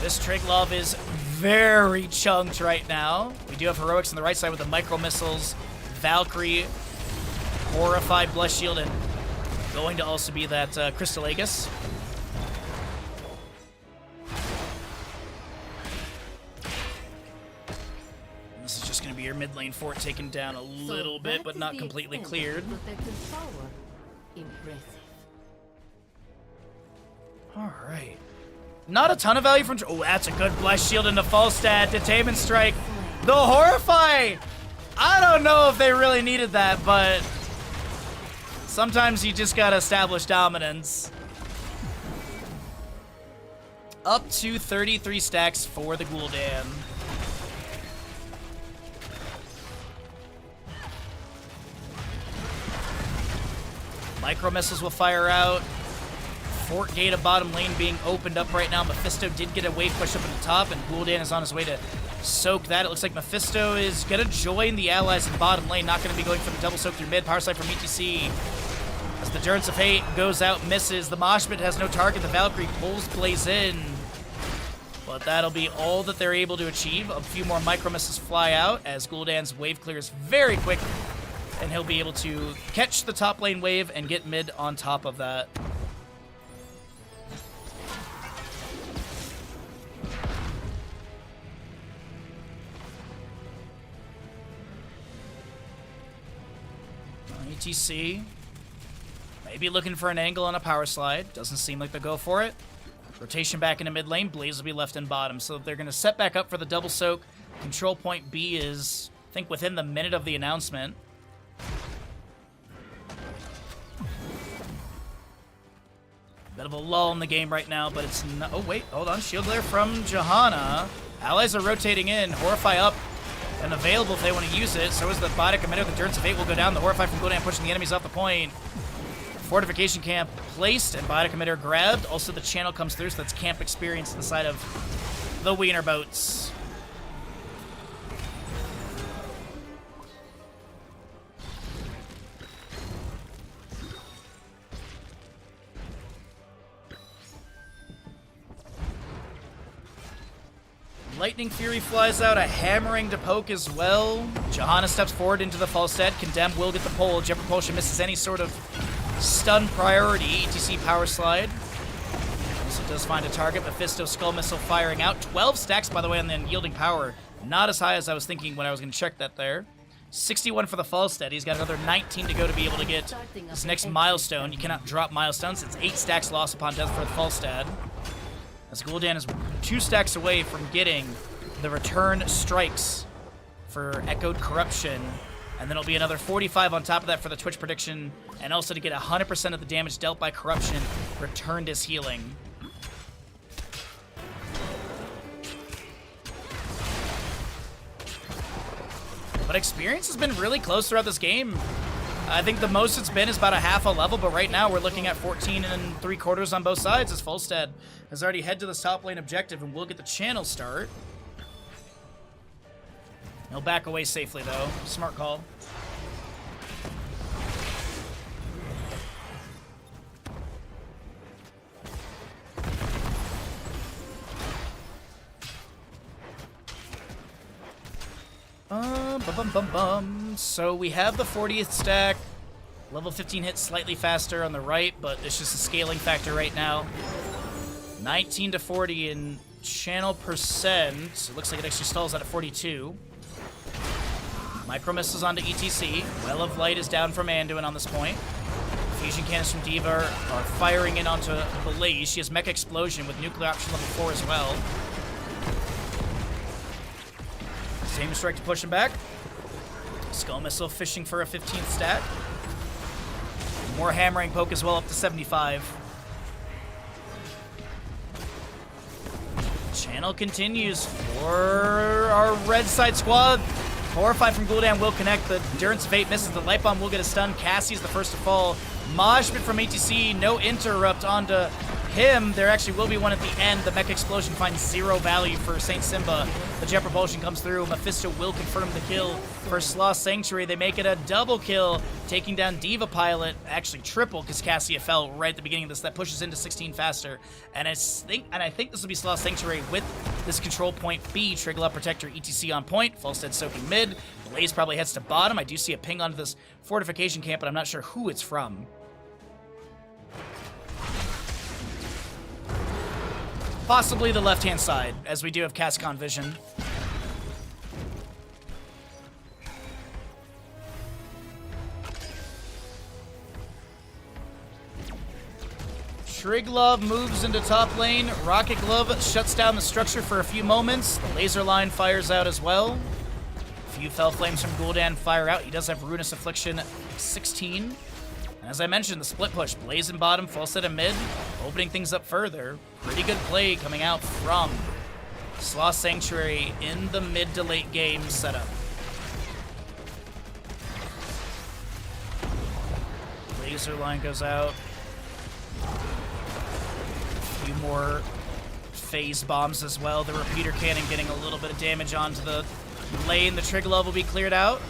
This Triglav is very chunked right now. We do have Heroics on the right side with the Micro Missiles, Valkyrie, Horrified Blessed Shield, and going to also be that Crystal Aegis. And this is just going to be your mid lane fort taken down a little bit, but not completely cleared. Alright. Not a ton of value from... Oh, that's a good Blessed Shield into Falstad. Detainment Strike. The Horrify! I don't know if they really needed that, but... Sometimes you just gotta establish dominance. Up to 33 stacks for the Gul'dan. Micro missiles will fire out. Fort Gate of bottom lane being opened up right now. Mephisto did get a wave push up at the top, and Gul'dan is on his way to soak that. It looks like Mephisto is going to join the allies in bottom lane. Not going to be going for the double soak through mid. Power slide from ETC. As the Endurance of Hate goes out, misses. The Mosh Pit has no target. The Valkyrie pulls Blaze in. But that'll be all that they're able to achieve. A few more micro missiles fly out as Gul'dan's wave clears very quick. And he'll be able to catch the top lane wave and get mid on top of that. ETC. Maybe looking for an angle on a power slide. Doesn't seem like they'll go for it. Rotation back into mid lane. Blaze will be left in bottom. So they're going to set back up for the double soak. Control point B is, I think, within the minute of the announcement. Bit of a lull in the game right now, but it's not... Oh, wait. Hold on. Shield Glare from Johanna. Allies are rotating in. Horrify up and available if they want to use it. So is the Biotic Emitter. The Endurance of Fate will go down. The Horrify from Gul'dan pushing the enemies off the point. Fortification camp placed and Biotic Emitter grabbed. Also, the channel comes through, so that's camp experience to the side of the Wiener boats. Lightning Fury flies out, a hammering to poke as well. Johanna steps forward into the Falstad. Condemn will get the pull. Jet Propulsion misses any sort of stun priority. ETC Power Slide. Also does find a target. Mephisto Skull Missile firing out. 12 stacks, by the way, on the Unyielding Power. Not as high as I was thinking when I was going to check that there. 61 for the Falstad. He's got another 19 to go to be able to get his next milestone. You cannot drop milestones. It's 8 stacks lost upon death for the Falstad. As Gul'dan is 2 stacks away from getting the return strikes for Echoed Corruption. And then it'll be another 45 on top of that for the Twitch prediction. And also to get 100% of the damage dealt by Corruption returned as healing. But experience has been really close throughout this game. I think the most it's been is about a half a level, but right now we're looking at 14 3/4 on both sides as Falstad has already head to the top lane objective and will get the channel start. He'll back away safely though. Smart call. So we have the 40th stack. Level 15 hits slightly faster on the right, but it's just a scaling factor right now. 19 to 40 in channel percent. It looks like it actually stalls out at 42. Micro missiles onto ETC. Well of Light is down from Anduin on this point. Fusion cannons from D.Va are firing in onto Blaze. She has Mecha Explosion with Nuclear Option level 4 as well. Same strike to push him back. Skull Missile fishing for a 15th stack. More hammering poke as well, up to 75. Channel continues for our red side squad. Horrify from Gul'dan will connect. The Endurance of Fate misses. The Light Bomb will get a stun. Cassie's the first to fall. Mosh Pit from ATC. No interrupt onto him. There actually will be one at the end. The Mecha Explosion finds 0 value for Saint Simba. The Jet Propulsion comes through. Mephisto will confirm the kill for Sloth Sanctuary. They make it a double kill, taking down D.Va Pilot. Actually triple, because Cassia fell right at the beginning of this. That pushes into 16 faster. And I think this will be Sloth Sanctuary with this control point B. Trigger Protector ETC on point. Falstad soaking mid. Blaze probably heads to bottom. I do see a ping onto this fortification camp, but I'm not sure who it's from. Possibly the left-hand side, as we do have Cascon vision. Triglav moves into top lane. Rocket Glove shuts down the structure for a few moments. The laser line fires out as well. A few Fell Flames from Gul'dan fire out. He does have Ruinous Affliction 16. As I mentioned, the split push, Blaze in bottom, Falstad in mid, opening things up further. Pretty good play coming out from Sloth Sanctuary in the mid to late game setup. Laser line goes out. A few more phase bombs as well. The repeater cannon getting a little bit of damage onto the lane. The trigger level will be cleared out.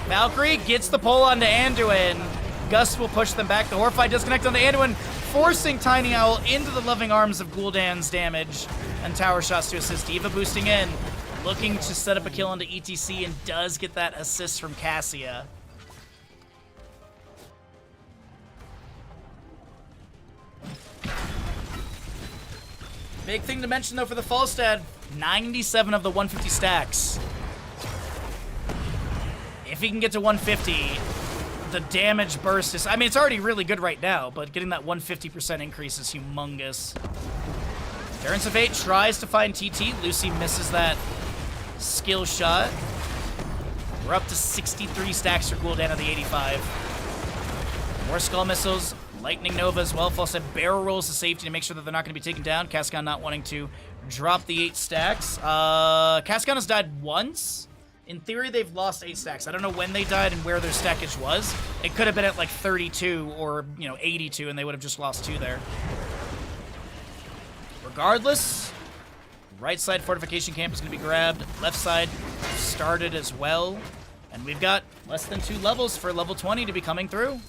Valkyrie gets the pull onto Anduin. Gust will push them back. The Horrify disconnect onto Anduin, forcing Tiny Owl into the loving arms of Gul'dan's damage. And tower shots to assist. D.Va boosting in, looking to set up a kill onto ETC, and does get that assist from Cassia. Big thing to mention though for the Falstad, 97 of the 150 stacks. If he can get to 150, the damage burst is, I mean, it's already really good right now, but getting that 150% increase is humongous. Endurance of Fate tries to find TT. Lucy misses that skill shot. We're up to 63 stacks for Gul'dan of the 85. More Skull Missiles. Lightning Nova as well. Falstad barrel rolls to safety to make sure that they're not going to be taken down. Cascon not wanting to drop the 8 stacks. Cascon has died once. In theory, they've lost 8 stacks. I don't know when they died and where their stackage was. It could have been at like 32 or, 82, and they would have just lost 2 there. Regardless, right side fortification camp is going to be grabbed. Left side started as well. And we've got less than 2 levels for level 20 to be coming through.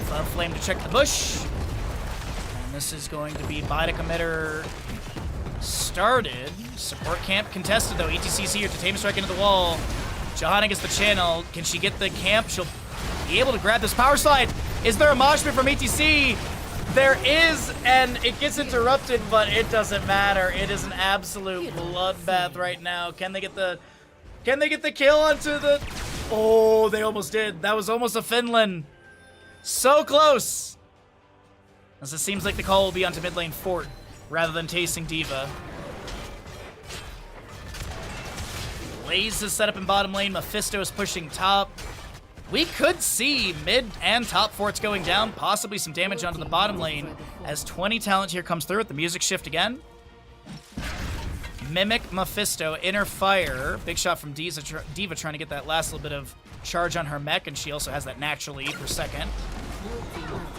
Cloud Flame to check the bush. And this is going to be Bidec Emitter started. Support camp contested though. ETC's here to tame strike into the wall. Johanna gets the channel. Can she get the camp? She'll be able to grab this power slide. Is there a mosh pit from ETC? There is, and it gets interrupted, but it doesn't matter. It is an absolute bloodbath right now. Can they get the kill onto the... Oh, they almost did. That was almost a Finland. So close! As it seems like the call will be onto mid lane Fort rather than tasting D.Va. Blaze is set up in bottom lane. Mephisto is pushing top. We could see mid and top forts going down, possibly some damage onto the bottom lane as 20 talent here comes through with the music shift again. Mimic, Mephisto, Inner Fire. Big shot from D.Va trying to get that last little bit of charge on her mech, and she also has that natural E per second.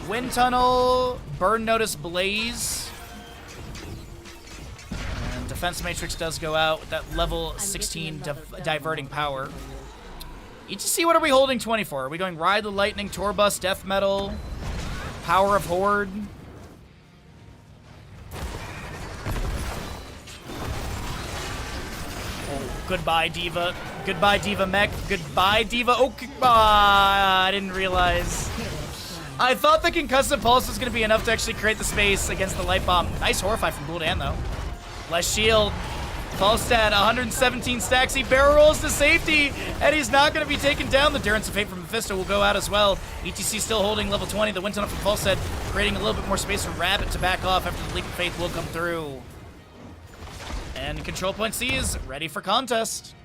Wind Tunnel, Burn Notice, Blaze. And Defense Matrix does go out with that level 16 diverting power. ETC, what are we holding 20 for? Are we going Ride the Lightning, Torbus, Death Metal, Power of Horde? Goodbye, D.Va. Goodbye, D.Va mech. Goodbye, D.Va. Oh, I didn't realize. I thought the Concussive Pulse was going to be enough to actually create the space against the Light Bomb. Nice Horrify from Gul'dan, though. Less shield. Falstad, 117 stacks. He barrel rolls to safety, and he's not going to be taken down. The Endurance of Fate from Mephisto will go out as well. ETC still holding level 20. The Wind Tunnel from Falstad, creating a little bit more space for Rabbit to back off after the Leap of Faith will come through. And Control Point C is ready for contest.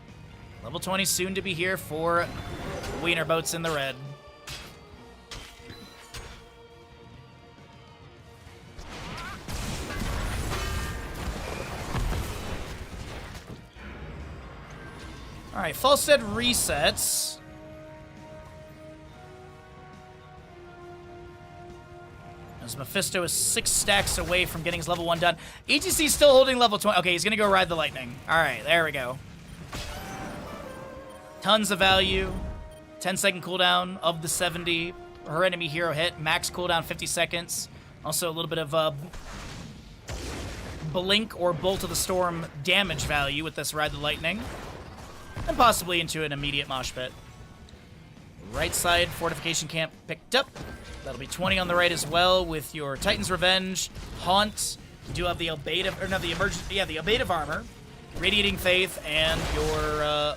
Level 20 soon to be here for Wiener Boats in the red. All right, Falstad resets. As Mephisto is 6 stacks away from getting his level 1 done. ETC still holding level 20. Okay, he's going to go Ride the Lightning. All right, there we go. Tons of value. 10-second cooldown of the 70. Her enemy hero hit. Max cooldown 50 seconds. Also a little bit of Blink or Bolt of the Storm damage value with this Ride the Lightning. And possibly into an immediate mosh pit. Right side fortification camp picked up. That'll be 20 on the right as well with your Titan's Revenge, Haunt. You do have the Abative, or no, the Abative Armor, Radiating Faith, and your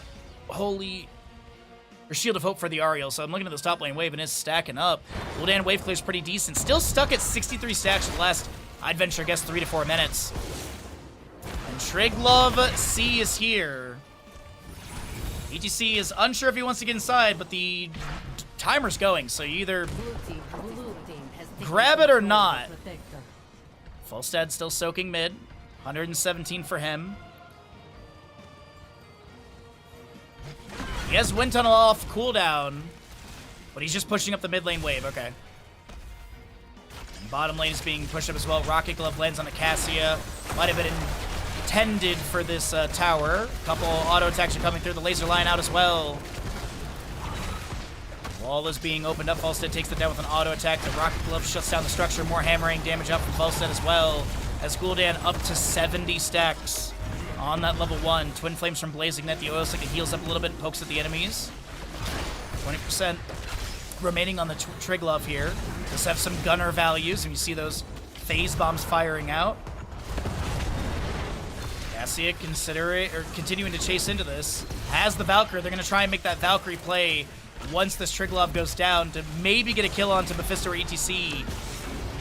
Shield of Hope for the Ariel. So I'm looking at this top lane wave and it's stacking up. Gul'dan wave clear's pretty decent. Still stuck at 63 stacks for the last, I'd venture guess, 3 to 4 minutes. And Triglove C is here. ETC is unsure if he wants to get inside, but the timer's going, so you either Blue team has taken grab it or control of the not. protector. Falstad still soaking mid. 117 for him. He has Wind Tunnel off cooldown, but he's just pushing up the mid lane wave. Okay. And bottom lane is being pushed up as well. Rocket Glove lands on the Cassia. Might have been intended for this tower. A couple auto attacks are coming through. The laser line out as well. Wall is being opened up. Falstad takes it down with an auto attack. The Rocket Glove shuts down the structure. More hammering damage out from Falstad as well. As Gul'dan up to 70 stacks on that level 1. Twin Flames from Blazing Net. The Oil Slick heals up a little bit and pokes at the enemies. 20% remaining on the Triglav here. Does have some gunner values, and you see those phase bombs firing out. Cassia continuing to chase into this. Has the Valkyrie. They're going to try and make that Valkyrie play once this Triglav goes down to maybe get a kill onto Mephisto or ETC.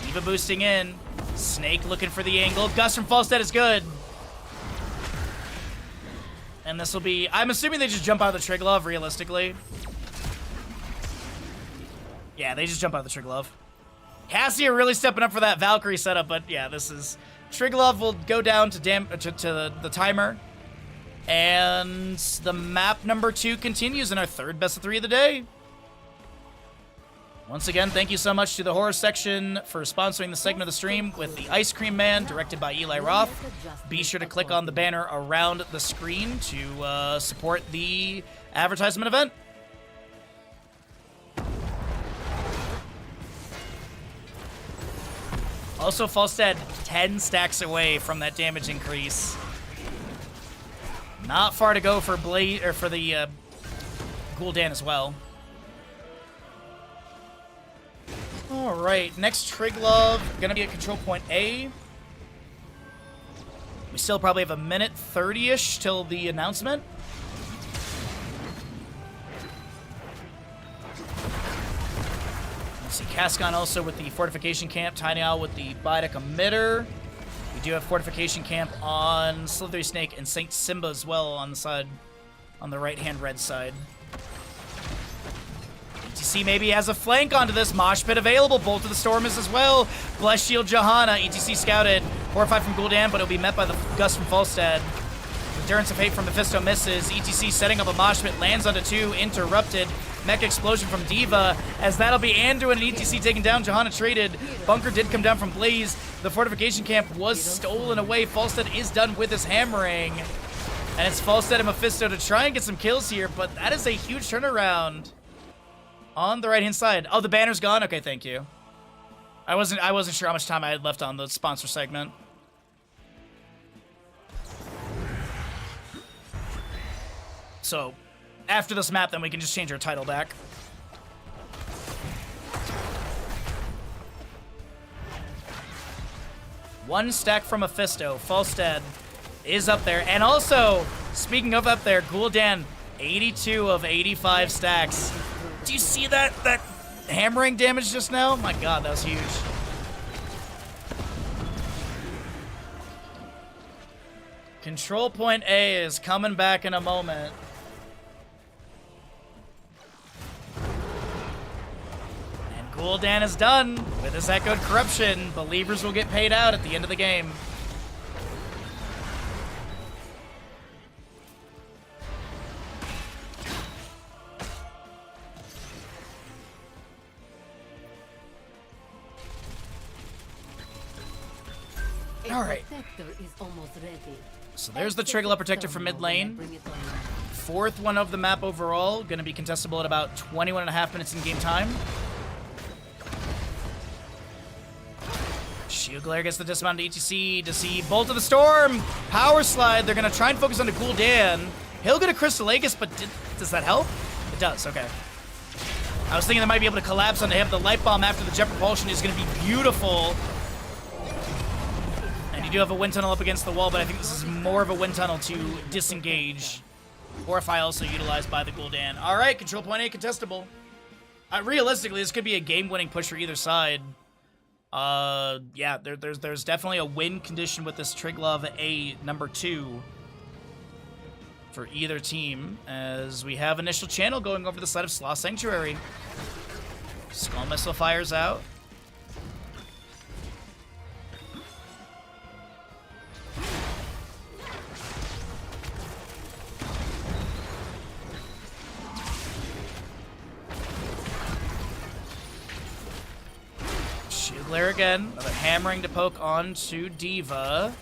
D.Va boosting in. Snake looking for the angle. Gust from Falstad is good. And this will be... I'm assuming they just jump out of the Triglav, realistically. Yeah, they just jump out of the Triglav. Cassia really stepping up for that Valkyrie setup, but yeah, this is... Triglav will go down to the timer. And the map number 2 continues in our third best of 3 of the day. Once again, thank you so much to the horror section for sponsoring the segment of the stream with The Ice Cream Man, directed by Eli Roth. Be sure to click on the banner around the screen to support the advertisement event. Also, Falstad 10 stacks away from that damage increase. Not far to go for the Gul'dan as well. All right, next Triglav gonna be at control point A. We still probably have a minute 30-ish till the announcement. Let's see, Cascon also with the fortification camp, Tiny Owl with the Bidec emitter. We do have fortification camp on Slithery Snake and Saint Simba as well on the side, on the right-hand red side. ETC maybe has a flank onto this. Mosh Pit available. Bolt of the Storm is as well. Bless Shield Johanna. ETC scouted. Horrified from Gul'dan, but it'll be met by the Gust from Falstad. Endurance of Hate from Mephisto misses. ETC setting up a Mosh Pit. Lands onto 2. Interrupted. Mech Explosion from D.Va. As that'll be Anduin and ETC taken down. Johanna traded. Bunker did come down from Blaze. The fortification camp was stolen away. Falstad is done with his hammering. And it's Falstad and Mephisto to try and get some kills here, but that is a huge turnaround. On the right-hand side. Oh, the banner's gone? Okay, thank you. I wasn't sure how much time I had left on the sponsor segment. So, after this map, then we can just change our title back. One stack from Mephisto. Falstad is up there. And also, speaking of up there, Gul'dan, 82 of 85 stacks. Do you see that hammering damage just now? My god, that was huge. Control point A is coming back in a moment. And Gul'dan is done with his Echoed Corruption. Believers will get paid out at the end of the game. All right. So there's the Triglav Protector from mid lane. Fourth one of the map overall. Going to be contestable at about 21.5 minutes in game time. Shield Glare gets the dismount to ETC to see Bolt of the Storm. Power Slide. They're going to try and focus on the Gul'dan. He'll get a Crystal Aegis, but does that help? It does, okay. I was thinking they might be able to collapse onto him. The Light Bomb after the Jet Propulsion is going to be beautiful. You do have a wind tunnel up against the wall, but I think this is more of a wind tunnel to disengage. Horrify also utilized by the Gul'dan. All right, control point A contestable. Realistically, this could be a game-winning push for either side. Yeah, there's definitely a win condition with this Triglav A number 2. for either team, as we have initial channel going over the side of Sloth Sanctuary. Skull Missile fires out. Shield Glare again. Another hammering to poke onto D.Va.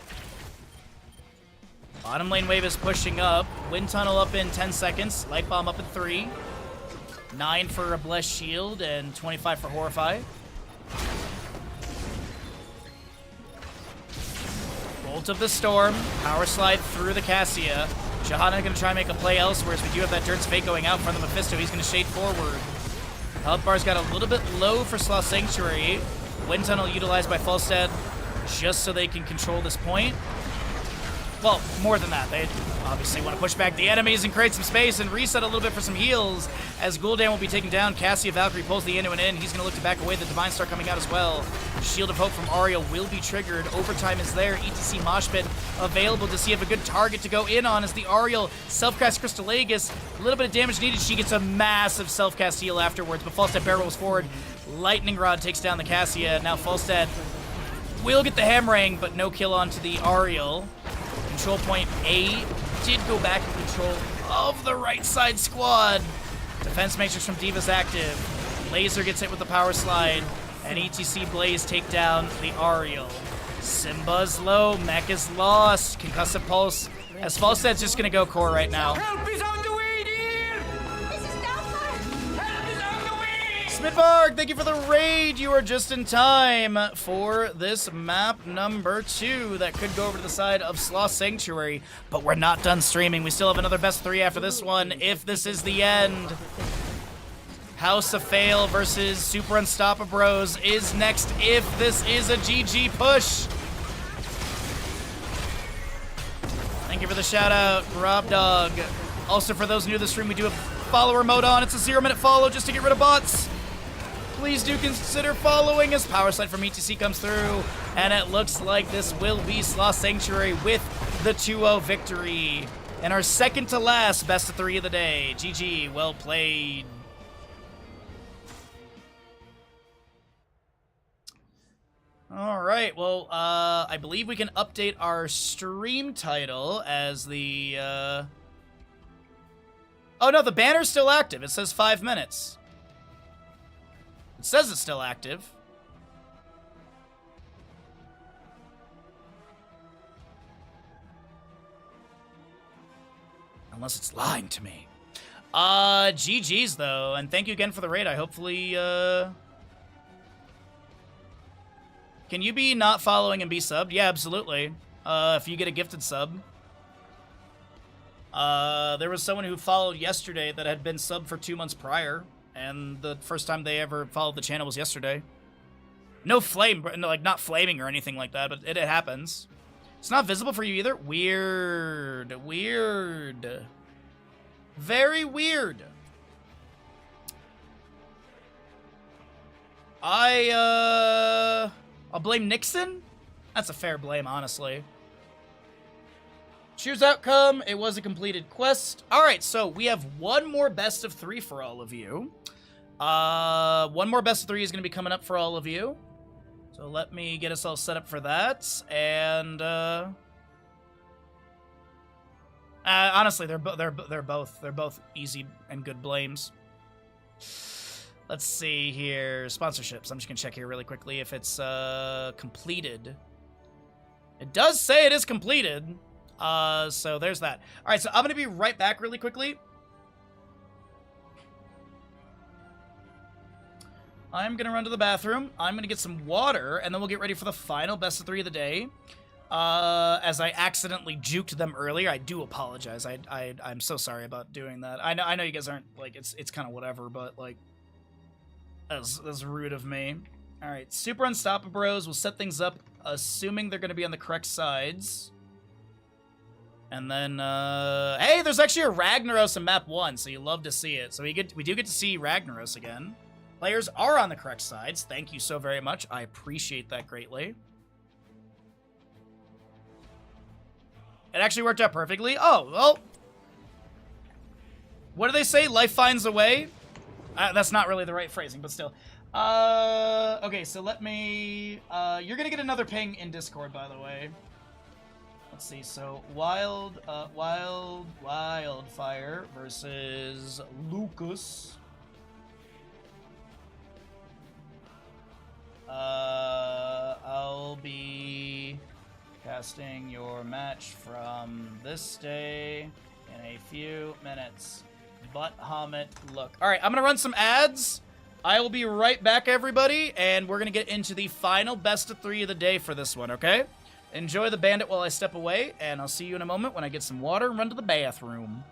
Bottom lane wave is pushing up. Wind Tunnel up in 10 seconds. Light Bomb up in 3. 9 for a Blessed Shield and 25 for Horrify. Bolt of the Storm. Power Slide through the Cassia. Shahana going to try and make a play elsewhere, as we do have that Dirt's Fate going out in front of Mephisto. He's going to shade forward. Health bar's got a little bit low for Sloth Sanctuary. Wind Tunnel utilized by Falstad just so they can control this point. Well, more than that. They obviously want to push back the enemies and create some space and reset a little bit for some heals, as Gul'dan will be taken down. Cassia Valkyrie pulls the Anduin in. He's going to look to back away. The Divine Star coming out as well. Shield of Hope from Ariel will be triggered. Overtime is there. ETC Mosh Pit available to see if a good target to go in on as the Ariel self-cast Crystal Aegis. A little bit of damage needed. She gets a massive self-cast heal afterwards, but Falstad barrel rolls forward. Lightning Rod takes down the Cassia. Now Falstad will get the hammering, but no kill onto the Ariel. Control point A did go back in control of the right side squad. Defense Matrix from D.Va's active. Laser gets hit with the power slide, and ETC Blaze take down the Ariel. Simba's low, Mech is lost. Concussive Pulse, as Falstad's just gonna go core right now. Help is on the way, dear! This is Doubtfire! Help is on the way! Smidvarg, thank you for the raid. You are just in time for this map number 2 that could go over to the side of Sloth Sanctuary, but we're not done streaming. We still have another best 3 after this one, if this is the end. House of Fail versus Super Unstoppable Bros is next if this is a GG push. Thank you for the shout out, Rob Dog. Also, for those new to the stream, we do have follower mode on. It's a 0-minute follow just to get rid of bots. Please do consider following as Power Slide from ETC comes through, and it looks like this will be Sloth Sanctuary with the 2-0 victory. And our second to last best of 3 of the day. GG, well played. All right, well, I believe we can update our stream title as the, Oh no, the banner's still active. It says 5 minutes. It says it's still active. Unless it's lying to me. GG's though, and thank you again for the raid. I hopefully, Can you be not following and be subbed? Yeah, absolutely. If you get a gifted sub. There was someone who followed yesterday that had been subbed for 2 months prior, and the first time they ever followed the channel was yesterday. No flame, like not flaming or anything like that, but it happens. It's not visible for you either? Weird. Weird. Very weird. I'll blame Nixon? That's a fair blame, honestly. Choose outcome. It was a completed quest. All right, so we have one more best of 3 for all of you. One more best of 3 is going to be coming up for all of you. So let me get us all set up for that. And honestly, they're both easy and good blames. Let's see here. Sponsorships. I'm just going to check here really quickly if it's completed. It does say it is completed. So there's that. All right, so I'm going to be right back really quickly. I'm going to run to the bathroom. I'm going to get some water, and then we'll get ready for the final best of 3 of the day. As I accidentally juked them earlier, I do apologize. I'm so sorry about doing that. I know you guys aren't, like, it's kind of whatever, but, like, that's rude of me. All right, Super Unstoppable Bros will set things up, assuming they're going to be on the correct sides. And then, hey, there's actually a Ragnaros in map 1, so you love to see it. So we do get to see Ragnaros again. Players are on the correct sides. Thank you so very much. I appreciate that greatly. It actually worked out perfectly. Oh, well, What do they say? Life finds a way? That's not really the right phrasing, but still. Okay, so let me... you're gonna get another ping in Discord, by the way. Let's see, so Wildfire versus Lucas. I'll be casting your match from this day in a few minutes. But Hamid, look. Alright, I'm gonna run some ads. I will be right back, everybody, and we're gonna get into the final best of 3 of the day for this one, okay? Enjoy the bandit while I step away, and I'll see you in a moment when I get some water and run to the bathroom.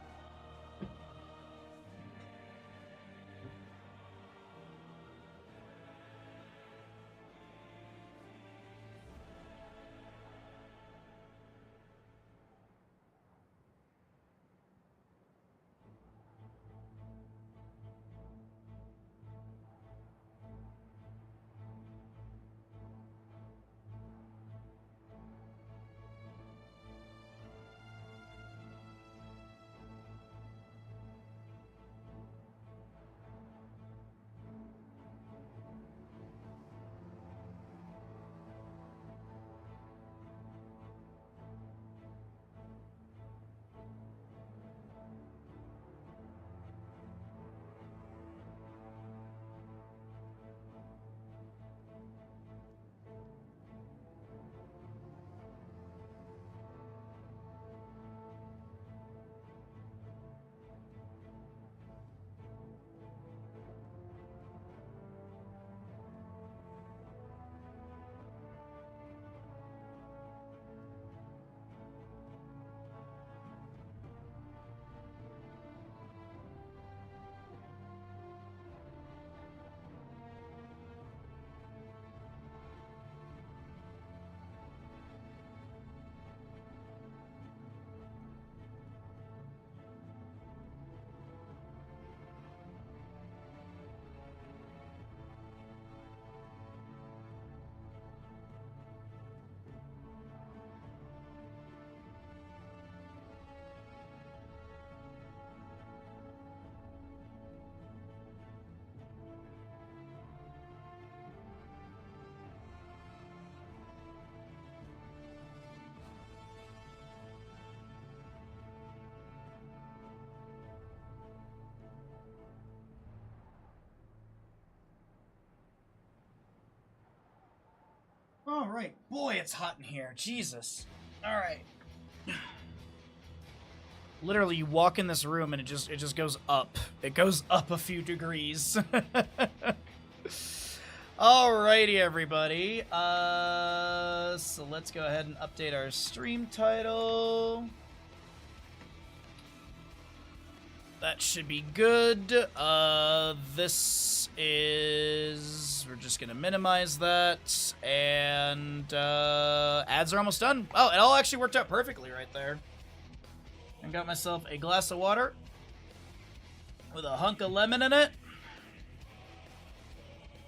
All right, boy, it's hot in here. Jesus. All right. Literally, you walk in this room and it just goes up. It goes up a few degrees. Alrighty, everybody. So let's go ahead and update our stream title. That should be good. This is... We're just going to minimize that. And ads are almost done. Oh, it all actually worked out perfectly right there. I got myself a glass of water with a hunk of lemon in it.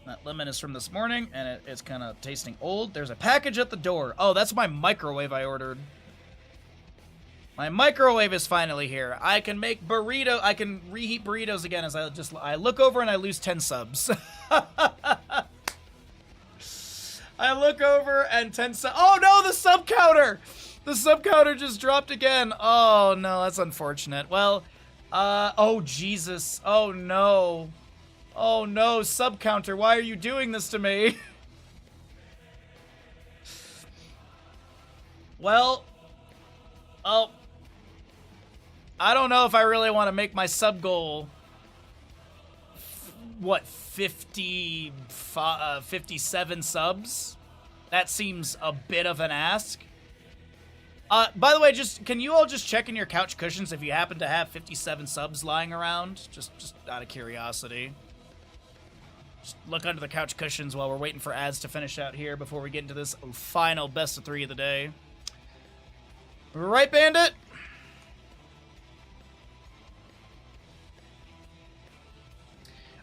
That lemon is from this morning, and it's kind of tasting old. There's a package at the door. Oh, that's my microwave I ordered. My microwave is finally here. I can make burrito. I can reheat burritos again as I look over and I lose 10 subs. I look over and 10 subs. Oh no, the sub counter! The sub counter just dropped again. Oh no, that's unfortunate. Well, oh Jesus. Oh no. Oh no, sub counter, why are you doing this to me? Well, oh. I don't know if I really want to make my sub goal, what, 57 subs? That seems a bit of an ask. By the way, can you all just check in your couch cushions if you happen to have 57 subs lying around? Just out of curiosity. Just look under the couch cushions while we're waiting for ads to finish out here before we get into this final best of 3 of the day. Right, Bandit?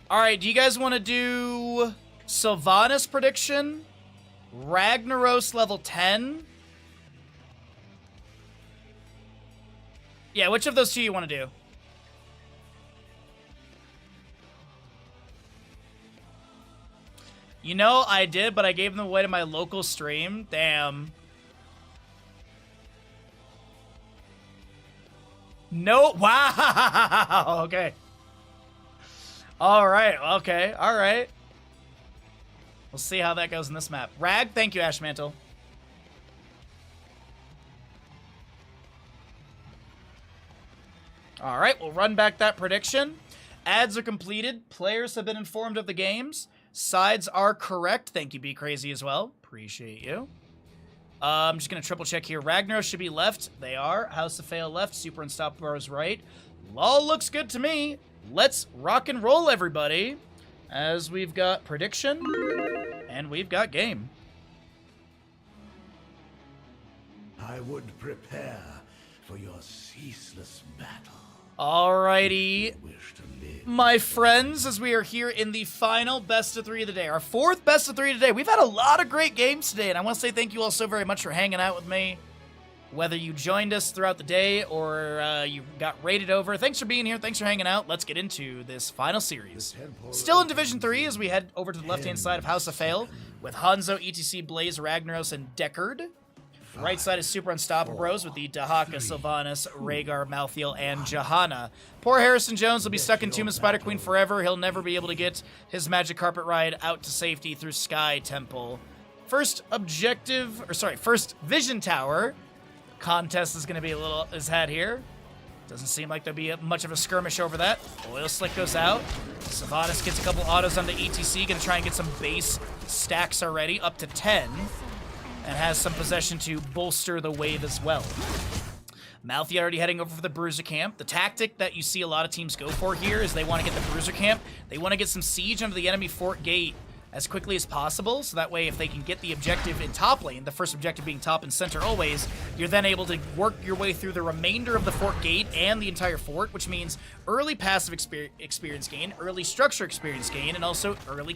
Alright, do you guys want to do Sylvanas prediction? Ragnaros level 10? Yeah, which of those two you want to do? You know, I did, but I gave them away to my local stream. Damn. No. Wow. Okay. All right. Okay. All right. We'll see how that goes in this map. Rag, thank you, Ashmantle. All right, we'll run back that prediction. Ads are completed. Players have been informed of the games. Sides are correct. Thank you, Be Crazy, as well. Appreciate you. I'm just going to triple check here. Ragnaros should be left. They are. House of Fail left. Super Unstoppable is right. LOL looks good to me. Let's rock and roll, everybody, as we've got prediction and we've got game. I would prepare for your ceaseless battle. Alrighty, my friends, as we are here in the final best of 3 of the day, our 4th best of 3 today. We've had a lot of great games today, and I want to say thank you all so very much for hanging out with me. Whether you joined us throughout the day or you got raided over, thanks for being here, thanks for hanging out. Let's get into this final series. Still in Division 3 as we head over to the left-hand side of House of Fail with Hanzo, ETC, Blaze, Ragnaros, and Deckard. Right side is Super Unstoppable Bros with the Dahaka, Sylvanas, Rhaegar, Malthael, and Johanna. Poor Harrison Jones will be stuck in Tomb of Spider Queen forever. He'll never be able to get his magic carpet ride out to safety through Sky Temple. First Vision Tower contest is going to be is had here. Doesn't seem like there'll be much of a skirmish over that. Oil Slick goes out. Sylvanas gets a couple autos onto ETC, going to try and get some base stacks already, up to 10. And has some possession to bolster the wave as well. Malthael already heading over for the Bruiser Camp. The tactic that you see a lot of teams go for here is they want to get the Bruiser Camp. They want to get some siege under the enemy fort gate as quickly as possible, so that way if they can get the objective in top lane, the first objective being top and center always, you're then able to work your way through the remainder of the fort gate and the entire fort, which means early passive experience gain, early structure experience gain, and also early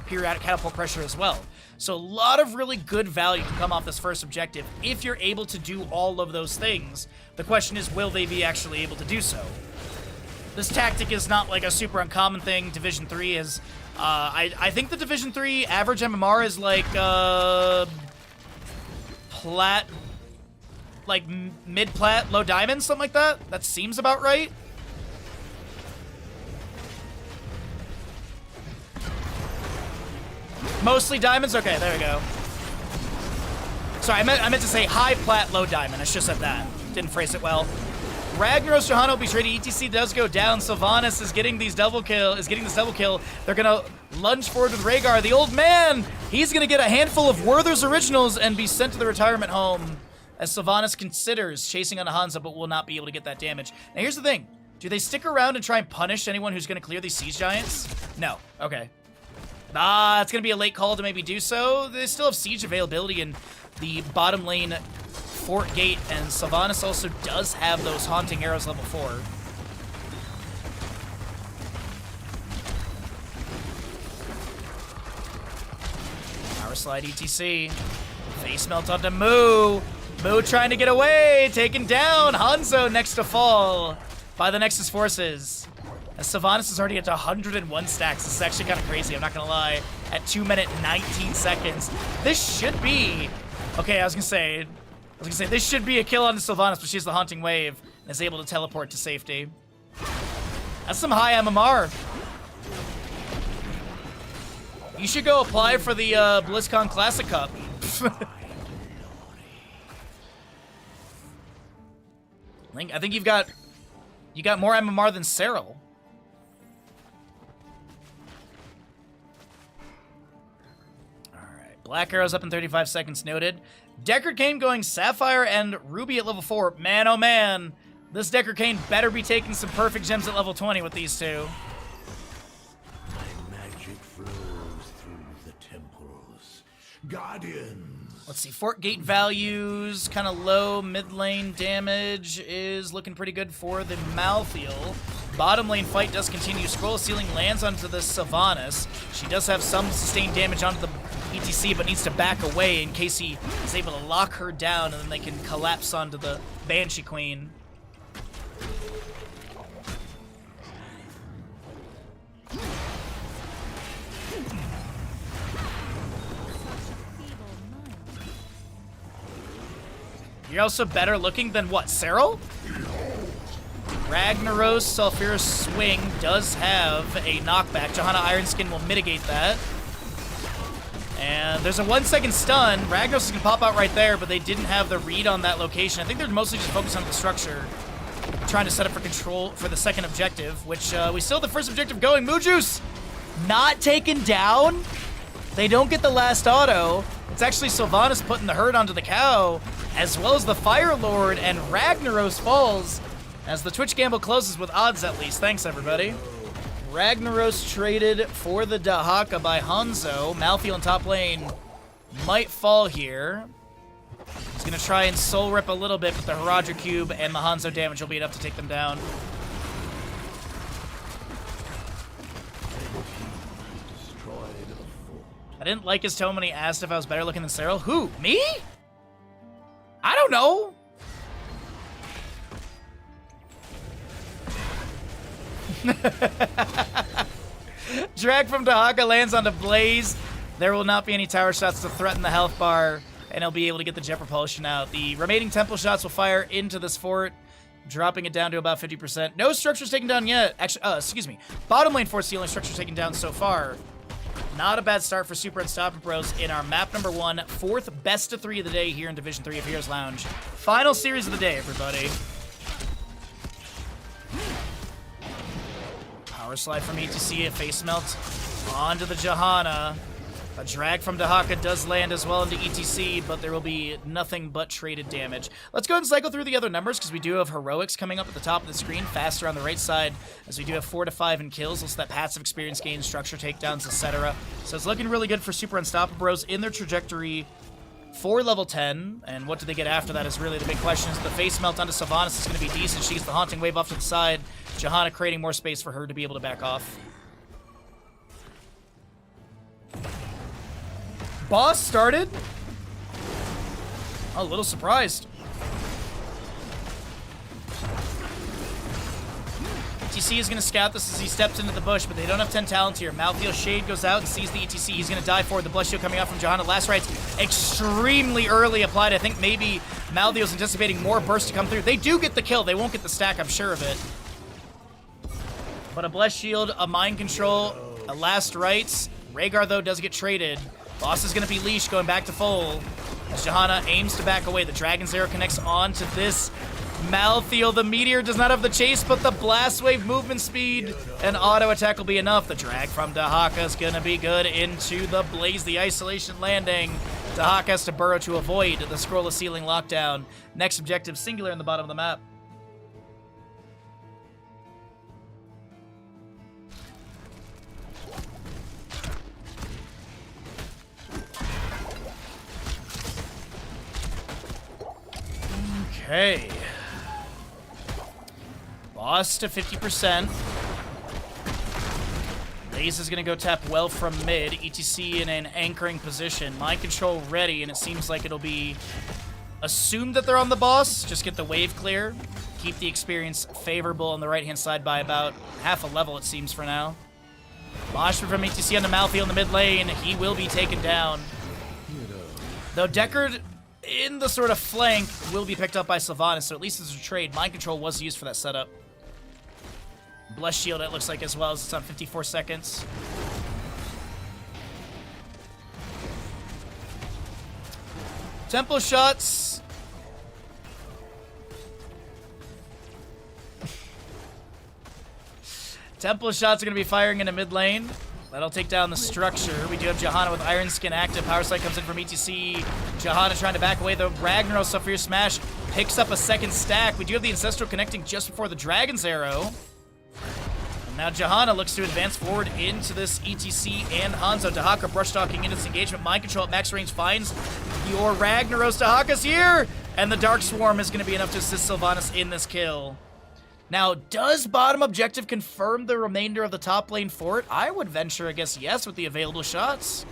periodic catapult pressure as well. So a lot of really good value can come off this first objective if you're able to do all of those things. The question is, will they be actually able to do so? This tactic is not like a super uncommon thing. Division 3 is... I think the Division 3 average MMR is like, mid-plat, low diamond, something like that. That seems about right. Mostly diamonds? Okay, there we go. Sorry, I meant to say high plat, low diamond. I should have said that. Didn't phrase it well. Ragnaros Johanna will be traded. ETC does go down. Sylvanas is getting this double kill. They're gonna lunge forward with Rhaegar. The old man, he's gonna get a handful of Werther's originals and be sent to the retirement home as Sylvanas considers chasing on Hanzo, but will not be able to get that damage. Now here's the thing. Do they stick around and try and punish anyone who's gonna clear these siege giants? No. Okay. It's gonna be a late call to maybe do so. They still have siege availability in the bottom lane fort gate, and Sylvanas also does have those haunting arrows level 4. Power slide ETC. Face melt onto Moo. Moo trying to get away, taken down. Hanzo next to fall by the Nexus forces. As Sylvanas is already at 101 stacks. This is actually kind of crazy, I'm not gonna lie. At 2 minutes 19 seconds. This should be... Okay, I was gonna say, this should be a kill on Sylvanas, but she's the Haunting Wave and is able to teleport to safety. That's some high MMR. You should go apply for the BlizzCon Classic Cup. I think you got more MMR than Serral. Alright, Black Arrow's up in 35 seconds, noted. Deckard Cain going Sapphire and Ruby at level 4. Man, oh man. This Deckard Cain better be taking some perfect gems at level 20 with these two. My magic flows through the temples. Guardians. Let's see, fort gate values, kind of low. Mid lane damage is looking pretty good for the Malthael. Bottom lane fight does continue. Scroll Ceiling lands onto the Sylvanas. She does have some sustained damage onto the ETC, but needs to back away in case he is able to lock her down, and then they can collapse onto the Banshee Queen. You're also better looking than what, Cyril? Ragnaros Sulfurous Swing does have a knockback. Johanna Ironskin will mitigate that. And there's a 1 second stun. Ragnaros is going to pop out right there, but they didn't have the read on that location. I think they're mostly just focused on the structure, trying to set up for control for the second objective, which we still have the first objective going. Moojuice not taken down. They don't get the last auto. It's actually Sylvanas putting the hurt onto the cow, as well as the Fire Lord, and Ragnaros falls as the Twitch gamble closes with odds at least. Thanks, everybody. Ragnaros traded for the Dahaka by Hanzo. Malthael in top lane might fall here. He's going to try and soul rip a little bit, but the Haradra Cube and the Hanzo damage will be enough to take them down. I didn't like his tone when he asked if I was better looking than Cyril. Who? Me? I don't know. Drag from Dahaka lands onto Blaze. There will not be any tower shots to threaten the health bar, and he'll be able to get the jet propulsion out. The remaining temple shots will fire into this fort, dropping it down to about 50%. No structures taken down yet. Actually, excuse me. Bottom lane fort's the only structure taken down so far. Not a bad start for Super Unstoppable Bros in our map number 1, 4th best of 3 of the day here in Division 3 of Heroes Lounge. Final series of the day, everybody. Power slide from ETC, a face melt onto the Johanna. A drag from Dahaka does land as well into ETC, but there will be nothing but traded damage. Let's go ahead and cycle through the other numbers, because we do have heroics coming up at the top of the screen, faster on the right side, as we do have 4 to 5 in kills, also that passive experience gain, structure takedowns, etc. So it's looking really good for Super Unstoppable Bros in their trajectory for level 10, and what do they get after that is really the big question. The face melt onto Sylvanas is going to be decent. She gets the Haunting Wave off to the side. Johanna creating more space for her to be able to back off. Boss started? Oh, a little surprised. ETC is going to scout this as he steps into the bush, but they don't have 10 talent here. Malthael Shade goes out and sees the ETC. He's going to die for it. The Bless Shield coming out from Johanna. Last Rites extremely early applied. I think maybe Malthael's anticipating more bursts to come through. They do get the kill. They won't get the stack, I'm sure of it. But a Bless Shield, a Mind Control, a Last Rites. Rhaegar, though, does get traded. Boss is going to be leashed, going back to full. As Johanna aims to back away, the Dragon's Arrow connects onto this Malthael. The Meteor does not have the chase, but the Blast Wave movement speed and auto attack will be enough. The drag from Dahaka is going to be good into the Blaze, the Isolation landing. Dahaka has to burrow to avoid the Scroll of Sealing lockdown. Next objective, singular in the bottom of the map. Okay. Boss to 50%. Blaze is going to go tap well from mid. ETC in an anchoring position. Mind Control ready, and it seems like it'll be assumed that they're on the boss. Just get the wave clear. Keep the experience favorable on the right-hand side by about half a level, it seems, for now. Moshpit from ETC on the Malthael in the mid lane. He will be taken down. Though Deckard in the sort of flank will be picked up by Sylvanas, so at least there's a trade. Mind Control was used for that setup. Bless Shield, it looks like, as well, as it's on 54 seconds. Temple shots. Temple shots are going to be firing into mid lane. That'll take down the structure. We do have Johanna with Iron Skin active. Power Slide comes in from ETC. Johanna trying to back away. The Ragnaros Sulfurous Smash picks up a second stack. We do have the Ancestral connecting just before the Dragon's Arrow. And now Johanna looks to advance forward into this ETC and Hanzo. Dahaka brush talking into this engagement. Mind Control at max range finds your Ragnaros. Dahaka's here! And the Dark Swarm is going to be enough to assist Sylvanas in this kill. Now, does bottom objective confirm the remainder of the top lane fort? I would venture, I guess, yes, with the available shots.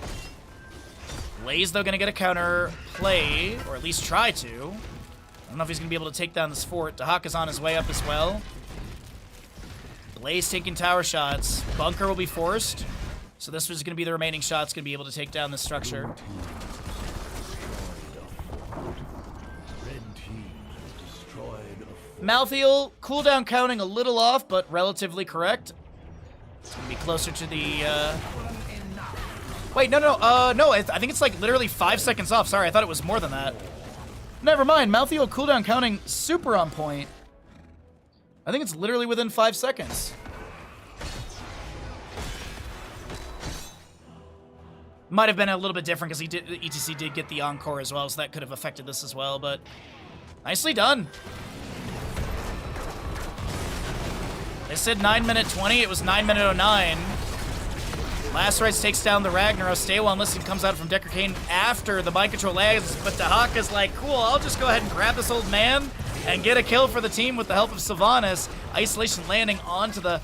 Blaze, though, going to get a counter play, or at least try to. I don't know if he's going to be able to take down this fort. Dahaka's on his way up as well. Blaze taking tower shots. Bunker will be forced. So this was going to be the remaining shots, going to be able to take down this structure. Red team has destroyed a Malthael, cooldown counting a little off, but relatively correct. It's gonna be closer to the, Wait, no, I think it's like literally 5 seconds off. Sorry, I thought it was more than that. Never mind, Malthael cooldown counting super on point. I think it's literally within 5 seconds. Might have been a little bit different because ETC did get the encore as well, so that could have affected this as well, but nicely done. They said 9:20, it was 9:09. Last Rites takes down the Ragnaros. Stay While Enlisted comes out from Deckard Cain after the mind control lags, but Dahaka's like, cool, I'll just go ahead and grab this old man and get a kill for the team with the help of Sylvanas. Isolation landing onto the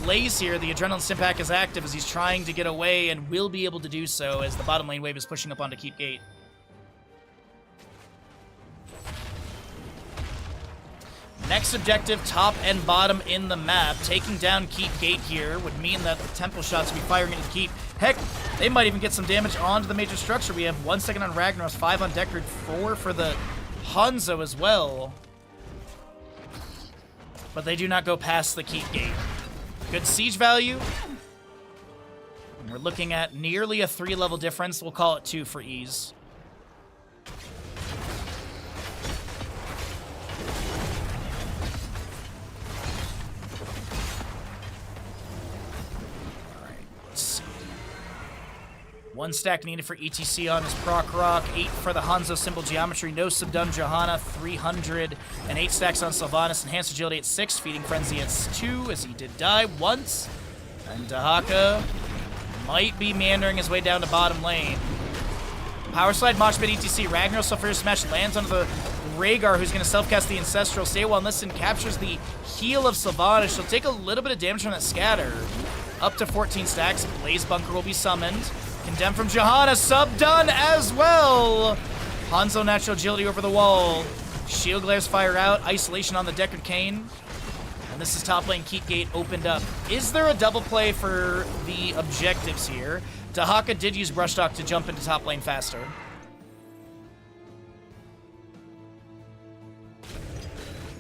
Blaze here. The Adrenaline Stimpak is active as he's trying to get away and will be able to do so as the bottom lane wave is pushing up onto Keep Gate. Next objective, top and bottom in the map. Taking down Keep Gate here would mean that the temple shots will be firing into Keep. Heck, they might even get some damage onto the major structure. We have 1 second on Ragnaros, 5 on Deckard, 4 for the Hanzo as well. But they do not go past the Keep Gate. Good siege value. And we're looking at nearly a 3-level difference. We'll call it 2 for ease. One stack needed for ETC on his proc rock, 8 for the Hanzo symbol geometry, no subdone Johanna, 308 stacks on Sylvanas, enhanced agility at 6, feeding frenzy at 2 as he did die once. And Dahaka might be meandering his way down to bottom lane. Power slide, Mosh Pit, ETC, Ragnaros Sulfur Smash lands onto the Rhaegar, who's going to self-cast the Ancestral. Stay While Enlisted captures the heal of Sylvanas. She'll take a little bit of damage from that scatter. Up to 14 stacks, Blaze Bunker will be summoned. Condemned from Johanna, sub done as well. Hanzo natural agility over the wall. Shield glares fire out. Isolation on the Deckard Cain. And this is top lane Keep Gate opened up. Is there a double play for the objectives here? Dahaka did use Brush Talk to jump into top lane faster.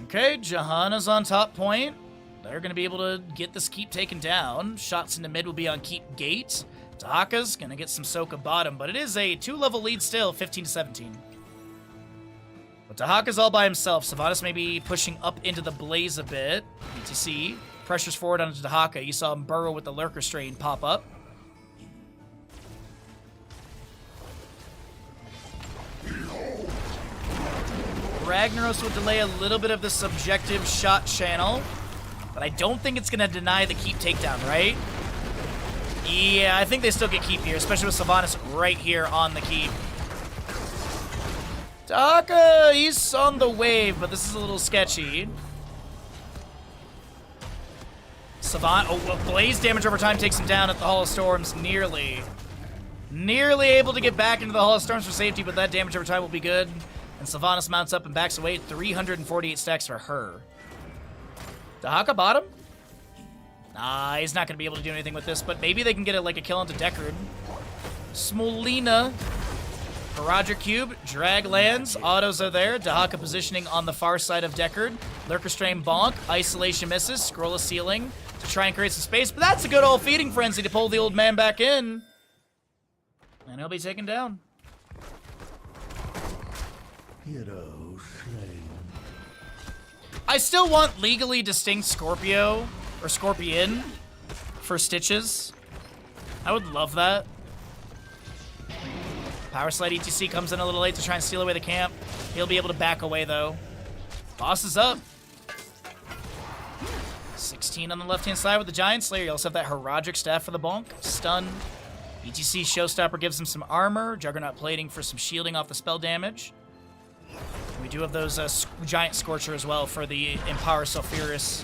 Okay, Johanna's on top point. They're going to be able to get this Keep taken down. Shots into mid will be on Keep Gate. Dahaka's gonna get some soak of bottom, but it is a 2-level lead still, 15-17. But Dahaka's all by himself. Sylvanas may be pushing up into the Blaze a bit. ETC pressures forward onto Dahaka. You saw him burrow with the Lurker Strain pop up. Ragnaros will delay a little bit of the subjective shot channel, but I don't think it's gonna deny the Keep takedown, right? Yeah, I think they still get Keep here, especially with Sylvanas right here on the Keep. Dahaka, he's on the wave, but this is a little sketchy. Blaze damage over time takes him down at the Hall of Storms, nearly able to get back into the Hall of Storms for safety, but that damage over time will be good. And Sylvanas mounts up and backs away, 348 stacks for her. Dahaka bottom? Nah, he's not going to be able to do anything with this, but maybe they can get a kill onto Deckard. Smolina. Roger Cube. Drag lands. Autos are there. Dahaka positioning on the far side of Deckard. Lurker Strain bonk. Isolation misses. Scroll of Ceiling to try and create some space, but that's a good old feeding frenzy to pull the old man back in. And he'll be taken down. hero slain. I still want legally distinct Scorpio or Scorpion for Stitches. I would love that. Power Slide ETC comes in a little late to try and steal away the camp. He'll be able to back away though. Boss is up. 16 on the left-hand side with the Giant Slayer. You also have that Herodic Staff for the bonk. Stun. ETC Showstopper gives him some armor. Juggernaut Plating for some shielding off the spell damage. We do have those Giant Scorcher as well for the Empower Sulfuris.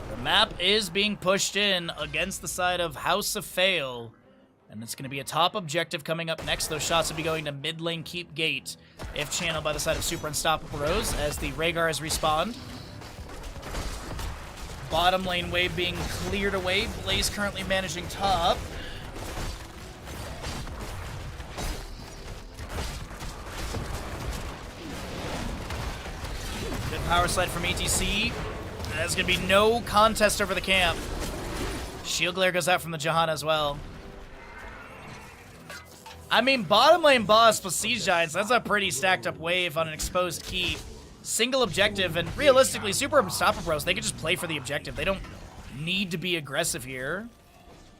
The map is being pushed in against the side of House of Fail. And it's going to be a top objective coming up next. Those shots will be going to mid lane Keep Gate, if channeled by the side of Super Unstoppable Rose, as the Rhaegar has respawned. Bottom lane wave being cleared away. Blaze currently managing top. Power slide from ETC. There's going to be no contest over the camp. Shield glare goes out from the Johanna as well. I mean, bottom lane boss plus Siege Giants, that's a pretty stacked up wave on an exposed keep. Single objective, and realistically, Super Unstoppable Bros, they could just play for the objective. They don't need to be aggressive here.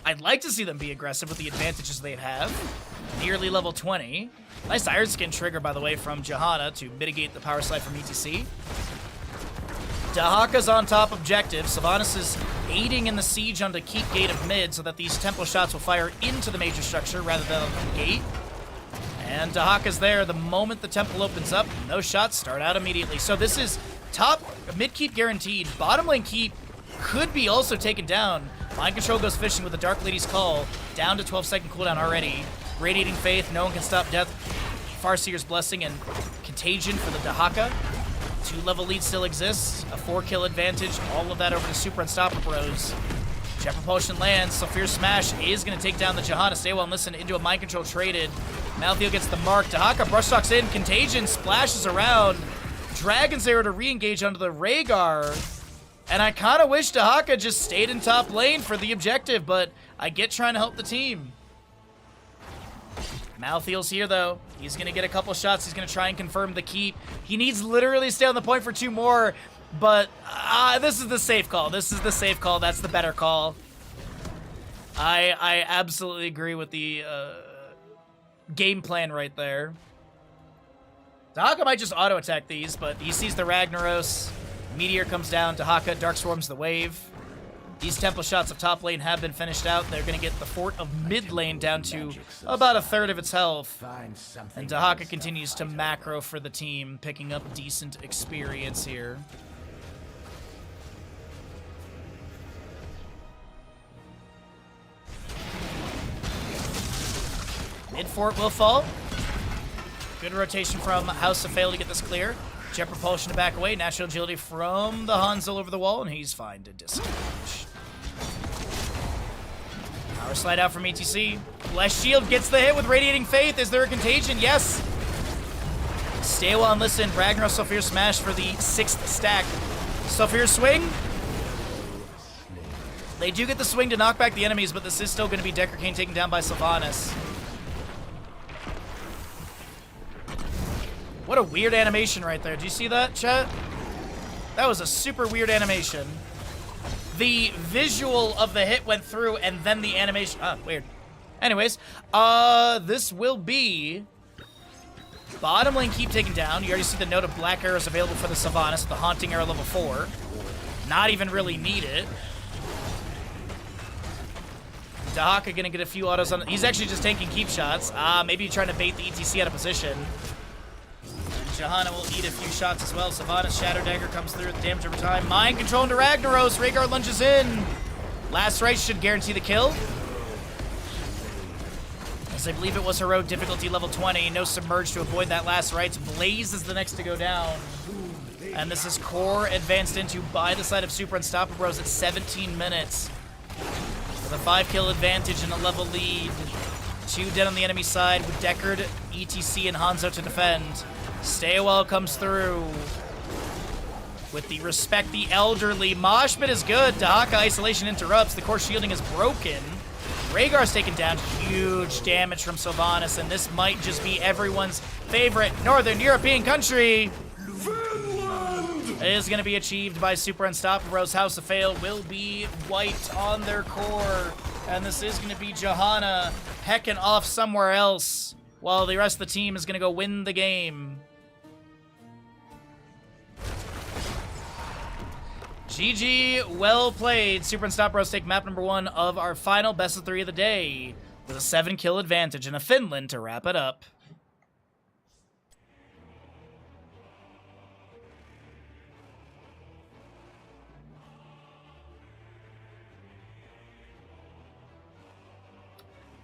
I'd like to see them be aggressive with the advantages they have. Nearly level 20. Nice Iron Skin trigger, by the way, from Johanna to mitigate the power slide from ETC. Dahaka's on top objective. Sylvanas is aiding in the siege on the keep gate of mid so that these temple shots will fire into the major structure rather than on the gate. And Dahaka's there the moment the temple opens up. Those shots start out immediately. So this is top mid keep guaranteed. Bottom lane keep could be also taken down. Mind Control goes fishing with the Dark Lady's Call. Down to 12-second cooldown already. Radiating Faith, no one can stop death. Farseer's Blessing and Contagion for the Dahaka. 2-level lead still exists. A 4-kill advantage. All of that over to Super Unstoppable Bros. Jet Propulsion lands, so Fierce Smash is going to take down the Johanna. Stay well and listen into a Mind Control traded. Malthael gets the mark. Dahaka brush talks in. Contagion splashes around. Dragon's Arrow to re-engage onto the Rhaegar. And I kind of wish Dahaka just stayed in top lane for the objective, but I get trying to help the team. Malthael's here, though. He's going to get a couple shots. He's going to try and confirm the keep. He needs literally stay on the point for 2 more, but this is the safe call. This is the safe call. That's the better call. I absolutely agree with the game plan right there. Dahaka might just auto-attack these, but he sees the Ragnaros. Meteor comes down. Dahaka Dark Swarms the wave. These temple shots of top lane have been finished out. They're going to get the fort of mid lane down to about 1/3 of its health. And Dahaka continues to macro for the team, picking up decent experience here. Mid fort will fall. Good rotation from House of Fail to get this clear. Jet Propulsion to back away. Natural Agility from the Hanzo over the wall, and he's fine to disengage. Power slide out from ETC. Blessed Shield gets the hit with Radiating Faith. Is there a Contagion? Yes. Stay well and listen. Ragnar Sophir Smash for the 6th stack. Sophir Swing. They do get the swing to knock back the enemies, but this is still going to be Decker Kane taken down by Sylvanas. What a weird animation right there. Did you see that, chat? That was a super weird animation. The visual of the hit went through, and then the animation... Ah, weird. Anyways, this will be... Bottom lane keep taken down. You already see the note of black arrows available for the Sylvanas, the Haunting Arrow level 4. Not even really need it. Dahaka gonna get a few autos on... He's actually just taking keep shots. Maybe trying to bait the ETC out of position. Johanna will eat a few shots as well. Sylvanas Shadow Dagger comes through with the damage over time. Mind Control into Ragnaros. Rhaegar lunges in. Last Rite should guarantee the kill. As I believe it was Heroic difficulty level 20. No Submerge to avoid that Last Rite. Blaze is the next to go down. And this is Core advanced into by the side of Super Unstoppable Bros at 17 minutes. With a 5-kill advantage and a level lead. 2 dead on the enemy side with Deckard, ETC, and Hanzo to defend. Staywell comes through with the Respect the Elderly. Moshpit is good. Dahaka Isolation interrupts. The core shielding is broken. Rhaegar's taken down. Huge damage from Sylvanas, and this might just be everyone's favorite Northern European country. It is going to be achieved by Super Unstoppable Bros. House of Fail will be wiped on their core, and this is going to be Johanna hecking off somewhere else while the rest of the team is going to go win the game. GG, well played. Super Unstoppable Bros take map number 1 of our final best of 3 of the day with a 7-kill advantage and a Finland to wrap it up.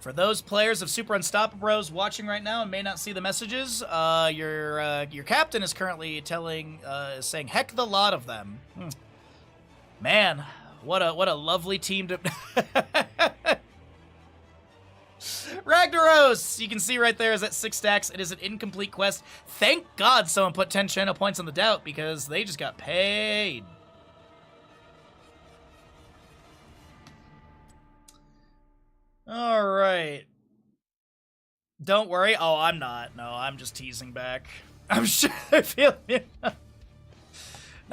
For those players of Super Unstoppable Bros watching right now and may not see the messages, your captain is currently saying heck the lot of them. Man, what a lovely team to Ragnaros, you can see right there is at 6 stacks. It is an incomplete quest. Thank God someone put 10 channel points on the doubt because they just got paid. All right. Don't worry. Oh, I'm not. No, I'm just teasing back. I'm sure I feel it. No,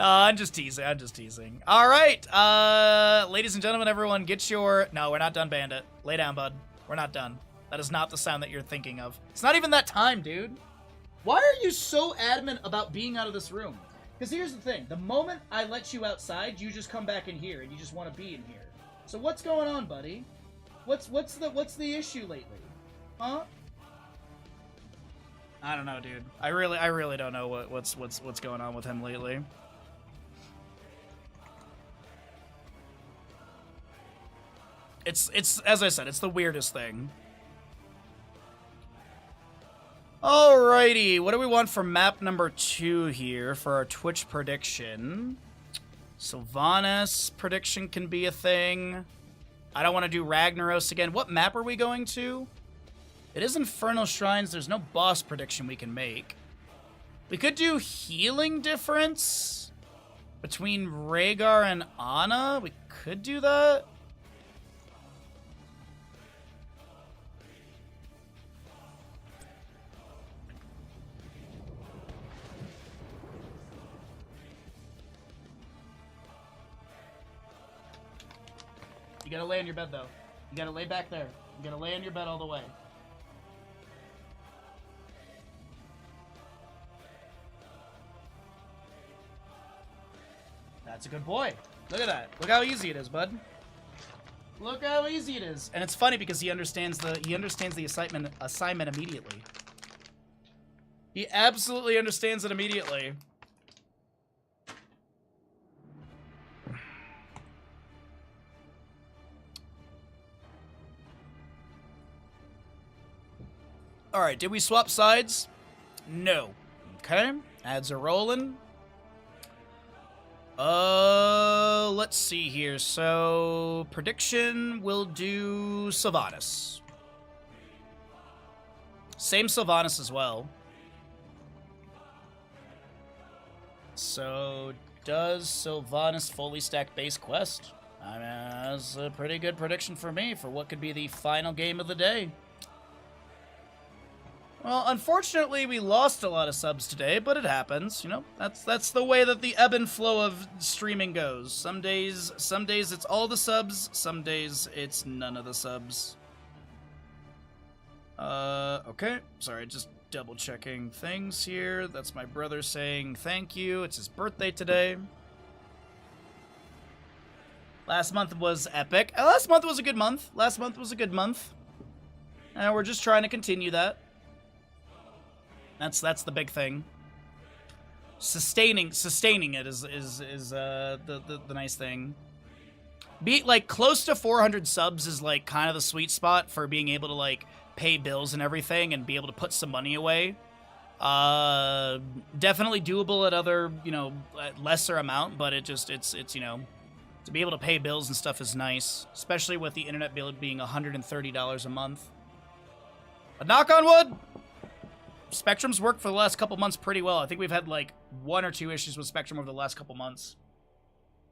I'm just teasing. I'm just teasing. All right. Ladies and gentlemen, everyone, get your... No, we're not done, Bandit. Lay down, bud. We're not done. That is not the sound that you're thinking of. It's not even that time, dude. Why are you so adamant about being out of this room? Because here's the thing. The moment I let you outside, you just come back in here, and you just want to be in here. So what's going on, buddy? What's the issue lately? Huh? I don't know, dude. I really don't know what's going on with him lately. It's as I said, it's the weirdest thing. Alrighty, what do we want for map number 2 here for our Twitch prediction? Sylvanas prediction can be a thing. I don't want to do Ragnaros again. What map are we going to? It is Infernal Shrines. There's no boss prediction we can make. We could do healing difference between Rhaegar and Ana. We could do that. You gotta lay on your bed, though. You gotta lay back there. You gotta lay on your bed all the way. That's a good boy. Look at that. Look how easy it is, bud. Look how easy it is. And it's funny because he understands the assignment immediately. He absolutely understands it immediately. Alright, did we swap sides? No. Okay. Ads are rolling. Let's see here. So, prediction, we'll do Sylvanas. Same Sylvanas as well. So, does Sylvanas fully stack base quest? I mean, that's a pretty good prediction for me for what could be the final game of the day. Well, unfortunately, we lost a lot of subs today, but it happens. You know, that's the way that the ebb and flow of streaming goes. Some days it's all the subs. Some days it's none of the subs. Okay. Sorry, just double checking things here. That's my brother saying thank you. It's his birthday today. Last month was epic. Last month was a good month. And we're just trying to continue that. That's the big thing. Sustaining it is the nice thing. Be like close to 400 subs is like kind of the sweet spot for being able to like pay bills and everything and be able to put some money away. Definitely doable at other, you know, at lesser amount, but it's you know, to be able to pay bills and stuff is nice, especially with the internet bill being $130 a month. But knock on wood, Spectrum's worked for the last couple months pretty well. I think we've had like 1 or 2 issues with Spectrum over the last couple months.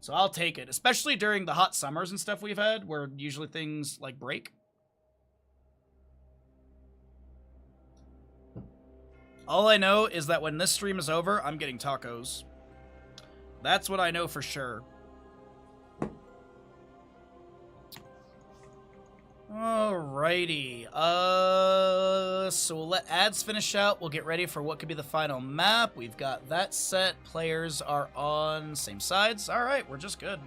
So I'll take it, especially during the hot summers and stuff we've had, where usually things like break. All I know is that when this stream is over, I'm getting tacos. That's what I know for sure. Alrighty. So we'll let ads finish out. We'll get ready for what could be the final map. We've got that set. Players are on same sides. Alright, we're just good.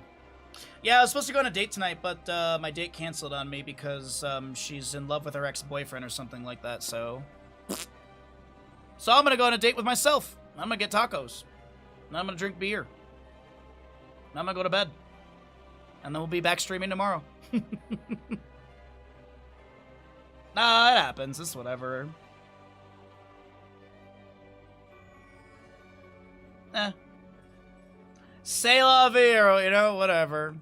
Yeah, I was supposed to go on a date tonight, but my date canceled on me because she's in love with her ex-boyfriend or something like that, so I'm gonna go on a date with myself. I'm gonna get tacos. And I'm gonna drink beer. And I'm gonna go to bed. And then we'll be back streaming tomorrow. Nah, it happens. It's whatever. C'est la vie, or, you know, whatever.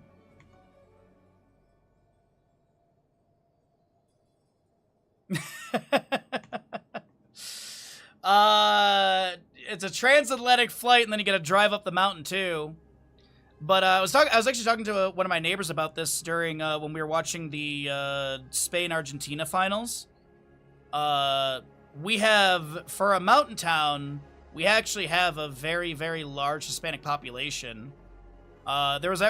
It's a transatlantic flight, and then you gotta drive up the mountain too. But I was actually talking to one of my neighbors about this during when we were watching the Spain-Argentina finals. We have, for a mountain town, we actually have a very, very large Hispanic population. He was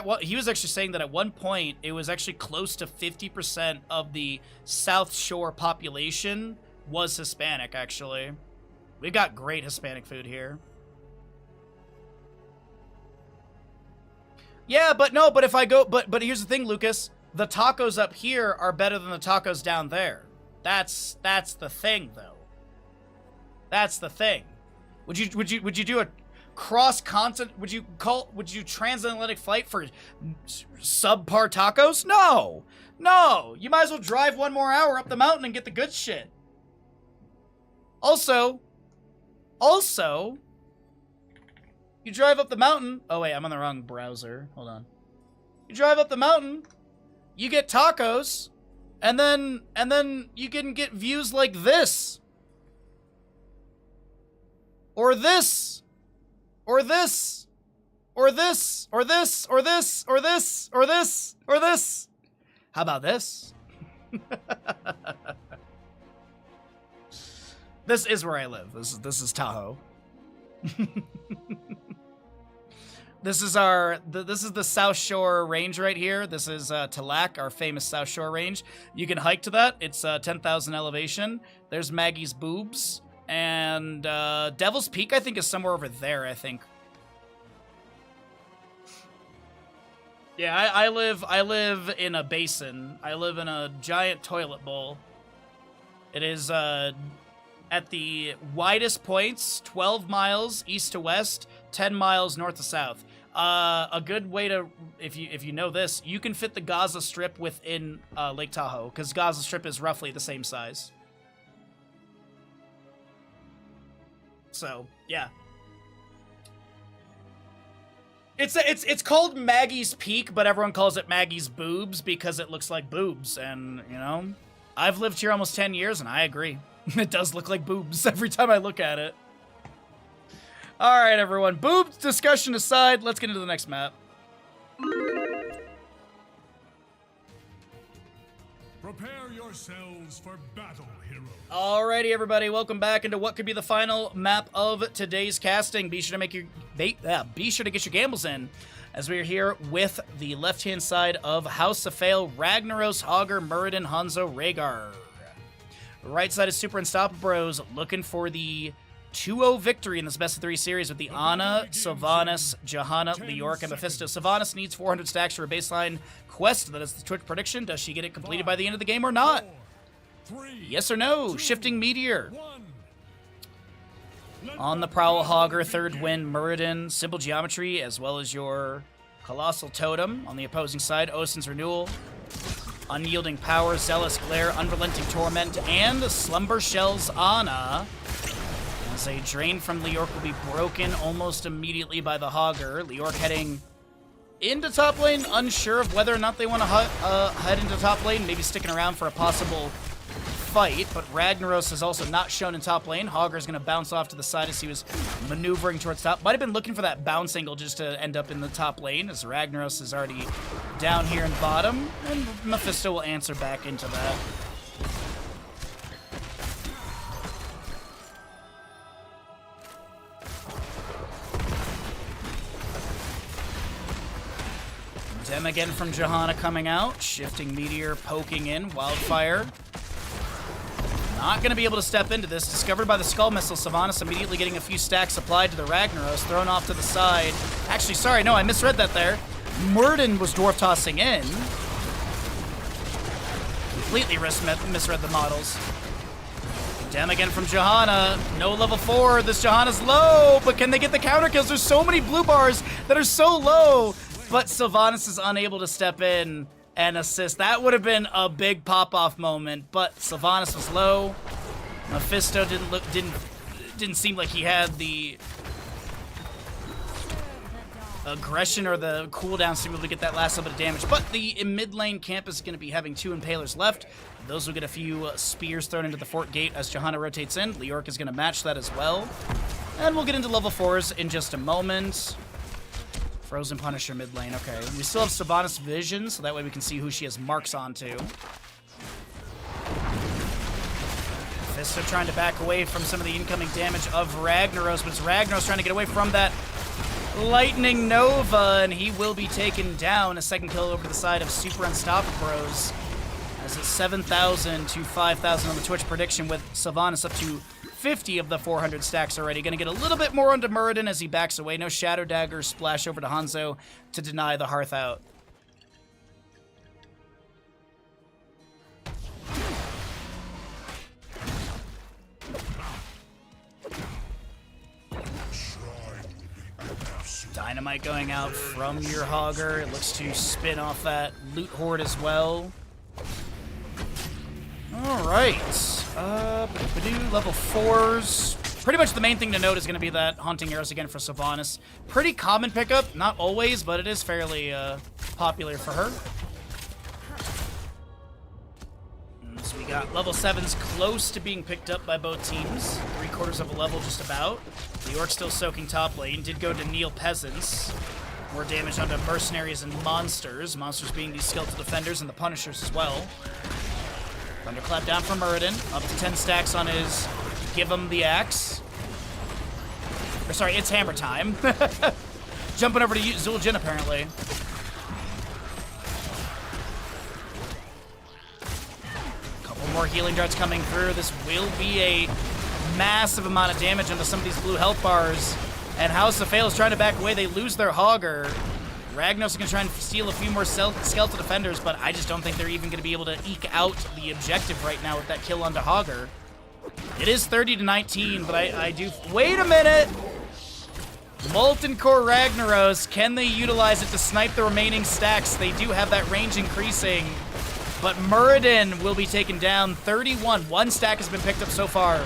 actually saying that at one point it was actually close to 50% of the South Shore population was Hispanic. Actually, we've got great Hispanic food here. Yeah, but if I go, but here's the thing, Lucas. The tacos up here are better than the tacos down there. That's the thing, though. That's the thing. Would you do a cross-continent? Would you transatlantic flight for subpar tacos? No, no. You might as well drive one more hour up the mountain and get the good shit. Also, you drive up the mountain. Oh wait, I'm on the wrong browser. Hold on. You drive up the mountain, you get tacos, and then you can get views like this. Or this. Or this. Or this. Or this. Or this. Or this. Or this. Or this. How about this? This is where I live. This is Tahoe. This is the South Shore range right here. This is Talac, our famous South Shore range. You can hike to that. It's 10,000 elevation. There's Maggie's Boobs. And Devil's Peak, I think, is somewhere over there, I think. Yeah, I live in a basin. I live in a giant toilet bowl. It is at the widest points, 12 miles east to west, 10 miles north to south. A good way to, if you know this, you can fit the Gaza Strip within Lake Tahoe, because Gaza Strip is roughly the same size. So, yeah. It's called Maggie's Peak, but everyone calls it Maggie's Boobs because it looks like boobs, and, you know, I've lived here almost 10 years, and I agree. It does look like boobs every time I look at it. All right, everyone. Boobs discussion aside, let's get into the next map. Prepare yourselves for battle, heroes. Alrighty, everybody. Welcome back into what could be the final map of today's casting. Be sure to get your gambles in, as we are here with the left-hand side of House of Fail, Ragnaros, Hogger, Muradin, Hanzo, Rhaegar. Right side is Super Unstoppable Bros, looking for the 2-0 victory in this best-of-3 series with the Ana, Sylvanas, Johanna, Leoric, and Mephisto. Sylvanas needs 400 stacks for a baseline quest. That is the Twitch prediction. Does she get it completed by the end of the game or not? Yes or no? Shifting Meteor. On the prowl, Hogger, Third Wind, Muradin, Simple Geometry, as well as your Colossal Totem. On the opposing side, Osin's Renewal, Unyielding Power, Zealous Glare, Unrelenting Torment, and Slumber Shell's Ana. As a drain from Leoric will be broken almost immediately by the Hogger. Leoric heading into top lane, unsure of whether or not they want to head into top lane, maybe sticking around for a possible fight, but Ragnaros is also not shown in top lane. Hogger's going to bounce off to the side as he was maneuvering towards top. Might have been looking for that bounce angle just to end up in the top lane, as Ragnaros is already down here in bottom, and Mephisto will answer back into that. Dem again from Johanna coming out. Shifting Meteor poking in. Wildfire. Not going to be able to step into this. Discovered by the Skull Missile. Sylvanas immediately getting a few stacks applied to the Ragnaros. Thrown off to the side. Actually, sorry. No, I misread that there. Muradin was Dwarf Tossing in. Completely misread the models. Dem again from Johanna. No level 4. This Johanna's low, but can they get the counter kills? There's so many blue bars that are so low. But Sylvanas is unable to step in and assist. That would have been a big pop-off moment, but Sylvanas was low. Mephisto didn't seem like he had the aggression or the cooldowns to be able to get that last little bit of damage. But the mid lane camp is going to be having 2 Impalers left. Those will get a few spears thrown into the fort gate as Johanna rotates in. Leoric is going to match that as well. And we'll get into level 4s in just a moment. Frozen Punisher mid lane. Okay, we still have Sylvanas vision, so that way we can see who she has marks onto. Mephisto trying to back away from some of the incoming damage of Ragnaros, but it's Ragnaros trying to get away from that Lightning Nova, and he will be taken down. A second kill over to the side of Super Unstoppable Bros. As it's 7,000 to 5,000 on the Twitch prediction, with Sylvanas up to 50 of the 400 stacks already. Gonna get a little bit more onto Muradin as he backs away. No Shadow Dagger splash over to Hanzo to deny the Hearth out. Dynamite going out from your Hogger. It looks to spin off that loot horde as well. Alright. Level 4s. Pretty much the main thing to note is going to be that Haunting Arrows again for Sylvanas. Pretty common pickup. Not always, but it is fairly popular for her. So we got level 7s close to being picked up by both teams. 3/4 of a level just about. The Orc still soaking top lane. Did go to Kneel Peasants. More damage onto Mercenaries and Monsters. Monsters being these skeletal defenders and the Punishers as well. Thunderclap down from Muradin. Up to 10 stacks on his Give Him the Axe. Or sorry, it's hammer time. Jumping over to Zul'jin apparently. More healing darts coming through. This will be a massive amount of damage onto some of these blue health bars. And House of Fail is trying to back away. They lose their Hogger. Ragnos is going to try and steal a few more skeletal defenders, but I just don't think they're even going to be able to eke out the objective right now with that kill onto Hogger. It is 30 to 19, but I do... Wait a minute! Molten Core Ragnaros, can they utilize it to snipe the remaining stacks? They do have that range increasing. But Muradin will be taken down. 31. One stack has been picked up so far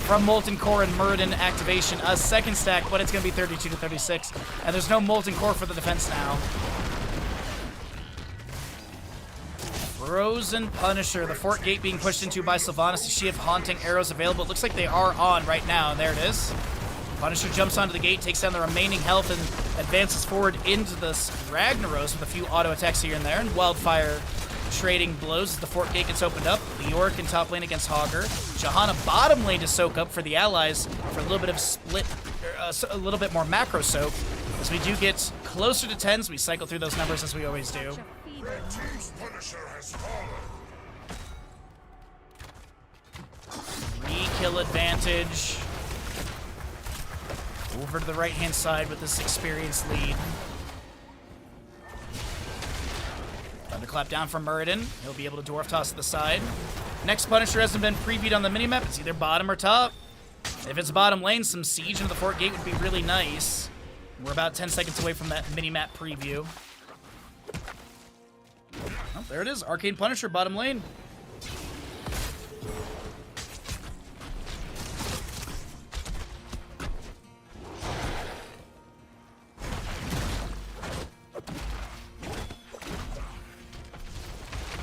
from Molten Core and Muradin activation. A second stack, but it's going to be 32 to 36. And there's no Molten Core for the defense now. Frozen Punisher. The fort gate being pushed into by Sylvanas. Does she have Haunting Arrows available? It looks like they are on right now. There it is. Punisher jumps onto the gate, takes down the remaining health, and advances forward into this Ragnaros with a few auto attacks here and there. And Wildfire trading blows as the fort gate gets opened up. Leoric in top lane against Hogger. Johanna bottom lane to soak up for the allies for a little bit of split, a little bit more macro soak. As we do get closer to 10s, we cycle through those numbers as we always do. Red Team's Punisher has fallen. 3-kill advantage. Over to the right-hand side with this experienced lead. Thunderclap down from Muradin. He'll be able to Dwarf Toss to the side. Next Punisher hasn't been previewed on the minimap. It's either bottom or top. If it's bottom lane, some siege into the fort gate would be really nice. We're about 10 seconds away from that minimap preview. Oh, there it is. Arcane Punisher, bottom lane.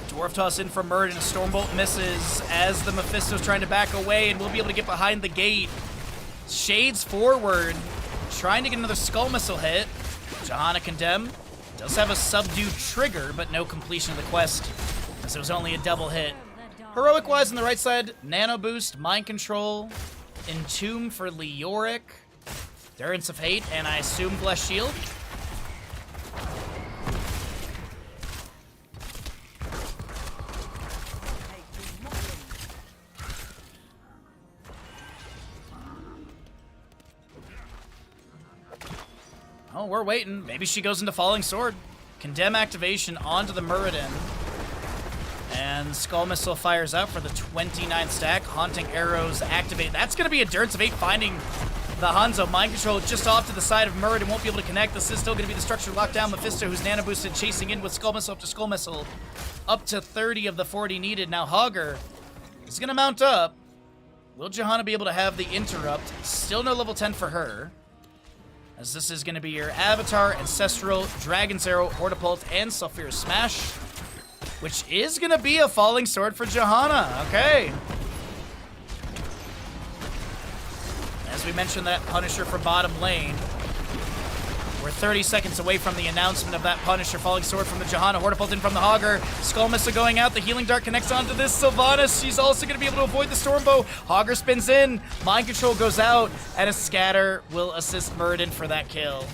Dwarf Toss in from Muradin. A Stormbolt misses as the Mephisto's trying to back away, and we'll be able to get behind the gate. Shades forward, trying to get another Skull Missile hit. Johanna Condemn does have a subdue trigger, but no completion of the quest, as it was only a double hit. Heroic-wise on the right side, Nano Boost, Mind Control, Entomb for Leoric, Endurance of Hate, and I assume Blessed Shield. Oh, we're waiting. Maybe she goes into Falling Sword. Condemn activation onto the Muradin. And Skull Missile fires out for the 29 stack. Haunting Arrows activate. That's going to be Endurance of 8 finding the Hanzo. Mind Control just off to the side of Muradin. Won't be able to connect. This is still going to be the structure lockdown. Mephisto, who's nano boosted, chasing in with Skull Missile after Skull Missile. Up to 30 of the 40 needed. Now Hogger is going to mount up. Will Johanna be able to have the interrupt? Still no level 10 for her. as this is going to be your Avatar, Ancestral, Dragon's Arrow, Hortipult, and Sulfurous Smash, which is going to be a Falling Sword for Johanna. Okay. As we mentioned, that Punisher for bottom lane. We're 30 seconds away from the announcement of that Punisher Falling Sword from the Johanna, Hortipult in from the Hogger. Skull Missile going out, the Healing Dart connects onto this Sylvanas. She's also going to be able to avoid the Stormbow. Hogger spins in, Mind Control goes out, and a Scatter will assist Muradin for that kill.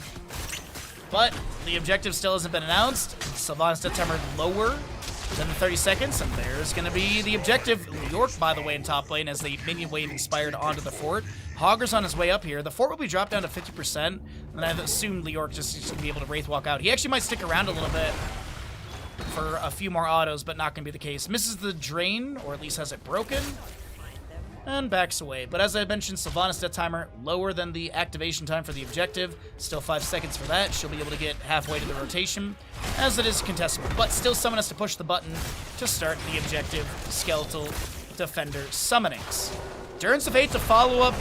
But the objective still hasn't been announced. Sylvanas Death Timer lower than the 30 seconds, and there's going to be the objective. York, by the way, in top lane as the minion wave inspired onto the fort. Hogger's on his way up here. The fort will be dropped down to 50%, and I've assumed Leorc just is going to be able to Wraith Walk out. He actually might stick around a little bit for a few more autos, but not going to be the case. Misses the drain, or at least has it broken, and backs away. But as I mentioned, Sylvanas Death Timer lower than the activation time for the objective. Still 5 seconds for that. She'll be able to get halfway to the rotation, as it is contestable. But still someone has to push the button to start the objective Skeletal Defender summonings. Endurance of Fate to follow up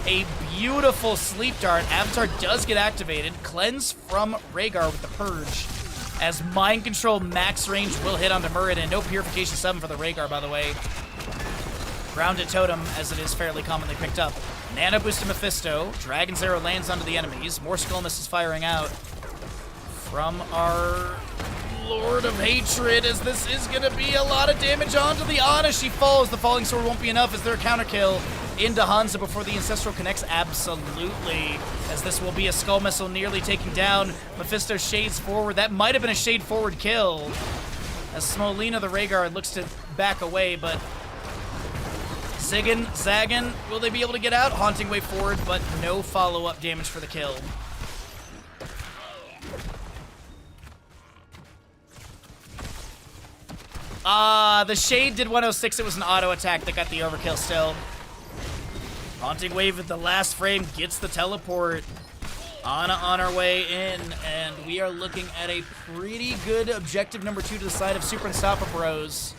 a beautiful Sleep Dart. Avatar does get activated. Cleanse from Rhaegar with the Purge. As Mind Control max range will hit onto Muradin. No Purification 7 for the Rhaegar, by the way. Grounded Totem, as it is fairly commonly picked up. Nano Boost to Mephisto. Dragon's Arrow lands onto the enemies. More Skull Missiles firing out from our Lord of Hatred, as this is going to be a lot of damage onto the Ana. She falls. The Falling Sword won't be enough. Is there a counter kill into Hanzo before the Ancestral connects? Absolutely. As this will be a Skull Missile nearly taking down Mephisto. Shades forward. That might have been a shade forward kill. As Smolina the Rhaegar looks to back away, but Ziggin, Zaggin, will they be able to get out? Haunting Wave forward, but no follow-up damage for the kill. The Shade did 106. It was an auto attack that got the overkill still. Haunting Wave at the last frame gets the teleport. Ana on our way in, and we are looking at a pretty good objective number 2 to the side of Super Unstoppable Bros.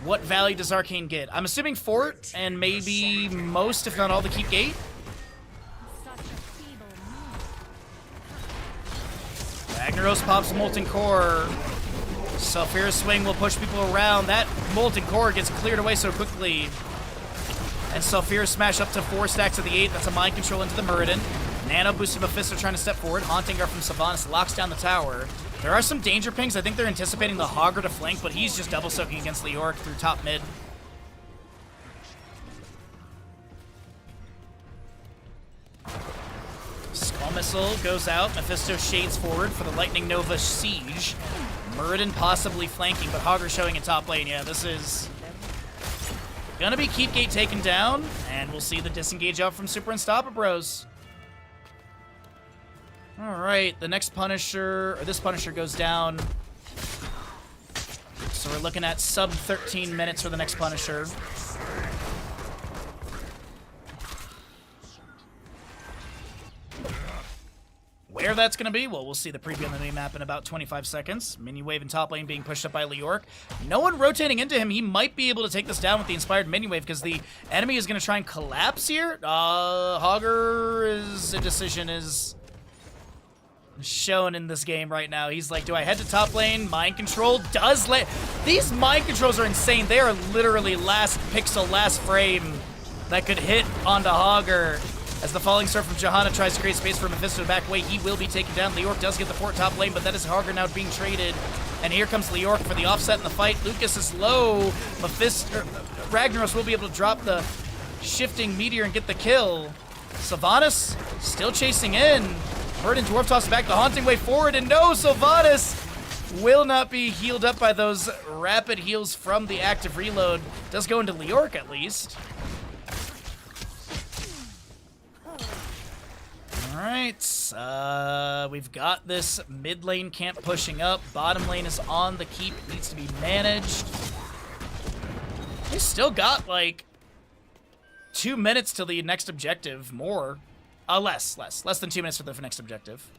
What value does Arcane get? I'm assuming Fort, and maybe most, if not all, the Keep Gate. Ragnaros pops Molten Core. Sulfurous Swing will push people around. That Molten Core gets cleared away so quickly. And Sulfurous Smash up to 4 stacks of the 8. That's a Mind Control into the Muradin. Nano boosted Mephisto trying to step forward. Haunting Guard from Sylvanas locks down the tower. There are some danger pings. I think they're anticipating the Hogger to flank, but he's just double soaking against Leorc through top mid. Skull Missile goes out. Mephisto shades forward for the Lightning Nova Siege. Muradin possibly flanking, but Hogger showing in top lane. Yeah, this is gonna be Keep Gate taken down, and we'll see the disengage out from Super Unstoppable Bros. All right, the next Punisher, or this Punisher goes down. So we're looking at sub 13 minutes for the next Punisher. Where that's going to be, well, we'll see the preview on the mini-map in about 25 seconds. Minion Wave in top lane being pushed up by Leorc. No one rotating into him. He might be able to take this down with the Inspired Minion Wave because the enemy is going to try and collapse here. Hogger's decision is shown in this game right now. He's like, do I head to top lane? Mind Control does let... These Mind Controls are insane. They are literally last pixel, last frame that could hit onto Hogger. As the Falling Sword from Johanna tries to create space for Mephisto to back away, he will be taken down. Leorc does get the fort top lane, but that is Hogger now being traded. And here comes Leorc for the offset in the fight. Lucas is low. Ragnaros will be able to drop the shifting meteor and get the kill. Sylvanas still chasing in. Muradin Dwarf tosses back the Haunting Wave forward, and no, Sylvanas will not be healed up by those rapid heals from the active reload. Does go into Leorc at least. Alright, we've got this mid lane camp pushing up. Bottom lane is on the keep, needs to be managed. We still got like 2 minutes till the next objective, more. Less than 2 minutes for the next objective.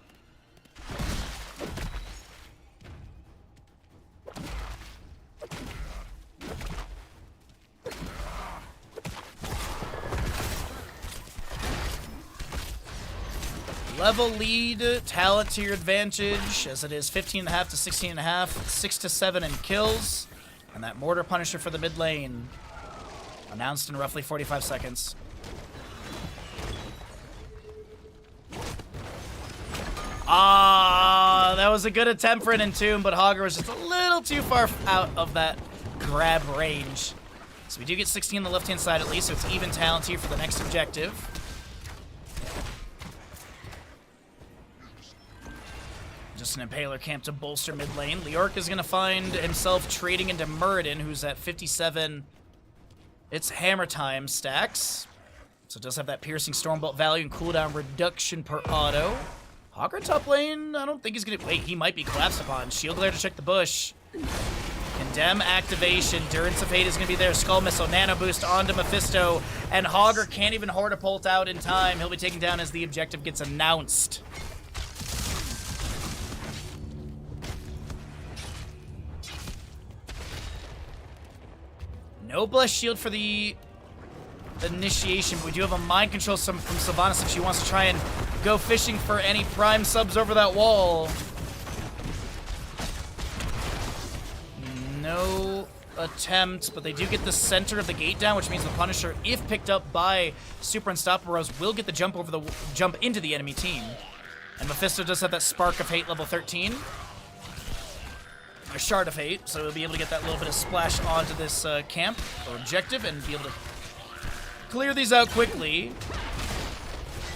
Level lead, talent to your advantage, as it is 15.5 to 16.5, 6 to 7 in kills, and that Mortar Punisher for the mid lane. Announced in roughly 45 seconds. Ah, that was a good attempt for an Entomb, but Hogger was just a little too far out of that grab range. So we do get 16 on the left-hand side at least, so it's even talent here for the next objective. Just an Impaler camp to bolster mid lane. Leoric is going to find himself trading into Muradin, who's at 57. It's Hammer Time stacks. So it does have that piercing Stormbolt value and cooldown reduction per auto. Hogger top lane, I don't think he's going to... Wait, he might be collapsed upon. Shield Glare to check the bush. Condemn activation. Durance of Hate is going to be there. Skull Missile, Nano Boost onto Mephisto. And Hogger can't even Hortapult out in time. He'll be taken down as the objective gets announced. No Blessed Shield for the initiation, but we do have a Mind Control from Sylvanas if she wants to try and go fishing for any Prime subs over that wall. No attempt, but they do get the center of the gate down, which means the Punisher, if picked up by Super Unstoppables, will get the jump into the enemy team. And Mephisto does have that Spark of Hate level 13. A Shard of Hate, so he'll be able to get that little bit of splash onto this camp or objective and be able to clear these out quickly.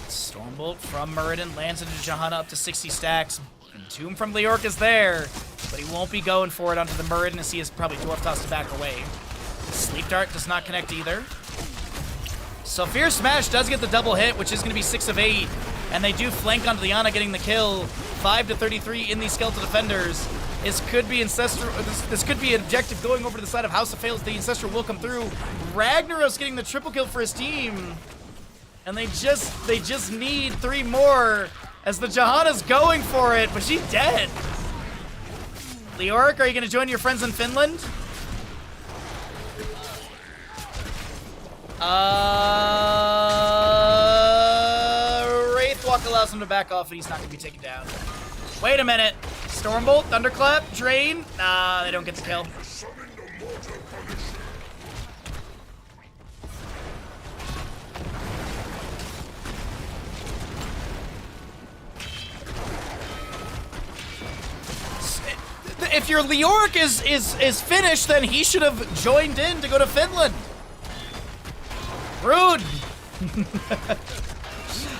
Stormbolt from Muradin lands into Johanna up to 60 stacks. Entomb from Leoric is there, but he won't be going for it onto the Muradin as he is probably Dwarf Toss to back away. Sleep Dart does not connect either. So Fierce Smash does get the double hit, which is going to be 6 of 8, and they do flank onto Liana getting the kill. 5 to 33 in these Skeletal Defenders. This could be Ancestral. This could be an objective going over to the side of House of Fails. The Ancestral will come through. Ragnaros getting the triple kill for his team, and they just need 3 more as the Johanna's going for it, but she's dead. Leoric, are you going to join your friends in Finland? Wraithwalk allows him to back off, and he's not going to be taken down. Wait a minute. Stormbolt, Thunderclap, Drain. Nah, they don't get the kill. If your Leoric is finished, then he should have joined in to go to Finland. Rude.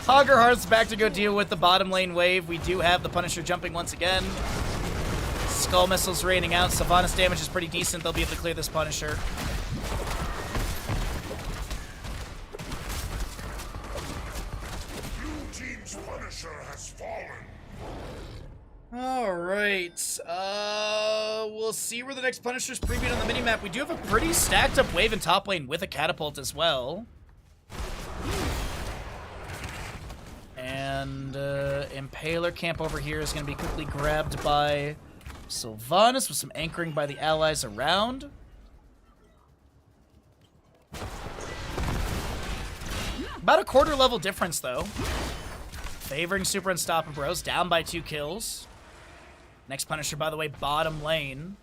Hoggerheart's back to go deal with the bottom lane wave. We do have the Punisher jumping once again. Skull Missiles raining out. Sylvanas damage is pretty decent. They'll be able to clear this Punisher. Blue team's Punisher has fallen. All right. We'll see where the next Punisher's previewed on the minimap. We do have a pretty stacked up wave in top lane with a catapult as well. And Impaler camp over here is going to be quickly grabbed by Sylvanas with some anchoring by the allies around. About a quarter level difference, though. Favoring Super Unstoppables, down by 2 kills. Next Punisher, by the way, bottom lane.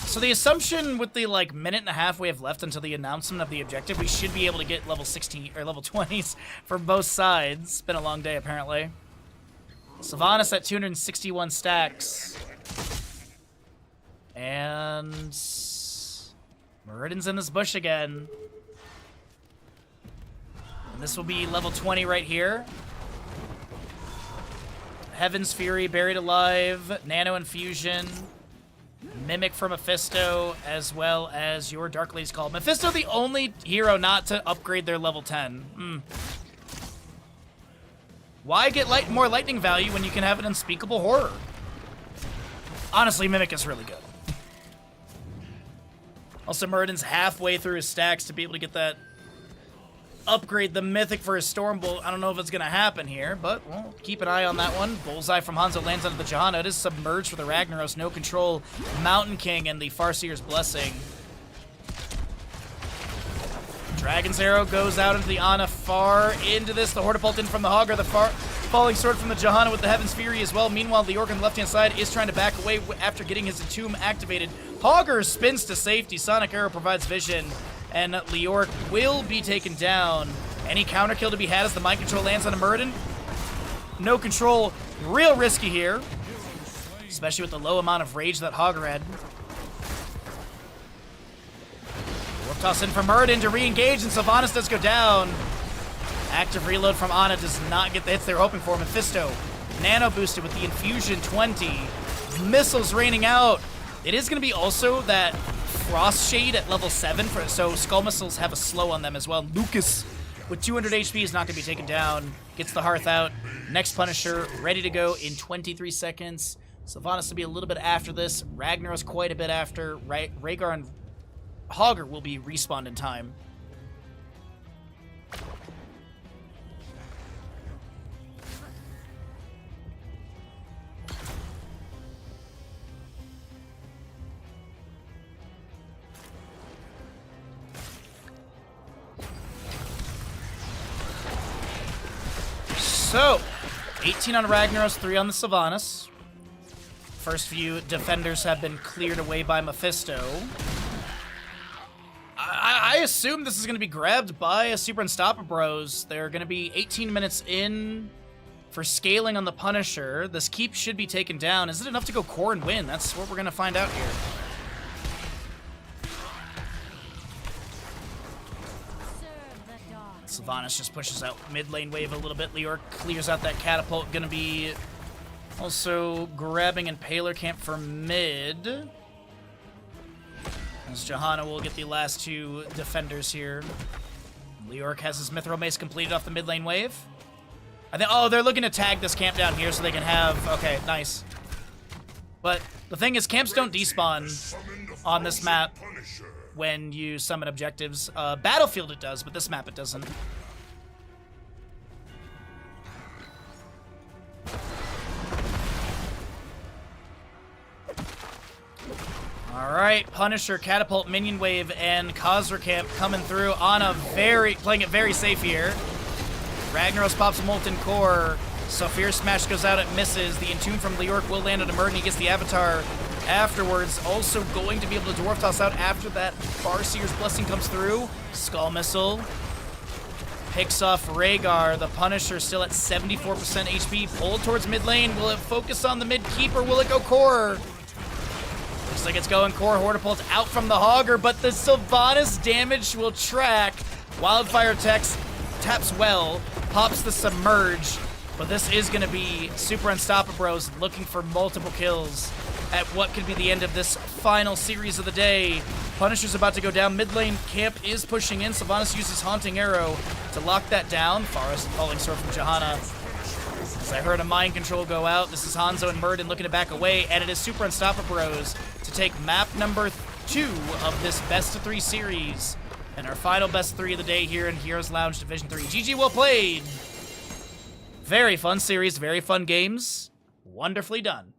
So the assumption with the minute and a half we have left until the announcement of the objective, we should be able to get level 16 or level 20s for both sides. It's been a long day apparently. Sylvanas at 261 stacks. And Muradin's in this bush again. And this will be level 20 right here. Heaven's Fury, Buried Alive, Nano Infusion, Mimic for Mephisto, as well as your Dark Lady's Call. Mephisto, the only hero not to upgrade their level 10. Why get more lightning value when you can have an unspeakable horror? Honestly, Mimic is really good. Also, Muradin's halfway through his stacks to be able to get that upgrade, the Mythic for his Stormbolt. I don't know if it's going to happen here, but we'll keep an eye on that one. Bullseye from Hanzo lands onto the Johanna. It is submerged for the Ragnaros. No control. Mountain King and the Farseer's Blessing. Dragon's Arrow goes out into the Ana, far into this. The Hortipult in from the Hogger, the falling sword from the Johanna with the Heaven's Fury as well. Meanwhile, Leoric on the left-hand side is trying to back away after getting his Entomb activated. Hogger spins to safety. Sonic Arrow provides vision, and Leoric will be taken down. Any counter kill to be had as the mind control lands on a Muradin? No control. Real risky here, especially with the low amount of rage that Hogger had. Warp toss in from Muradin to re-engage, and Sylvanas does go down. Active reload from Ana does not get the hits they're hoping for. Mephisto nano boosted with the Infusion 20. Missiles raining out. It is going to be also that Frost Shade at level 7, so Skull Missiles have a slow on them as well. Lucas with 200 HP is not going to be taken down. Gets the Hearth out. Next Punisher ready to go in 23 seconds. Sylvanas to be a little bit after this. Ragnar's quite a bit after. Rhaegar and Hogger will be respawned in time. So, 18 on Ragnaros, 3 on the Sylvanas. First few defenders have been cleared away by Mephisto. I assume this is going to be grabbed by a Super Unstoppable Bros. They're going to be 18 minutes in for scaling on the Punisher. This keep should be taken down. Is it enough to go core and win? That's what we're going to find out here. Sylvanas just pushes out mid lane wave a little bit. Leoric clears out that catapult. Gonna be also grabbing Impaler Camp for mid. As Johanna will get the last 2 defenders here. Leoric has his Mithril Mace completed off the mid lane wave. I think, oh, they're looking to tag this camp down here so they can have, okay, nice. But the thing is, camps don't despawn on this map when you summon objectives. Battlefield it does, but this map it doesn't. Alright, Punisher, Catapult, Minion Wave, and Khazra Camp coming through. Ana playing it very safe here. Ragnaros pops a Molten Core. Sophia Smash goes out, it misses. The Entomb from Leoric will land on a Muradin. He gets the Avatar afterwards. Also going to be able to Dwarf Toss out after that Farseer's Blessing comes through. Skull Missile. Picks off Rhaegar. The Punisher still at 74% HP. Pulled towards mid lane. Will it focus on the mid keep or will it go core? Looks like it's going core. Hortipult out from the Hogger, but the Sylvanas damage will track. Wildfire taps well. Pops the Submerge. But this is going to be Super Unstoppable Bros looking for multiple kills at what could be the end of this final series of the day. Punisher's about to go down. Mid lane camp is pushing in. Sylvanas uses Haunting Arrow to lock that down. Forest Falling Sword from Johanna. As I heard a mind control go out, this is Hanzo and Muradin looking to back away, and it is Super Unstoppable Bros to take map number 2 of this best of 3 series. And our final best 3 of the day here in Heroes Lounge Division 3. GG, well played. Very fun series, very fun games. Wonderfully done.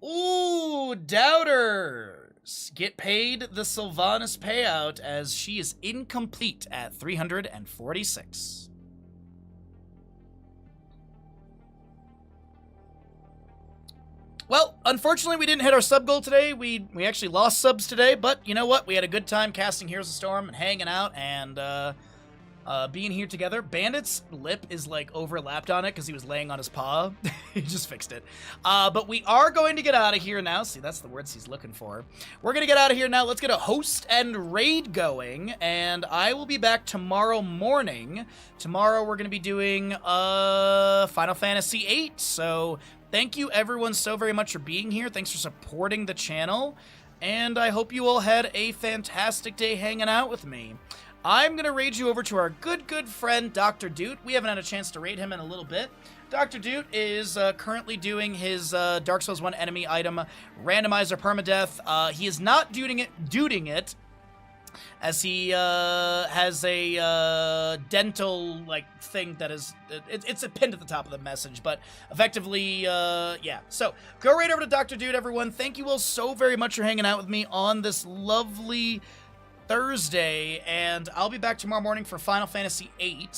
Ooh, Doubters get paid the Sylvanas payout as she is incomplete at 346. Well, unfortunately, we didn't hit our sub goal today. We actually lost subs today, but you know what? We had a good time casting Heroes of Storm and hanging out and being here together. Bandit's lip is like overlapped on it because he was laying on his paw. He just fixed it. But we are going to get out of here now. See, that's the words he's looking for. We're going to get out of here now. Let's get a host and raid going, and I will be back tomorrow morning. Tomorrow we're going to be doing Final Fantasy VIII. So thank you everyone so very much for being here. Thanks for supporting the channel, and I hope you all had a fantastic day hanging out with me. I'm going to raid you over to our good friend, Dr. Doot. We haven't had a chance to raid him in a little bit. Dr. Doot is currently doing his Dark Souls 1 enemy item randomizer permadeath. He is not dooting it, as he has a dental thing that is it's a pinned at the top of the message, but effectively yeah. So go right over to Dr. Doot, everyone. Thank you all so very much for hanging out with me on this lovely Thursday, and I'll be back tomorrow morning for Final Fantasy VIII.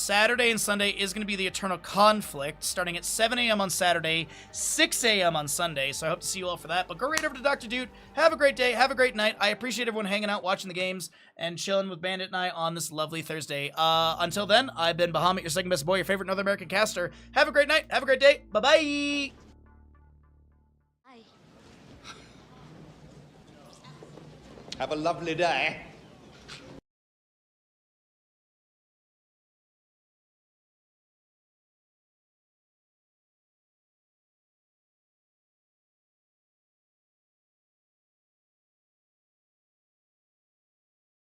Saturday and Sunday is going to be the Eternal Conflict, starting at 7 a.m. on Saturday, 6 a.m. on Sunday, so I hope to see you all for that. But go right over to Dr. Dude. Have a great day. Have a great night. I appreciate everyone hanging out, watching the games, and chilling with Bandit and I on this lovely Thursday. Until then, I've been Bahamut, your second best boy, your favorite North American caster. Have a great night. Have a great day. Bye-bye. Have a lovely day.